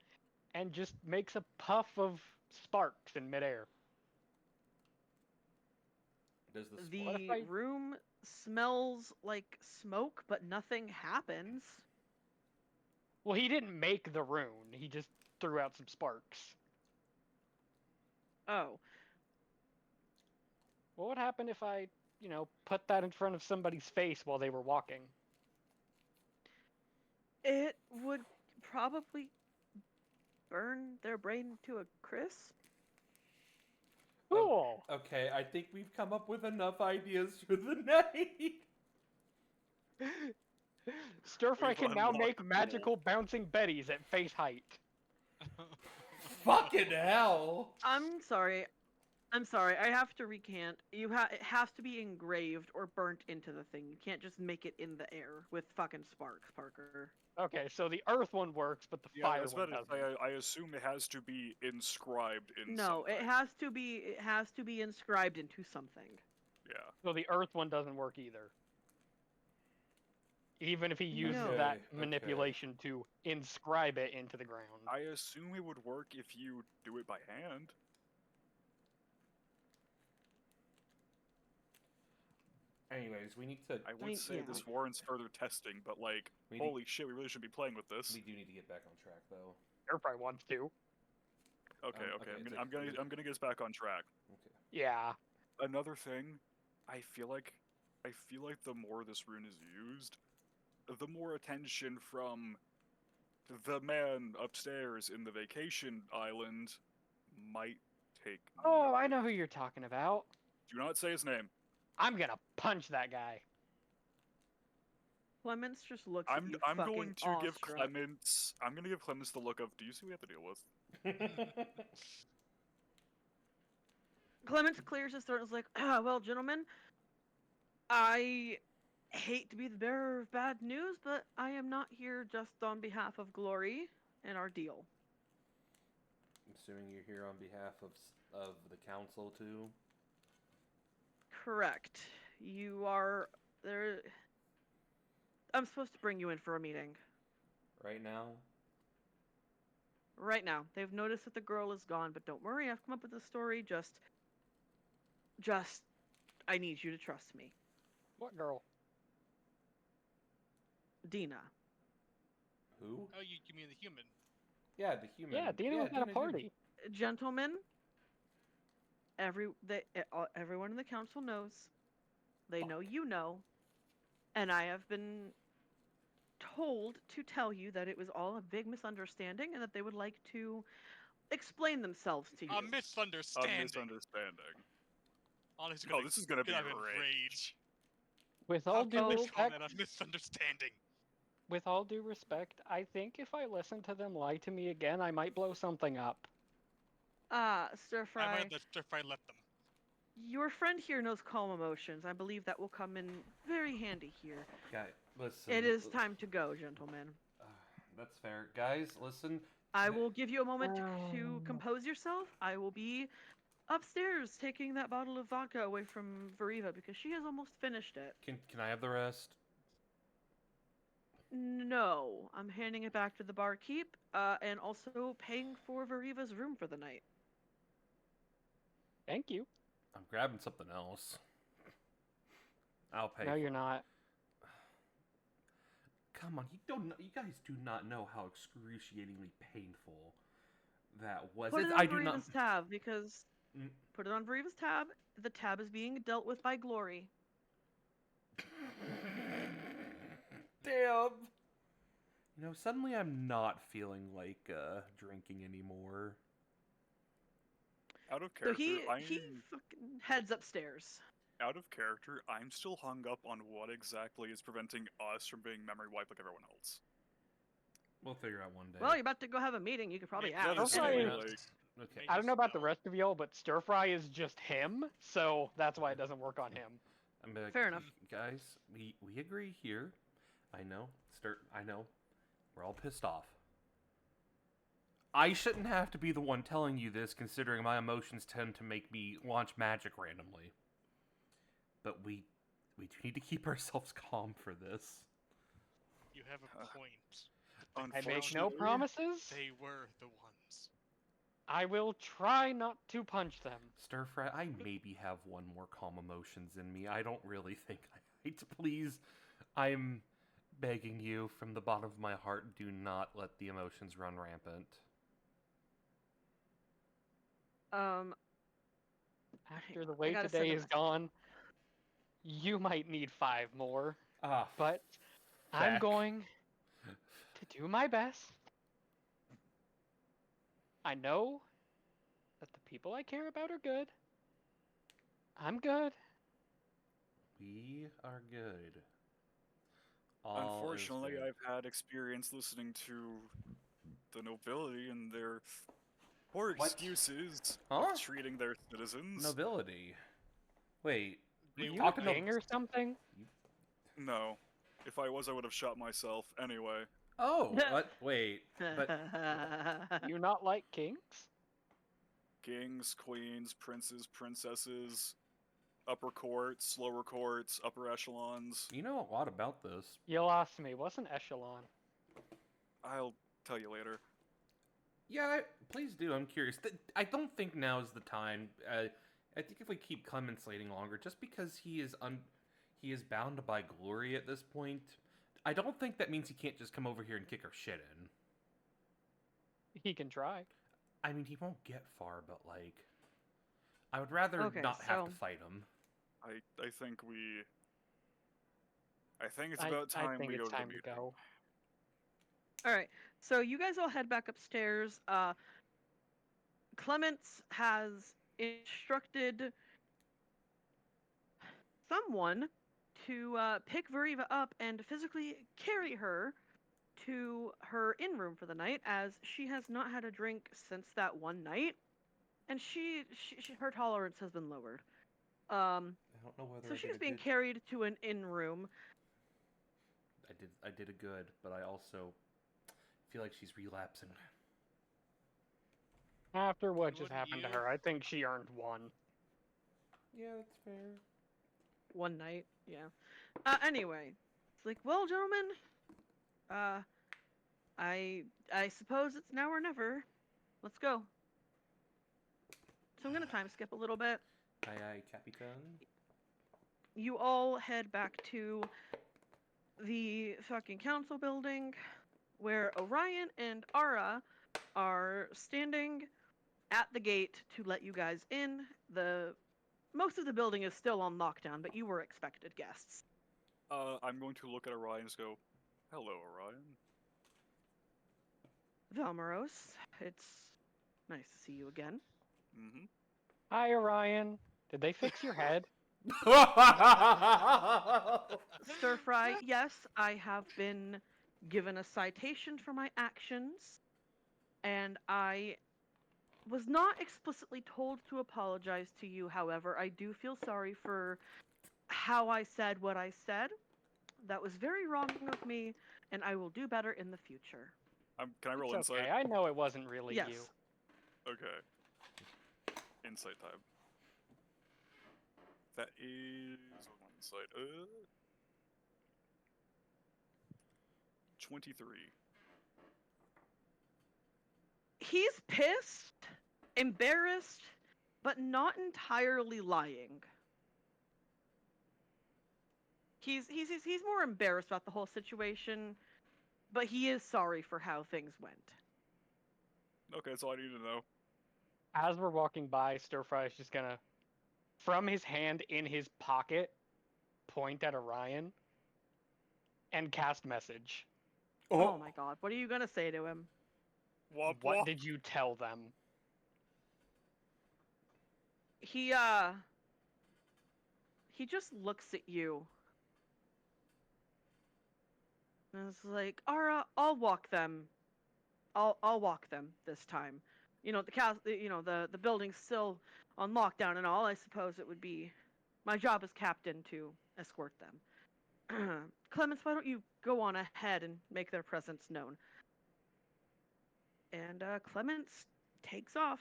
and just makes a puff of sparks in midair. Does the The room smells like smoke, but nothing happens. Well, he didn't make the rune. He just threw out some sparks. Oh. What would happen if I, put that in front of somebody's face while they were walking? It would probably burn their brain to a crisp. Cool. Okay, I think we've come up with enough ideas for the night. Stir Fry We've can now unlocked make the pool. magical bouncing betties at face height. Fucking hell. I'm sorry. I have to recant. It has to be engraved or burnt into the thing. You can't just make it in the air with fucking sparks, Parker. Okay, so the earth one works, but the Yeah, I fire was one about to doesn't. say, I assume it has to be inscribed in No, something. it has to be inscribed into something. Yeah. So the earth one doesn't work either. Even if he uses No. that Okay. manipulation to inscribe it into the ground. I assume it would work if you do it by hand. Anyways, we need to. I would mean, say yeah. this warrants further testing, but like, We holy shit, we really should be playing with this. We do need to get back on track, though. Stir Fry wants to. Okay, okay, it's I'm gonna get us back on track. Okay. Yeah. Another thing, I feel like the more this rune is used, the more attention from the man upstairs in the vacation island might take. Oh, I know who you're talking about. Do not say his name. I'm gonna punch that guy. Clemens just looks I'm at you I'm fucking going to give awestruck. Clemens. I'm gonna give Clemens the look of. Do you see what we have to deal with? Clemens clears his throat and is like, well, gentlemen, I hate to be the bearer of bad news, but I am not here just on behalf of Glory and our deal. I'm assuming you're here on behalf of the council too. Correct. You are there. I'm supposed to bring you in for a meeting Right now. right now. They've noticed that the girl is gone, but don't worry. I've come up with a story. Just, I need you to trust me, What girl? Dina. Who? Oh, you mean the human? Yeah, the human. Yeah, Dina was at a Dina's party. Gentlemen, everyone in the council knows. They know you know, and I have been told to tell you that it was all a big misunderstanding and that they would like to explain themselves to you. A misunderstanding. A misunderstanding. Honestly, Oh, this is gonna be have great. rage. With How all can due they call respect, that a misunderstanding? with all due respect, I think if I listen to them lie to me again, I might blow something up. Stir I Fry, might let Stir Fry let them. your friend here knows calm emotions. I believe that will come in very handy here. Guy, listen. It is time to go, gentlemen. That's fair. Guys, listen. I will give you a moment to compose yourself. I will be upstairs taking that bottle of vodka away from Veriva because she has almost finished it. Can I have the rest? No, I'm handing it back to the barkeep, and also paying for Veriva's room for the night. Thank you. I'm grabbing something else. I'll pay. No, you're not. Come on, you guys do not know how excruciatingly painful that was. Put it I on do not. Veriva's tab because Mm. put it on Veriva's tab. The tab is being dealt with by Glory. Damn. You know, suddenly I'm not feeling like drinking anymore. Out of So character, he fucking heads upstairs. out of character, I'm still hung up on what exactly is preventing us from being memory wiped like everyone else. We'll figure out one day. Well, you're about to go have a meeting. You could probably Yeah, ask. that is Stir Fry true, is- like, Okay. I don't know about the No. rest of y'all, but Stir Fry is just him, so that's why it doesn't work on him. I'm like, Fair enough. Guys, we agree here. I know. I know. We're all pissed off. I shouldn't have to be the one telling you this, considering my emotions tend to make me launch magic randomly. But we do need to keep ourselves calm for this. You have a point. I make no unfortunately, promises. They were the ones. I will try not to punch them. Stir Fry, I maybe have one more calm emotions in me. I don't really think I might. Please, I'm begging you from the bottom of my heart, do not let the emotions run rampant. After the way gotta today send a is message. gone, you might need 5 more. Ah, But I'm feck. going to do my best. I know that the people I care about are good. I'm good. We are good. All is unfortunately, good. I've had experience listening to the nobility and their poor What? excuses Huh? of treating their citizens. Nobility. Wait, They Were you you talking a to... king or something? No. If I was, I would have shot myself anyway. Oh, what? Wait, but You not like kings? Kings, queens, princes, princesses, upper courts, lower courts, upper echelons. you know a lot about this. You lost me. What's an echelon? I'll tell you later. Yeah, please do. I'm curious. I don't think now is the time. I think if we keep Clement slating longer, just because he is bound by glory at this point, I don't think that means he can't just come over here and kick our shit in. He can try. I mean, he won't get far, but like, I would rather Okay, not have to so- fight him. I think we. I think it's I about time think we go it's to the time to meeting. go. All right, so you guys all head back upstairs. Clements has instructed someone to pick Veriva up and physically carry her to her inn room for the night, as she has not had a drink since that one night, and her tolerance has been lowered. I don't know whether So I she did is a being good. carried to an inn room. I did a good, but I also feel like she's relapsing. After what just Wouldn't happened to you? her, I think she earned one. Yeah, that's fair. One night, yeah. Anyway, it's like, well, gentlemen, I suppose it's now or never. Let's go. So I'm gonna time skip a little bit. Aye, aye, Capitan. You all head back to the fucking council building, where Orion and Ara are standing at the gate to let you guys in. Most of the building is still on lockdown, but you were expected guests. I'm going to look at Orion and just go, "Hello, Orion." Valmaros, it's nice to see you again. Mm-hmm. Hi, Orion. Did they fix your head? Stir Fry, yes, I have been given a citation for my actions, and I was not explicitly told to apologize to you. However, I do feel sorry for how I said what I said. That was very wrong of me, and I will do better in the future. Can I roll It's insight? okay. I know it wasn't really Yes. you. Okay. Insight time. That is one insight. 23. He's pissed, embarrassed, but not entirely lying. He's more embarrassed about the whole situation, but he is sorry for how things went. Okay, that's all I need to know. As we're walking by, Stir Fry is just gonna, from his hand in his pocket, point at Orion and cast message. Oh my god, what are you gonna say to him? Womp What womp. did you tell them? He just looks at you. And it's like, Ara, I'll walk them. I'll walk them this time. You know, the building's still on lockdown and all. I suppose it would be my job as captain to escort them. Clemens, why don't you go on ahead and make their presence known? And Clemens takes off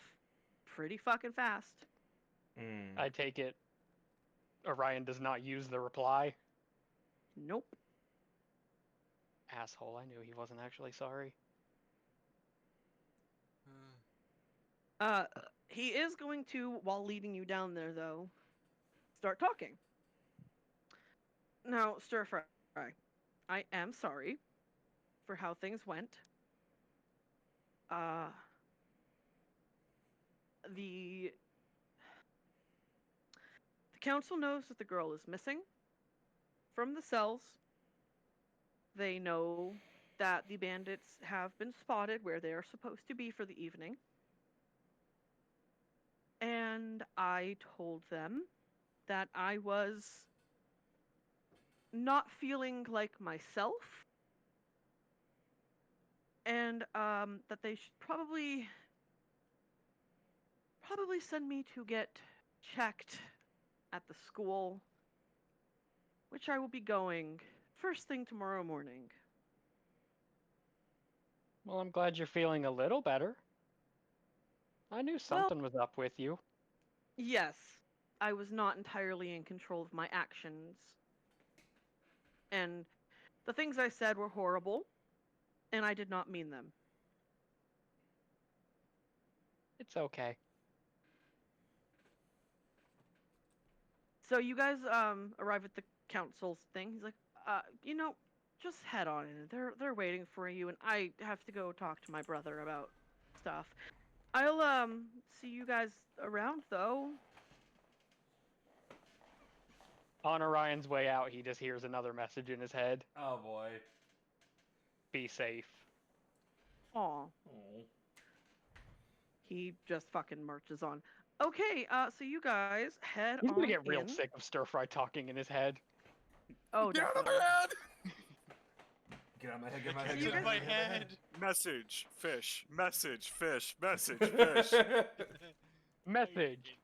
pretty fucking fast. I take it Orion does not use the reply. Nope. Asshole, I knew he wasn't actually sorry. He is going to, while leading you down there, though, start talking. Now, Stir Fry, I am sorry for how things went. The council knows that the girl is missing from the cells. They know that the bandits have been spotted where they are supposed to be for the evening. And I told them that I was not feeling like myself, and that they should probably send me to get checked at the school, which I will be going first thing tomorrow morning. Well, I'm glad you're feeling a little better. I knew something was up with you. Yes, I was not entirely in control of my actions. And the things I said were horrible, and I did not mean them. It's okay. So you guys arrive at the council's thing. He's like, you know, just head on in. They're waiting for you, and I have to go talk to my brother about stuff. I'll see you guys around though. On Orion's way out, he just hears another message in his head. Oh boy. Be safe. Aw. Oh. He just fucking marches on. Okay, so you guys head He's on gonna get real in. sick of Stir Fry talking in his head. Oh, Get out of definitely. my head! Get out of my head, get out of my head. You get out in of guys- my head. Message, fish, message, fish, message, fish. Message.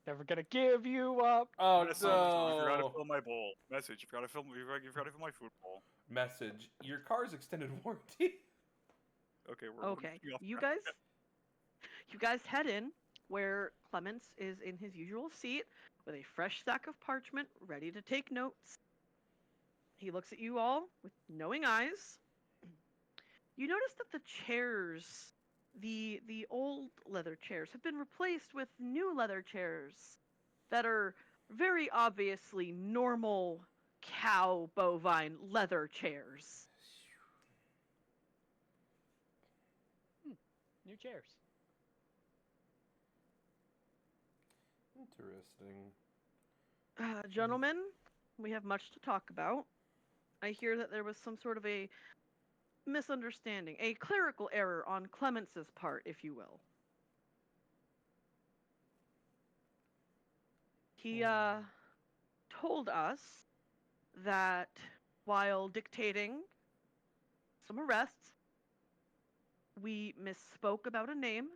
Never gonna give you up. Oh Message, you forgot to no. fill my bowl. Message, you forgot to fill my food bowl. Message. Your car's extended warranty. Okay, we're Okay, moving off you track. guys head in where Clements is in his usual seat with a fresh stack of parchment ready to take notes. He looks at you all with knowing eyes. You notice that the chairs, the old leather chairs, have been replaced with new leather chairs that are very obviously normal cow bovine leather chairs. New chairs. Interesting. Gentlemen, we have much to talk about. I hear that there was some sort of a misunderstanding, a clerical error on Clemence's part, if you will. He told us that while dictating some arrests, we misspoke about a name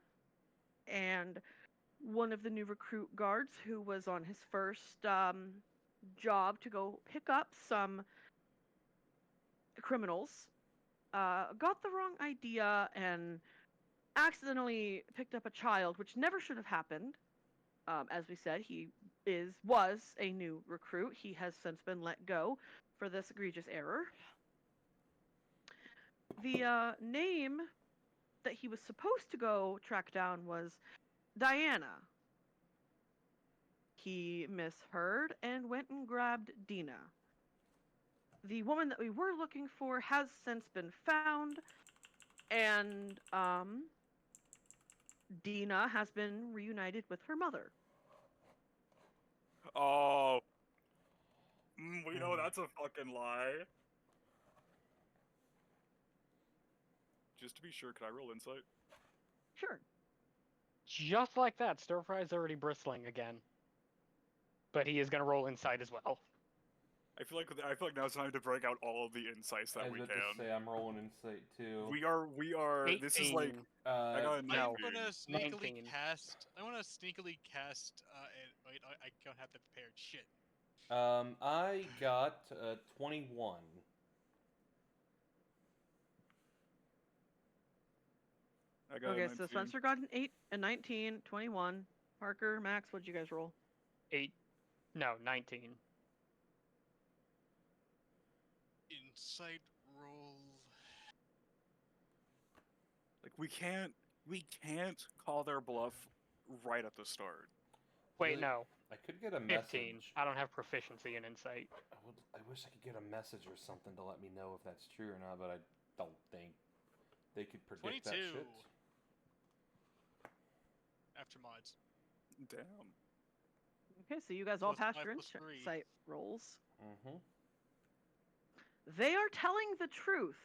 and one of the new recruit guards who was on his first job to go pick up some criminals got the wrong idea and accidentally picked up a child, which never should have happened. As we said, he was a new recruit. He has since been let go for this egregious error. The name that he was supposed to go track down was Diana. He misheard and went and grabbed Dina. The woman that we were looking for has since been found, and Dina has been reunited with her mother. Oh, we know that's a fucking lie. Just to be sure, can I roll insight? Sure. Just like that, Stir Fry's already bristling again. But he is going to roll insight as well. I feel like now's time to break out all of the insights that I was we about to can. say I'm rolling insight too. We are. This is like 18. I got a No. 19. I'm gonna sneakily 19. cast. I want to sneakily cast. Wait, I don't have that prepared. Shit. I got 21. I got a Okay, 19. so Spencer got an 8, a 19, 21. Parker, Max, what'd you guys roll? 19. Insight roll. Like we can't call their bluff right at the start. Wait, Really? no. I could get a 15. message. I don't have proficiency in insight. I wish I could get a message or something to let me know if that's true or not, but I don't think they could predict 22. that shit. After mods. Damn. Okay, so you guys all Plus passed 5 your plus 3. insight rolls. Mm-hmm. They are telling the truth.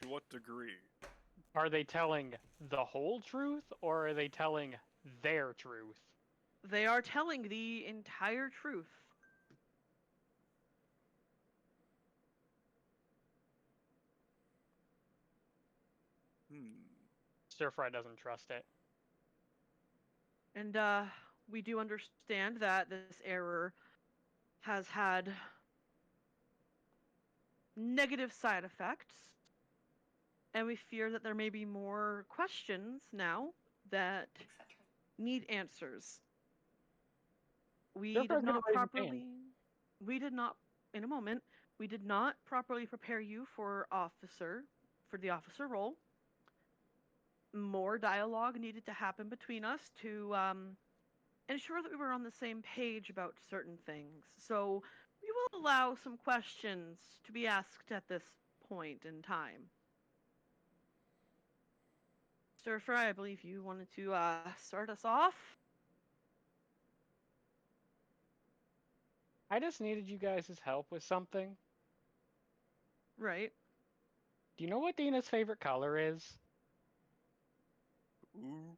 To what degree? Are they telling the whole truth, or are they telling their truth? They are telling the entire truth. Stir Fry doesn't trust it. And we do understand that this error has had negative side effects, and we fear that there may be more questions now that need answers. We Stir Fry's did gonna not raise his hand. properly. We did not. In a moment, we did not properly prepare you for the officer role. More dialogue needed to happen between us to ensure that we were on the same page about certain things. So we will allow some questions to be asked at this point in time. Sir Fry, I believe you wanted to start us off. I just needed you guys' help with something. Right. Do you know what Dina's favorite color is? Ooh.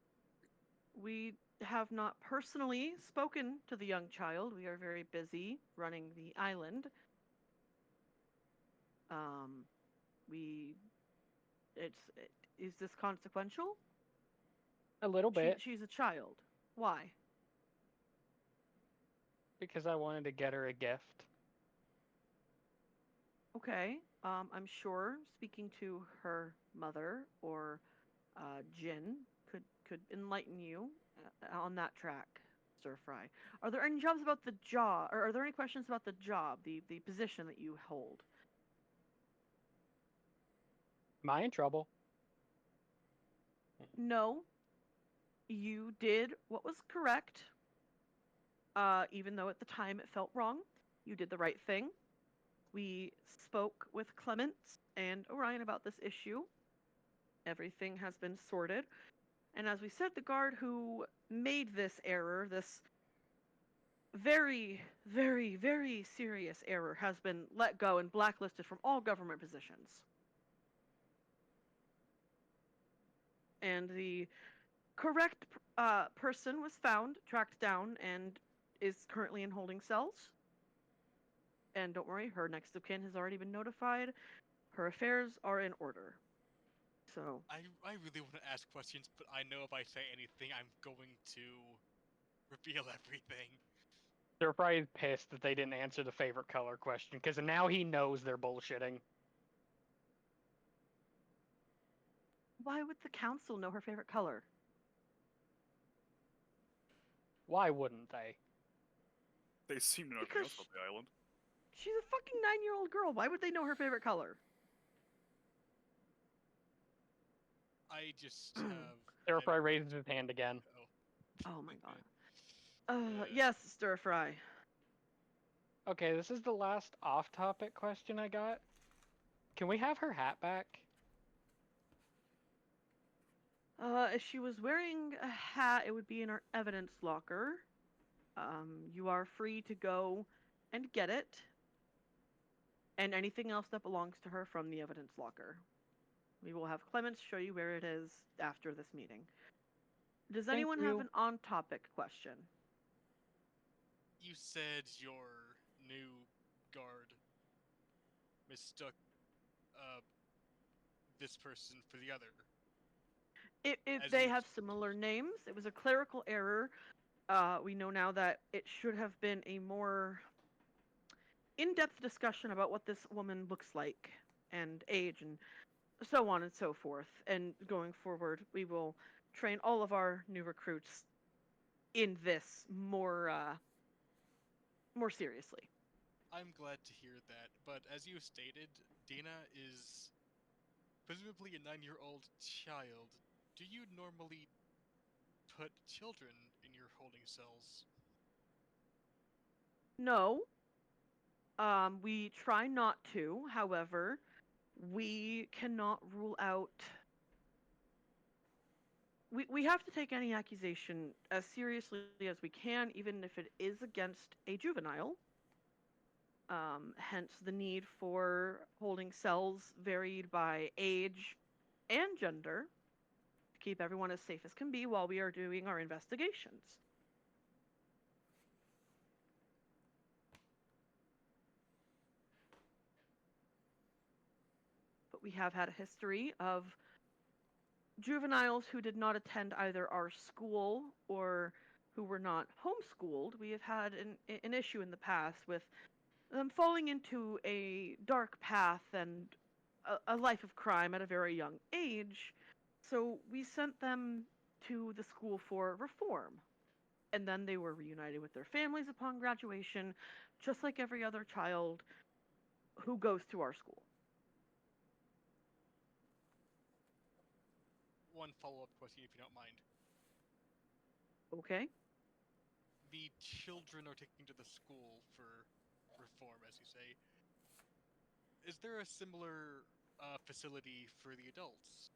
We have not personally spoken to the young child. We are very busy running the island. We is this consequential? A little bit, She's a child. Why? because I wanted to get her a gift. Okay. I'm sure speaking to her mother or Jin could enlighten you on that track, Stir Fry. Are there any jobs about the job, or are there any questions about the job, the position that you hold? Am I in trouble? No. You did what was correct. Even though at the time it felt wrong, you did the right thing. We spoke with Clements and Orion about this issue. Everything has been sorted. And as we said, the guard who made this error, this very, very, very serious error, has been let go and blacklisted from all government positions. And the correct person was found, tracked down, and is currently in holding cells. And don't worry, her next of kin has already been notified. Her affairs are in order. So, I really want to ask questions, but I know if I say anything, I'm going to reveal everything. Stir Fry is pissed that they didn't answer the favorite color question, because now he knows they're bullshitting. why would the council know her favorite color? Why wouldn't they? They seem to know everything else about the island. She's a fucking 9-year-old girl. Why would they know her favorite color? I just have. Stir Fry I'm- raises his hand again. Oh. Oh my god. Uh, Yes, Stir Fry. Okay, this is the last off-topic question I got. Can we have her hat back? If she was wearing a hat, it would be in our evidence locker. You are free to go and get it. And anything else that belongs to her from the evidence locker. We will have Clements show you where it is after this meeting. Does Thank anyone have you. an on-topic question? You said your new guard mistook this person for the other. If As they you have similar names, it was a clerical error. We know now that it should have been a more in-depth discussion about what this woman looks like and age and so on and so forth. And going forward, we will train all of our new recruits in this more seriously. I'm glad to hear that, but as you stated, Dina is presumably a 9-year-old child. Do you normally put children in your holding cells? No, we try not to. However, we cannot rule out. We have to take any accusation as seriously as we can, even if it is against a juvenile. Hence the need for holding cells varied by age and gender to keep everyone as safe as can be while we are doing our investigations. But we have had a history of juveniles who did not attend either our school or who were not homeschooled. We have had an issue in the past with them falling into a dark path and a life of crime at a very young age. So we sent them to the school for reform. And then they were reunited with their families upon graduation, just like every other child who goes to our school. One follow-up question, if you don't mind. Okay? The children are taken to the school for reform, as you say. Is there a similar facility for the adults?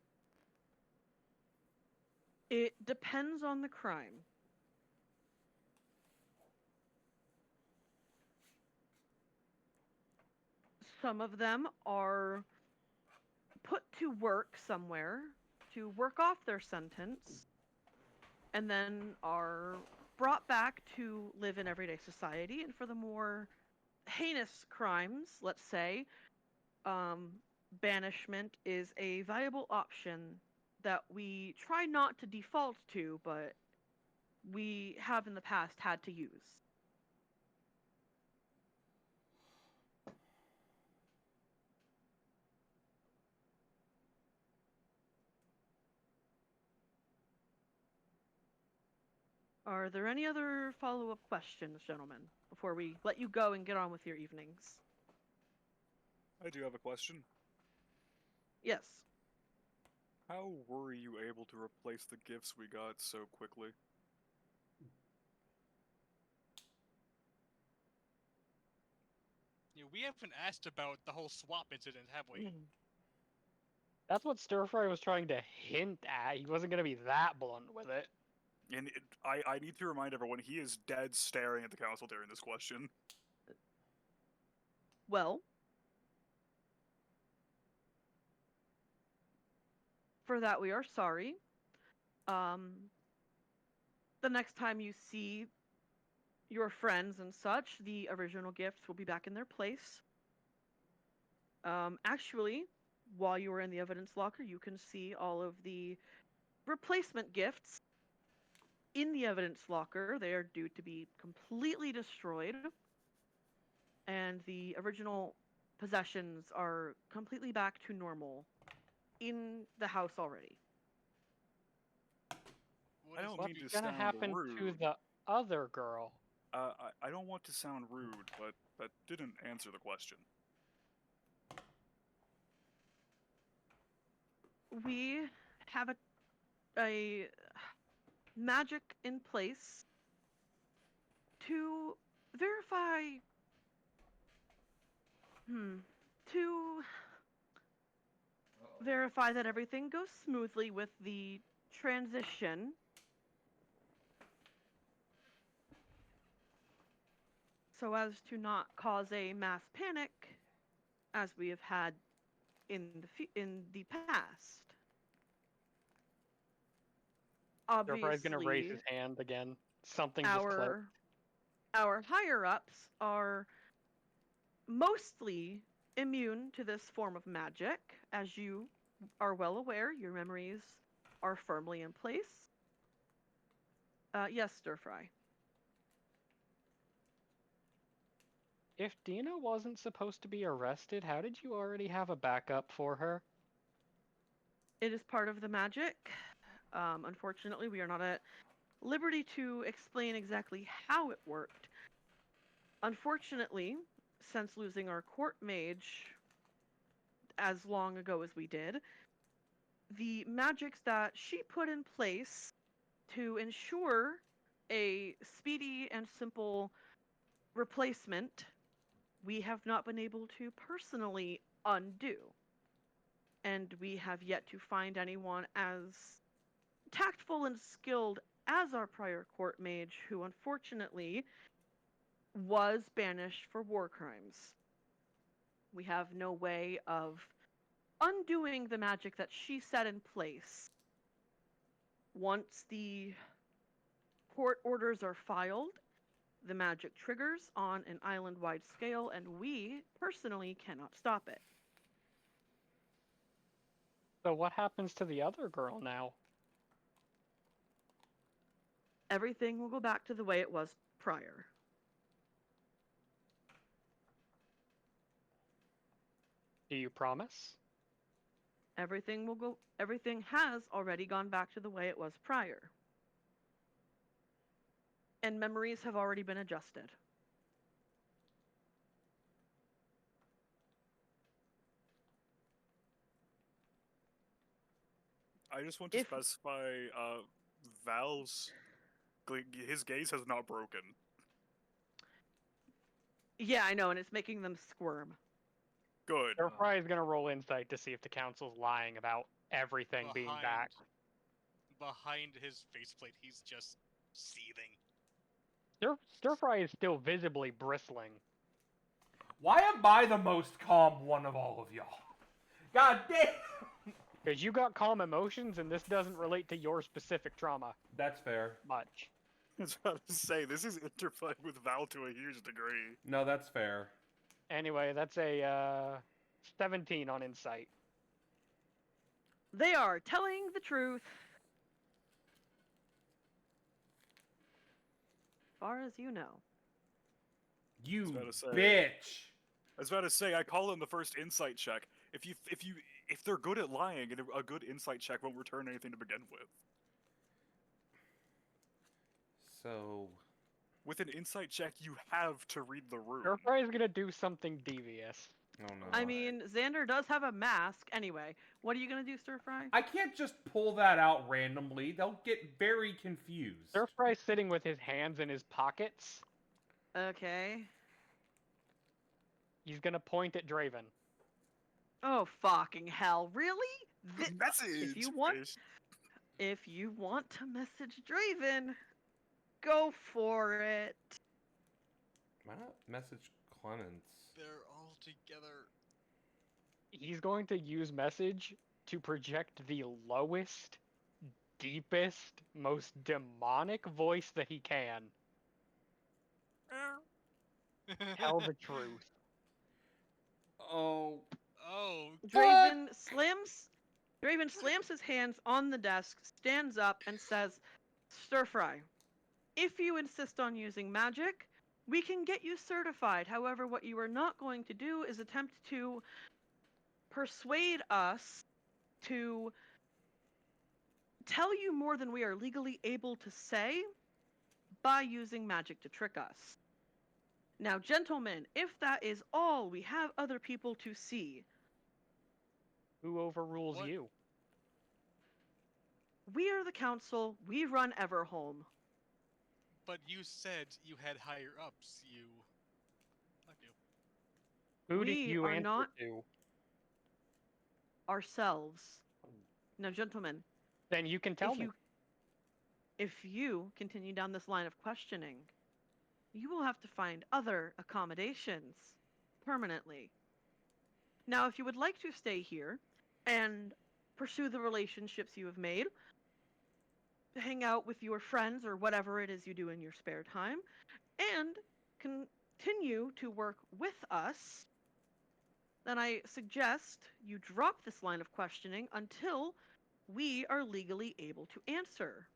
It depends on the crime. Some of them are put to work somewhere to work off their sentence and then are brought back to live in everyday society. And for the more heinous crimes, let's say, um, banishment is a viable option that we try not to default to, but we have in the past had to use. Are there any other follow-up questions, gentlemen, before we let you go and get on with your evenings? I do have a question. Yes. How were you able to replace the gifts we got so quickly? You know, we haven't asked about the whole swap incident, have we? That's what Stir Fry was trying to hint at. He wasn't going to be that blunt with it. And I need to remind everyone, he is dead staring at the council during this question. Well, for that we are sorry. The next time you see your friends and such, the original gifts will be back in their place. Actually, while you were in the evidence locker, you can see all of the replacement gifts in the evidence locker. They are due to be completely destroyed, and the original possessions are completely back to normal in the house already. What I is don't the mean to What's gonna sound happen to rude. the other girl? I don't want to sound rude, but that didn't answer the question. We have a magic in place to verify to verify that everything goes smoothly with the transition. So as to not cause a mass panic as we have had in the past. Stir-Fry's gonna raise Obviously, his hand again. Something just clicked. our higher ups are mostly immune to this form of magic. As you are well aware, your memories are firmly in place. Yes, Stir Fry. If Dina wasn't supposed to be arrested, how did you already have a backup for her? It is part of the magic. Unfortunately, we are not at liberty to explain exactly how it worked. Unfortunately, since losing our court mage as long ago as we did, the magics that she put in place to ensure a speedy and simple replacement, we have not been able to personally undo. And we have yet to find anyone as tactful and skilled as our prior court mage, who unfortunately was banished for war crimes. We have no way of undoing the magic that she set in place. Once the court orders are filed, the magic triggers on an island wide scale, and we personally cannot stop it. So what happens to the other girl now? Everything will go back to the way it was prior. Do you promise? Everything has already gone back to the way it was prior. And memories have already been adjusted. I just want to If- specify, Val's, his gaze has not broken. Yeah, I know, and it's making them squirm. Good. Stir-Fry is gonna roll insight to see if the council's lying about everything being back. Behind his faceplate, he's just seething. Stir-Fry is still visibly bristling. Why am I the most calm one of all of y'all? God damn! Because you got calm emotions, and this doesn't relate to your specific trauma That's fair. much. I was about to say, this is interplaying with Val to a huge degree. No, that's fair. Anyway, that's a 17 on insight. They are telling the truth. As far as you know. You about to say- bitch! I was about to say, I call in the first insight check. If they're good at lying, a good insight check won't return anything to begin with. So... With an insight check, you have to read the room. Stir-Fry is gonna do something devious. Oh no. I mean, Xander does have a mask. Anyway, what are you going to do, Stir Fry? I can't just pull that out randomly. They'll get very confused. Stir-Fry's sitting with his hands in his pockets. Okay. He's gonna point at Draven. Oh, fucking hell. Really? Message! If you want to message Draven, go for it. Why not message Clemens? They're all together. He's going to use message to project the lowest, deepest, most demonic voice that he can. Tell the truth. Oh, Oh, Draven slams his hands on the desk, stands up, and says, Stir Fry, if you insist on using magic, we can get you certified. However, what you are not going to do is attempt to persuade us to tell you more than we are legally able to say by using magic to trick us. Now, gentlemen, if that is all, we have other people to see. Who overrules What? you? We are the council. We run Everholm. But you said you had higher ups. You. I do. Who did We you are answer not to? ourselves. Now, gentlemen, Then you can tell me. if you continue down this line of questioning, you will have to find other accommodations permanently. Now, if you would like to stay here and pursue the relationships you have made, hang out with your friends or whatever it is you do in your spare time, and continue to work with us, then I suggest you drop this line of questioning until we are legally able to answer.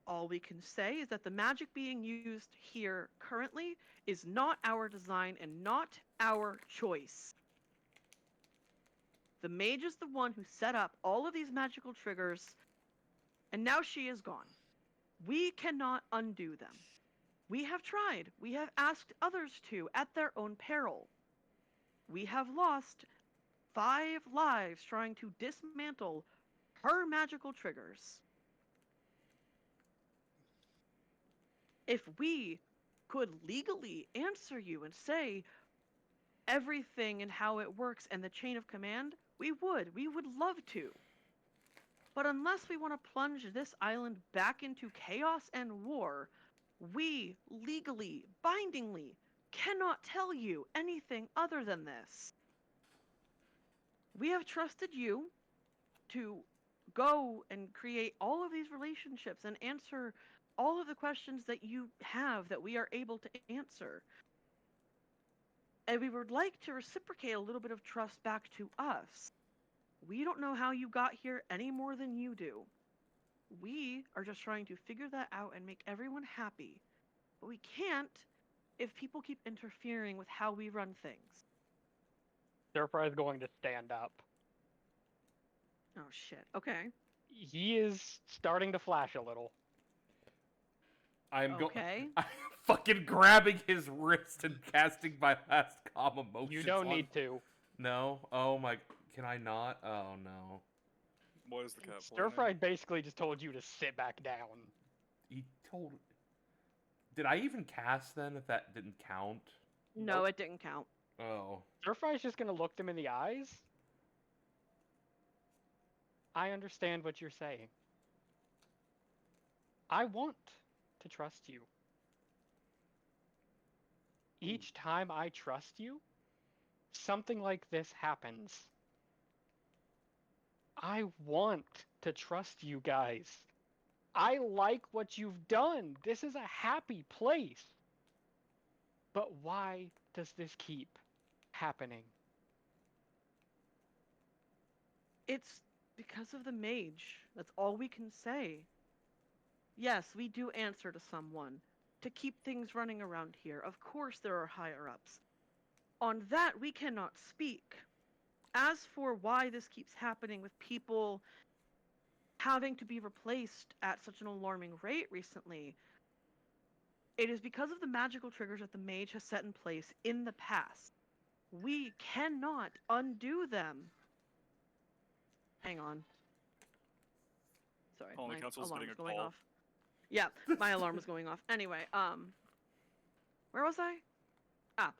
All we can say is that the magic being used here currently is not our design and not our choice. The mage is the one who set up all of these magical triggers, and now she is gone. We cannot undo them. We have tried. We have asked others to at their own peril. We have lost 5 lives trying to dismantle her magical triggers. If we could legally answer you and say everything and how it works and the chain of command, we would. We would love to. But unless we want to plunge this island back into chaos and war, we legally, bindingly, cannot tell you anything other than this. We have trusted you to go and create all of these relationships and answer all of the questions that you have that we are able to answer. And we would like to reciprocate a little bit of trust back to us. We don't know how you got here any more than you do. We are just trying to figure that out and make everyone happy. But we can't if people keep interfering with how we run things. Surprise is going to stand up. Oh shit. Okay. He is starting to flash a little. I'm Okay. I'm fucking grabbing his wrist and casting my last calm emotions. You don't on... need to. No. Oh my. Can I not? Oh no. What is the cat Stir planning? Fry basically just told you to sit back down. He told. Did I even cast then? If that didn't count. No, Nope. it didn't count. Oh. Stir Fry's just gonna look them in the eyes. I understand what you're saying. I want to trust you. Each time I trust you, something like this happens. I want to trust you guys. I like what you've done. This is a happy place. But why does this keep happening? It's because of the mage. That's all we can say. Yes, we do answer to someone to keep things running around here. Of course, there are higher ups. On that, we cannot speak. As for why this keeps happening with people having to be replaced at such an alarming rate recently, it is because of the magical triggers that the mage has set in place in the past. We cannot undo them. Hang on. Sorry, Calling my Council's alarm getting was a going call. off. Yeah, my alarm was going off. Anyway, where was I? Ah,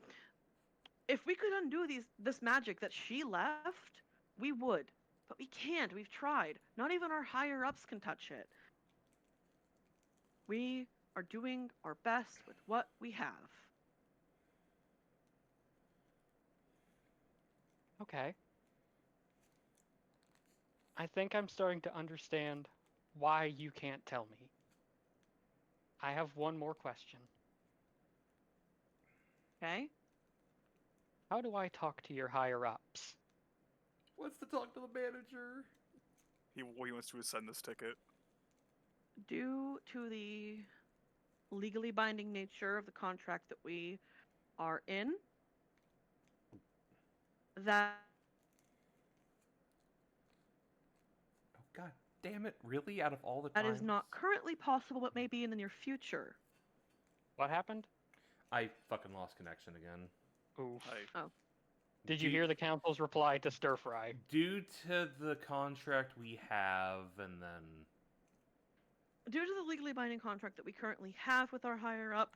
if we could undo this magic that she left, we would. But we can't. We've tried. Not even our higher ups can touch it. We are doing our best with what we have. Okay. I think I'm starting to understand why you can't tell me. I have one more question. Okay. How do I talk to your higher ups? Wants to talk to the manager. He wants to send this ticket. Due to the legally binding nature of the contract that we are in, that Oh god damn it! Really? Out of all the that times? is not currently possible, but may be in the near future. What happened? I fucking lost connection again. Oof. I Did you hear the council's reply to Stir Fry? Due to the contract we have, and then Due to the legally binding contract that we currently have with our higher up,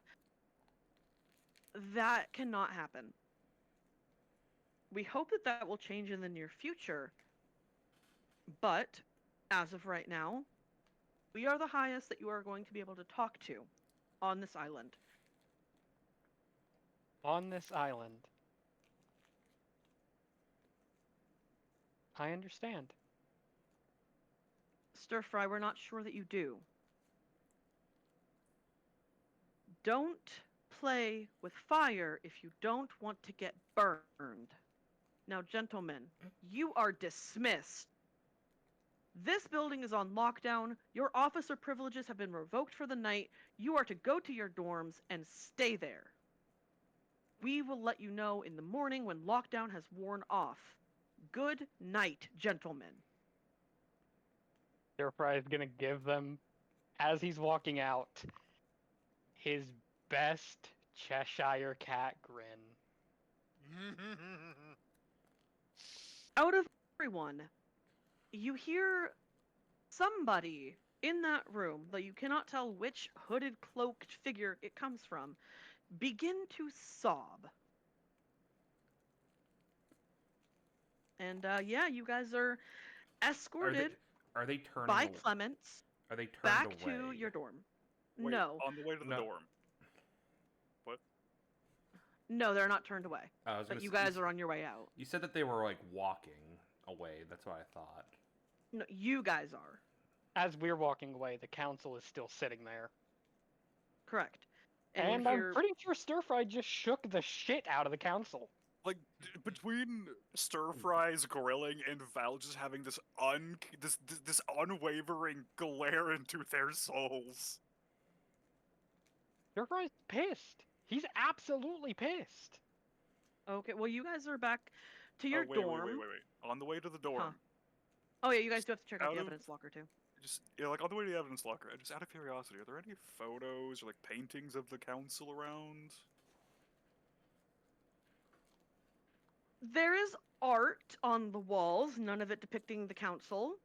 that cannot happen. We hope that that will change in the near future, but as of right now, we are the highest that you are going to be able to talk to on this island. On this island. I understand. Stir Fry, we're not sure that you do. Don't play with fire if you don't want to get burned. Now, gentlemen, you are dismissed. This building is on lockdown. Your officer privileges have been revoked for the night. You are to go to your dorms and stay there. We will let you know in the morning when lockdown has worn off. Good night, gentlemen. Stir Fry is gonna give them, as he's walking out, his best Cheshire Cat grin. Out of everyone, you hear somebody in that room, though you cannot tell which hooded, cloaked figure it comes from, begin to sob. And yeah, you guys are escorted are they turning by away? Clements Are they turned back away? to your dorm. wait, No, on the way to the No. dorm. no, they're not turned away. I was But gonna you s- guys s- are on your way out. You said that they were like walking away. That's what I thought. No, you guys are. As we're walking away, the council is still sitting there. Correct. And you I'm hear, pretty sure Stir Fry just shook the shit out of the council. Like between Stir Fry's grilling and Val just having this this unwavering glare into their souls. Stir Fry's pissed. He's absolutely pissed. okay, well, you guys are back to Oh, your wait, dorm. wait. On the way to the dorm, Oh yeah, you guys do have to check out Out the of- evidence locker too. just like on the way to the evidence locker, just out of curiosity, are there any photos or like paintings of the council around? There is art on the walls, none of it depicting the council.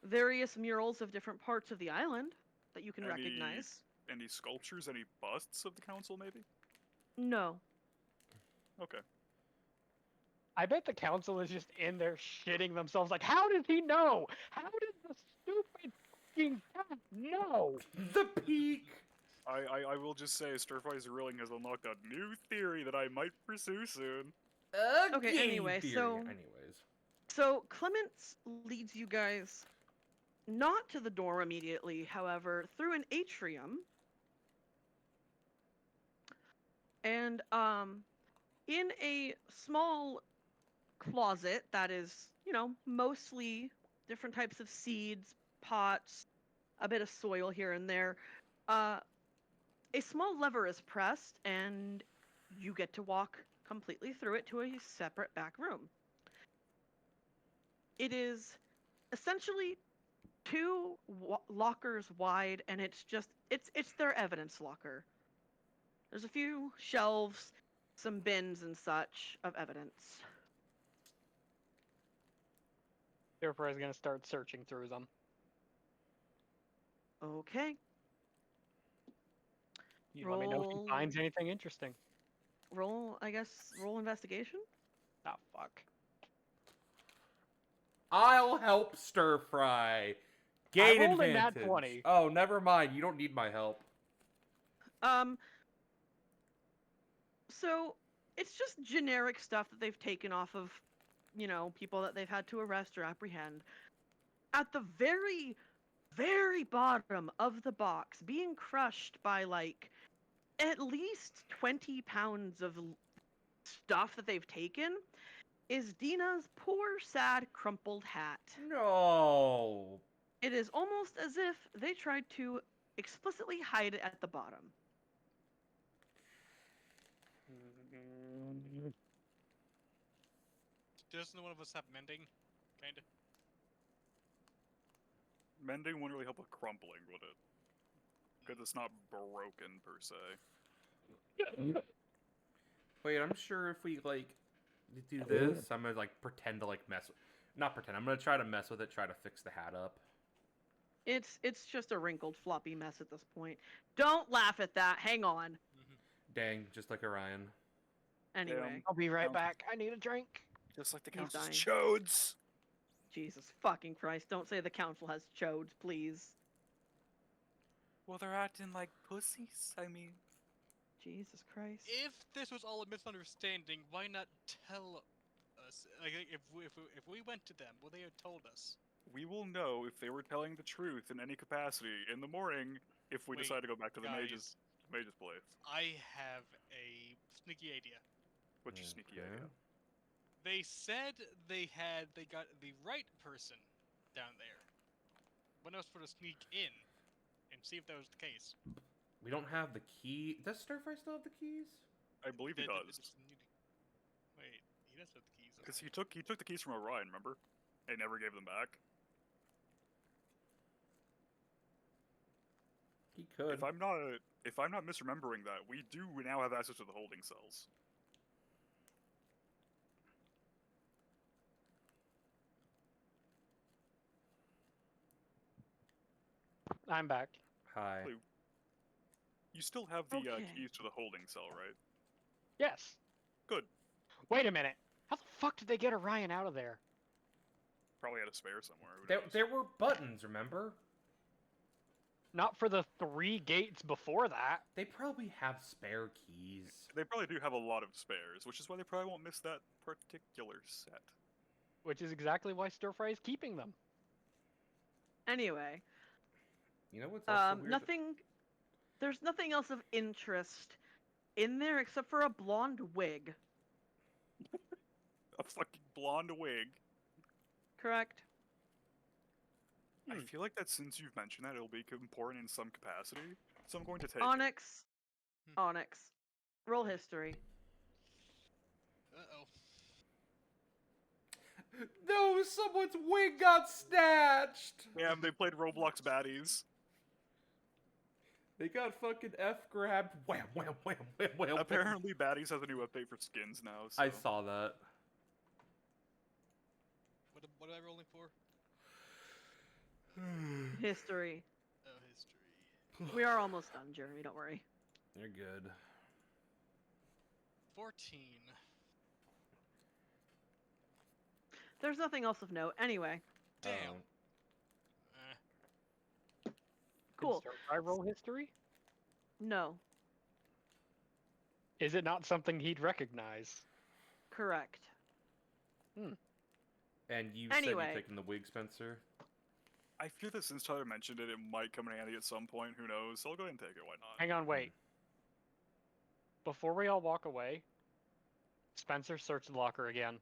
Various murals of different parts of the island that you can Any- recognize. Any sculptures, any busts of the council, maybe? No. Okay. I bet the council is just in there shitting themselves like, how did he know? How did the stupid fucking cat know? The peak. I will just say, Stir Fry's grilling has unlocked a new theory that I might pursue soon. Okay, game anyway, theory. so- Anyways, So Clements leads you guys not to the dorm immediately, however, through an atrium. And in a small closet that is, mostly different types of seeds, pots, a bit of soil here and there, a small lever is pressed and you get to walk completely through it to a separate back room. It is essentially two lockers wide, and it's their evidence locker. There's a few shelves, some bins and such of evidence. Stir Fry's gonna start searching through them. Okay, You let me know if he Roll. finds anything interesting. roll investigation. Oh, fuck. I'll help Stir Fry. I Gain rolled a nat advantage. 20. Oh, never mind. You don't need my help. So it's just generic stuff that they've taken off of, people that they've had to arrest or apprehend. At the very, very bottom of the box, being crushed by like at least 20 pounds of stuff that they've taken, is Dina's poor, sad, crumpled hat. No. It is almost as if they tried to explicitly hide it at the bottom. Doesn't one of us have mending? Kinda. Mending wouldn't really help with crumpling, would it? Because it's not broken per se. Wait, I'm sure if we like do this, I'm gonna like pretend to like not pretend. I'm gonna try to mess with it, try to fix the hat up. It's just a wrinkled, floppy mess at this point. Don't laugh at that. Hang on. Mhm. Dang, just like Orion. Anyway, Damn. I'll be right Sounds- back. I need a drink. Just like the He's council's dying. chodes! Jesus fucking Christ! Don't say the council has chodes, please. Well, they're acting like pussies, I mean. Jesus Christ. If this was all a misunderstanding, why not tell us? Like, if we went to them, would they have told us? We will know if they were telling the truth in any capacity in the morning if we Wait, decide to go back to the guys. mage's place. I have a sneaky idea. What's your sneaky Okay. idea? They said they got the right person down there. What else for to sneak in and see if that was the case? We don't have the key. Does Stirfry still have the keys? I believe he They- they does. just need- Wait, he does have the keys. Because okay. he took the keys from Orion, remember? And never gave them back. He could. If I'm not misremembering that, we do now have access to the holding cells. I'm back. Hi. Blue. You still have the Okay. keys to the holding cell, right? Yes. Good. Wait a minute. How the fuck did they get Orion out of there? Probably had a spare somewhere. Who There, knows? there were buttons, remember? Not for the 3 gates before that. They probably have spare keys. They probably do have a lot of spares, which is why they probably won't miss that particular set. Which is exactly why Stir Fry is keeping them. Anyway, You know what's also weird? nothing. There's nothing else of interest in there except for a blonde wig. A fucking blonde wig. Correct? I feel like that since you've mentioned that, it'll be important in some capacity, so I'm going to take it. Onyx. Hmm. Onyx. Roll history. Uh-oh. No, someone's wig got snatched! Damn, they played Roblox baddies. They got fucking F grabbed. Wham, wham, wham, wham, wham. wham. Apparently, baddies has a new update for skins now. So. I saw that. What am I rolling for? History. Oh, history. We are almost done, Jeremy. Don't worry. You're good. 14. There's nothing else of note. Anyway, Damn. cool. Did Stir Fry roll history? No. Is it not something he'd recognize? Correct. And you said Anyway. you're taking the wig, Spencer? I feel that since Tyler mentioned it, it might come in handy at some point. Who knows? So I'll go ahead and take it. Why not? Hang on, wait. Before we all walk away, Spencer, search the locker again.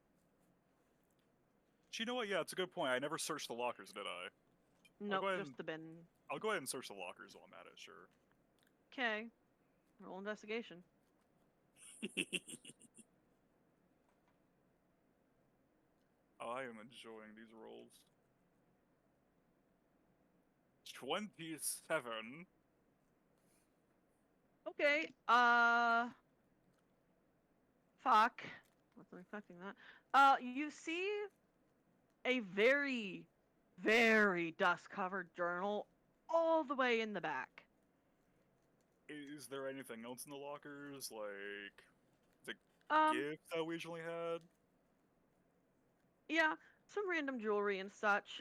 You know what? Yeah, it's a good point. I never searched the lockers, did I? Nope, go ahead just and- the bin. I'll go ahead and search the lockers while I'm at it. Sure. Okay. Roll investigation. I am enjoying these rolls. 27. Okay. Fuck. Wasn't expecting that. You see a very, very dust-covered journal all the way in the back. Is there anything else in the lockers? Like Um, gifts that we originally had? yeah, some random jewelry and such.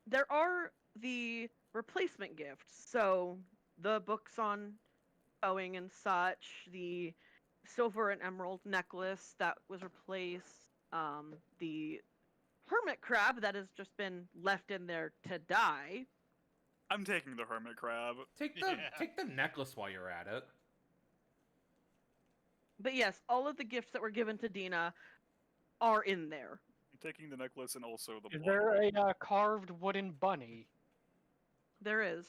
There are the replacement gifts. So the books on sewing and such, the silver and emerald necklace that was replaced, the hermit crab that has just been left in there to die, I'm taking the hermit crab. Take the Yeah. take the necklace while you're at it. But yes, all of the gifts that were given to Dina are in there. I'm taking the necklace and also the Is blood. there a carved wooden bunny? There is.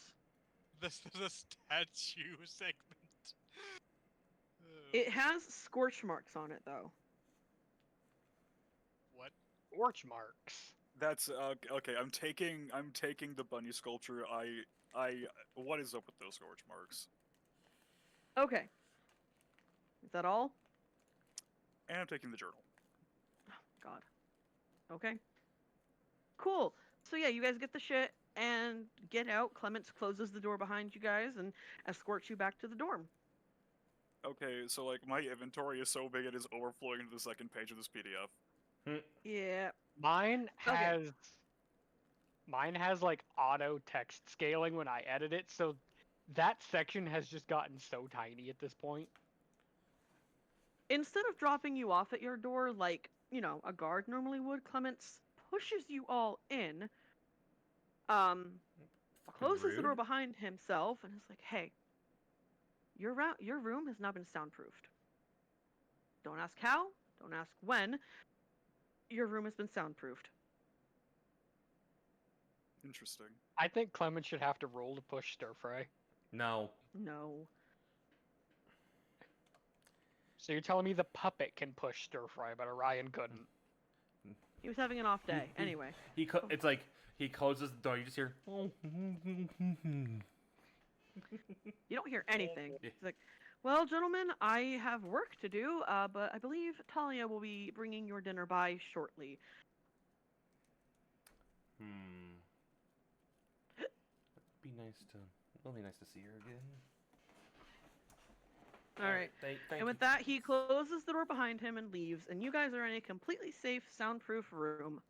The statue segment. It has scorch marks on it, though. What? Scorch marks. That's okay. I'm taking the bunny sculpture. What is up with those scorch marks? Okay. Is that all? And I'm taking the journal. God. Okay. Cool. So yeah, you guys get the shit and get out. Clements closes the door behind you guys and escorts you back to the dorm. Okay, so like my inventory is so big it is overflowing into the second page of this PDF. Yeah. Mine Okay. has like auto text scaling when I edit it, so that section has just gotten so tiny at this point. Instead of dropping you off at your door like, a guard normally would, Clements pushes you all in, Fucking closes the door rude. behind himself, and is like, hey, your room has now been soundproofed. Don't ask how, don't ask when. Your room has been soundproofed. Interesting. I think Clement should have to roll to push stir fry. No. No. So you're telling me the puppet can push stir fry, but Orion couldn't? He was having an off day. Anyway. It's like he closes the door. You just hear. You don't hear anything. He's like, well, gentlemen, I have work to do, but I believe Talia will be bringing your dinner by shortly. It'll be nice to see her again. All right. Thank And with you. that, he closes the door behind him and leaves, and you guys are in a completely safe, soundproof room.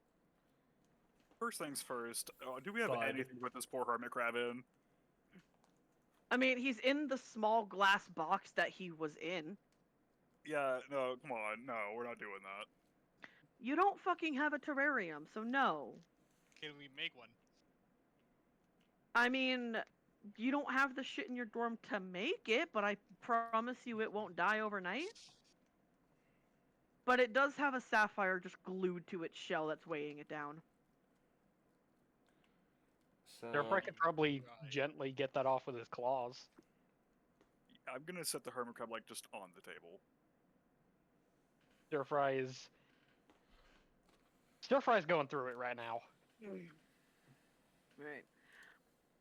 First things first. Do we have Bud. anything with this poor hermit crab in? I mean, he's in the small glass box that he was in. Yeah. No. Come on. No, we're not doing that. You don't fucking have a terrarium, so no. Can we make one? I mean, you don't have the shit in your dorm to make it, but I promise you it won't die overnight. But it does have a sapphire just glued to its shell that's weighing it down. Stir fry could probably Right. gently get that off with his claws. I'm gonna set the hermit crab like just on the table. Stir fry's going through it right now. Right.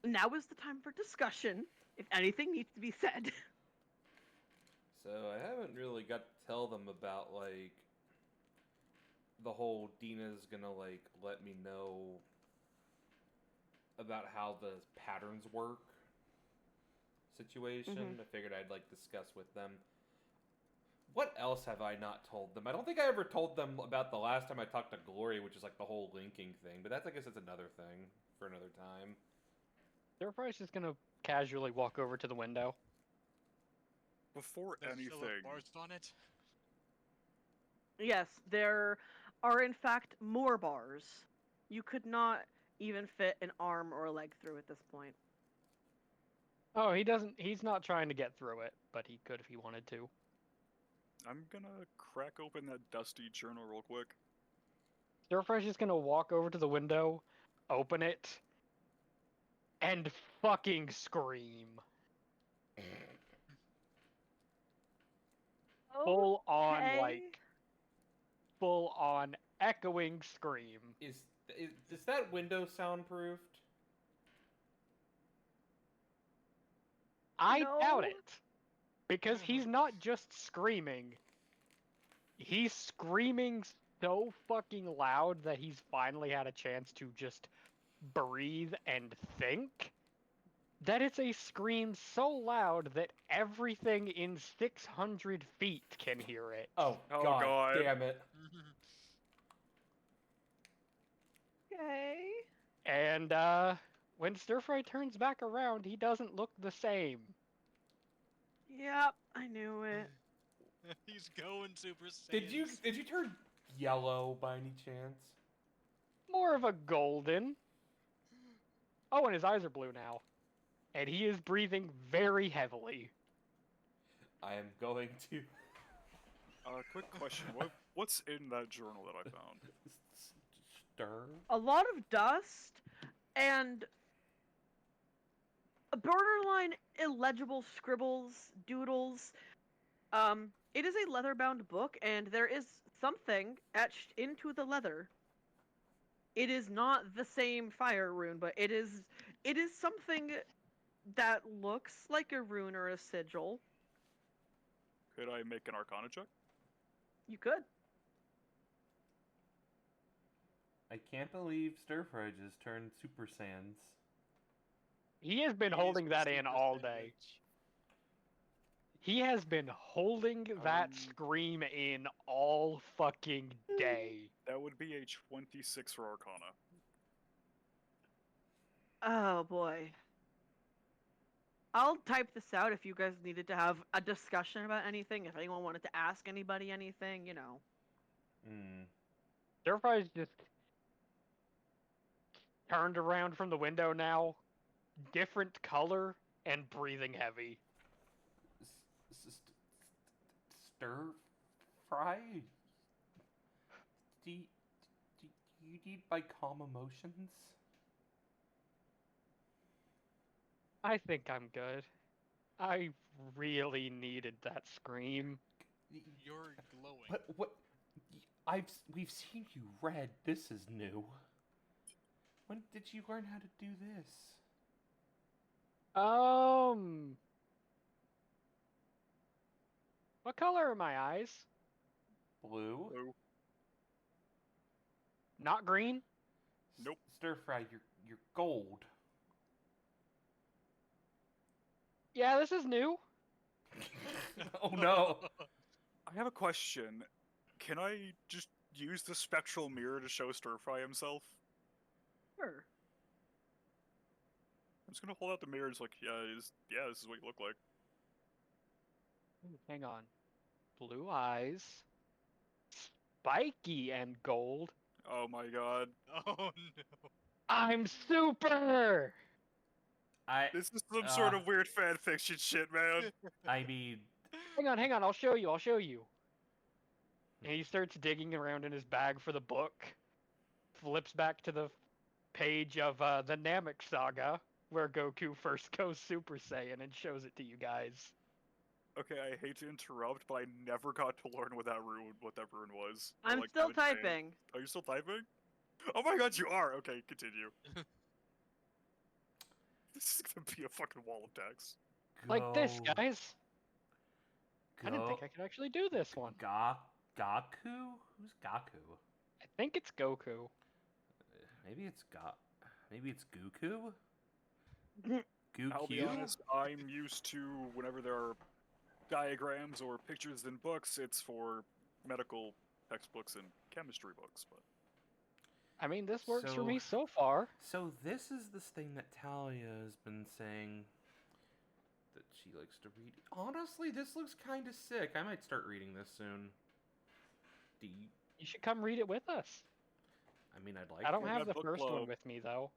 Now is the time for discussion, if anything needs to be said. So I haven't really got to tell them about like the whole Dina's gonna like let me know about how the patterns work situation. I figured I'd like discuss with them. What else have I not told them? I don't think I ever told them about the last time I talked to Glory, which is like the whole linking thing, but I guess that's another thing for another time. Stir fry's just gonna casually walk over to the window. Before Does it still have anything, bars on it? Yes, there are in fact more bars. You could not even fit an arm or a leg through at this point. Oh, he's not trying to get through it, but he could if he wanted to. I'm gonna crack open that dusty journal real quick. Stir fry's just gonna walk over to the window, open it, and fucking scream. Full on echoing scream. Is that window soundproofed? I No. doubt it. Because he's not just screaming. He's screaming so fucking loud that he's finally had a chance to just breathe and think. That it's a scream so loud that everything in 600 feet can hear it. Oh, Oh, God, God. damn it. Okay. And when Stir Fry turns back around, he doesn't look the same. Yep, I knew it. He's going Super Saiyan. Did you turn yellow by any chance? More of a golden. Oh, and his eyes are blue now. And he is breathing very heavily. I am going to Quick question. What's in that journal that I found? stir. A lot of dust and borderline illegible scribbles, doodles. It is a leather-bound book, and there is something etched into the leather. It is not the same fire rune, but it is something that looks like a rune or a sigil. Could I make an Arcana check? You could. I can't believe Stir Fry just turned Super Sans. He has been He is holding that the in super all sandwich. day. He has been holding that Um, scream in all fucking day. That would be a 26 for Arcana. Oh boy. I'll type this out if you guys needed to have a discussion about anything. If anyone wanted to ask anybody anything, you know. Hmm. Stir-Fry's just turned around from the window now, different color, and breathing heavy. Stir Fry? Do you, do you need my calm emotions? I think I'm good. I really needed that scream. You're glowing. What? We've seen you red. This is new. When did you learn how to do this? What color are my eyes? Blue? Blue. Not green? Nope. Stir Fry, you're gold. Yeah, this is new. Oh no. I have a question. Can I just use the spectral mirror to show Stir Fry himself? Sure. I'm just gonna hold out the mirror and just like, this is what you look like. Ooh, hang on. Blue eyes. Spiky and gold. Oh my god. Oh no. I'm super! This is some sort of weird fanfiction shit, man. I mean, Hang on, I'll show you. And he starts digging around in his bag for the book. Flips back to the page of the Namek Saga, where Goku first goes Super Saiyan and shows it to you guys. Okay, I hate to interrupt, but I never got to learn what that rune was. Or, I'm like, still have it changed. typing. Are you still typing? Oh my god, you are! Okay, continue. This is gonna be a fucking wall of text. Like this, go- guys. I didn't go- think I could actually do this one. Gaku? Who's Gaku? I think it's Goku. Maybe it's Goku? I'll be Goku? honest, I'm used to whenever there are diagrams or pictures in books, it's for medical textbooks and chemistry books, but... I mean, this works for So- me so far. So this is this thing that Talia has been saying that she likes to read. Honestly, this looks kind of sick. I might start reading this soon. Do you... You should come read it with us. I mean, I'd like I don't to. have that the book first one club. with me, though.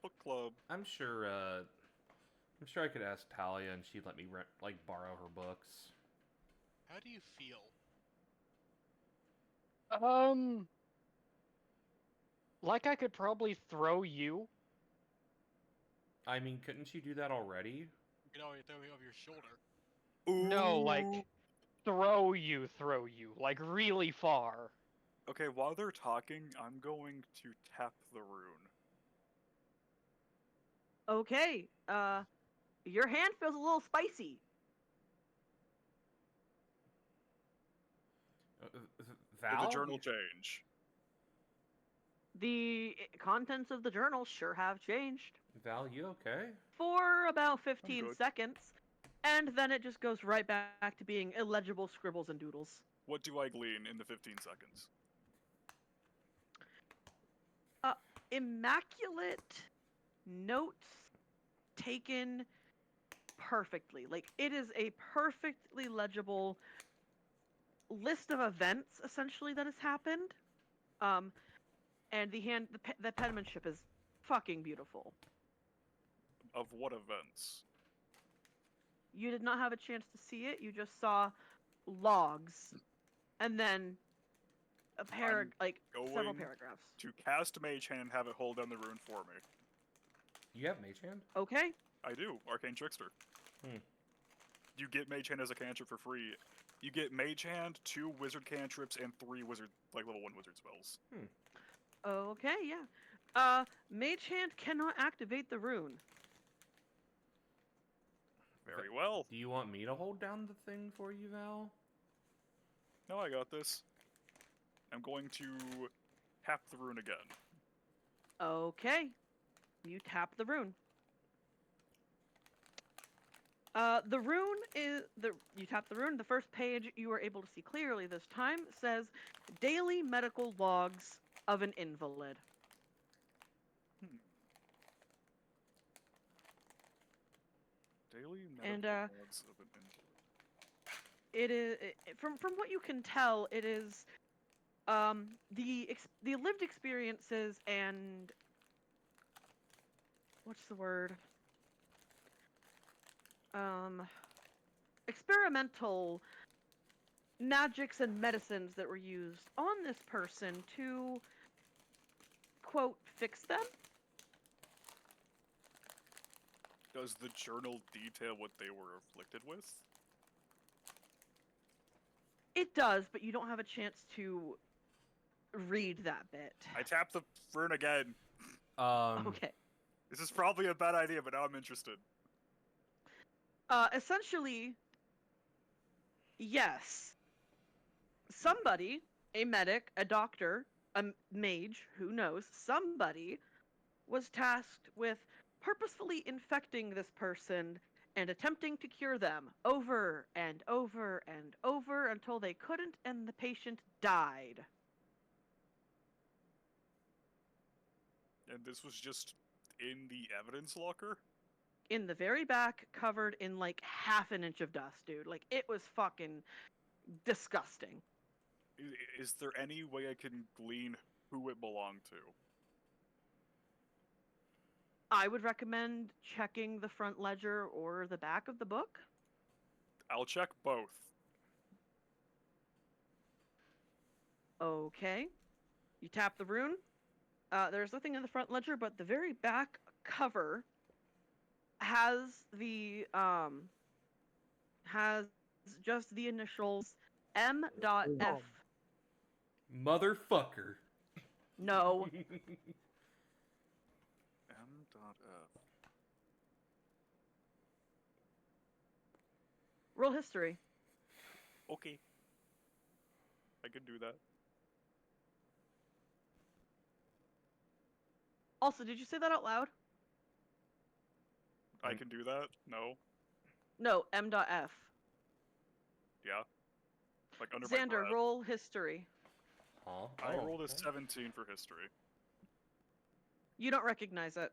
Book club. I'm sure I could ask Talia and she'd let me borrow her books. How do you feel? Like I could probably throw you. I mean, couldn't you do that already? You can already throw me over your shoulder. No, like Ooh. throw you, like really far. Okay, while they're talking, I'm going to tap the rune. Okay. Your hand feels a little spicy. Did Val? the journal change? The contents of the journal sure have changed Val, you okay? for about 15 good. seconds, and then it just goes right back to being illegible scribbles and doodles. What do I glean in the 15 seconds? Immaculate notes taken perfectly. Like, it is a perfectly legible list of events, essentially, that has happened. And the penmanship is fucking beautiful. Of what events? You did not have a chance to see it. You just saw logs, and then I'm several going paragraphs. to cast Mage Hand and have it hold down the rune for me. You have Mage Hand? Okay. I do, Arcane Trickster. Hmm. You get Mage Hand as a cantrip for free. You get Mage Hand, 2 wizard cantrips, and 3 level 1 wizard spells. Okay, yeah. Mage Hand cannot activate the rune. Very well. Do you want me to hold down the thing for you, Val? No, I got this. I'm going to tap the rune again. Okay. You tap the rune. The rune is you tap the rune. The first page you are able to see clearly this time says daily medical logs of an invalid. Daily And, medical logs of an invalid. It is from what you can tell, it is the lived experiences and what's the word? Experimental magics and medicines that were used on this person to quote fix them. Does the journal detail what they were afflicted with? It does, but you don't have a chance to read that bit. I tap the rune again. Okay. This is probably a bad idea, but now I'm interested. Essentially, yes. Somebody, a medic, a doctor, a mage, who knows, somebody was tasked with purposefully infecting this person and attempting to cure them over and over and over until they couldn't and the patient died. And this was just in the evidence locker? In the very back, covered in like half an inch of dust, dude. Like, it was fucking disgusting. Is there any way I can glean who it belonged to? I would recommend checking the front ledger or the back of the book. I'll check both. Okay. You tap the rune. There's nothing in the front ledger, but the very back cover has has just the initials M.F. Motherfucker. No. M.F. Roll history. Okay. I can do that. Also, did you say that out loud? I can do that? No. No, M.F. Yeah. Like under my Xander, breath. roll history. Huh? I Oh, rolled a okay. 17 for history. You don't recognize it.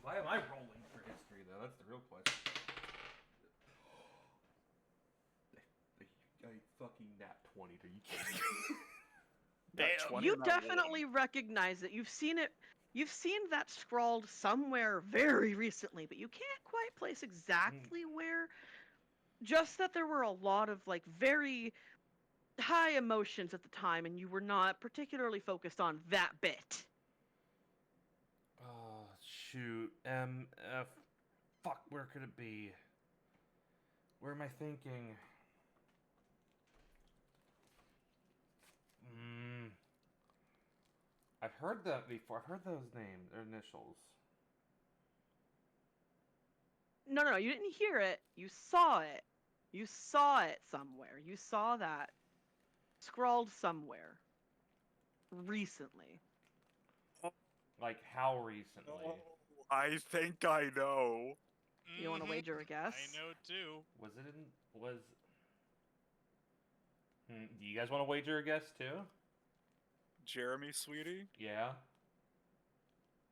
Why am I rolling for history, though? That's the real question. I fucking nat 20. Are you kidding me? Nat Damn. 20 You or nat 1? definitely recognize it. You've seen it. You've seen that scrawled somewhere very recently, but you can't quite place exactly where. Just that there were a lot of like very high emotions at the time, and you were not particularly focused on that bit. Oh, shoot. MF. Fuck, where could it be? Where am I thinking? I've heard that before. I've heard those names, their initials. No, you didn't hear it. You saw it. You saw it somewhere. You saw that scrawled somewhere recently. Like, how recently? Oh, I think I know. You want to wager a guess? I know too. Was it in. Was. Do you guys want to wager a guess, too? Jeremy, sweetie? Yeah?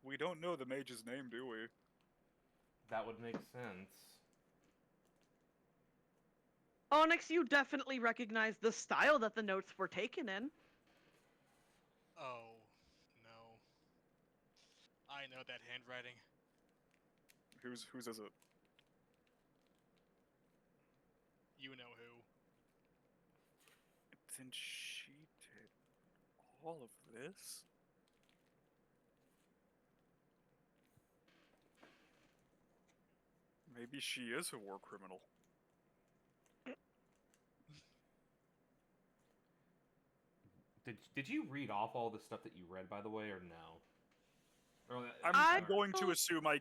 We don't know the mage's name, do we? That would make sense. Onyx, you definitely recognize the style that the notes were taken in. Oh, no. I know that handwriting. Whose is it? You know who. Then she did all of this? Maybe she is a war criminal. Did you read off all the stuff that you read, by the way, or no? Or, I'm I- going to assume I'm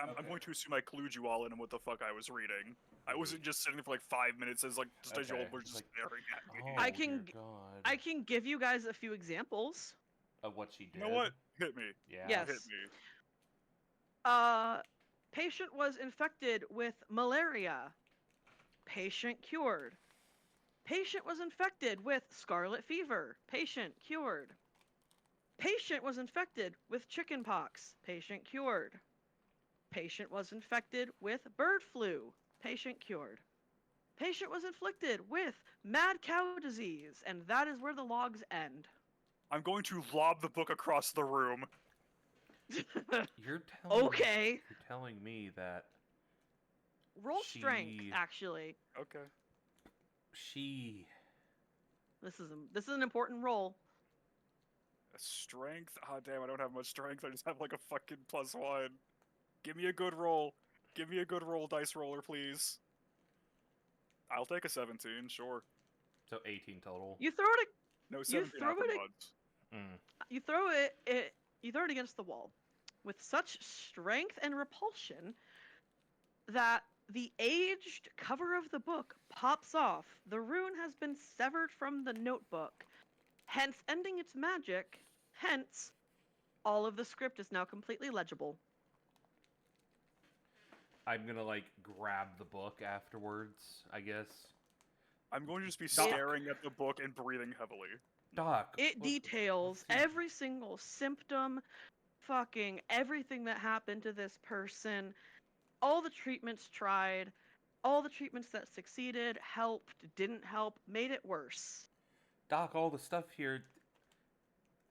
Okay. going to assume I clued you all in on what the fuck I was reading. I wasn't just sitting there for like 5 minutes as as you all Okay, were just just like- staring at me. Oh, I can dear g- God. I can give you guys a few examples. Of what she did. You know what? Hit me. Yeah. Yes. Hit me. Patient was infected with malaria. Patient cured. Patient was infected with scarlet fever. Patient cured. Patient was infected with chickenpox. Patient cured. Patient was infected with bird flu. Patient cured. Patient was inflicted with mad cow disease, and that is where the logs end. I'm going to lob the book across the room. You're telling Okay. You're telling me that Roll strength, She- actually. Okay. she This is an important roll. Strength? Ah, damn, I don't have much strength. I just have like a fucking +1. Give me a good roll. Give me a good roll, dice roller, please. I'll take a 17, sure. so 18 total. You throw it. No, 17 throw after it mods. You throw it. You throw it against the wall, with such strength and repulsion that the aged cover of the book pops off. The rune has been severed from the notebook, hence ending its magic. Hence, all of the script is now completely legible. I'm gonna like grab the book afterwards, I guess. I'm going to just be Doc. staring at the book and breathing heavily. Doc. It details what's the- every single symptom, fucking everything that happened to this person, all the treatments tried, all the treatments that succeeded, helped, didn't help, made it worse. Doc, all the stuff here.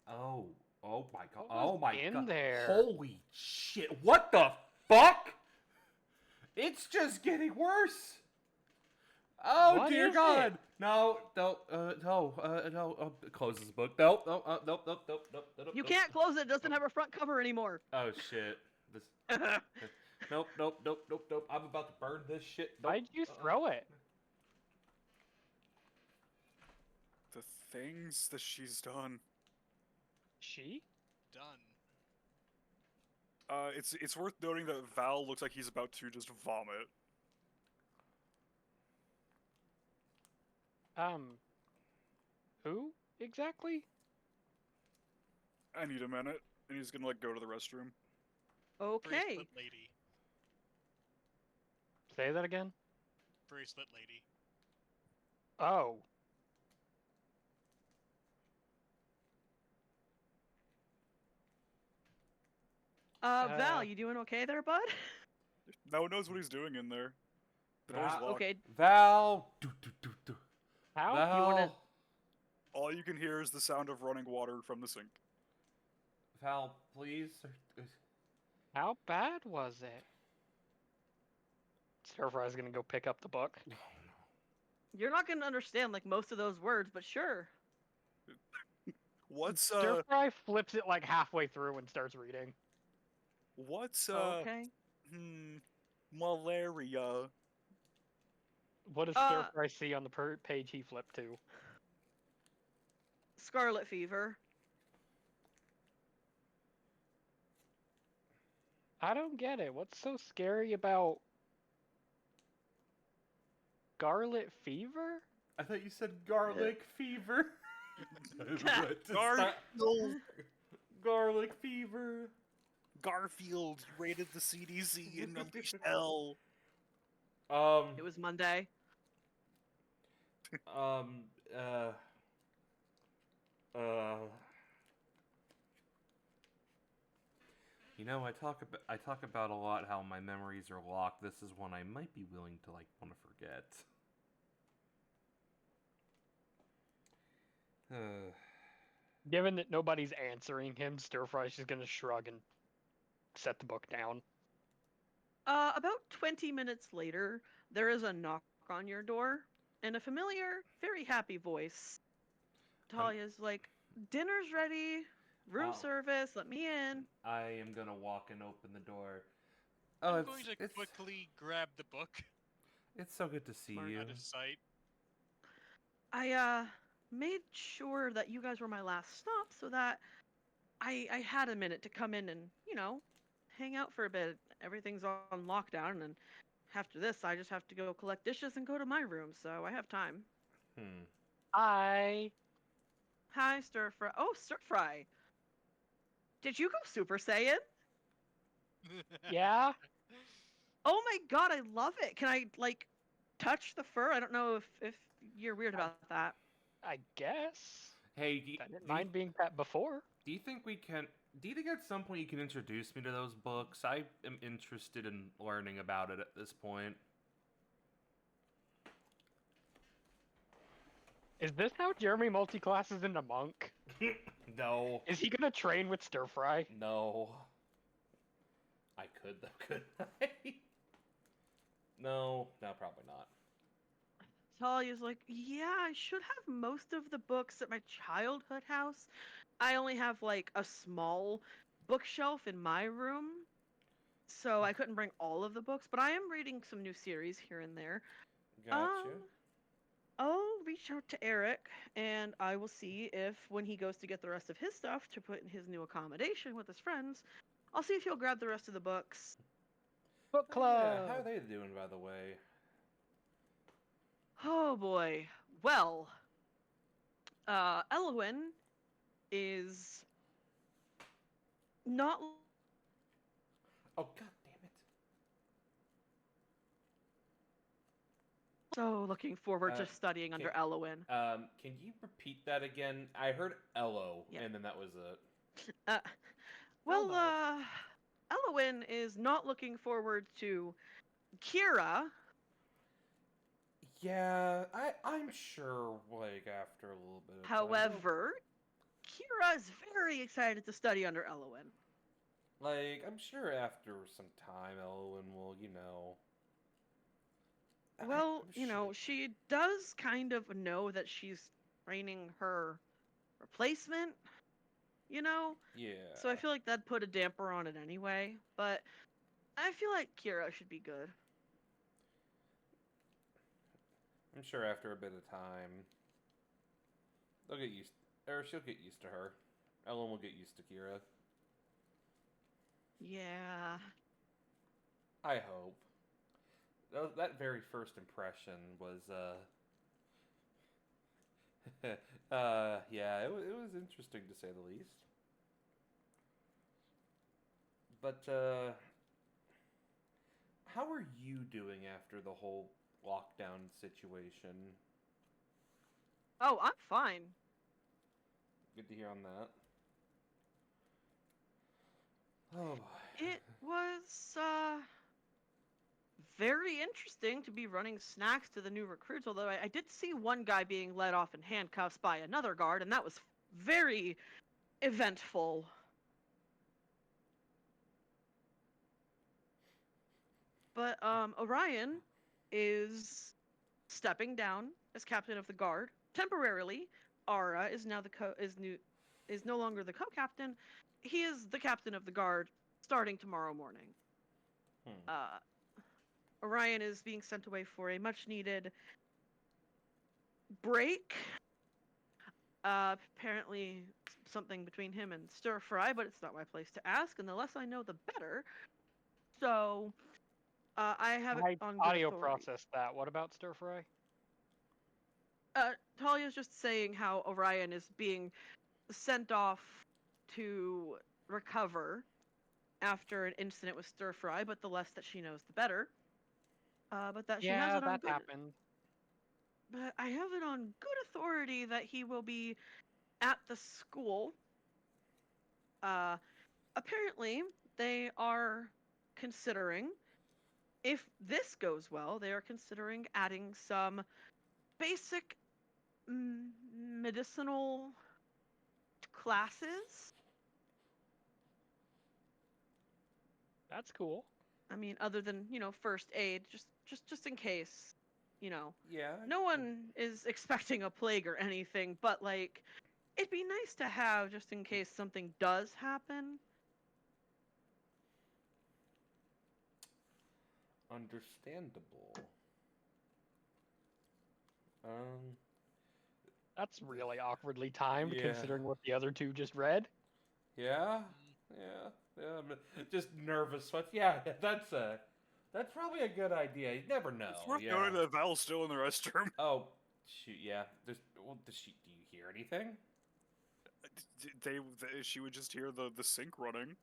Oh my God. What was Oh my in God. there? Holy shit. What the fuck? It's just getting worse. Oh What dear is God. it? No. Close this book. Nope. You can't close it, it doesn't have a front cover anymore. Oh shit. This. Nope. I'm about to burn this shit. Nope. Why'd you throw it? The things that she's done. She? Done. It's worth noting that Val looks like he's about to just vomit. Who exactly? I need a minute, and he's gonna like go to the restroom. Okay. Bracelet lady. Say that again. Bracelet lady. Oh. Val, you doing okay there, bud? No one knows what he's doing in there. The door's Ah, locked. Okay. Val. How? Val. You wanna- All you can hear is the sound of running water from the sink. Val, please. How bad was it? Stir-Fry's gonna go pick up the book. You're not gonna understand like most of those words, but sure. What's Stir-Fry flips it like halfway through and starts reading. Okay. Malaria. What does Uh, Stir-Fry see on the page he flipped to? Scarlet fever. I don't get it. What's so scary about Scarlet Fever? I thought you said garlic fever. Garfield. Garlic fever. Garfield raided the CDC and unleashed hell. It was Monday. Uh, you know, I talk about a lot how my memories are locked. This is one I might be willing to like want to forget. Given that nobody's answering him, Stir-Fry's just gonna shrug and set the book down. About 20 minutes later, there is a knock on your door, and a familiar, very happy voice. Talia's like, "Dinner's ready, room Oh. service, let me in." I am gonna walk and open the door. Oh, I'm going to quickly grab the book it's so good to see Smart. you. out of sight. I made sure that you guys were my last stop so that I had a minute to come in and, hang out for a bit. Everything's on lockdown, and after this, I just have to go collect dishes and go to my room, so I have time. Hmm. I Hi, Stir Fry. Oh, Stir Fry. Did you go Super Saiyan? yeah. Oh my god, I love it. Can I, like, touch the fur? I don't know if you're weird about that. I guess. Hey, I didn't mind being pet before. do you think we can? Do you think at some point you can introduce me to those books? I am interested in learning about it at this point. Is this how Jeremy multi-classes into monk? No. Is he gonna train with Stir Fry? No. I could though, couldn't I? No, probably not. Talia's like, "Yeah, I should have most of the books at my childhood house. I only have, like, a small bookshelf in my room, so I couldn't bring all of the books, but I am reading some new series here and there. Gotcha. I'll reach out to Eric, and I will see if, when he goes to get the rest of his stuff to put in his new accommodation with his friends, I'll see if he'll grab the rest of the books." Book Oh, club. yeah, how are they doing, by the way? Oh boy. Well, Elwyn is not Oh, god damn it. so looking forward to studying under Elwyn. Can you repeat that again? I heard Elo, Yeah. and then that was it. Well, Hello. Elwyn is not looking forward to Kira. Yeah, I'm sure, like, after a little bit of time. However, Kira is very excited to study under Elwyn. Like, I'm sure after some time, Elwyn will, Well, I'm sure. she does kind of know that she's training her replacement, Yeah. So I feel like that'd put a damper on it anyway, but I feel like Kira should be good. I'm sure after a bit of time, they'll get used, or she'll get used to her. Ellen will get used to Kira. Yeah. I hope. That very first impression was, yeah, it was interesting to say the least. But, how are you doing after the whole lockdown situation? Oh, I'm fine. Good to hear on that. Oh boy. It was very interesting to be running snacks to the new recruits, although I did see one guy being led off in handcuffs by another guard, and that was very eventful. But Orion is stepping down as captain of the guard temporarily. Ara is now is no longer the co-captain. He is the captain of the guard starting tomorrow morning. Orion is being sent away for a much needed break. Apparently something between him and Stir Fry, but it's not my place to ask, and the less I know, the better. So, I have it I on good audio authority. processed that. What about Stir Fry? Talia's just saying how Orion is being sent off to recover after an incident with Stir Fry, but the less that she knows, the better. But that she has Yeah, it on that good. happened. But I have it on good authority that he will be at the school. Apparently, they are considering, if this goes well, they are considering adding some basic medicinal classes. That's cool. I mean, other than, first aid, just in case, Yeah. no one is expecting a plague or anything, but like it'd be nice to have just in case something does happen. Understandable. That's really awkwardly timed Yeah. considering what the other two just read. Yeah. Yeah. I'm just nervous, but yeah, that's probably a good idea. You never know. It's worth Yeah. noting that Val's still in the restroom. Oh, shoot. Yeah. Do you hear anything? She would just hear the sink running.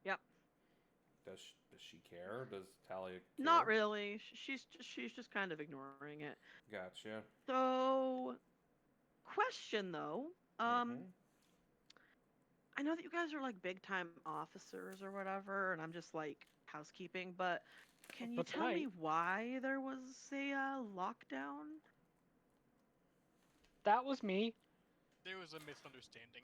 Yep. Does she care? Does Talia care? Not really. She's just kind of ignoring it. Gotcha. So, question though. Mhm. I know that you guys are like big time officers or whatever, and I'm just like housekeeping, but can you But tell me tonight- why there was a lockdown? That was me. There was a misunderstanding.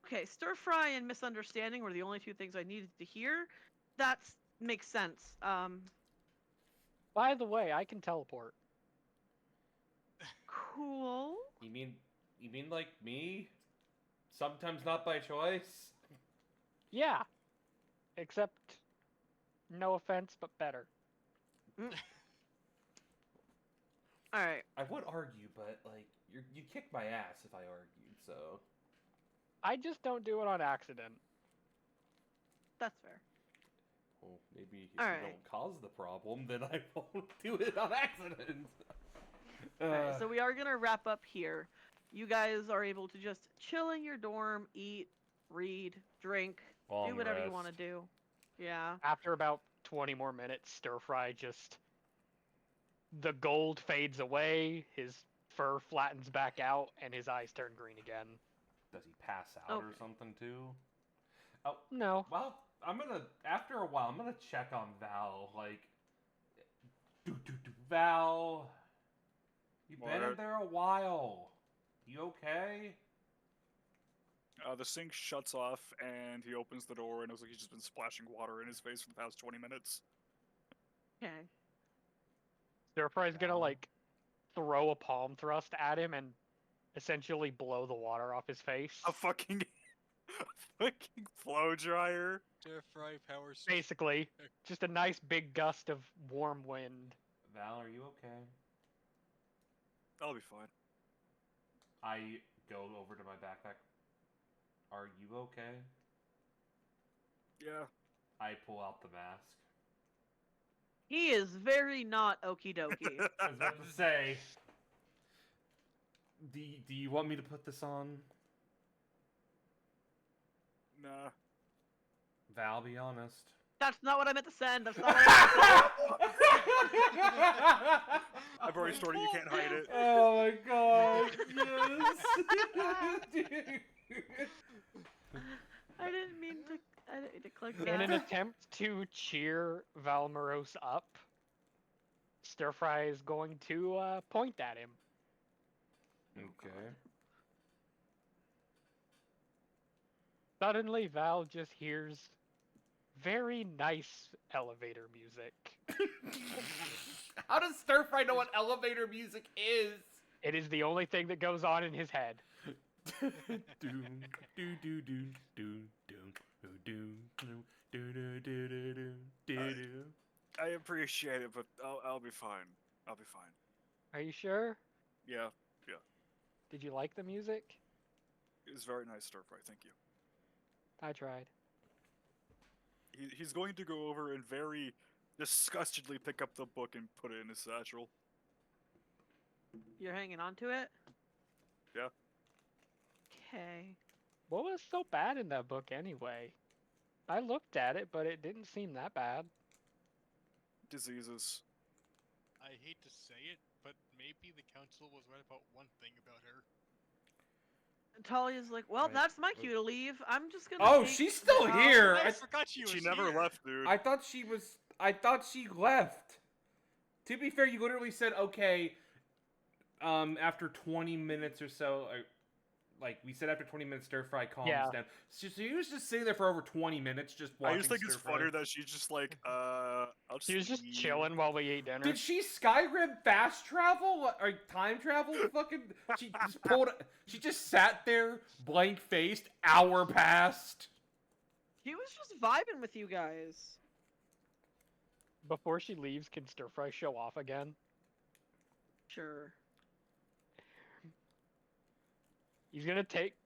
Okay, stir fry and misunderstanding were the only two things I needed to hear. That makes sense. By the way, I can teleport. Cool. You mean like me? Sometimes not by choice. Yeah. Except, no offense, but better. All right. I would argue, but like you kick my ass if I argued. So I just don't do it on accident. That's fair. well, maybe if All you right. don't cause the problem, then I won't do it on accident. Alright, so we are gonna wrap up here. You guys are able to just chill in your dorm, eat, read, drink, do whatever you want to do. Yeah. After about 20 more minutes, Stir Fry just... The gold fades away, his fur flattens back out, and his eyes turn green again. Does he pass out or Okay. something too? Oh, No. well, after a while, I'm gonna check on Val. Like, Val, you've been in What? there a while. You okay? The sink shuts off, and he opens the door, and it looks like he's just been splashing water in his face for the past 20 minutes. Okay. Stir Fry's gonna, like, throw a palm thrust at him and essentially blow the water off his face. A fucking blow dryer. Stir fry power. Basically, just a nice big gust of warm wind. Val, are you okay? I'll be fine. I go over to my backpack. Are you okay? Yeah. I pull out the mask. He is very not okie dokie. I was about to say. Do you want me to put this on? Nah. Val, be honest. That's not what I meant to send. That's not what I meant to I've already stored it, you can't hide it. Oh my god, yes! I didn't mean to click In that. an attempt to cheer Valmorose up, Stir Fry is going to point at him. Okay. Suddenly, Val just hears very nice elevator music. How does Stir Fry know what elevator music is? It is the only thing that goes on in his head. I appreciate it, but I'll be fine. I'll be fine. Are you sure? Yeah, Did you like the music? it was very nice, Stir Fry. Thank you. I tried. He's going to go over and very disgustedly pick up the book and put it in his satchel. You're hanging on to it? Yeah. Okay. What was so bad in that book anyway? I looked at it, but it didn't seem that bad. Diseases. I hate to say it, but maybe the council was right about one thing about her. And Talia's like, well, Right. that's my cue to leave. I'm just gonna. Oh, take she's still the here. I I forgot she was She never here. left, dude. I thought she left. To be fair, you literally said okay. After 20 minutes or so, like we said after 20 minutes, stir fry calms Yeah. down. So he was just sitting there for over 20 minutes, just I watching just think it's stir fry. funny that she's just like, I'll just She was just leave. chilling while we ate dinner. Did she Skyrim fast travel or time travel? Fucking, she just pulled. She just sat there, blank faced. Hour passed. She was just vibing with you guys. Before she leaves, can Stir Fry show off again? Sure. He's gonna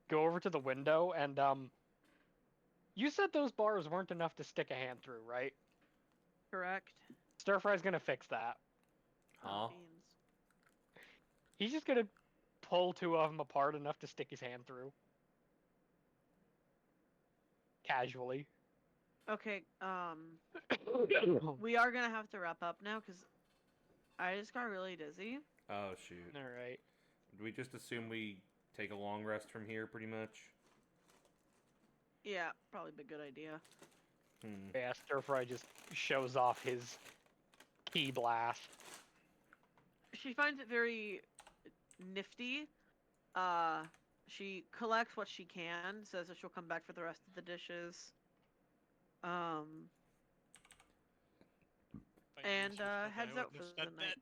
go over to the window and you said those bars weren't enough to stick a hand through, right? Correct. Stir Fry's gonna fix that. Huh? Beans. He's just gonna pull two of them apart enough to stick his hand through. Casually. Okay, we are gonna have to wrap up now because I just got really dizzy. Oh shoot. Alright. Do we just assume we take a long rest from here, pretty much? Yeah, probably be a good idea. Yeah, Stir Fry just shows off his key blast. She finds it very nifty. She collects what she can, says that she'll come back for the rest of the dishes. And heads out for the night.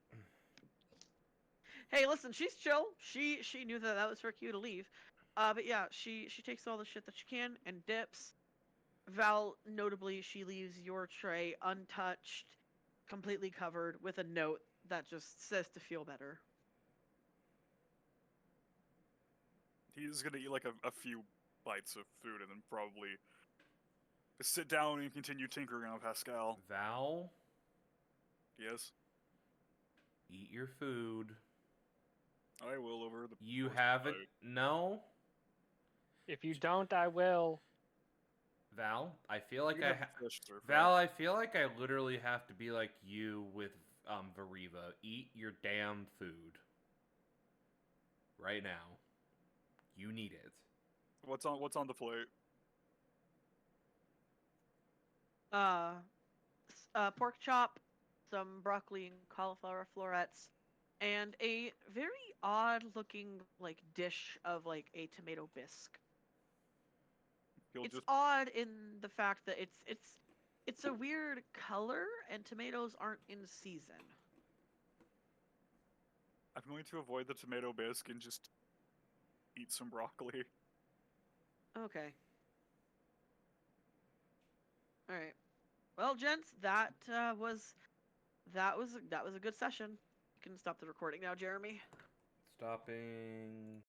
Hey, listen, she's chill. She knew that was her cue to leave. But yeah, she takes all the shit that she can and dips. Val, notably, she leaves your tray untouched, completely covered, with a note that just says to feel better. He's gonna eat like a few bites of food and then probably sit down and continue tinkering on Pascal. Val, Yes, eat your food. I will over the. You course of haven't. the No, If you don't, I will. Val. I feel night. like You I. have fish, sir, Val, I feel like I literally have to be like you with Veriva. Eat your damn food. Right now. You need it. What's on the plate? Pork chop, some broccoli and cauliflower florets, and a very odd-looking like dish of like a tomato bisque. He'll It's just odd in the fact that it's a weird color and tomatoes aren't in season. I'm going to avoid the tomato bisque and just eat some broccoli. Okay. All right. Well, gents, that was a good session. You can stop the recording now, Jeremy. Stopping.